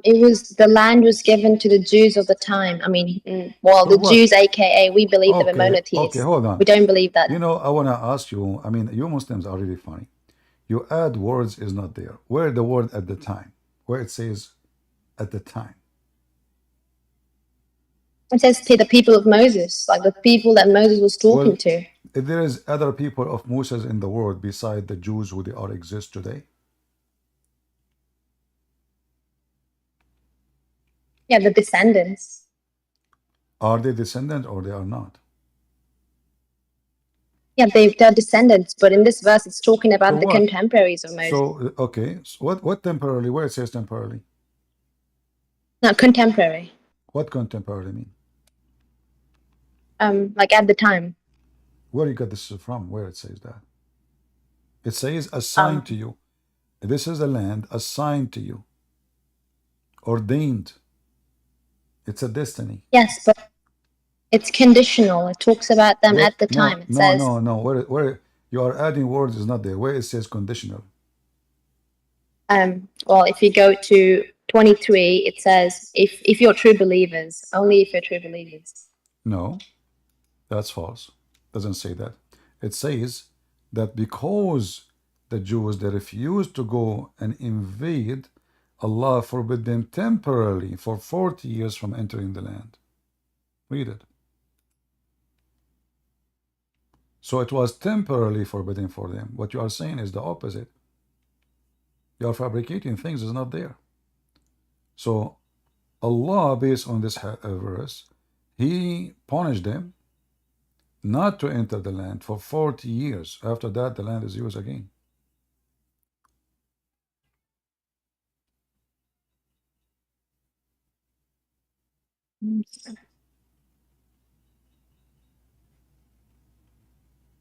It was the land was given to the Jews of the time. I mean, well, So the what? Jews, aka, we believe they were Okay, monotheists. hold on. We don't believe that. You know, I want to ask you, I mean, you Muslims are really funny. You add words is not there. Where the word at the time? Where it says at the time? It says to the people of Moses, like the people that Moses was talking Well, to. if there is other people of Moses in the world beside the Jews who they are exist today, Yeah, the descendants. are they descendants or they are not? Yeah, they're descendants, but in this verse, it's talking So about the what? contemporaries of Moses. So okay, so what temporarily? Where it says temporarily? Not contemporary. What contemporarily mean? Like at the time. Where you got this from? Where it says that? It says assigned to you. This is a land assigned to you, ordained. It's a destiny. Yes, but it's conditional. It talks about them Where, at the time. It says, no. Where you are adding words is not there. Where it says conditional. well, if you go to 23, it says, if you're true believers, only if you're true believers. No, that's false. Doesn't say that. It says that because the Jews they refused to go and invade, Allah forbid them temporarily for 40 years from entering the land. Read it. So it was temporarily forbidden for them. What you are saying is the opposite. You are fabricating things is not there. So Allah, based on this verse, He punished them not to enter the land for 40 years. After that, the land is yours again.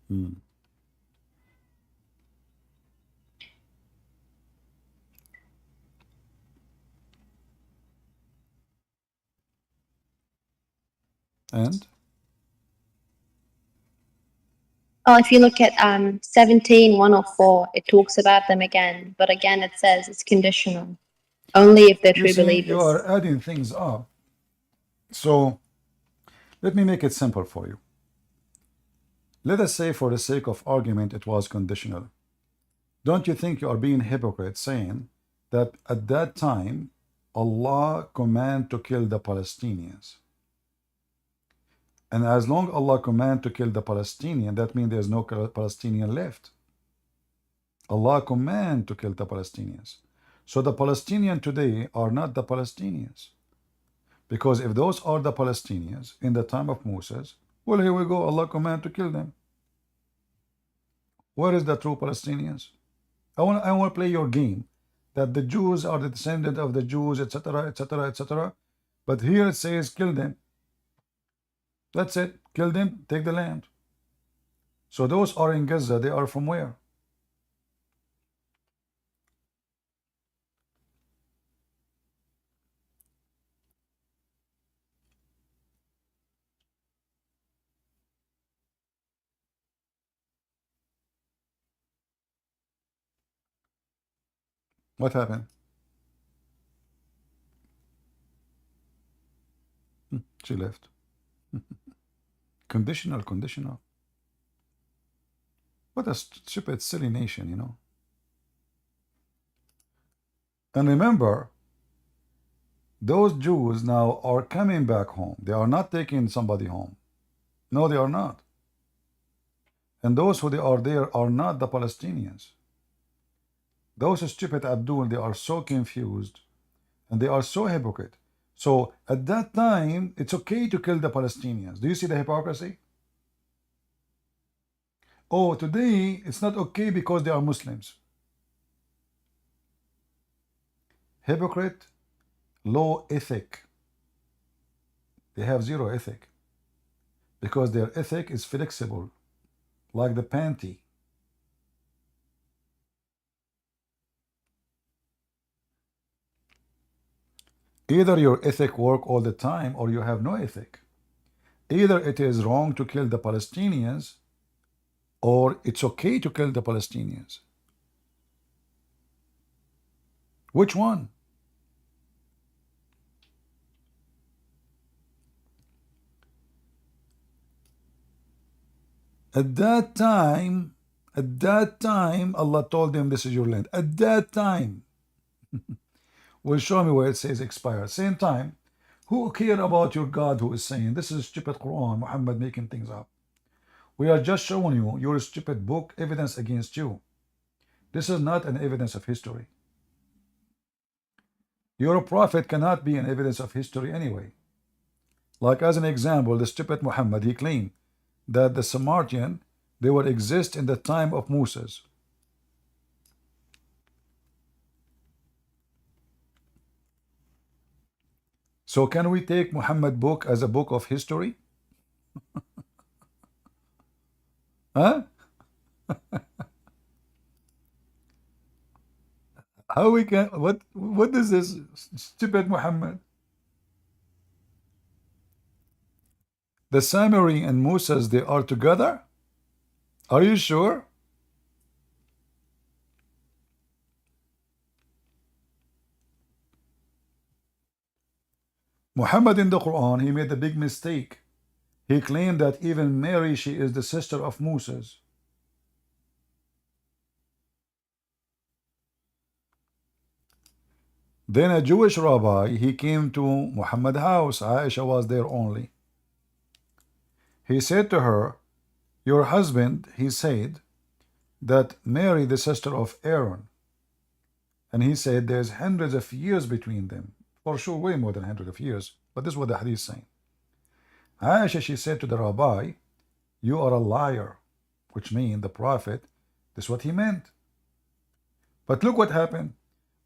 Hmm. And Oh, if you look at 17, 104, it talks about them again. But again, it says it's conditional. Only if they're you true see, believers. you are adding things up. So let me make it simple for you. Let us say, for the sake of argument, it was conditional. Don't you think you are being hypocrite saying that at that time Allah command to kill the Palestinians? And as long Allah command to kill the Palestinian, that means there's no Palestinian left. Allah command to kill the Palestinians. So the Palestinians today are not the Palestinians. Because if those are the Palestinians in the time of Moses, well, here we go, Allah command to kill them. Where is the true Palestinians? I want to play your game that the Jews are the descendant of the Jews, etc., etc., etc. But here it says kill them. That's it. Kill them, take the land. So those are in Gaza. They are from where? What happened? She left. Conditional, conditional. What a stupid, silly nation, you know. And remember, those Jews now are coming back home. They are not taking somebody home. No, they are not. And those who they are there are not the Palestinians. Those stupid Abdul, they are so confused and they are so hypocrite. So at that time, it's okay to kill the Palestinians. Do you see the hypocrisy? Oh, today it's not okay because they are Muslims. Hypocrite, low ethic. They have zero ethic because their ethic is flexible, like the panty. Either your ethic work all the time or you have no ethic. Either it is wrong to kill the Palestinians or it's okay to kill the Palestinians. Which one? At that time, Allah told them, this is your land. At that time, will show me where it says expired. Same time, who care about your God who is saying, this is stupid Quran, Muhammad making things up. We are just showing you your stupid book, evidence against you. This is not an evidence of history. Your prophet cannot be an evidence of history anyway. Like as an example, the stupid Muhammad, he claimed that the Samaritan, they would exist in the time of Moses. So can we take Muhammad book as a book of history? Huh? How we can, what is this stupid Muhammad? The Samari and Moses, they are together? Are you sure? Muhammad in the Quran, he made a big mistake. He claimed that even Mary, she is the sister of Moses. Then a Jewish rabbi, he came to Muhammad's house. Aisha was there only. He said to her, your husband, he said, that Mary, the sister of Aaron. And he said there's hundreds of years between them. For sure, way more than hundreds of years. But this is what the hadith is saying. Aisha, she said to the rabbi, you are a liar. Which means the prophet, this is what he meant. But look what happened.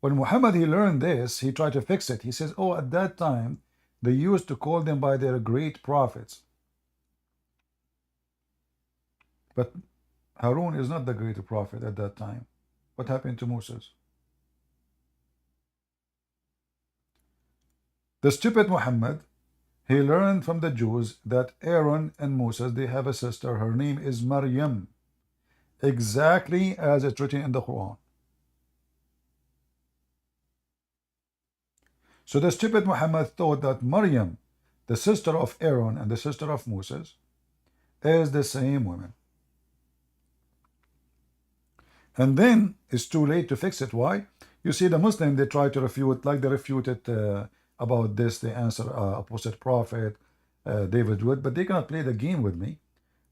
When Muhammad, he learned this, he tried to fix it. He says, oh, at that time, they used to call them by their great prophets. But Harun is not the great prophet at that time. What happened to Moses? The stupid Muhammad, he learned from the Jews that Aaron and Moses, they have a sister. Her name is Maryam. Exactly as it's written in the Quran. So the stupid Muhammad thought that Maryam, the sister of Aaron and the sister of Moses, is the same woman. And then it's too late to fix it. Why? You see, the Muslim, they try to refute, like they refuted about this, they answer opposite prophet, David Wood, but they cannot play the game with me.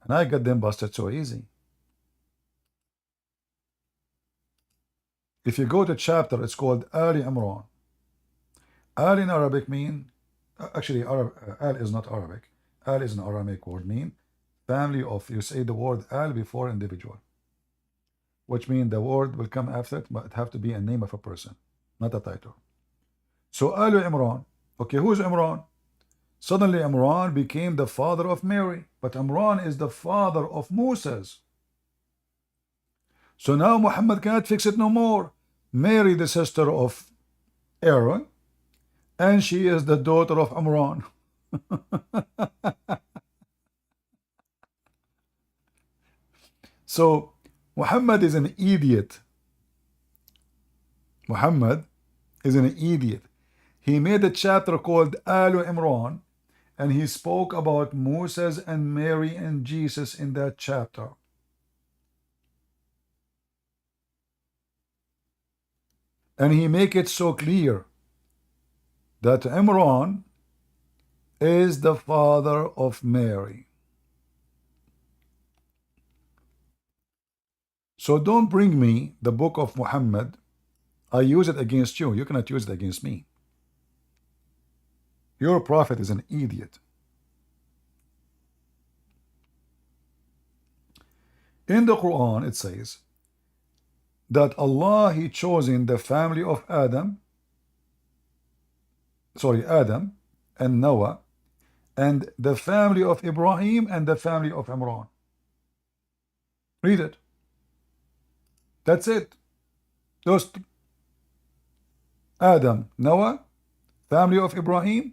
And I got them busted so easy. If you go to chapter, it's called Ali Imran. Al in Arabic mean, actually Al is not Arabic. Al is an Aramaic word, mean family of, you say the word Al before individual. Which means the word will come after it, but it have to be a name of a person, not a title. So Al Imran, okay, who's Imran? Suddenly Imran became the father of Mary, but Imran is the father of Moses. So now Muhammad cannot fix it no more. Mary, the sister of Aaron, and she is the daughter of Imran. So Muhammad is an idiot. Muhammad is an idiot. He made a chapter called Al Imran, and he spoke about Moses and Mary and Jesus in that chapter. And he make it so clear that Imran is the father of Mary. So don't bring me the book of Muhammad. I use it against you. You cannot use it against me. Your prophet is an idiot. In the Quran, it says that Allah, he chosen the family of Adam and Noah, and the family of Ibrahim and the family of Imran. Read it. That's it. Those Adam, Noah, family of Ibrahim,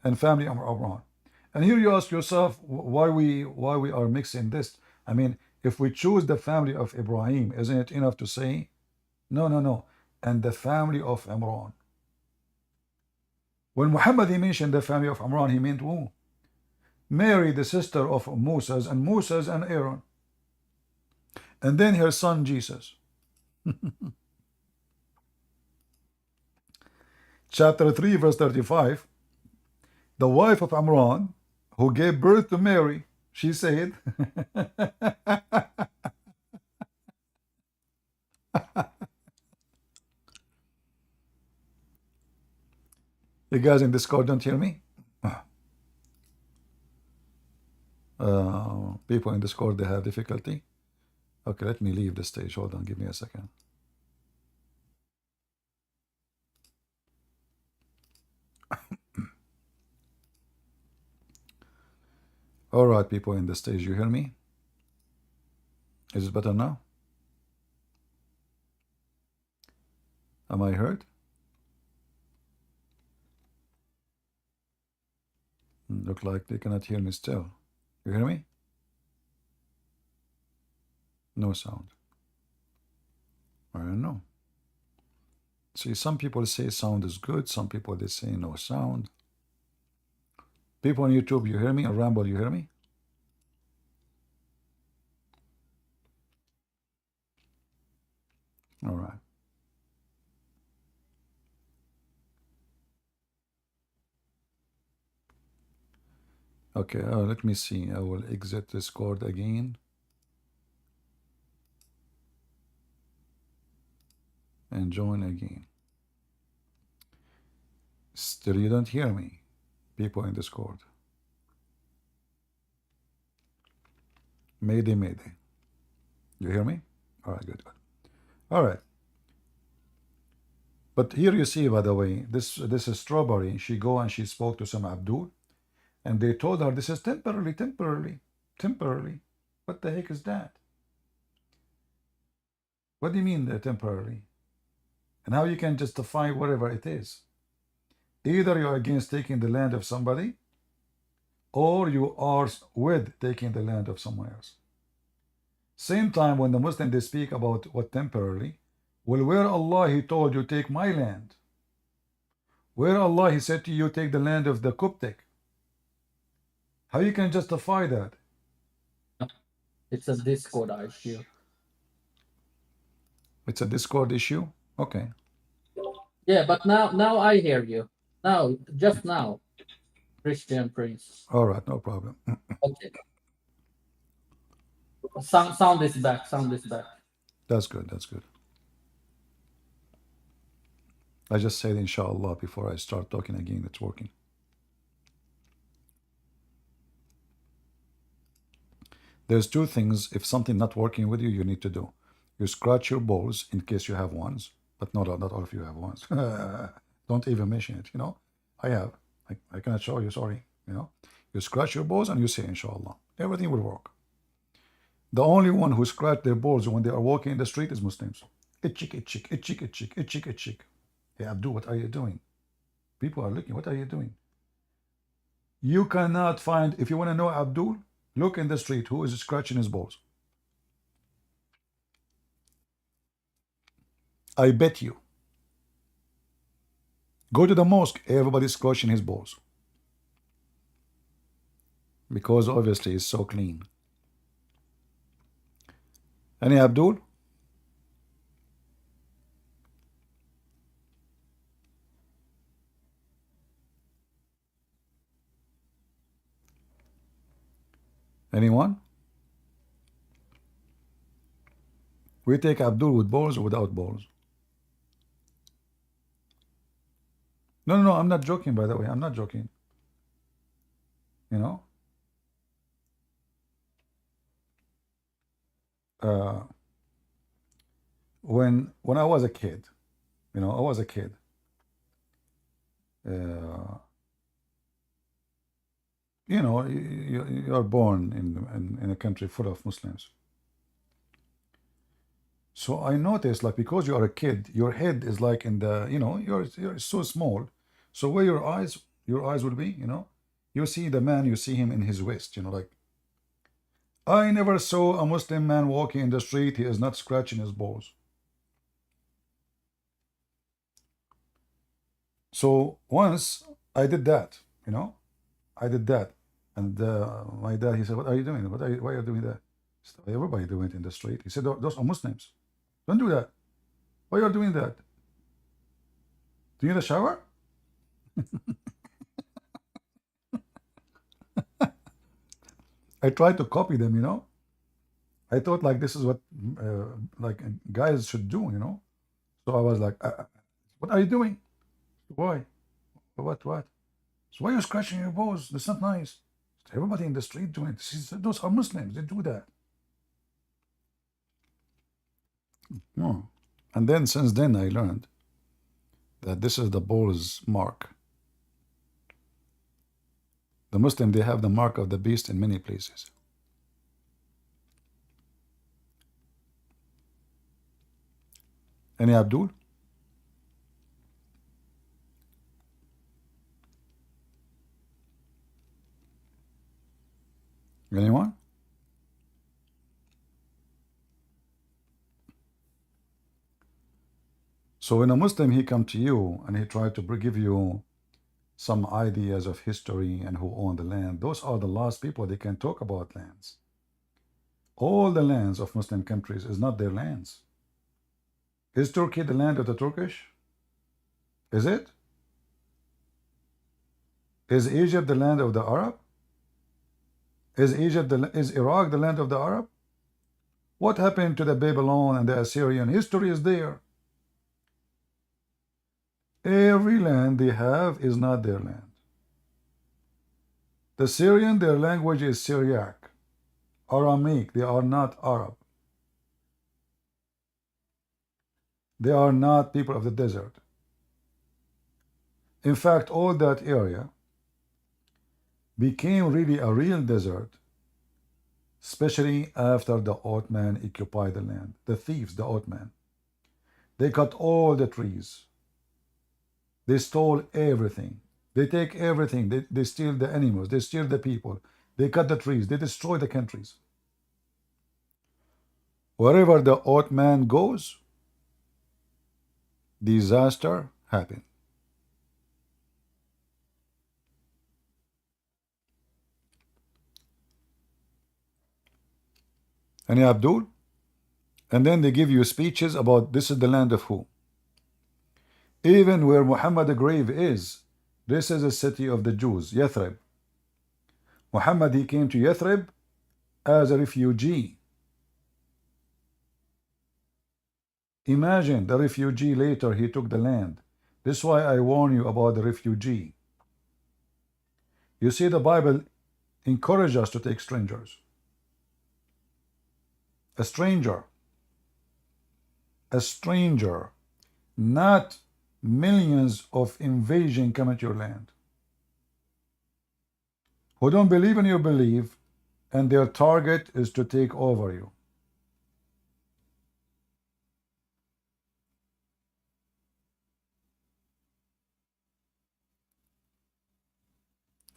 and family of Imran. And here you ask yourself why we are mixing this. I mean, if we choose the family of Ibrahim, isn't it enough to say no, and the family of Imran? When Muhammad, he mentioned the family of Imran, he meant who? Mary, the sister of Moses and Aaron. And then her son Jesus. Chapter 3, verse 35. The wife of Amran, who gave birth to Mary, she said, you guys in Discord don't hear me? People in Discord, they have difficulty. Okay, let me leave the stage. Hold on, give me a second. All right, people in the stage, you hear me? Is it better now? Am I heard? Look like they cannot hear me still. You hear me? No sound. I don't know. See, some people say sound is good. Some people, they say no sound. People on YouTube, you hear me? On Ramble, you hear me? All right. Okay, let me see. I will exit Discord again. And join again. Still, you don't hear me, people in Discord. Mayday, mayday. You hear me? All right, good, good. All right. But here you see, by the way, this is Strawberry. She go and she spoke to some Abdul, and they told her this is temporarily, temporarily, temporarily. What the heck is that? What do you mean they're temporarily? And how you can justify whatever it is? Either you're against taking the land of somebody, or you are with taking the land of someone else. Same time when the Muslim they speak about what temporarily, well, where Allah He told you take my land? Where Allah He said to you take the land of the Coptic? How you can justify that? It's a Discord issue. It's a Discord issue? Okay. Yeah, but now I hear you. Now, just now, Christian Prince. All right, no problem. Okay. Sound is back. Sound is back. That's good. That's good. I just said inshallah before I start talking again. It's working. There's two things. If something not working with you, you need to do. You scratch your balls in case you have ones, but not all of you have ones. Don't even mention it. You know, I have. I cannot show you. Sorry. You know, you scratch your balls and you say inshallah. Everything will work. The only one who scratch their balls when they are walking in the street is Muslims. Itchik, itchik, itchik, itchik, itchik, itchik. Hey Abdul, what are you doing? People are looking. What are you doing? You cannot find. If you want to know Abdul, look in the street. Who is scratching his balls? I bet you. Go to the mosque. Everybody's scratching his balls. Because obviously it's so clean. Any Abdul? Anyone? We take Abdul with balls or without balls? No, I'm not joking, by the way. I'm not joking. You know? When I was a kid, you know, I was a kid. You know, you are born in a country full of Muslims. So I noticed, like, because you are a kid, your head is like in the, you know, you're so small. So where your eyes will be, you know, you see the man, you see him in his waist, you know, like. I never saw a Muslim man walking in the street. He is not scratching his balls. So once I did that, you know, I did that. And my dad, he said, what are you doing? Why are you doing that? I So everybody doing it in the street. He said, those are Muslims. Don't do that. Why are you doing that? Do you need a shower? I tried to copy them, you know. I thought like this is what like guys should do, you know. So I was like, what are you doing? Why? What? So why are you scratching your balls? That's not nice. Everybody in the street doing it. She said, those are Muslims. They do that. No. And then since then I learned that this is the bull's mark. The Muslim, they have the mark of the beast in many places. Any Abdul? Anyone? So when a Muslim, he come to you and he try to give you some ideas of history and who own the land, those are the last people they can talk about lands. All the lands of Muslim countries is not their lands. Is Turkey the land of the Turkish? Is it? Is Egypt the land of the Arab? Is Iraq the land of the Arab? What happened to the Babylon and the Assyrian? History is there. Every land they have is not their land. The Syrian, their language is Syriac. Aramaic, they are not Arab. They are not people of the desert. In fact, all that area became really a real desert, especially after the Ottoman occupied the land. The thieves, the Ottoman, they cut all the trees. They stole everything. They take everything. They steal the animals. They steal the people. They cut the trees. They destroy the countries. Wherever the Ottoman goes, disaster happen. Any Abdul? And then they give you speeches about this is the land of who. Even where Muhammad's grave is, this is a city of the Jews, Yathrib. Muhammad, he came to Yathrib as a refugee. Imagine the refugee later, he took the land. This is why I warn you about the refugee. You see, the Bible encourages us to take strangers. A stranger, not millions of invasion come at your land, who don't believe in your belief, and their target is to take over you.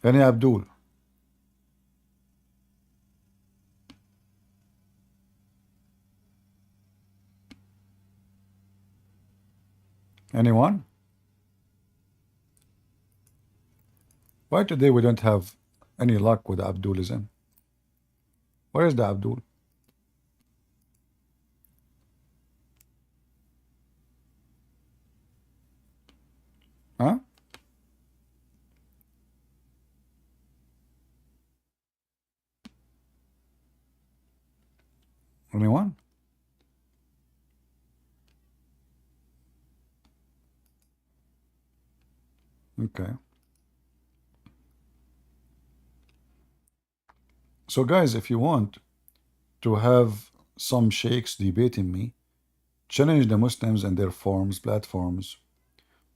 Any Abdul? Anyone? Why today we don't have any luck with Abdulism? Where is the Abdul? Huh? Anyone? Okay. So guys, if you want to have some sheikhs debating me, challenge the Muslims and their forums, platforms,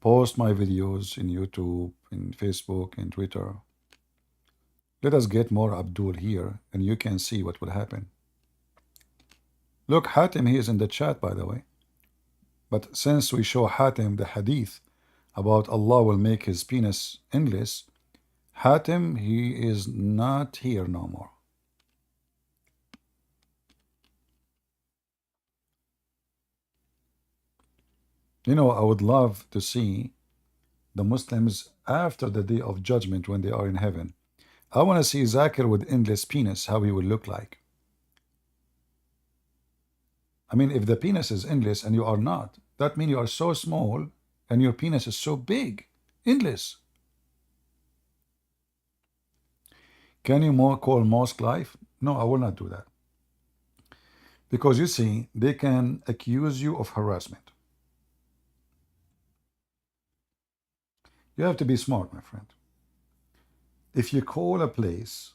post my videos in YouTube, in Facebook, in Twitter. Let us get more Abdul here, and you can see what will happen. Look, Hatim, he is in the chat, by the way. But since we show Hatim the hadith about Allah will make his penis endless, Hatim, he is not here no more. You know, I would love to see the Muslims after the day of judgment when they are in heaven. I want to see Zakir with endless penis, how he will look like. I mean, if the penis is endless and you are not, that means you are so small and your penis is so big. Endless. Can you call mosque life? No, I will not do that. Because you see, they can accuse you of harassment. You have to be smart, my friend. If you call a place,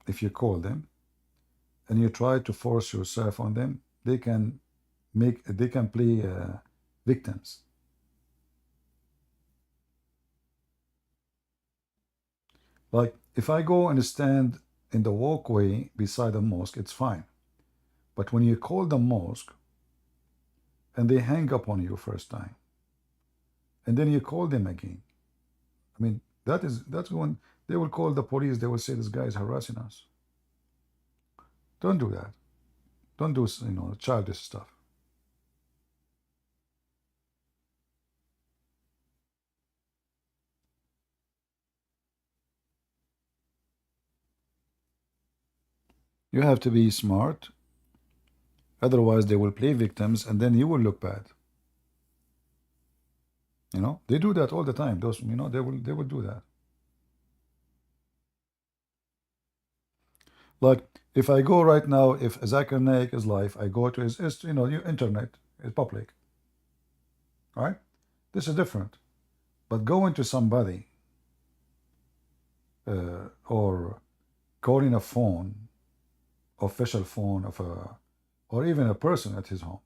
if you call them, and you try to force yourself on them, they can play victims. Like if I go and stand in the walkway beside a mosque, it's fine. But when you call the mosque and they hang up on you first time, and then you call them again, I mean, that's when they will call the police. They will say this guy is harassing us. Don't do that. Don't do childish stuff. You have to be smart. Otherwise, they will play victims, and then you will look bad. They do that all the time. Those, they will do that. Like if I go right now, if Zakir Naik is live, I go to his internet, it's public. Right? This is different. But going to somebody or calling a phone, official phone of or even a person at his home.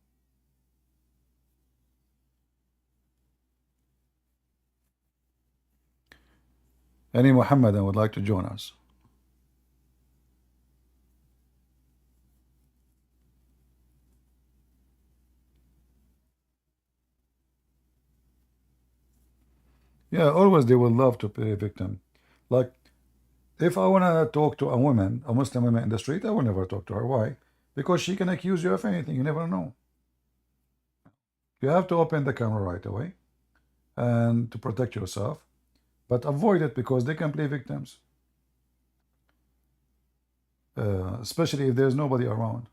Any Muhammadan would like to join us? Yeah, always they will love to play victim. Like, if I want to talk to a woman, a Muslim woman in the street, I will never talk to her. Why? Because she can accuse you of anything. You never know. You have to open the camera right away and to protect yourself. But avoid it because they can play victims. Especially if there's nobody around.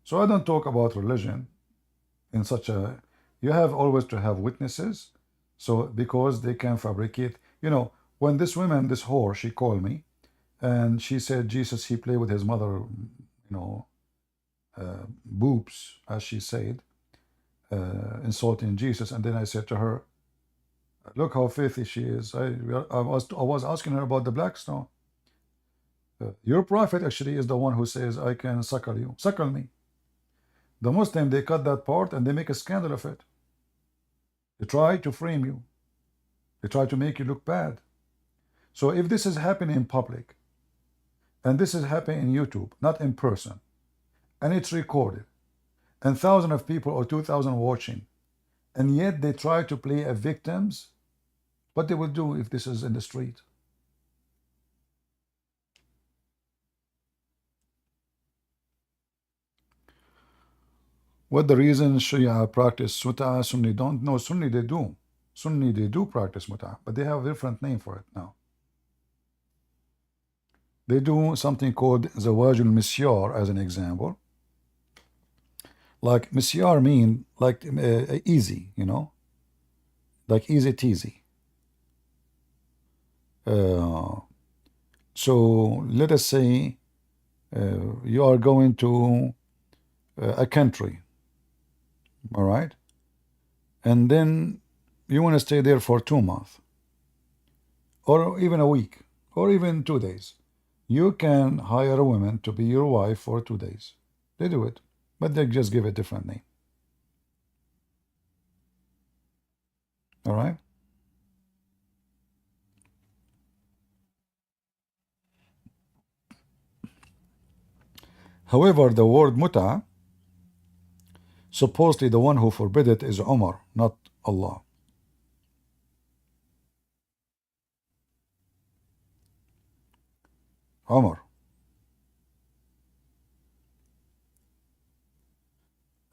So I don't talk about religion in such a... You have always to have witnesses. So because they can fabricate... when this woman, this whore, she called me and she said Jesus, he played with his mother, boobs, as she said, insulting Jesus. And then I said to her, look how filthy she is. I was asking her about the black stone. Your prophet actually is the one who says, I can suckle you. Suckle me. The Muslim, they cut that part and they make a scandal of it. They try to frame you. They try to make you look bad. So if this is happening in public, and this is happening in YouTube, not in person, and it's recorded, and thousands of people or 2,000 watching, and yet they try to play as victims, what they will do if this is in the street? What the reason Shia practice Mut'a, Sunni don't? No, Sunni they do. Sunni they do practice Mut'a, but they have a different name for it now. They do something called Zawajul Misyar as an example. Like Misyar mean like easy, like easy teasy. So let us say you are going to a country, all right? And then you want to stay there for 2 months, or even a week, or even 2 days. You can hire a woman to be your wife for 2 days. They do it, but they just give a different name. All right? However, the word muta, supposedly the one who forbid it is Umar, not Allah. Umar.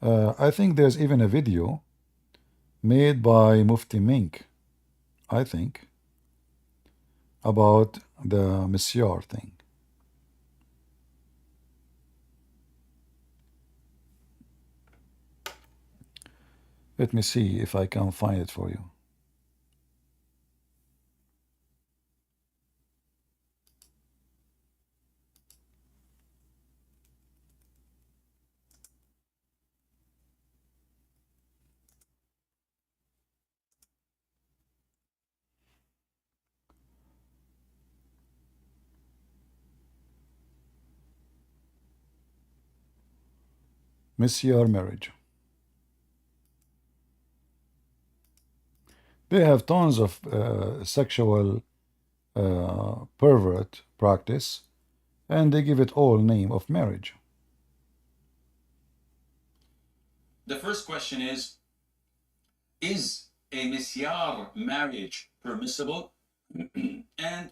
I think there's even a video made by Mufti Mink, I think, about the Misyar thing. Let me see if I can find it for you. Misyar marriage. They have tons of sexual pervert practice, and they give it all name of marriage. The first question is a misyar marriage permissible? And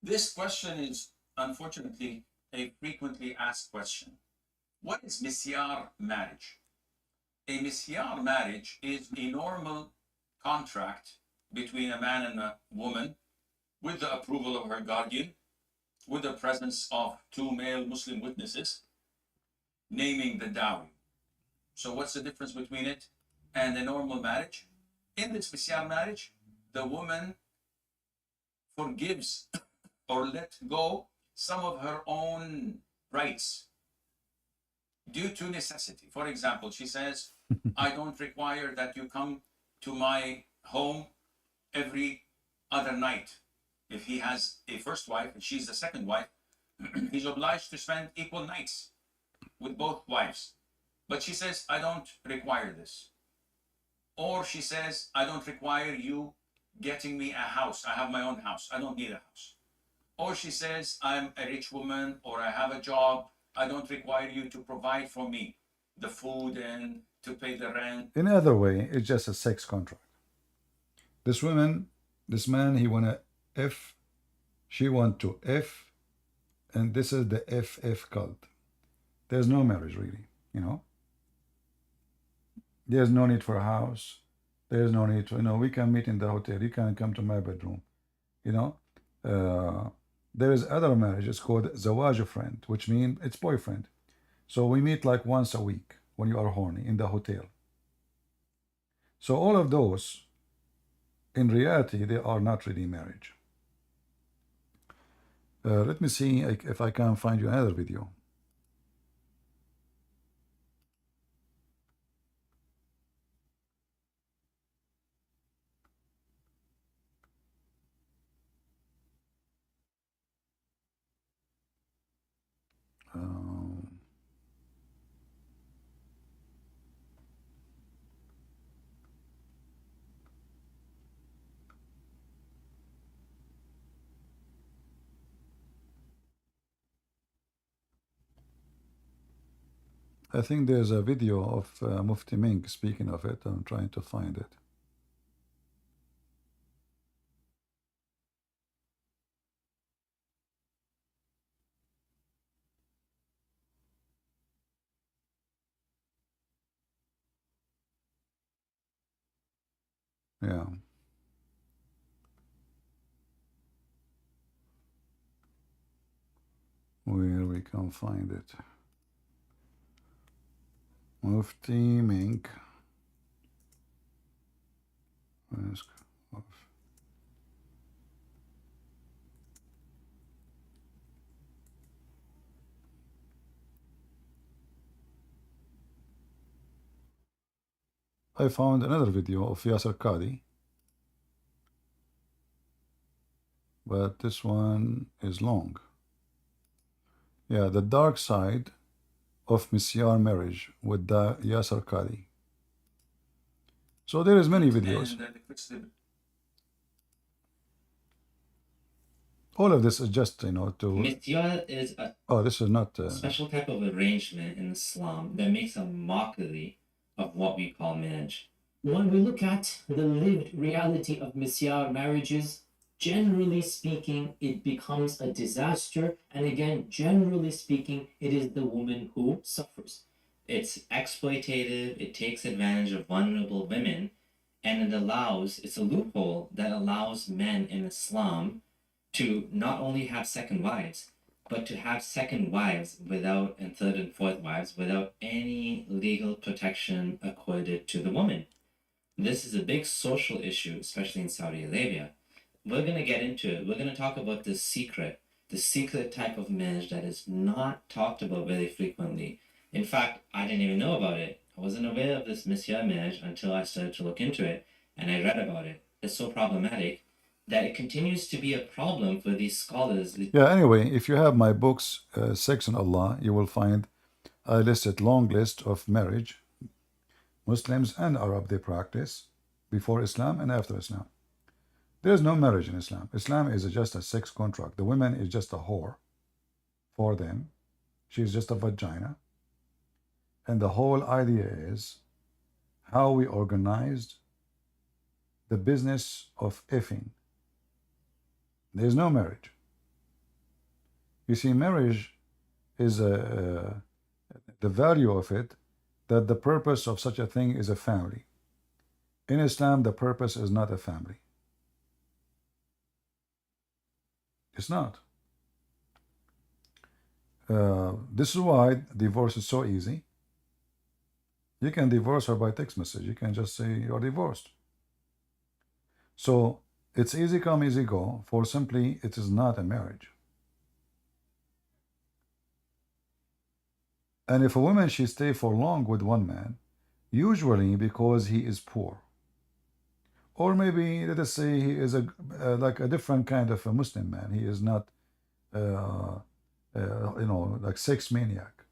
this question is unfortunately a frequently asked question. What is misyar marriage? A misyar marriage is a normal contract between a man and a woman with the approval of her guardian, with the presence of two male Muslim witnesses, naming the dowry. So what's the difference between it and a normal marriage? In this misyar marriage, the woman forgives or let go some of her own rights due to necessity. For example, she says, I don't require that you come to my home every other night. If he has a first wife and she's the second wife, he's obliged to spend equal nights with both wives. But she says, I don't require this. Or she says, I don't require you getting me a house. I have my own house. I don't need a house. Or she says, I'm a rich woman or I have a job. I don't require you to provide for me the food and to pay the rent. In other way, it's just a sex contract. This woman, this man, he wanna F, she want to F, and this is the FF cult. There's no marriage really, you know. There's no need for a house. There's no need to, we can meet in the hotel. You can come to my bedroom, you know. There is other marriage. It's called zawaj friend, which means it's boyfriend. So we meet like once a week when you are horny in the hotel. So all of those, in reality, they are not really marriage. Let me see if I can find you another video. I think there's a video of Mufti Mink speaking of it. I'm trying to find it. Yeah. Where we can find it. Mufti Mink. I found another video of Yasser Qadi, but this one is long. Yeah, the dark side of Misyar marriage with the Yasser Qadi. So there is many videos. All of this is just, to... Misyar is a this is not... special type of arrangement in Islam that makes a mockery of what we call marriage. When we look at the lived reality of misyar marriages, generally speaking, it becomes a disaster. And again, generally speaking, it is the woman who suffers. It's exploitative, it takes advantage of vulnerable women, and it's a loophole that allows men in Islam to not only have second wives, but to have second wives without, and third and fourth wives without any legal protection accorded to the woman. This is a big social issue, especially in Saudi Arabia. We're going to get into it. We're going to talk about the secret type of marriage that is not talked about very frequently. In fact, I didn't even know about it. I wasn't aware of this Messiah marriage until I started to look into it and I read about it. It's so problematic that it continues to be a problem for these scholars. Yeah, anyway, if you have my books, Sex and Allah, you will find I listed long list of marriage, Muslims and Arab they practice before Islam and after Islam. There is no marriage in Islam. Islam is just a sex contract. The woman is just a whore for them. She is just a vagina. And the whole idea is how we organized the business of effing. There is no marriage. You see, marriage is the value of it, that the purpose of such a thing is a family. In Islam, the purpose is not a family. It's not. This is why divorce is so easy. You can divorce her by text message. You can just say you're divorced. So it's easy come, easy go, for simply it is not a marriage. And if a woman, she stay for long with one man, usually because he is poor. Or maybe, let us say, he is like a different kind of a Muslim man. He is not, like sex maniac.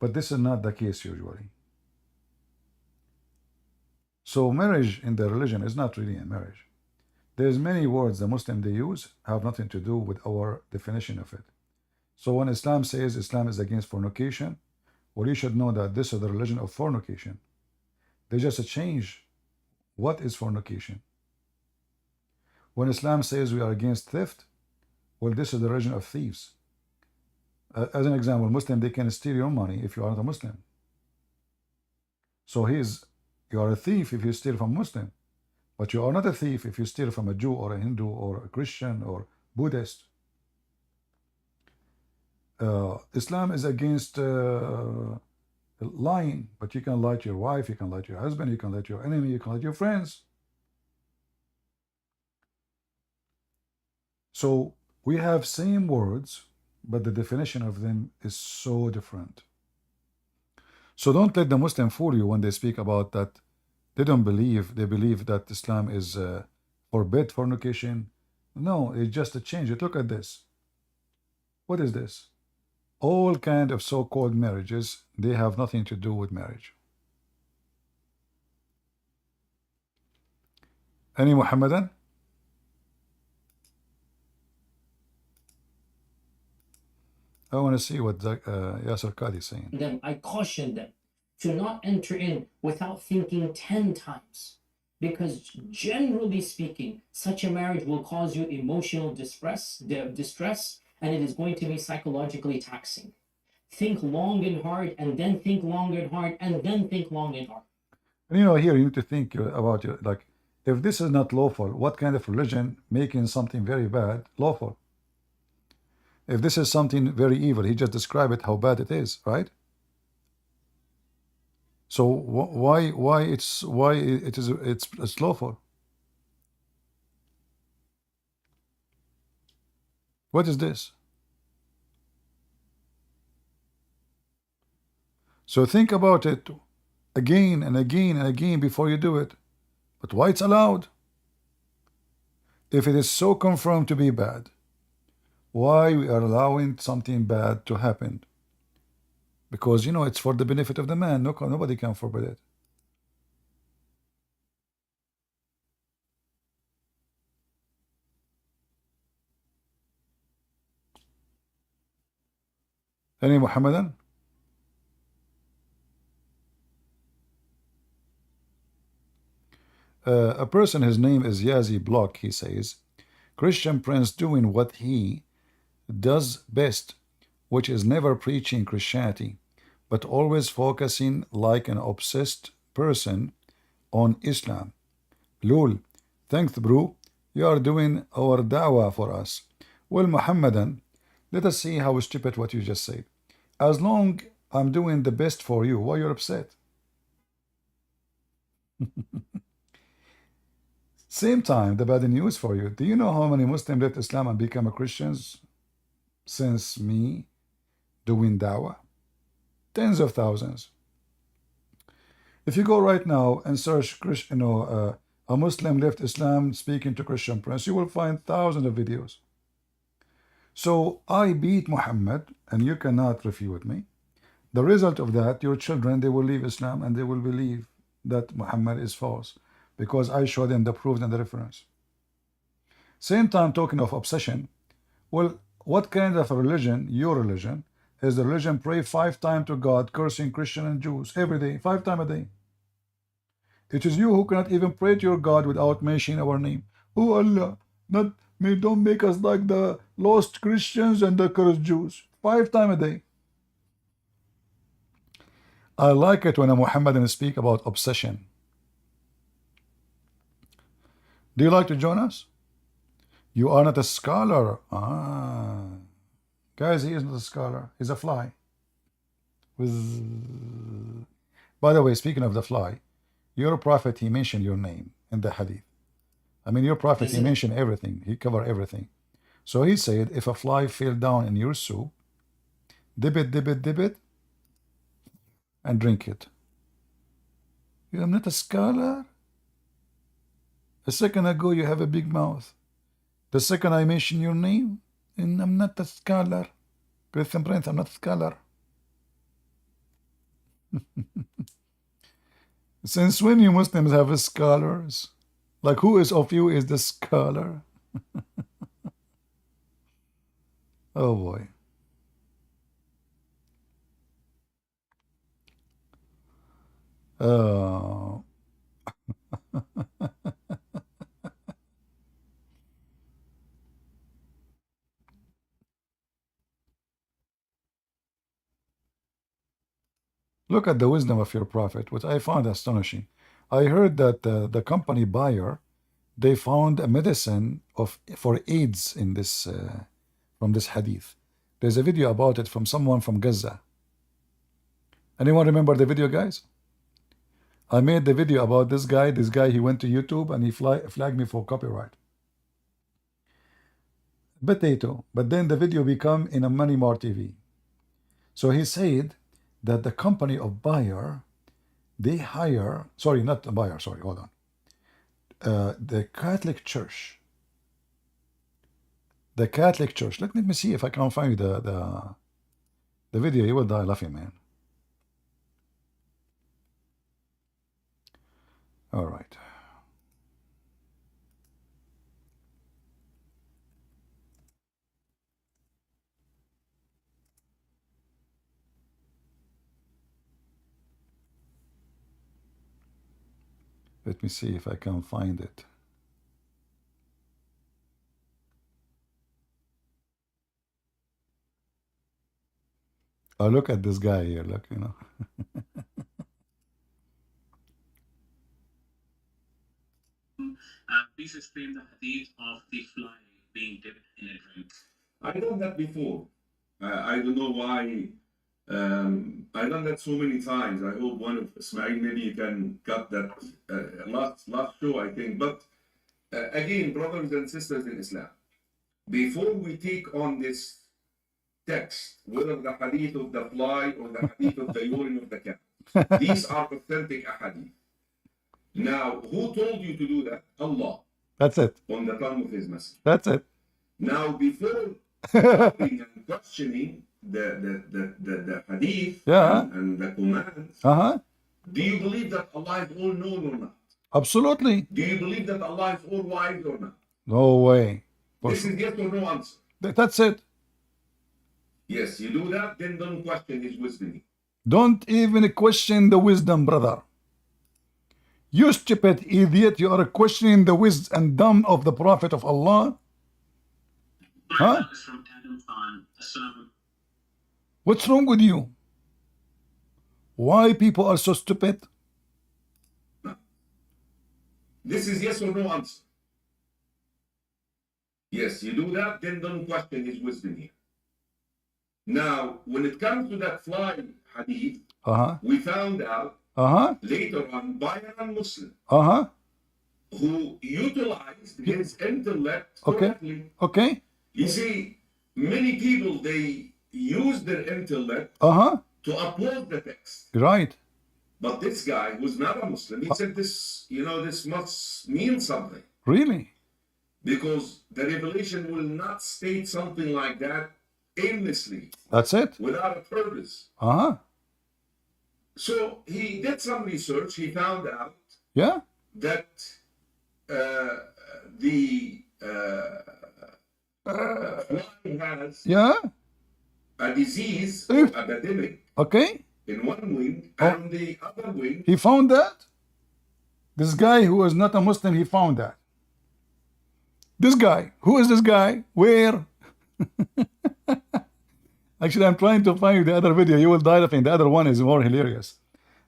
But this is not the case usually. So marriage in the religion is not really a marriage. There's many words the Muslim they use have nothing to do with our definition of it. So when Islam says Islam is against fornication, well, you should know that this is the religion of fornication. They just change what is fornication. When Islam says we are against theft, well, this is the religion of thieves. As an example, Muslim, they can steal your money if you are not a Muslim. So you are a thief if you steal from a Muslim, but you are not a thief if you steal from a Jew or a Hindu or a Christian or Buddhist. Islam is against lying, but you can lie to your wife, you can lie to your husband, you can lie to your enemy, you can lie to your friends. So we have same words, but the definition of them is so different. So don't let the Muslim fool you when they speak about that. They don't believe, they believe that Islam is forbid fornication. No, it's just a change. Look at this. What is this? All kind of so-called marriages, they have nothing to do with marriage. Any Muhammadan? I want to see what Yasser Qadi is saying. Them, I caution them to not enter in without thinking 10 times. Because generally speaking, such a marriage will cause you emotional distress, and it is going to be psychologically taxing. Think long and hard, and then think long and hard, and then think long and hard. And here you need to think about like, if this is not lawful, what kind of religion making something very bad lawful? If this is something very evil, he just described it how bad it is, right? So why it's lawful? What is this? So think about it again and again and again before you do it. But why it's allowed? If it is so confirmed to be bad, why we are allowing something bad to happen? Because it's for the benefit of the man. Nobody can forbid it. Any Muhammadan? A person, his name is Yazi Block, he says, Christian prince doing what he does best, which is never preaching Christianity, but always focusing like an obsessed person on Islam. Lol, thanks bro, You are doing our da'wah for us. Well, Muhammadan, let us see how stupid what you just said. As long I'm doing the best for you, why you're upset? Same time, the bad news for you. Do you know how many Muslims left Islam and become Christians since me doing da'wah? Tens of thousands. If you go right now and search, a Muslim left Islam speaking to Christian prince, you will find thousands of videos. So I beat Muhammad, and you cannot refute me. The result of that, your children, they will leave Islam and they will believe that Muhammad is false because I show them the proof and the reference. Same time talking of obsession. Well, what kind of a religion, your religion, is the religion pray 5 times to God, cursing Christian and Jews every day, 5 times a day. It is you who cannot even pray to your God without mentioning our name. Oh Allah, don't make us like the lost Christians and the cursed Jews. 5 times a day. I like it when a Muhammadan speak about obsession. Do you like to join us? You are not a scholar. Guys, he is not a scholar. He's a fly. By the way, speaking of the fly, your prophet, he mentioned your name in the hadith. I mean, your prophet, he mentioned everything. He covered everything. So he said, if a fly fell down in your soup, dip it, and drink it. You are not a scholar? A second ago, you have a big mouth. The second I mention your name, and I'm not a scholar. Christian Prince, I'm not a scholar. Since when you Muslims have scholars? Like, who is of you is the scholar? Oh boy. Oh. Look at the wisdom of your prophet, which I found astonishing. I heard that the company buyer, they found a medicine for AIDS in this from this hadith. There's a video about it from someone from Gaza. Anyone remember the video, guys? I made the video about this guy. This guy, he went to YouTube and he flagged me for copyright. Potato. But then the video become in a Money More TV. So he said that the company of buyer, they hire, sorry, not the buyer, sorry, hold on. The Catholic Church. The Catholic Church. Let me see if I can find the video. You will die laughing, man. All right. Let me see if I can find it. Oh, look at this guy here. Look, you know. Please explain the hadith of the fly being dipped in a drink. I done that before. I don't know why. I done that so many times. I hope one of Ismail, maybe you can cut that last show, I think. But again, brothers and sisters in Islam, before we take on this text, whether the hadith of the fly or the hadith of the urine of the cat, these are authentic ahadith. Now, who told you to do that? Allah. That's it. On the tongue of His Messenger. That's it. Now, before and questioning the hadith and the commands, do you believe that Allah is all known or not? Absolutely. Do you believe that Allah is all wise or not? No way. This is yes or no answer. That's it. Yes, you do that, then don't question His wisdom. Don't even question the wisdom, brother. You stupid idiot, you are questioning the wisdom and dumb of the Prophet of Allah? Huh? What's wrong with you? Why people are so stupid? This is yes or no answer. Yes, you do that, then don't question his wisdom here. Now, when it comes to that fly hadith, we found out later on by a non-Muslim who utilized his intellect correctly. Okay. You see, many people, they use their intellect to oppose the text. Right. But this guy, who's not a Muslim, he said this, this must mean something. Really? Because the revelation will not state something like that aimlessly. That's it. Without a purpose. So he did some research. He found out that the fly has a disease or epidemic in one wing, and the other wing. He found that? This guy who is not a Muslim, he found that. This guy. Who is this guy? Where? Actually, I'm trying to find the other video. You will die laughing. The other one is more hilarious.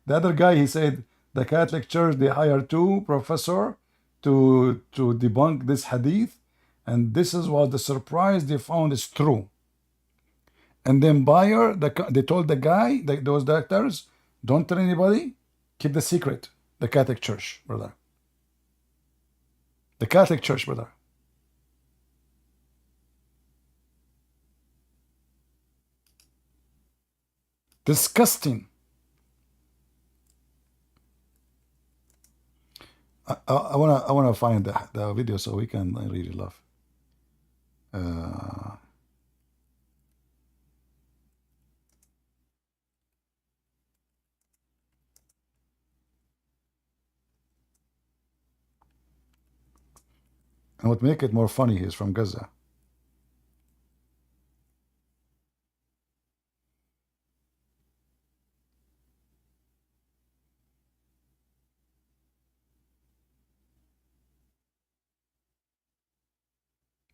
The other guy, he said, the Catholic Church, they hired two professors to debunk this hadith. And this is what the surprise they found is true. And then they told the guy, those doctors, don't tell anybody, keep the secret. The Catholic Church, brother. The Catholic Church, brother. Disgusting. I wanna find the video so we can really laugh. And what make it more funny, he's from Gaza.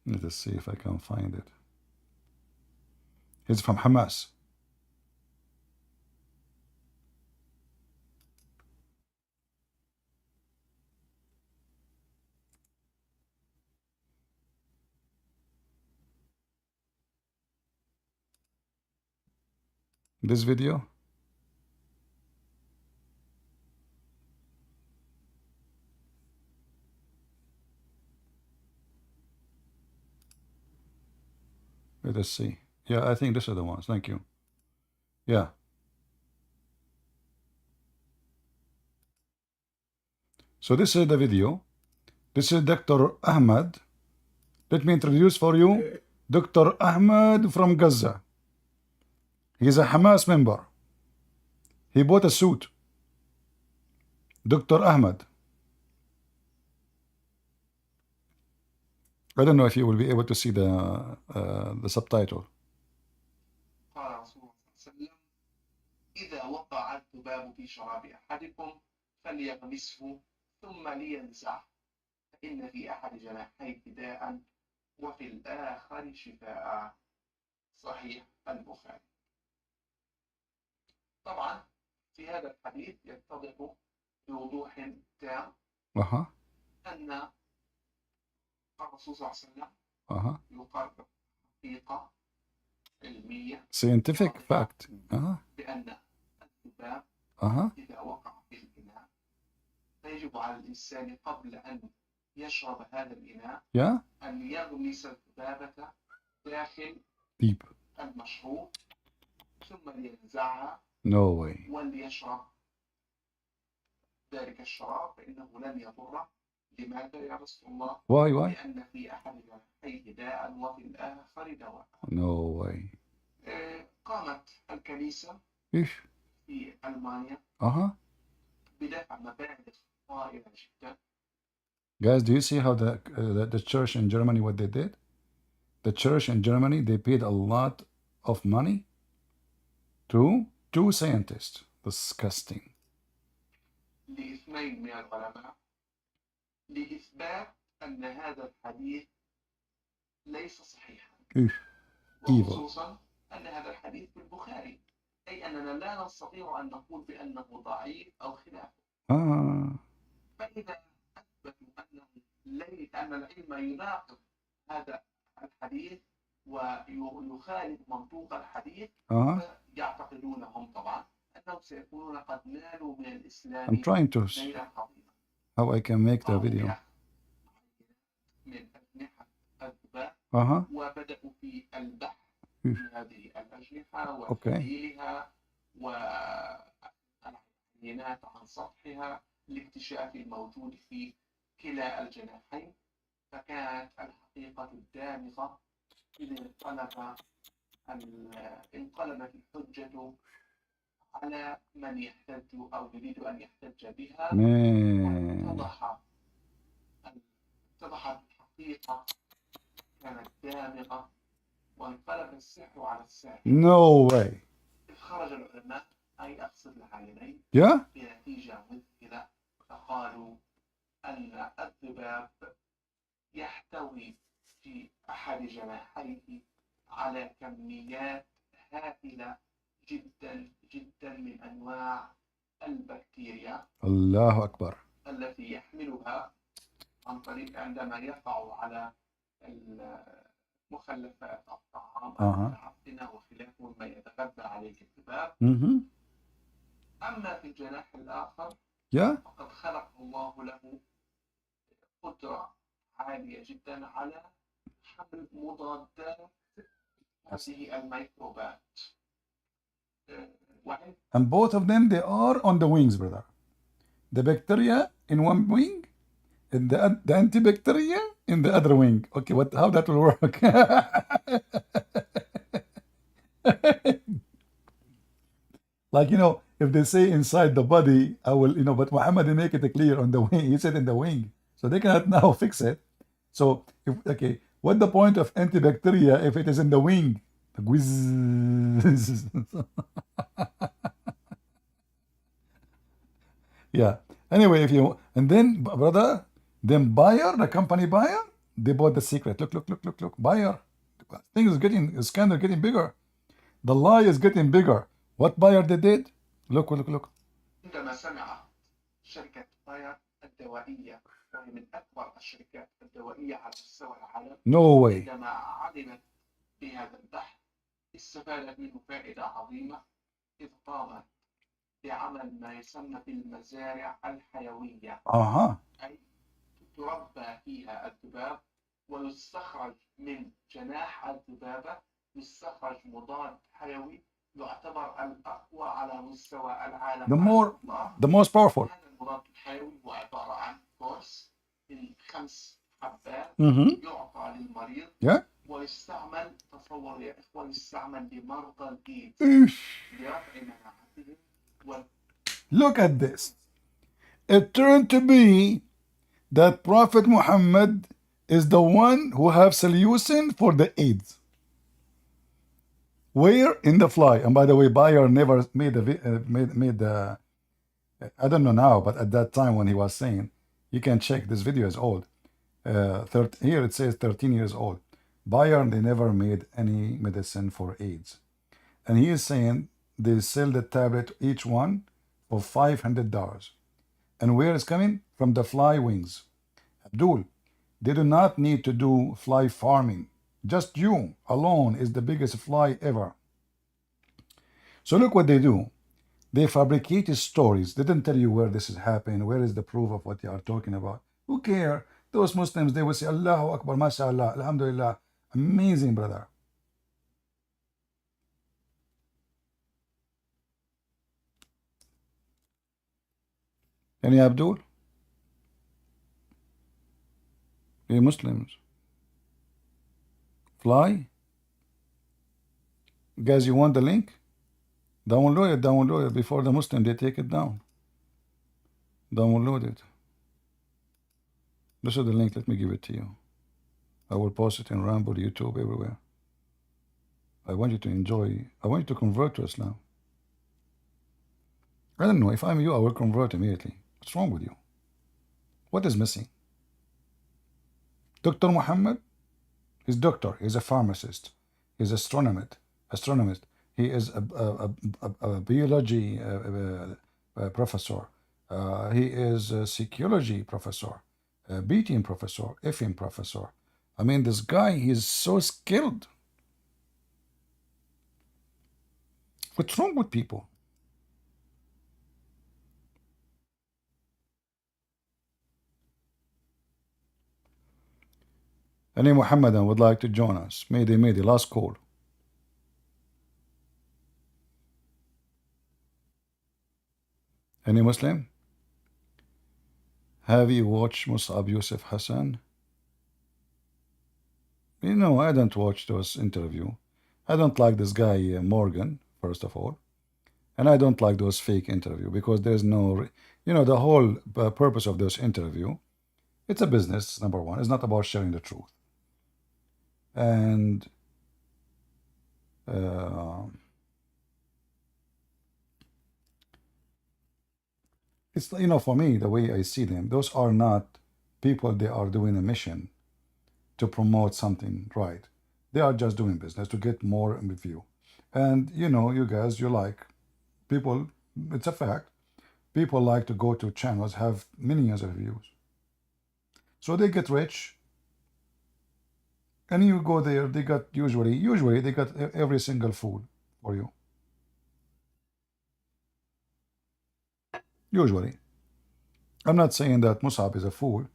Let us see if I can find it. He's from Hamas. This video. Let us see. Yeah, I think these are the ones. Thank you. Yeah. So this is the video. This is Dr. Ahmed. Let me introduce for you Dr. Ahmed from Gaza. He's a Hamas member. He bought a suit. Dr. Ahmed. I don't know if you will be able to see the subtitle. قال رسول الله صلى الله عليه وسلم إذا وقع الذباب في شراب أحدكم فليغمسه ثم لينزعه فإن في أحد جناحيه داء وفي الآخر شفاء. صحيح البخاري. طبعا في هذا الحديث يتضح بوضوح تام أن الرسول صلى الله عليه وسلم يقرر حقيقة علمية scientific fact بأن الذباب إذا وقع في الإناء فيجب على الإنسان قبل أن يشرب هذا الإناء أن يغمس الذبابة داخل المشروب ثم لينزعها وليشرب ذلك الشراب فإنه لن يضره. لماذا يا رسول الله؟ لأن في أحد جناحيه داء وفي الآخر دواء. قامت الكنيسة في ألمانيا بدفع مبالغ طائلة جدا. Guys, do you see how the church in Germany, what they did? The church in Germany, they paid a lot of money to two scientists. Disgusting. لاثنين من العلماء لإثبات أن هذا الحديث ليس صحيحا. وخصوصا أن هذا الحديث في البخاري، أي أننا لا نستطيع أن نقول بأنه ضعيف أو خلافه. فإذا أثبتوا أن العلم يناقض هذا الحديث ويخالف منطوق الحديث فيعتقدونهم طبعا أنهم سيكونون قد نالوا من I'm الإسلام trying to نيلا عظيما. how I can make the قاموا video. بأخذ من أجنحة الذباب وبدأوا في البحث في هذه الأجنحة Okay. وتحليلها والعينات عن سطحها لاكتشاف الموجود في كلا الجناحين. فكانت الحقيقة الدامغة إذ انقلبت الحجة على من يحتج أو يريد أن يحتج بها اتضحت الحقيقة كانت دامغة وانقلب السحر على الساحر. No way. إذ خرج العلماء أي أقصد العينين بنتيجة مذهلة فقالوا أن الذباب يحتوي في أحد جناحيه على كميات هائلة جدا جدا من أنواع البكتيريا الله أكبر التي يحملها عن طريق عندما يقع على مخلفات الطعام العفنة وخلافه مما يتغذى عليه الذباب. أما في الجناح الآخر فقد خلق الله له قدرة عالية جدا على حمل مضادات هذه الميكروبات. And both of them, they are on the wings, brother. The bacteria in one wing, and the antibacteria in the other wing. Okay, how that will work? Like, if they say inside the body, I will, but Muhammad, they make it clear on the wing. He said in the wing. So they cannot now fix it. So, what's the point of antibacteria if it is in the wing? Yeah. Anyway, and then, brother, then Bayer, the company Bayer, they bought the secret. Look. Bayer. The scandal getting bigger. The lie is getting bigger. What Bayer they did? Look. عندما سمع شركة باير الدوائية وهي من أكبر الشركات الدوائية على مستوى العالم. No way. عندما علمت بهذا البحث استفادت منه فائدة عظيمة إذ قامت بعمل ما يسمى بالمزارع الحيوية. أي تربى فيها الذباب ويستخرج من جناح الذبابة يستخرج مضاد حيوي يعتبر الأقوى على مستوى العالم. The most powerful. هذا المضاد الحيوي هو عبارة عن كورس من 5 حبات يعطى للمريض ويستعمل، تصور يا إخوان، يستعمل لمرضى الإيدز لرفع مناعتهم. Look at this. It turned to be that Prophet Muhammad is the one who have solution for the AIDS. Where? In the fly. And by the way, Bayer never made the I don't know now, but at that time when he was saying, you can check, this video is old. Here it says 13 years old. Bayer, they never made any medicine for AIDS. And he is saying they sell the tablet, each one, for $500. And where is coming? From the fly wings. Abdul, they do not need to do fly farming. Just you alone is the biggest fly ever. So look what they do. They fabricated stories. They didn't tell you where this is happening, where is the proof of what they are talking about. Who care? Those Muslims, they will say, Allahu Akbar, mashallah, alhamdulillah. Amazing, brother. Any Abdul? Hey, Muslims. Fly? Guys, you want the link? Download it before the Muslim, they take it down. Download it. This is the link, let me give it to you. I will post it in Rambo, YouTube, everywhere. I want you to enjoy, I want you to convert to Islam. I don't know, if I'm you, I will convert immediately. What's wrong with you? What is missing? Dr. Muhammad is doctor, he's a pharmacist, he's astronomist. He is a biology professor. He is a psychology professor, BTM professor, FM professor, I mean, this guy, he's so skilled. What's wrong with people? Any Muhammadan would like to join us? Mayday, mayday, last call. Any Muslim? Have you watched Mus'ab Yusuf Hassan? You know, I don't watch those interview. I don't like this guy Morgan, first of all. And I don't like those fake interview because there's no, you know, the whole purpose of this interview, it's a business, number one. It's not about sharing the truth. And it's, you know, for me, the way I see them, those are not people, they are doing a mission to promote something, right? They are just doing business to get more view. And, you know, you guys, you like people, it's a fact. People like to go to channels, have millions of views. So they get rich, and you go there, they got usually they got every single fool for you. Usually. I'm not saying that Musab is a fool,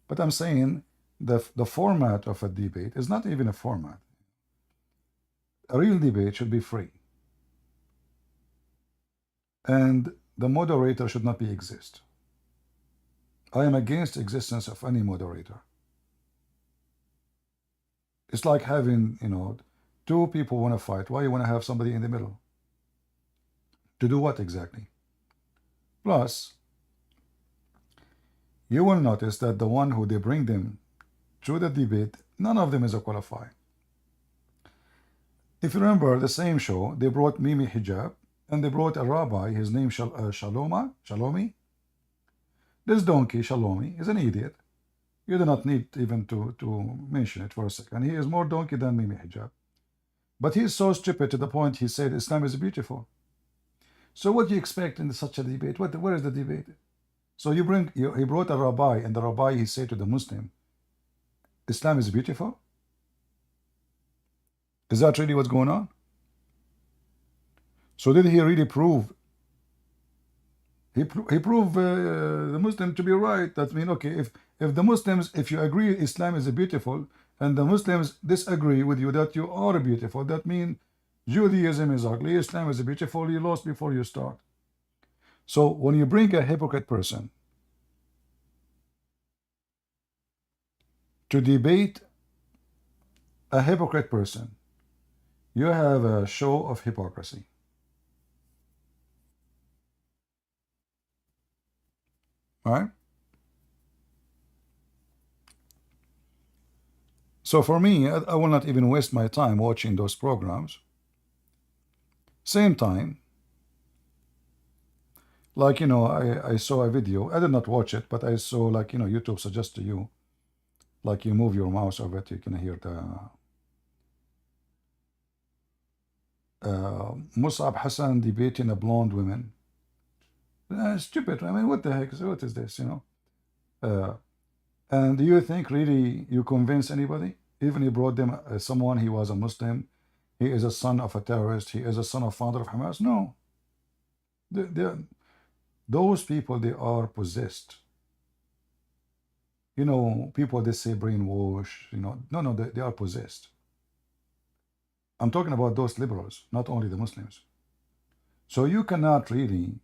but I'm saying the format of a debate is not even a format. A real debate should be free. And the moderator should not be exist. I am against existence of any moderator. It's like having, you know, two people want to fight. Why you want to have somebody in the middle? To do what exactly? Plus, you will notice that the one who they bring them through the debate, none of them is a qualified. If you remember the same show, they brought Mimi Hijab, and they brought a rabbi, his name Shalomi. This donkey, Shalomi, is an idiot. You do not need even to mention it for a second. He is more donkey than Mimi Hijab. But he is so stupid to the point he said Islam is beautiful. So what do you expect in such a debate? Where is the debate? So he brought a rabbi, and the rabbi, he said to the Muslim, Islam is beautiful? Is that really what's going on? So did he really prove? He proved the Muslim to be right. That means, okay, if the Muslims, if you agree Islam is beautiful, and the Muslims disagree with you that you are beautiful, that means Judaism is ugly, Islam is beautiful, you lost before you start. So when you bring a hypocrite person to debate a hypocrite person, you have a show of hypocrisy. All right? So for me, I will not even waste my time watching those programs. Same time, like, you know, I saw a video. I did not watch it, but I saw, like, you know, YouTube suggests to you, like, you move your mouse over it, you can hear the Musab Hassan debating a blonde woman. Stupid. I mean, what the heck? What is this, you know? And do you think really you convince anybody? Even he brought them someone, he was a Muslim, he is a son of a terrorist, he is a son of founder of Hamas. No. Those people, they are possessed. You know, people, they say brainwash, you know. No, they are possessed. I'm talking about those liberals, not only the Muslims. So you cannot really,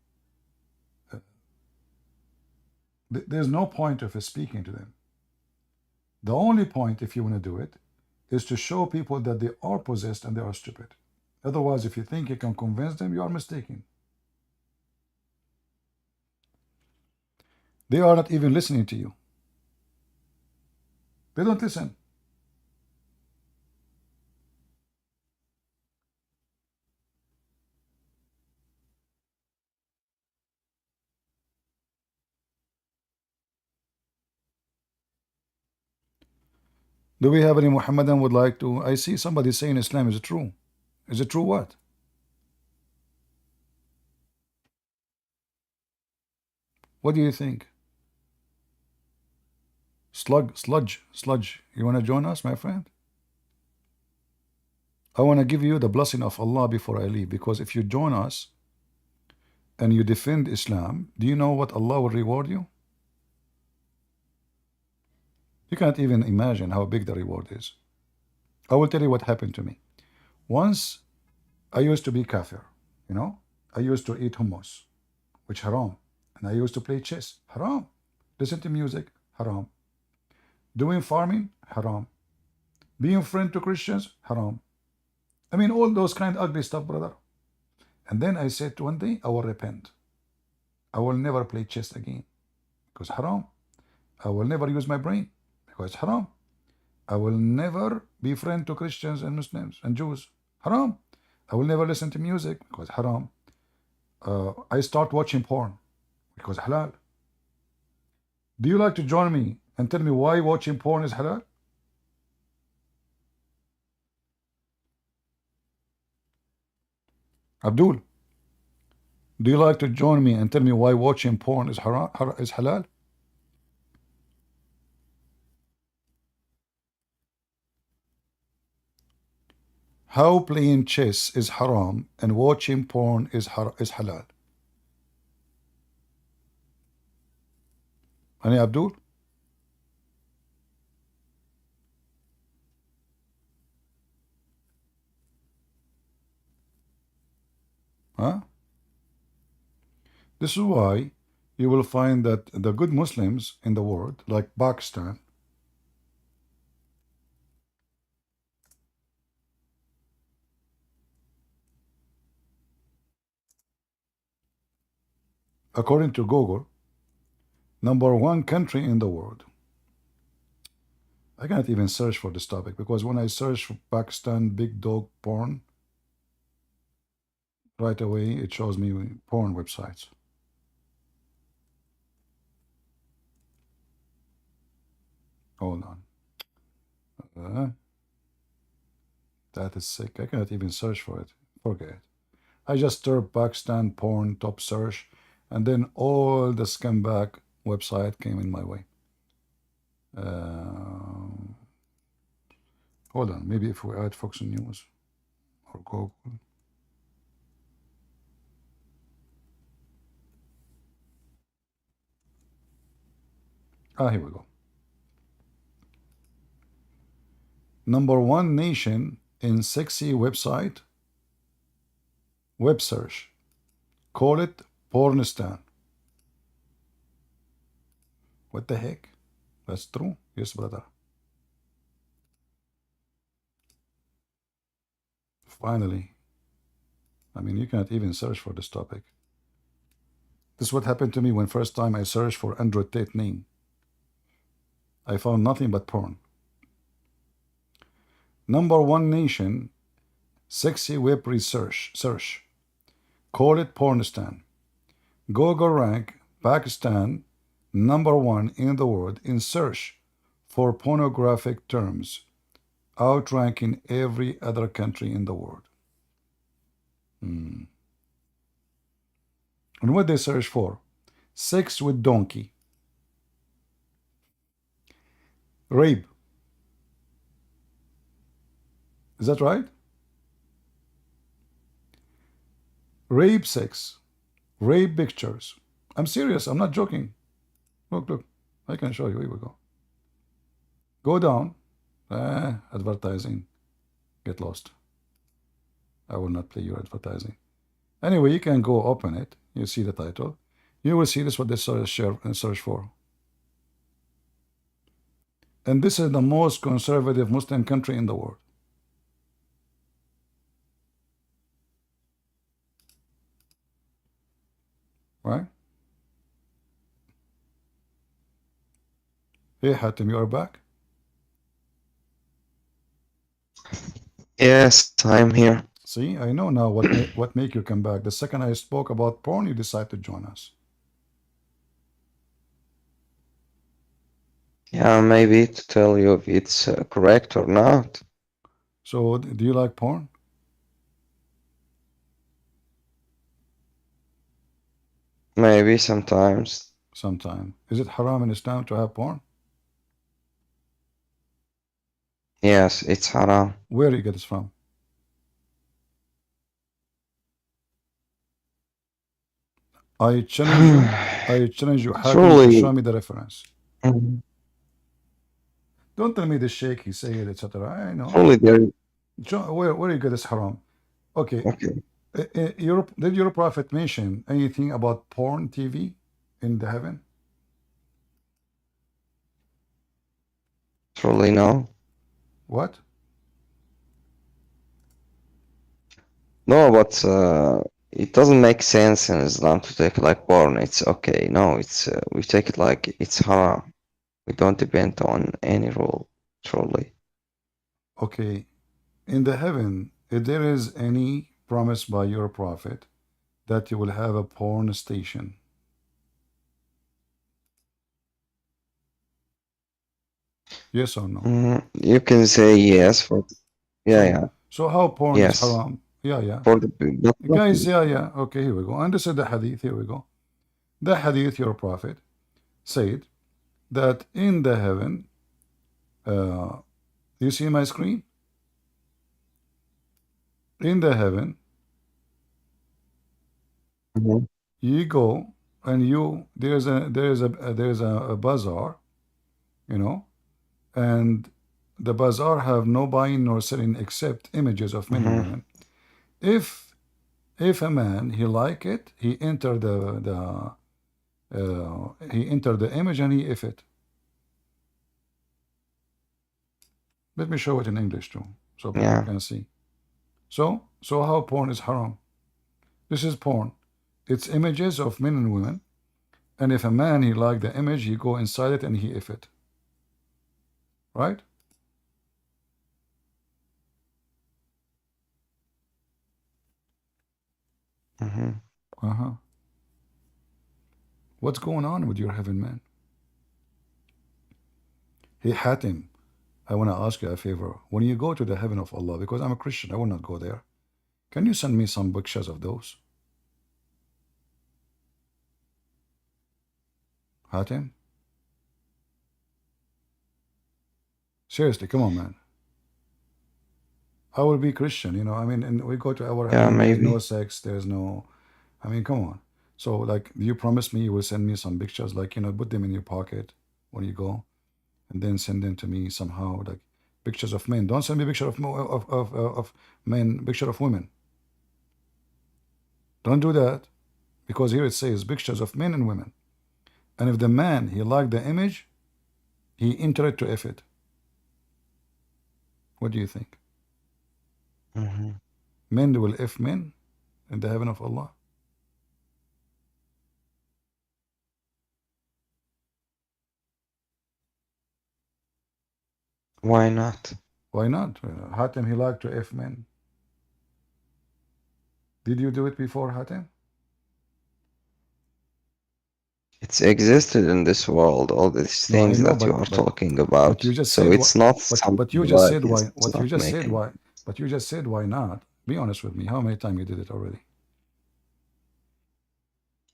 there's no point of speaking to them. The only point, if you want to do it, is to show people that they are possessed and they are stupid. Otherwise, if you think you can convince them, you are mistaken. They are not even listening to you. They don't listen. Do we have any Muhammadan would like to? I see somebody saying Islam is true. Is it true what? What do you think? Sludge. You want to join us, my friend? I want to give you the blessing of Allah before I leave, because if you join us and you defend Islam, do you know what Allah will reward you? You can't even imagine how big the reward is. I will tell you what happened to me. Once I used to be kafir, you know. I used to eat hummus, which haram. And I used to play chess, haram. Listen to music, haram. Doing farming, haram. Being friend to Christians, haram. I mean, all those kind of ugly stuff, brother. And then I said one day, I will repent. I will never play chess again, because haram. I will never use my brain, because haram. I will never be friend to Christians and Muslims and Jews, haram. I will never listen to music, because haram. I start watching porn, because halal. Do you like to join me and tell me why watching porn is halal? Abdul, do you like to join me and tell me why watching porn is haram, is halal? How playing chess is haram and watching porn is halal? Ani Abdul? Huh? This is why you will find that the good Muslims in the world, like Pakistan, according to Google, #1 country in the world. I can't even search for this topic, because when I search for Pakistan big dog porn, right away it shows me porn websites. Hold on. That is sick. I cannot even search for it. Forget it. I just typed Pakistan porn top search, and then all the scumbag website came in my way. Hold on. Maybe if we add Fox News or Google. Here we go. #1 nation in sexy website web search. Call it Pornistan. What the heck? That's true. Yes, brother. Finally. I mean, you cannot even search for this topic. This is what happened to me when first time I searched for Andrew Tate name. I found nothing but porn. #1 nation, sexy web research search. Call it Pornistan. Google rank Pakistan #1 in the world in search for pornographic terms, outranking every other country in the world. And what they search for? Sex with donkey. Rape. Is that right? Rape sex. Rape pictures. I'm serious. I'm not joking. Look. I can show you. Here we go. Go down. Advertising. Get lost. I will not play your advertising. Anyway, you can go open it. You see the title. You will see this what they search for. And this is the most conservative Muslim country in the world. Right? Hey, Hatim, you are back? Yes, I'm here. See, I know now what make you come back. The second I spoke about porn, you decide to join us. Yeah, maybe to tell you if it's correct or not. So, do you like porn? Maybe sometimes. Sometime. Is it haram in Islam to have porn? Yes, it's haram. Where do you get this from? I challenge you. I challenge you, Hatem, to show Truly. me the reference. Mhm. Don't tell me the sheikh, he said, etc. I know. Truly there. Where you get this haram? Okay. Okay. Did your prophet mention anything about porn TV in the heaven? Truly no. What? No, but it doesn't make sense in Islam to take like porn. It's okay. No, it's we take it like it's haram. We don't depend on any rule. Truly. Okay. In the heaven, if there is any promise by your prophet that you will have a porn station. Yes or no? You can say yes, but yeah. So how porn is Yes. haram? Yeah. For the Guys, yeah. Okay, here we go. And this is the hadith. Here we go. The hadith, your prophet said that in the heaven, you see my screen? In the heaven, you go and there's a bazaar, you know, and the bazaar have no buying nor selling except images of men and women. If a man he like it, he enter the image and he if it. Let me show it in English too, so people can see. So how porn is haram? This is porn. It's images of men and women, and if a man he like the image, he go inside it and he if it. Right? What's going on with your heaven, man? Hey, Hatim, I want to ask you a favor. When you go to the heaven of Allah, because I'm a Christian, I will not go there. Can you send me some pictures of those? Hatim? Seriously, come on, man. I will be Christian, you know. I mean, and we go to our heaven, there's no sex, there's no. I mean, come on. So, like, you promise me you will send me some pictures, like, you know, put them in your pocket when you go, and then send them to me somehow, like pictures of men. Don't send me picture of men, picture of women. Don't do that, because here it says pictures of men and women. And if the man, he liked the image, he enter it to F it. What do you think? Men will F men in the heaven of Allah? Why not? Why not? Hatem, he liked to F men. Did you do it before, Hatem? It's existed in this world, all these No, I things know, that you are talking about. but you just So said it's not but something you just like said why. it's What you not just said making. why. But you just said why not? Be honest with me. How many times you did it already?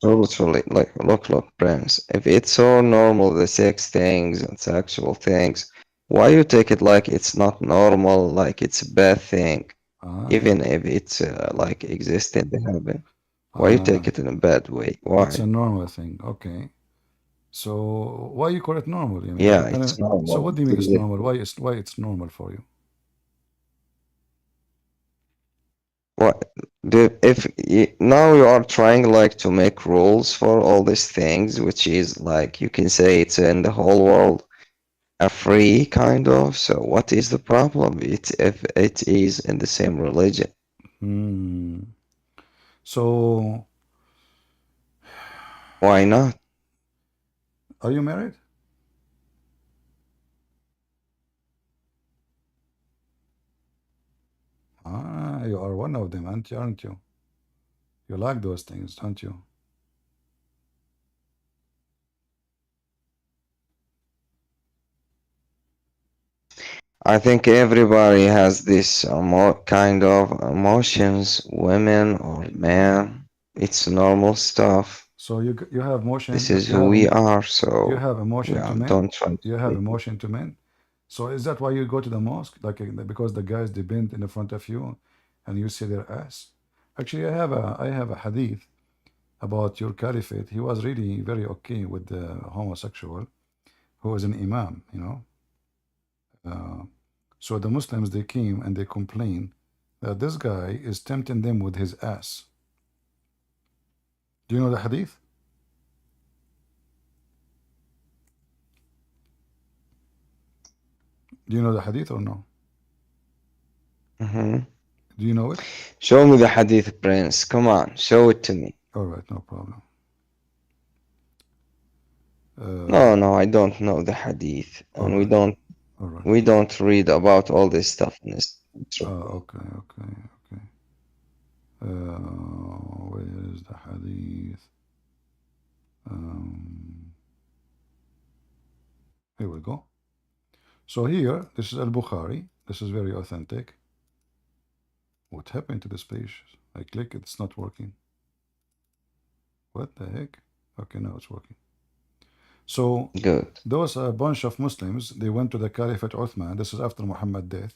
Totally, like, look, Prince. If it's so normal, the sex things and sexual things, why you take it like it's not normal, like it's a bad thing, even if it's like exists in the heaven? Why you take it in a bad way? Why? It's a normal thing. Okay. So why you call it normal? You mean? Yeah, it's So normal. what do you mean it's Exactly. normal? Why it's normal for you? What if now you are trying like to make rules for all these things, which is like you can say it's in the whole world a free kind of. So what is the problem? It's if it is in the same religion. So why not? Are you married? You are one of them, aren't you? You like those things, don't you? I think everybody has this kind of emotions, women or man. It's normal stuff. So you have emotion. This is who we are. So you have emotion to men. don't try. You have emotion to men. So is that why you go to the mosque? Like because the guys they bend in the front of you and you see their ass? Actually, I have a hadith about your caliphate. He was really very okay with the homosexual who was an imam, you know. So the Muslims they came and they complained that this guy is tempting them with his ass. Do you know the hadith? Do you know the hadith or no? Mm-hmm. Do you know it? Show me the hadith, Prince. Come on, show it to me. All right, no problem. No, I don't know the hadith, and we don't All right. we don't read about all this stuff in this. Okay. Where is the hadith? Here we go. So here, this is Al-Bukhari. This is very authentic. What happened to this page? I click it, it's not working. What the heck? Okay, now it's working. So Good. those are a bunch of Muslims. They went to the Caliphate Uthman. This is after Muhammad's death.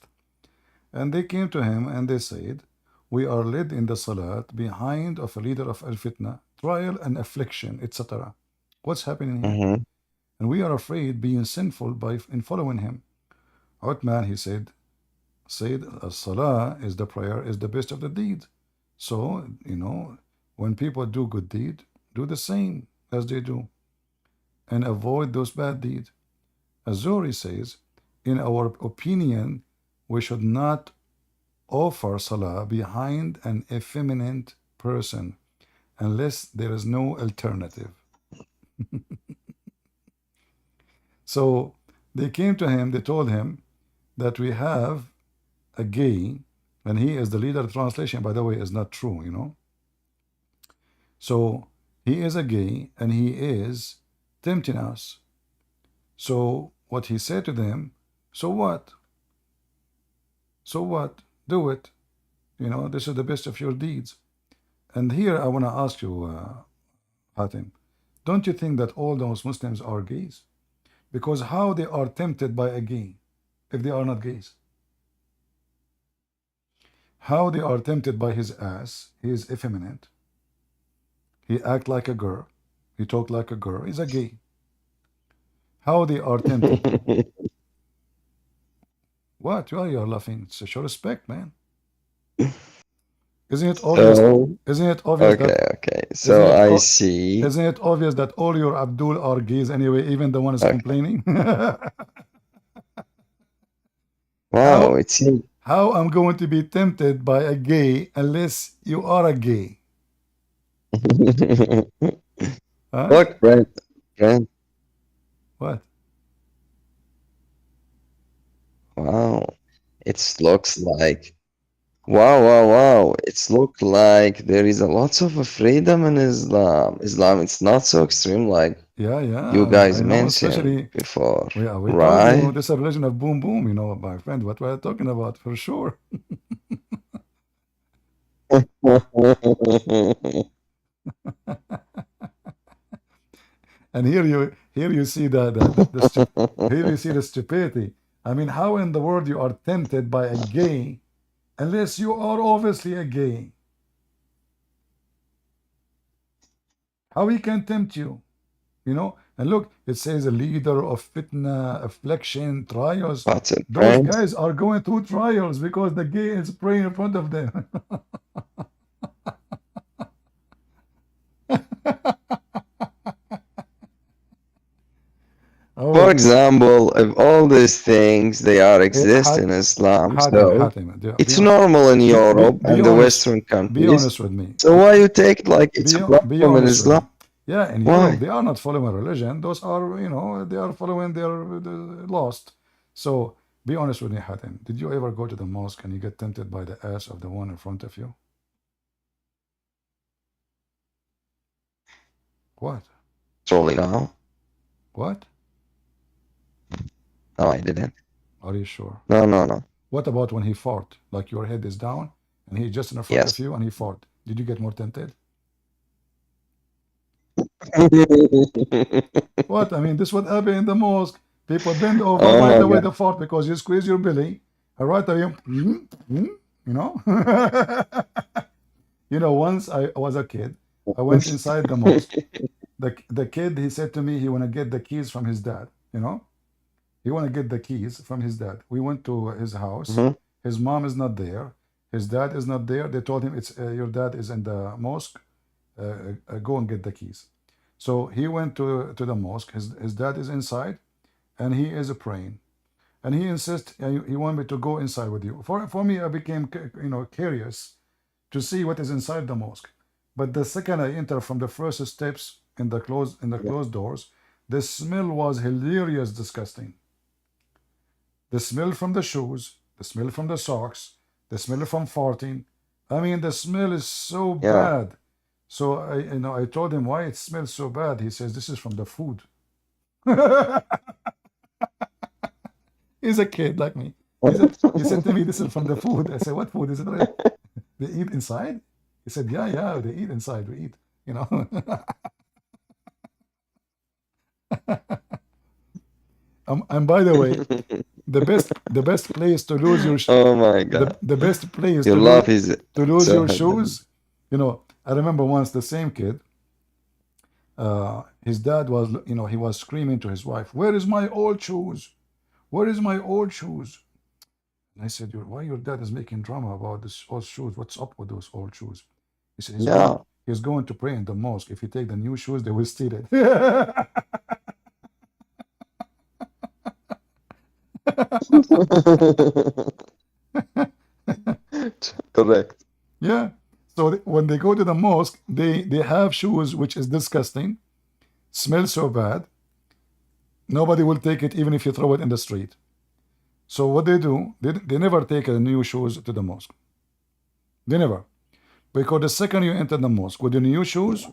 And they came to him and they said, we are led in the Salat behind of a leader of Al-Fitna, trial and affliction, etc. What's happening here? Mm-hmm. And we are afraid being sinful in following him. Uthman, he said, Salah is the prayer, is the best of the deed. So, you know, when people do good deed, do the same as they do and avoid those bad deeds. Azuri says, in our opinion, we should not offer Salah behind an effeminate person unless there is no alternative. So they came to him, they told him that we have a gay, and he is the leader. Translation, by the way, is not true, you know. So he is a gay and he is tempting us. So what he said to them, so what? So what? Do it. You know, this is the best of your deeds. And here I want to ask you, Hatim, don't you think that all those Muslims are gays? Because how they are tempted by a gay if they are not gays? How they are tempted by his ass? He is effeminate. He act like a girl. He talk like a girl. He's a gay. How they are tempted? What? Why you are laughing? It's a show respect, man. Isn't it obvious? Isn't it obvious that? Okay. So I see. Isn't it obvious that all your Abdul are gays anyway? Even the one is complaining. Wow, it seems. How I'm going to be tempted by a gay unless you are a gay? Huh? Look, Brent. What? Wow. It looks like. Wow. It looks like there is a lots of freedom in Islam. It's not so extreme like Yeah. you guys I know, mentioned especially before, we told you right? this is a religion of boom boom, you know, my friend. What we're talking about for sure. And here you see here you see the stupidity. I mean, how in the world you are tempted by a gay unless you are obviously a gay? How he can tempt you? You know, and look, it says a leader of fitna, affliction, trials. Those guys are going through trials because the gay is praying in front of them. For example, if all these things they are exist in Islam, so it's normal in Europe and the Western countries. Be honest with me. So why you take it like it's a problem in Islam? Yeah, in Europe they are not following religion. Those are, you know, they are following their lost. So be honest with me, Hatim. Did you ever go to the mosque and you get tempted by the ass of the one in front of you? What? Truly no. What? No, I didn't. Are you sure? No. What about when he fought? Like your head is down and he's just in front of you and he fought. Did you get more tempted? What? I mean, this would happen in the mosque. People bend over Oh right my away god. the fart because you squeeze your belly. And right away, you know. You know, once I was a kid, I went inside the mosque. The kid, he said to me he want to get the keys from his dad. You know, he want to get the keys from his dad. We went to his house. Mhm. His mom is not there. His dad is not there. They told him it's your dad is in the mosque. Go and get the keys. So he went to the mosque. His dad is inside, and he is praying. And he insists he wanted me to go inside with you. For me, I became curious to see what is inside the mosque. But the second I enter from the first steps in the Yeah. closed doors, the smell was hilarious, disgusting. The smell from the shoes, the smell from the socks, the smell from farting. I mean, the smell is so Yeah. bad. So I told him why it smells so bad. He says this is from the food. He's a kid like me. He said to me, this is from the food. I said, what food is it? They eat inside? He said, yeah, they eat inside. We eat, you know. And by the way, the best place to lose your Oh my god. the best place Your laugh is to lose so your hilarious. shoes. I remember once the same kid. His dad was, he was screaming to his wife, "Where is my old shoes? Where is my old shoes?" And I said, "Why your dad is making drama about this old shoes? What's up with those old shoes?" He said, Yeah. he's going to pray in the mosque. If he take the new shoes, they will steal it. Correct. Yeah. So when they go to the mosque, they have shoes which is disgusting, smell so bad. Nobody will take it even if you throw it in the street. So what they do, they never take new shoes to the mosque. They never. Because the second you enter the mosque with the new shoes,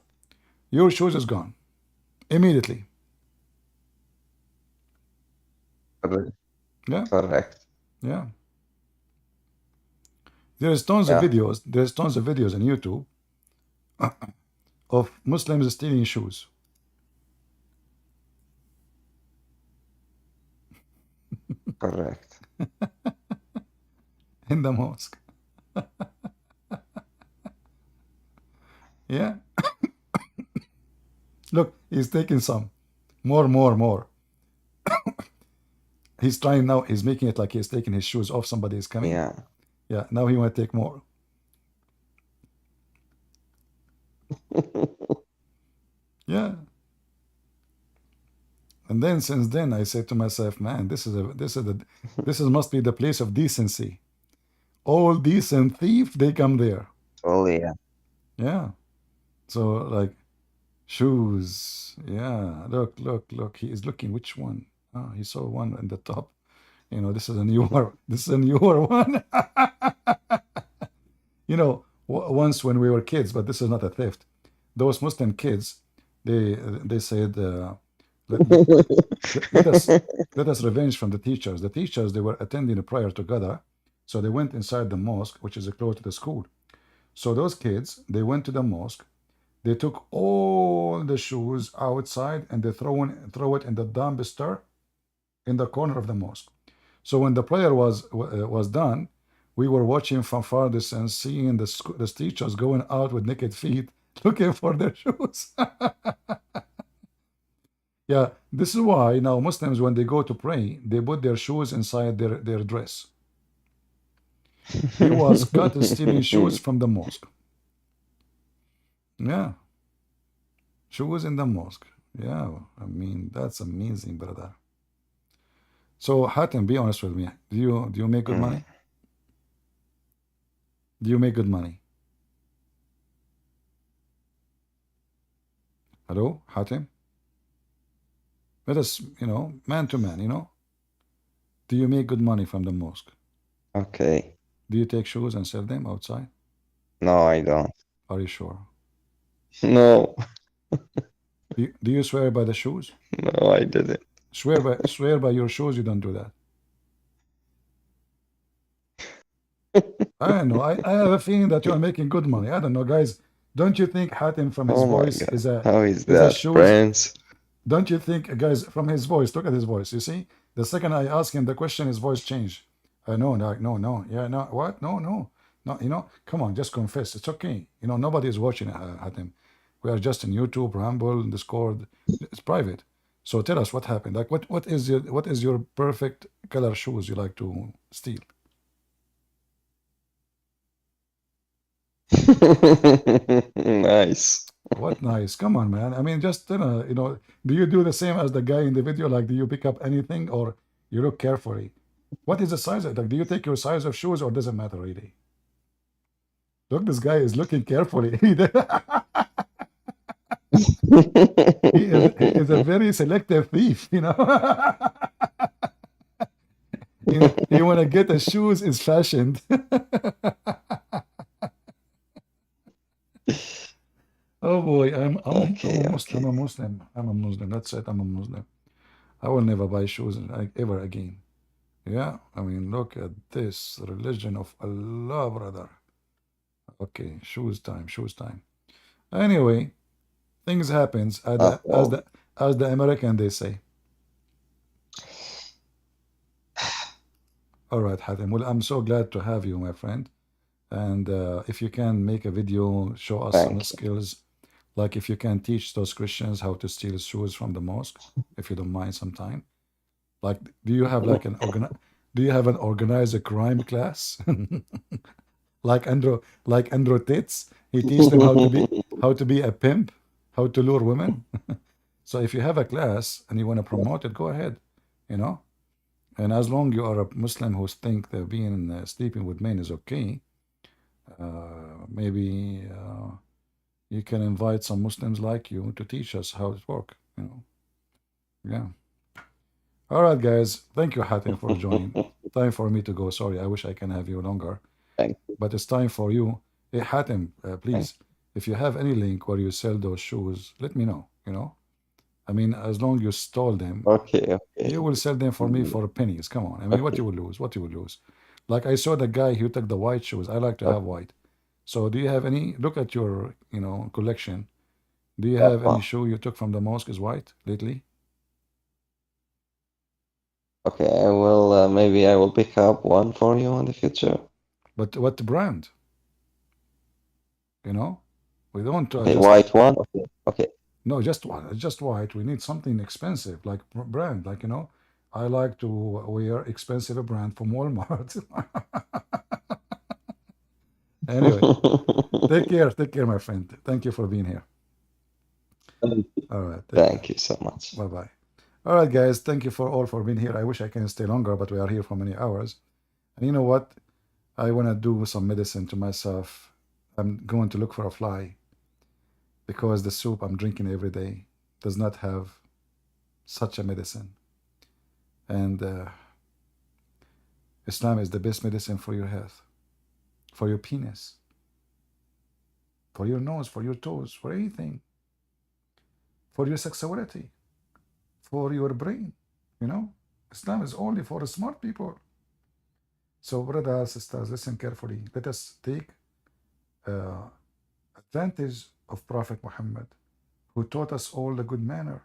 your shoes is gone immediately. Correct. Yeah, Correct. yeah. There's tons of Yeah. videos. There's tons of videos on YouTube of Muslims stealing shoes. Correct. In the mosque. Yeah. Look, he's taking some. More. He's trying now. He's making it like he's taking his shoes off. Somebody is coming. Yeah. Yeah. Now he want to take more. Yeah. And then since then I said to myself, man, this must be the place of decency. All decent thief, they come there. Oh yeah. Yeah. So like shoes. Yeah. Look. He is looking which one. Oh, he saw one in the top. This is a newer one. Once when we were kids, but this is not a theft. Those Muslim kids, they said, let us revenge from the teachers. The teachers, they were attending a prayer together, so they went inside the mosque, which is close to the school. So those kids, they went to the mosque. They took all the shoes outside and they throw it in the dumpster in the corner of the mosque. So when the prayer was done, we were watching from far distance, seeing the teachers going out with naked feet, looking for their shoes. Yeah, this is why now Muslims, when they go to pray, they put their shoes inside their dress. He was caught stealing shoes from the mosque. Yeah, shoes in the mosque. Yeah, I mean, that's amazing, brother. So Hatem, be honest with me. Do you make good money? Do you make good money? Hello, Hatem? Let us, man to man, Do you make good money from the mosque? Okay. Do you take shoes and sell them outside? No, I don't. Are you sure? No. Do you swear by the shoes? No, I didn't. Swear by your shoes you don't do that. I don't know. I have a feeling that you are making good money. I don't know, guys. Don't you think Hatem from his Oh my voice god. is a How is is a that, shoes? Prince? Don't you think, guys, from his voice, look at his voice. You see, the second I ask him the question, his voice changed. No, no, yeah, no, what? No, no, no, come on, just confess. It's okay. Nobody is watching at him. We are just in YouTube, Rumble, Discord. It's private. So tell us what happened. Like, what is your perfect color shoes you like to steal? Nice. What nice. Come on, man. I mean, just, do you do the same as the guy in the video? Like, do you pick up anything or you look carefully? What is the size of, like, do you take your size of shoes or doesn't matter really? Look, this guy is looking carefully. He is a very selective thief, you want to get the shoes is fashioned. Oh boy, I'm a Muslim. I'm a Muslim. That's it. I'm a Muslim. I will never buy shoes ever again. Yeah, I mean, look at this religion of Allah, brother. Okay, shoes time, shoes time. Anyway, things happens as the American they say. All right, Hatem. Well, I'm so glad to have you, my friend. And if you can make a video, show us some skills, like if you can teach those Christians how to steal shoes from the mosque, if you don't mind sometime. Like, do you have like do you have an organized crime class? like Andrew Tits, he teaches them how to be a pimp, how to lure women. So if you have a class and you want to promote it, go ahead, you know. And as long you are a Muslim who think that being sleeping with men is okay, maybe you can invite some Muslims like you to teach us how it works. Yeah. All right, guys. Thank you, Hatem, for joining. Time for me to go. Sorry, I wish I can have you longer. But it's time for you. Hey, Hatem, please, if you have any link where you sell those shoes, let me know, I mean, as long you stole them, Okay. you will sell them for me for pennies. Come on. I mean, what you will lose? What you will lose? Like I saw the guy who took the white shoes. I like to have white. So do you have any, look at your, collection. Do you have any shoe you took from the mosque is white lately? Okay, I will maybe I will pick up one for you in the future. But what brand? We don't Okay, just white one. Okay. No, just white. We need something expensive, like brand. Like, I like to wear expensive brand from Walmart. Anyway, take care, my friend. Thank you for being here. All right. Thank you so much. Bye-bye. All right, guys. Thank you for being here. I wish I can stay longer, but we are here for many hours. And you know what? I want to do some medicine to myself. I'm going to look for a fly because the soup I'm drinking every day does not have such a medicine. And Islam is the best medicine for your health, for your penis, for your nose, for your toes, for anything, for your sexuality, for your brain. Islam is only for smart people. So, brothers, sisters, listen carefully. Let us take advantage of Prophet Muhammad, who taught us all the good manner.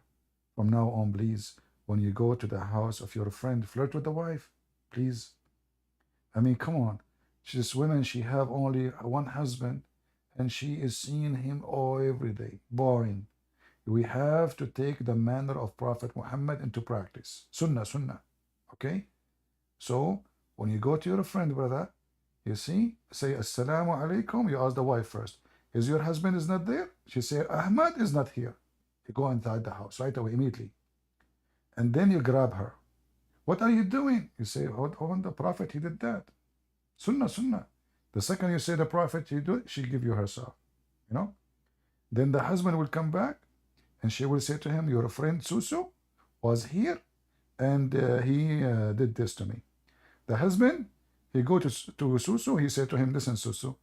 From now on, please, when you go to the house of your friend, flirt with the wife, please. I mean, come on. This woman, she have only one husband, and she is seeing him every day. Boring. We have to take the manner of Prophet Muhammad into practice. Sunnah. Okay? So, when you go to your friend, brother, you see, say, Assalamu alaikum. You ask the wife first. Is your husband is not there? She say, Ahmad is not here. You go inside the house right away, immediately. And then you grab her. What are you doing? You say, oh, the Prophet, he did that. Sunnah. The second you say the Prophet, he do it, she give you herself. Then the husband will come back and she will say to him, your friend Susu was here and he did this to me. The husband, he go to Susu, he said to him, listen, Susu,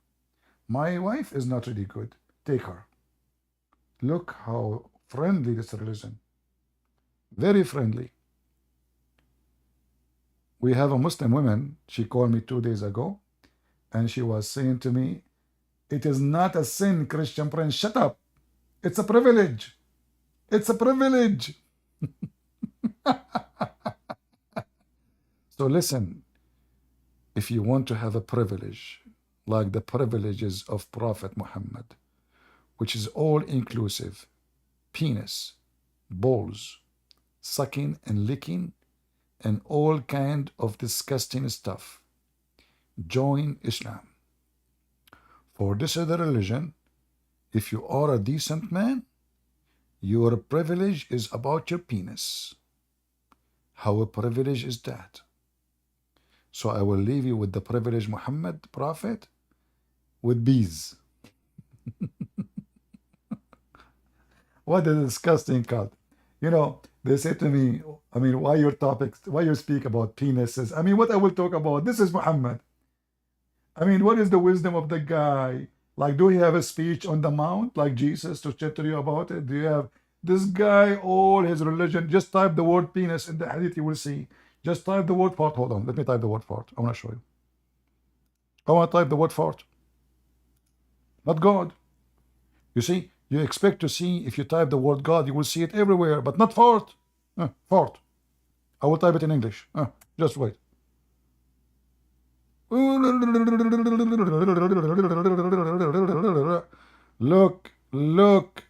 my wife is not really good. Take her. Look how friendly this religion. Very friendly. We have a Muslim woman, she called me 2 days ago, and she was saying to me, it is not a sin, Christian Prince, shut up. It's a privilege. It's a privilege. So listen, if you want to have a privilege, like the privileges of Prophet Muhammad, which is all inclusive, penis, balls, sucking and licking, and all kind of disgusting stuff, join Islam. For this other religion, if you are a decent man, your privilege is about your penis. How a privilege is that? So I will leave you with the privilege Muhammad, Prophet, with bees. What a disgusting cut. You know, they say to me, I mean, why your topics, why you speak about penises? I mean, what I will talk about? This is Muhammad. I mean, what is the wisdom of the guy? Like, do he have a speech on the mount like Jesus to tell you about it? Do you have this guy, all his religion? Just type the word penis in the hadith, you will see. Just type the word fart. Hold on, let me type the word fart. I want to show you. I want to type the word fart. Not God. You see, you expect to see, if you type the word God, you will see it everywhere, but not fart. Fart. I will type it in English. Just wait. Look, look,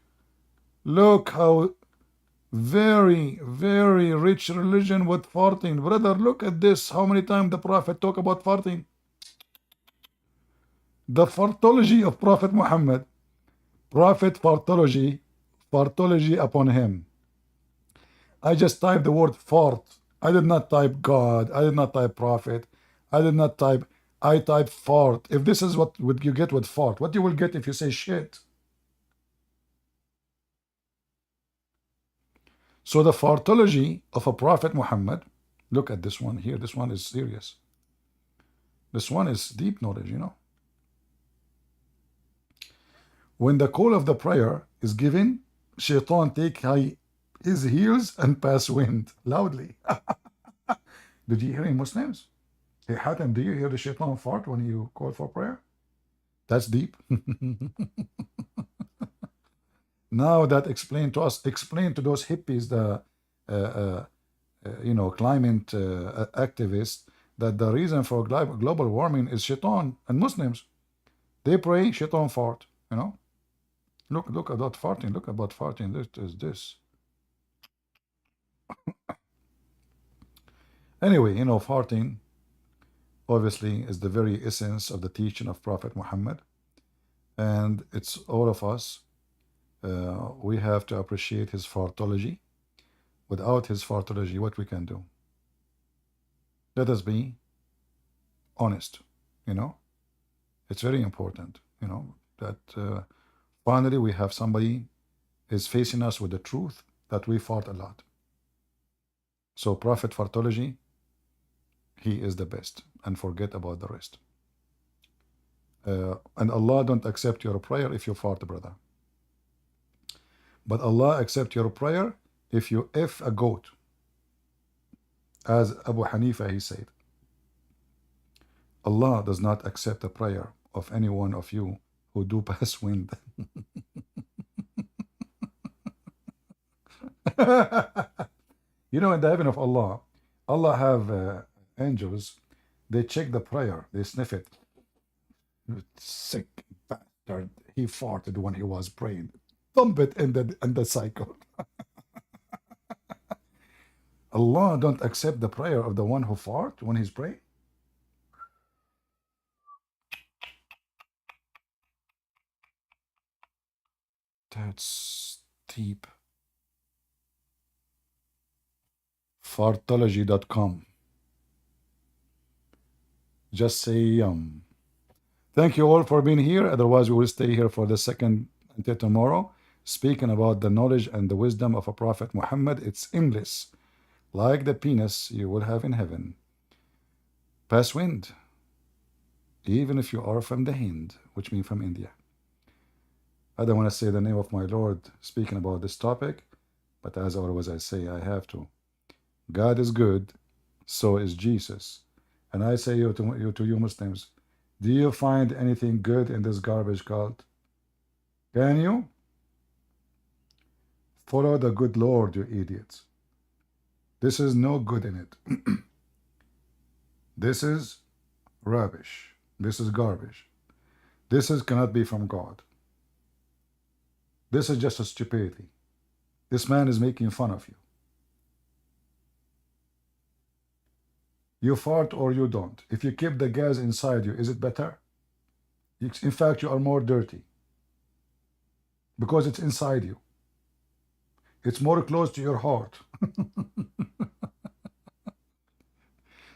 look how very, very rich religion with farting. Brother, look at this. How many times the Prophet talk about farting? The fartology of Prophet Muhammad. Prophet fartology, fartology upon him. I just typed the word fart. I did not type God. I did not type prophet. I did not type, I type fart. If this is what would you get with fart, what you will get if you say shit? So the fartology of a Prophet Muhammad, look at this one here. This one is serious. This one is deep knowledge, you know. When the call of the prayer is given, Shaitan take his heels and pass wind loudly. Did you hear in Muslims? Hey, Hatem, do you hear the Shaitan fart when you call for prayer? That's deep. Now that explain to us, explain to those hippies, the climate activists, that the reason for global warming is Shaitan and Muslims. They pray, Shaitan fart. You know, look about farting. Look about farting. This is this. Anyway, you know, farting obviously is the very essence of the teaching of Prophet Muhammad, and it's all of us. We have to appreciate his fartology. Without his fartology, what we can do? Let us be honest. You know, it's very important. You know that finally we have somebody is facing us with the truth that we fart a lot. So Prophet fartology, he is the best, and forget about the rest. And Allah don't accept your prayer if you fart, brother. But Allah accept your prayer if you F a goat. As Abu Hanifa, he said, Allah does not accept the prayer of any one of you who do pass wind. You know, in the heaven of Allah, Allah have angels. They check the prayer. They sniff it. Sick bastard. He farted when he was praying. Thump it in the cycle. Allah don't accept the prayer of the one who fart when he's praying. That's deep. Fartology.com. Just say yum. Thank you all for being here. Otherwise, we will stay here for the second until tomorrow, speaking about the knowledge and the wisdom of a Prophet Muhammad. It's endless, like the penis you will have in heaven. Pass wind, even if you are from the Hind, which means from India. I don't want to say the name of my Lord speaking about this topic, but as always I say, I have to. God is good, so is Jesus. And I say to you Muslims, do you find anything good in this garbage cult? Can you? Follow the good Lord, you idiots. This is no good in it. This is rubbish. This is garbage. This is cannot be from God. This is just a stupidity. This man is making fun of you. You fart or you don't. If you keep the gas inside you, is it better? In fact, you are more dirty because it's inside you. It's more close to your heart.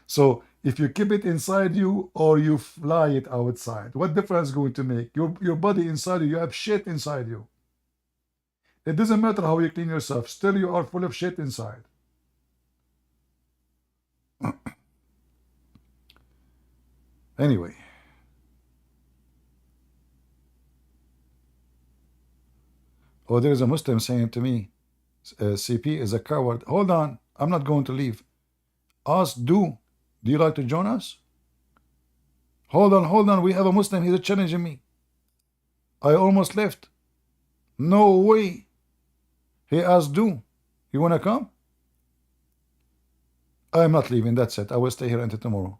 So if you keep it inside you or you fly it outside, what difference is going to make? Your body inside you have shit inside you. It doesn't matter how you clean yourself, still you are full of shit inside. Anyway. Oh, there is a Muslim saying to me, CP is a coward. Hold on, I'm not going to leave. Ask do you like to join us? Hold on, we have a Muslim, he's challenging me. I almost left. No way. He asked do you want to come? I'm not leaving, that's it. I will stay here until tomorrow.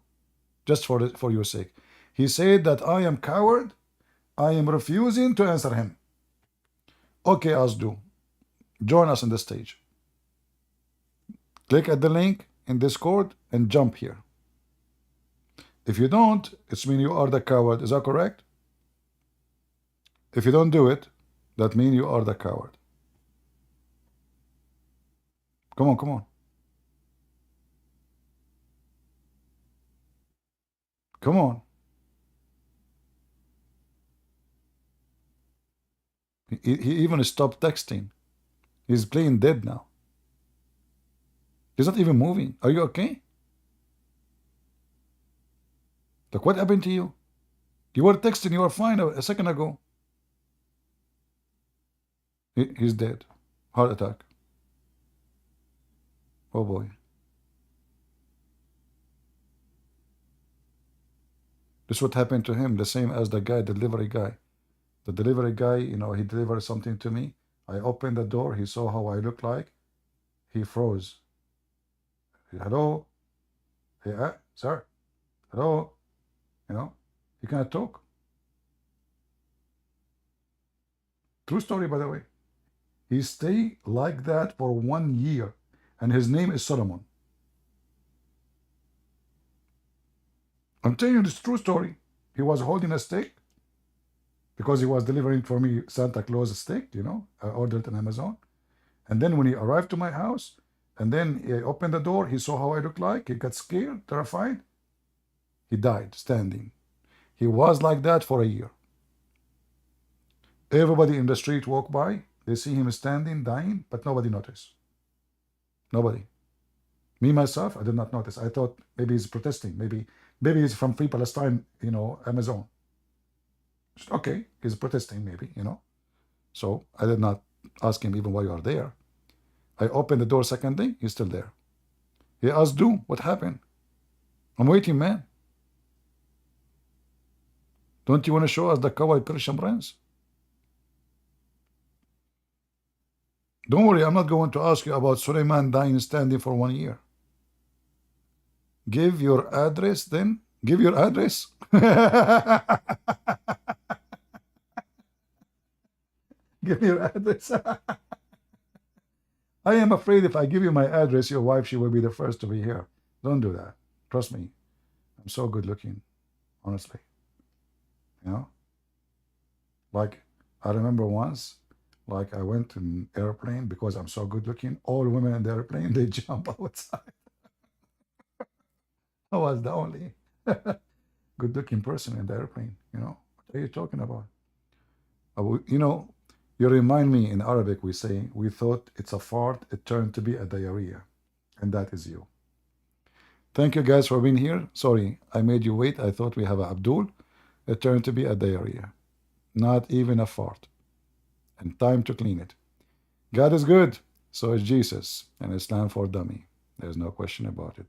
Just for your sake. He said that I am coward. I am refusing to answer him. Okay, ask do. Join us on the stage. Click at the link in Discord and jump here. If you don't, it's mean you are the coward. Is that correct? If you don't do it, that means you are the coward. Come on, come on. Come on. He even stopped texting. He's playing dead now. He's not even moving. Are you okay? Look, what happened to you? You were texting, you were fine a second ago. He's dead. Heart attack. Oh boy. This is what happened to him, the same as the guy, the delivery guy. The delivery guy, you know, he delivered something to me. I opened the door, he saw how I look like. He froze. Hello? Hey, sir? Hello? You know, he cannot talk. True story, by the way. He stayed like that for 1 year, and his name is Solomon. I'm telling you this true story. He was holding a stick because he was delivering for me Santa Claus stick, you know. I ordered it on Amazon. And then when he arrived to my house, and then he opened the door, he saw how I looked like. He got scared, terrified. He died standing. He was like that for a year. Everybody in the street walk by. They see him standing, dying, but nobody noticed. Nobody. Me, myself, I did not notice. I thought maybe he's protesting. Maybe he's from Free Palestine, you know, Amazon. Okay, he's protesting maybe, you know. So I did not ask him even why you are there. I opened the door second day, he's still there. He asked, do, what happened? I'm waiting, man. Don't you want to show us the coward Christian prince? Don't worry, I'm not going to ask you about Suleiman dying standing for 1 year. Give your address then. Give your address. Give me your address. I am afraid if I give you my address, your wife, she will be the first to be here. Don't do that. Trust me. I'm so good looking, honestly. You know? Like, I remember once, like I went in airplane because I'm so good looking. All women in the airplane, they jump outside. I was the only good looking person in the airplane, you know? What are you talking about? You know, you remind me in Arabic, we say, we thought it's a fart, it turned to be a diarrhea. And that is you. Thank you guys for being here. Sorry, I made you wait. I thought we have a Abdul. It turned to be a diarrhea. Not even a fart. And time to clean it. God is good. So is Jesus. And Islam for dummy. There's no question about it.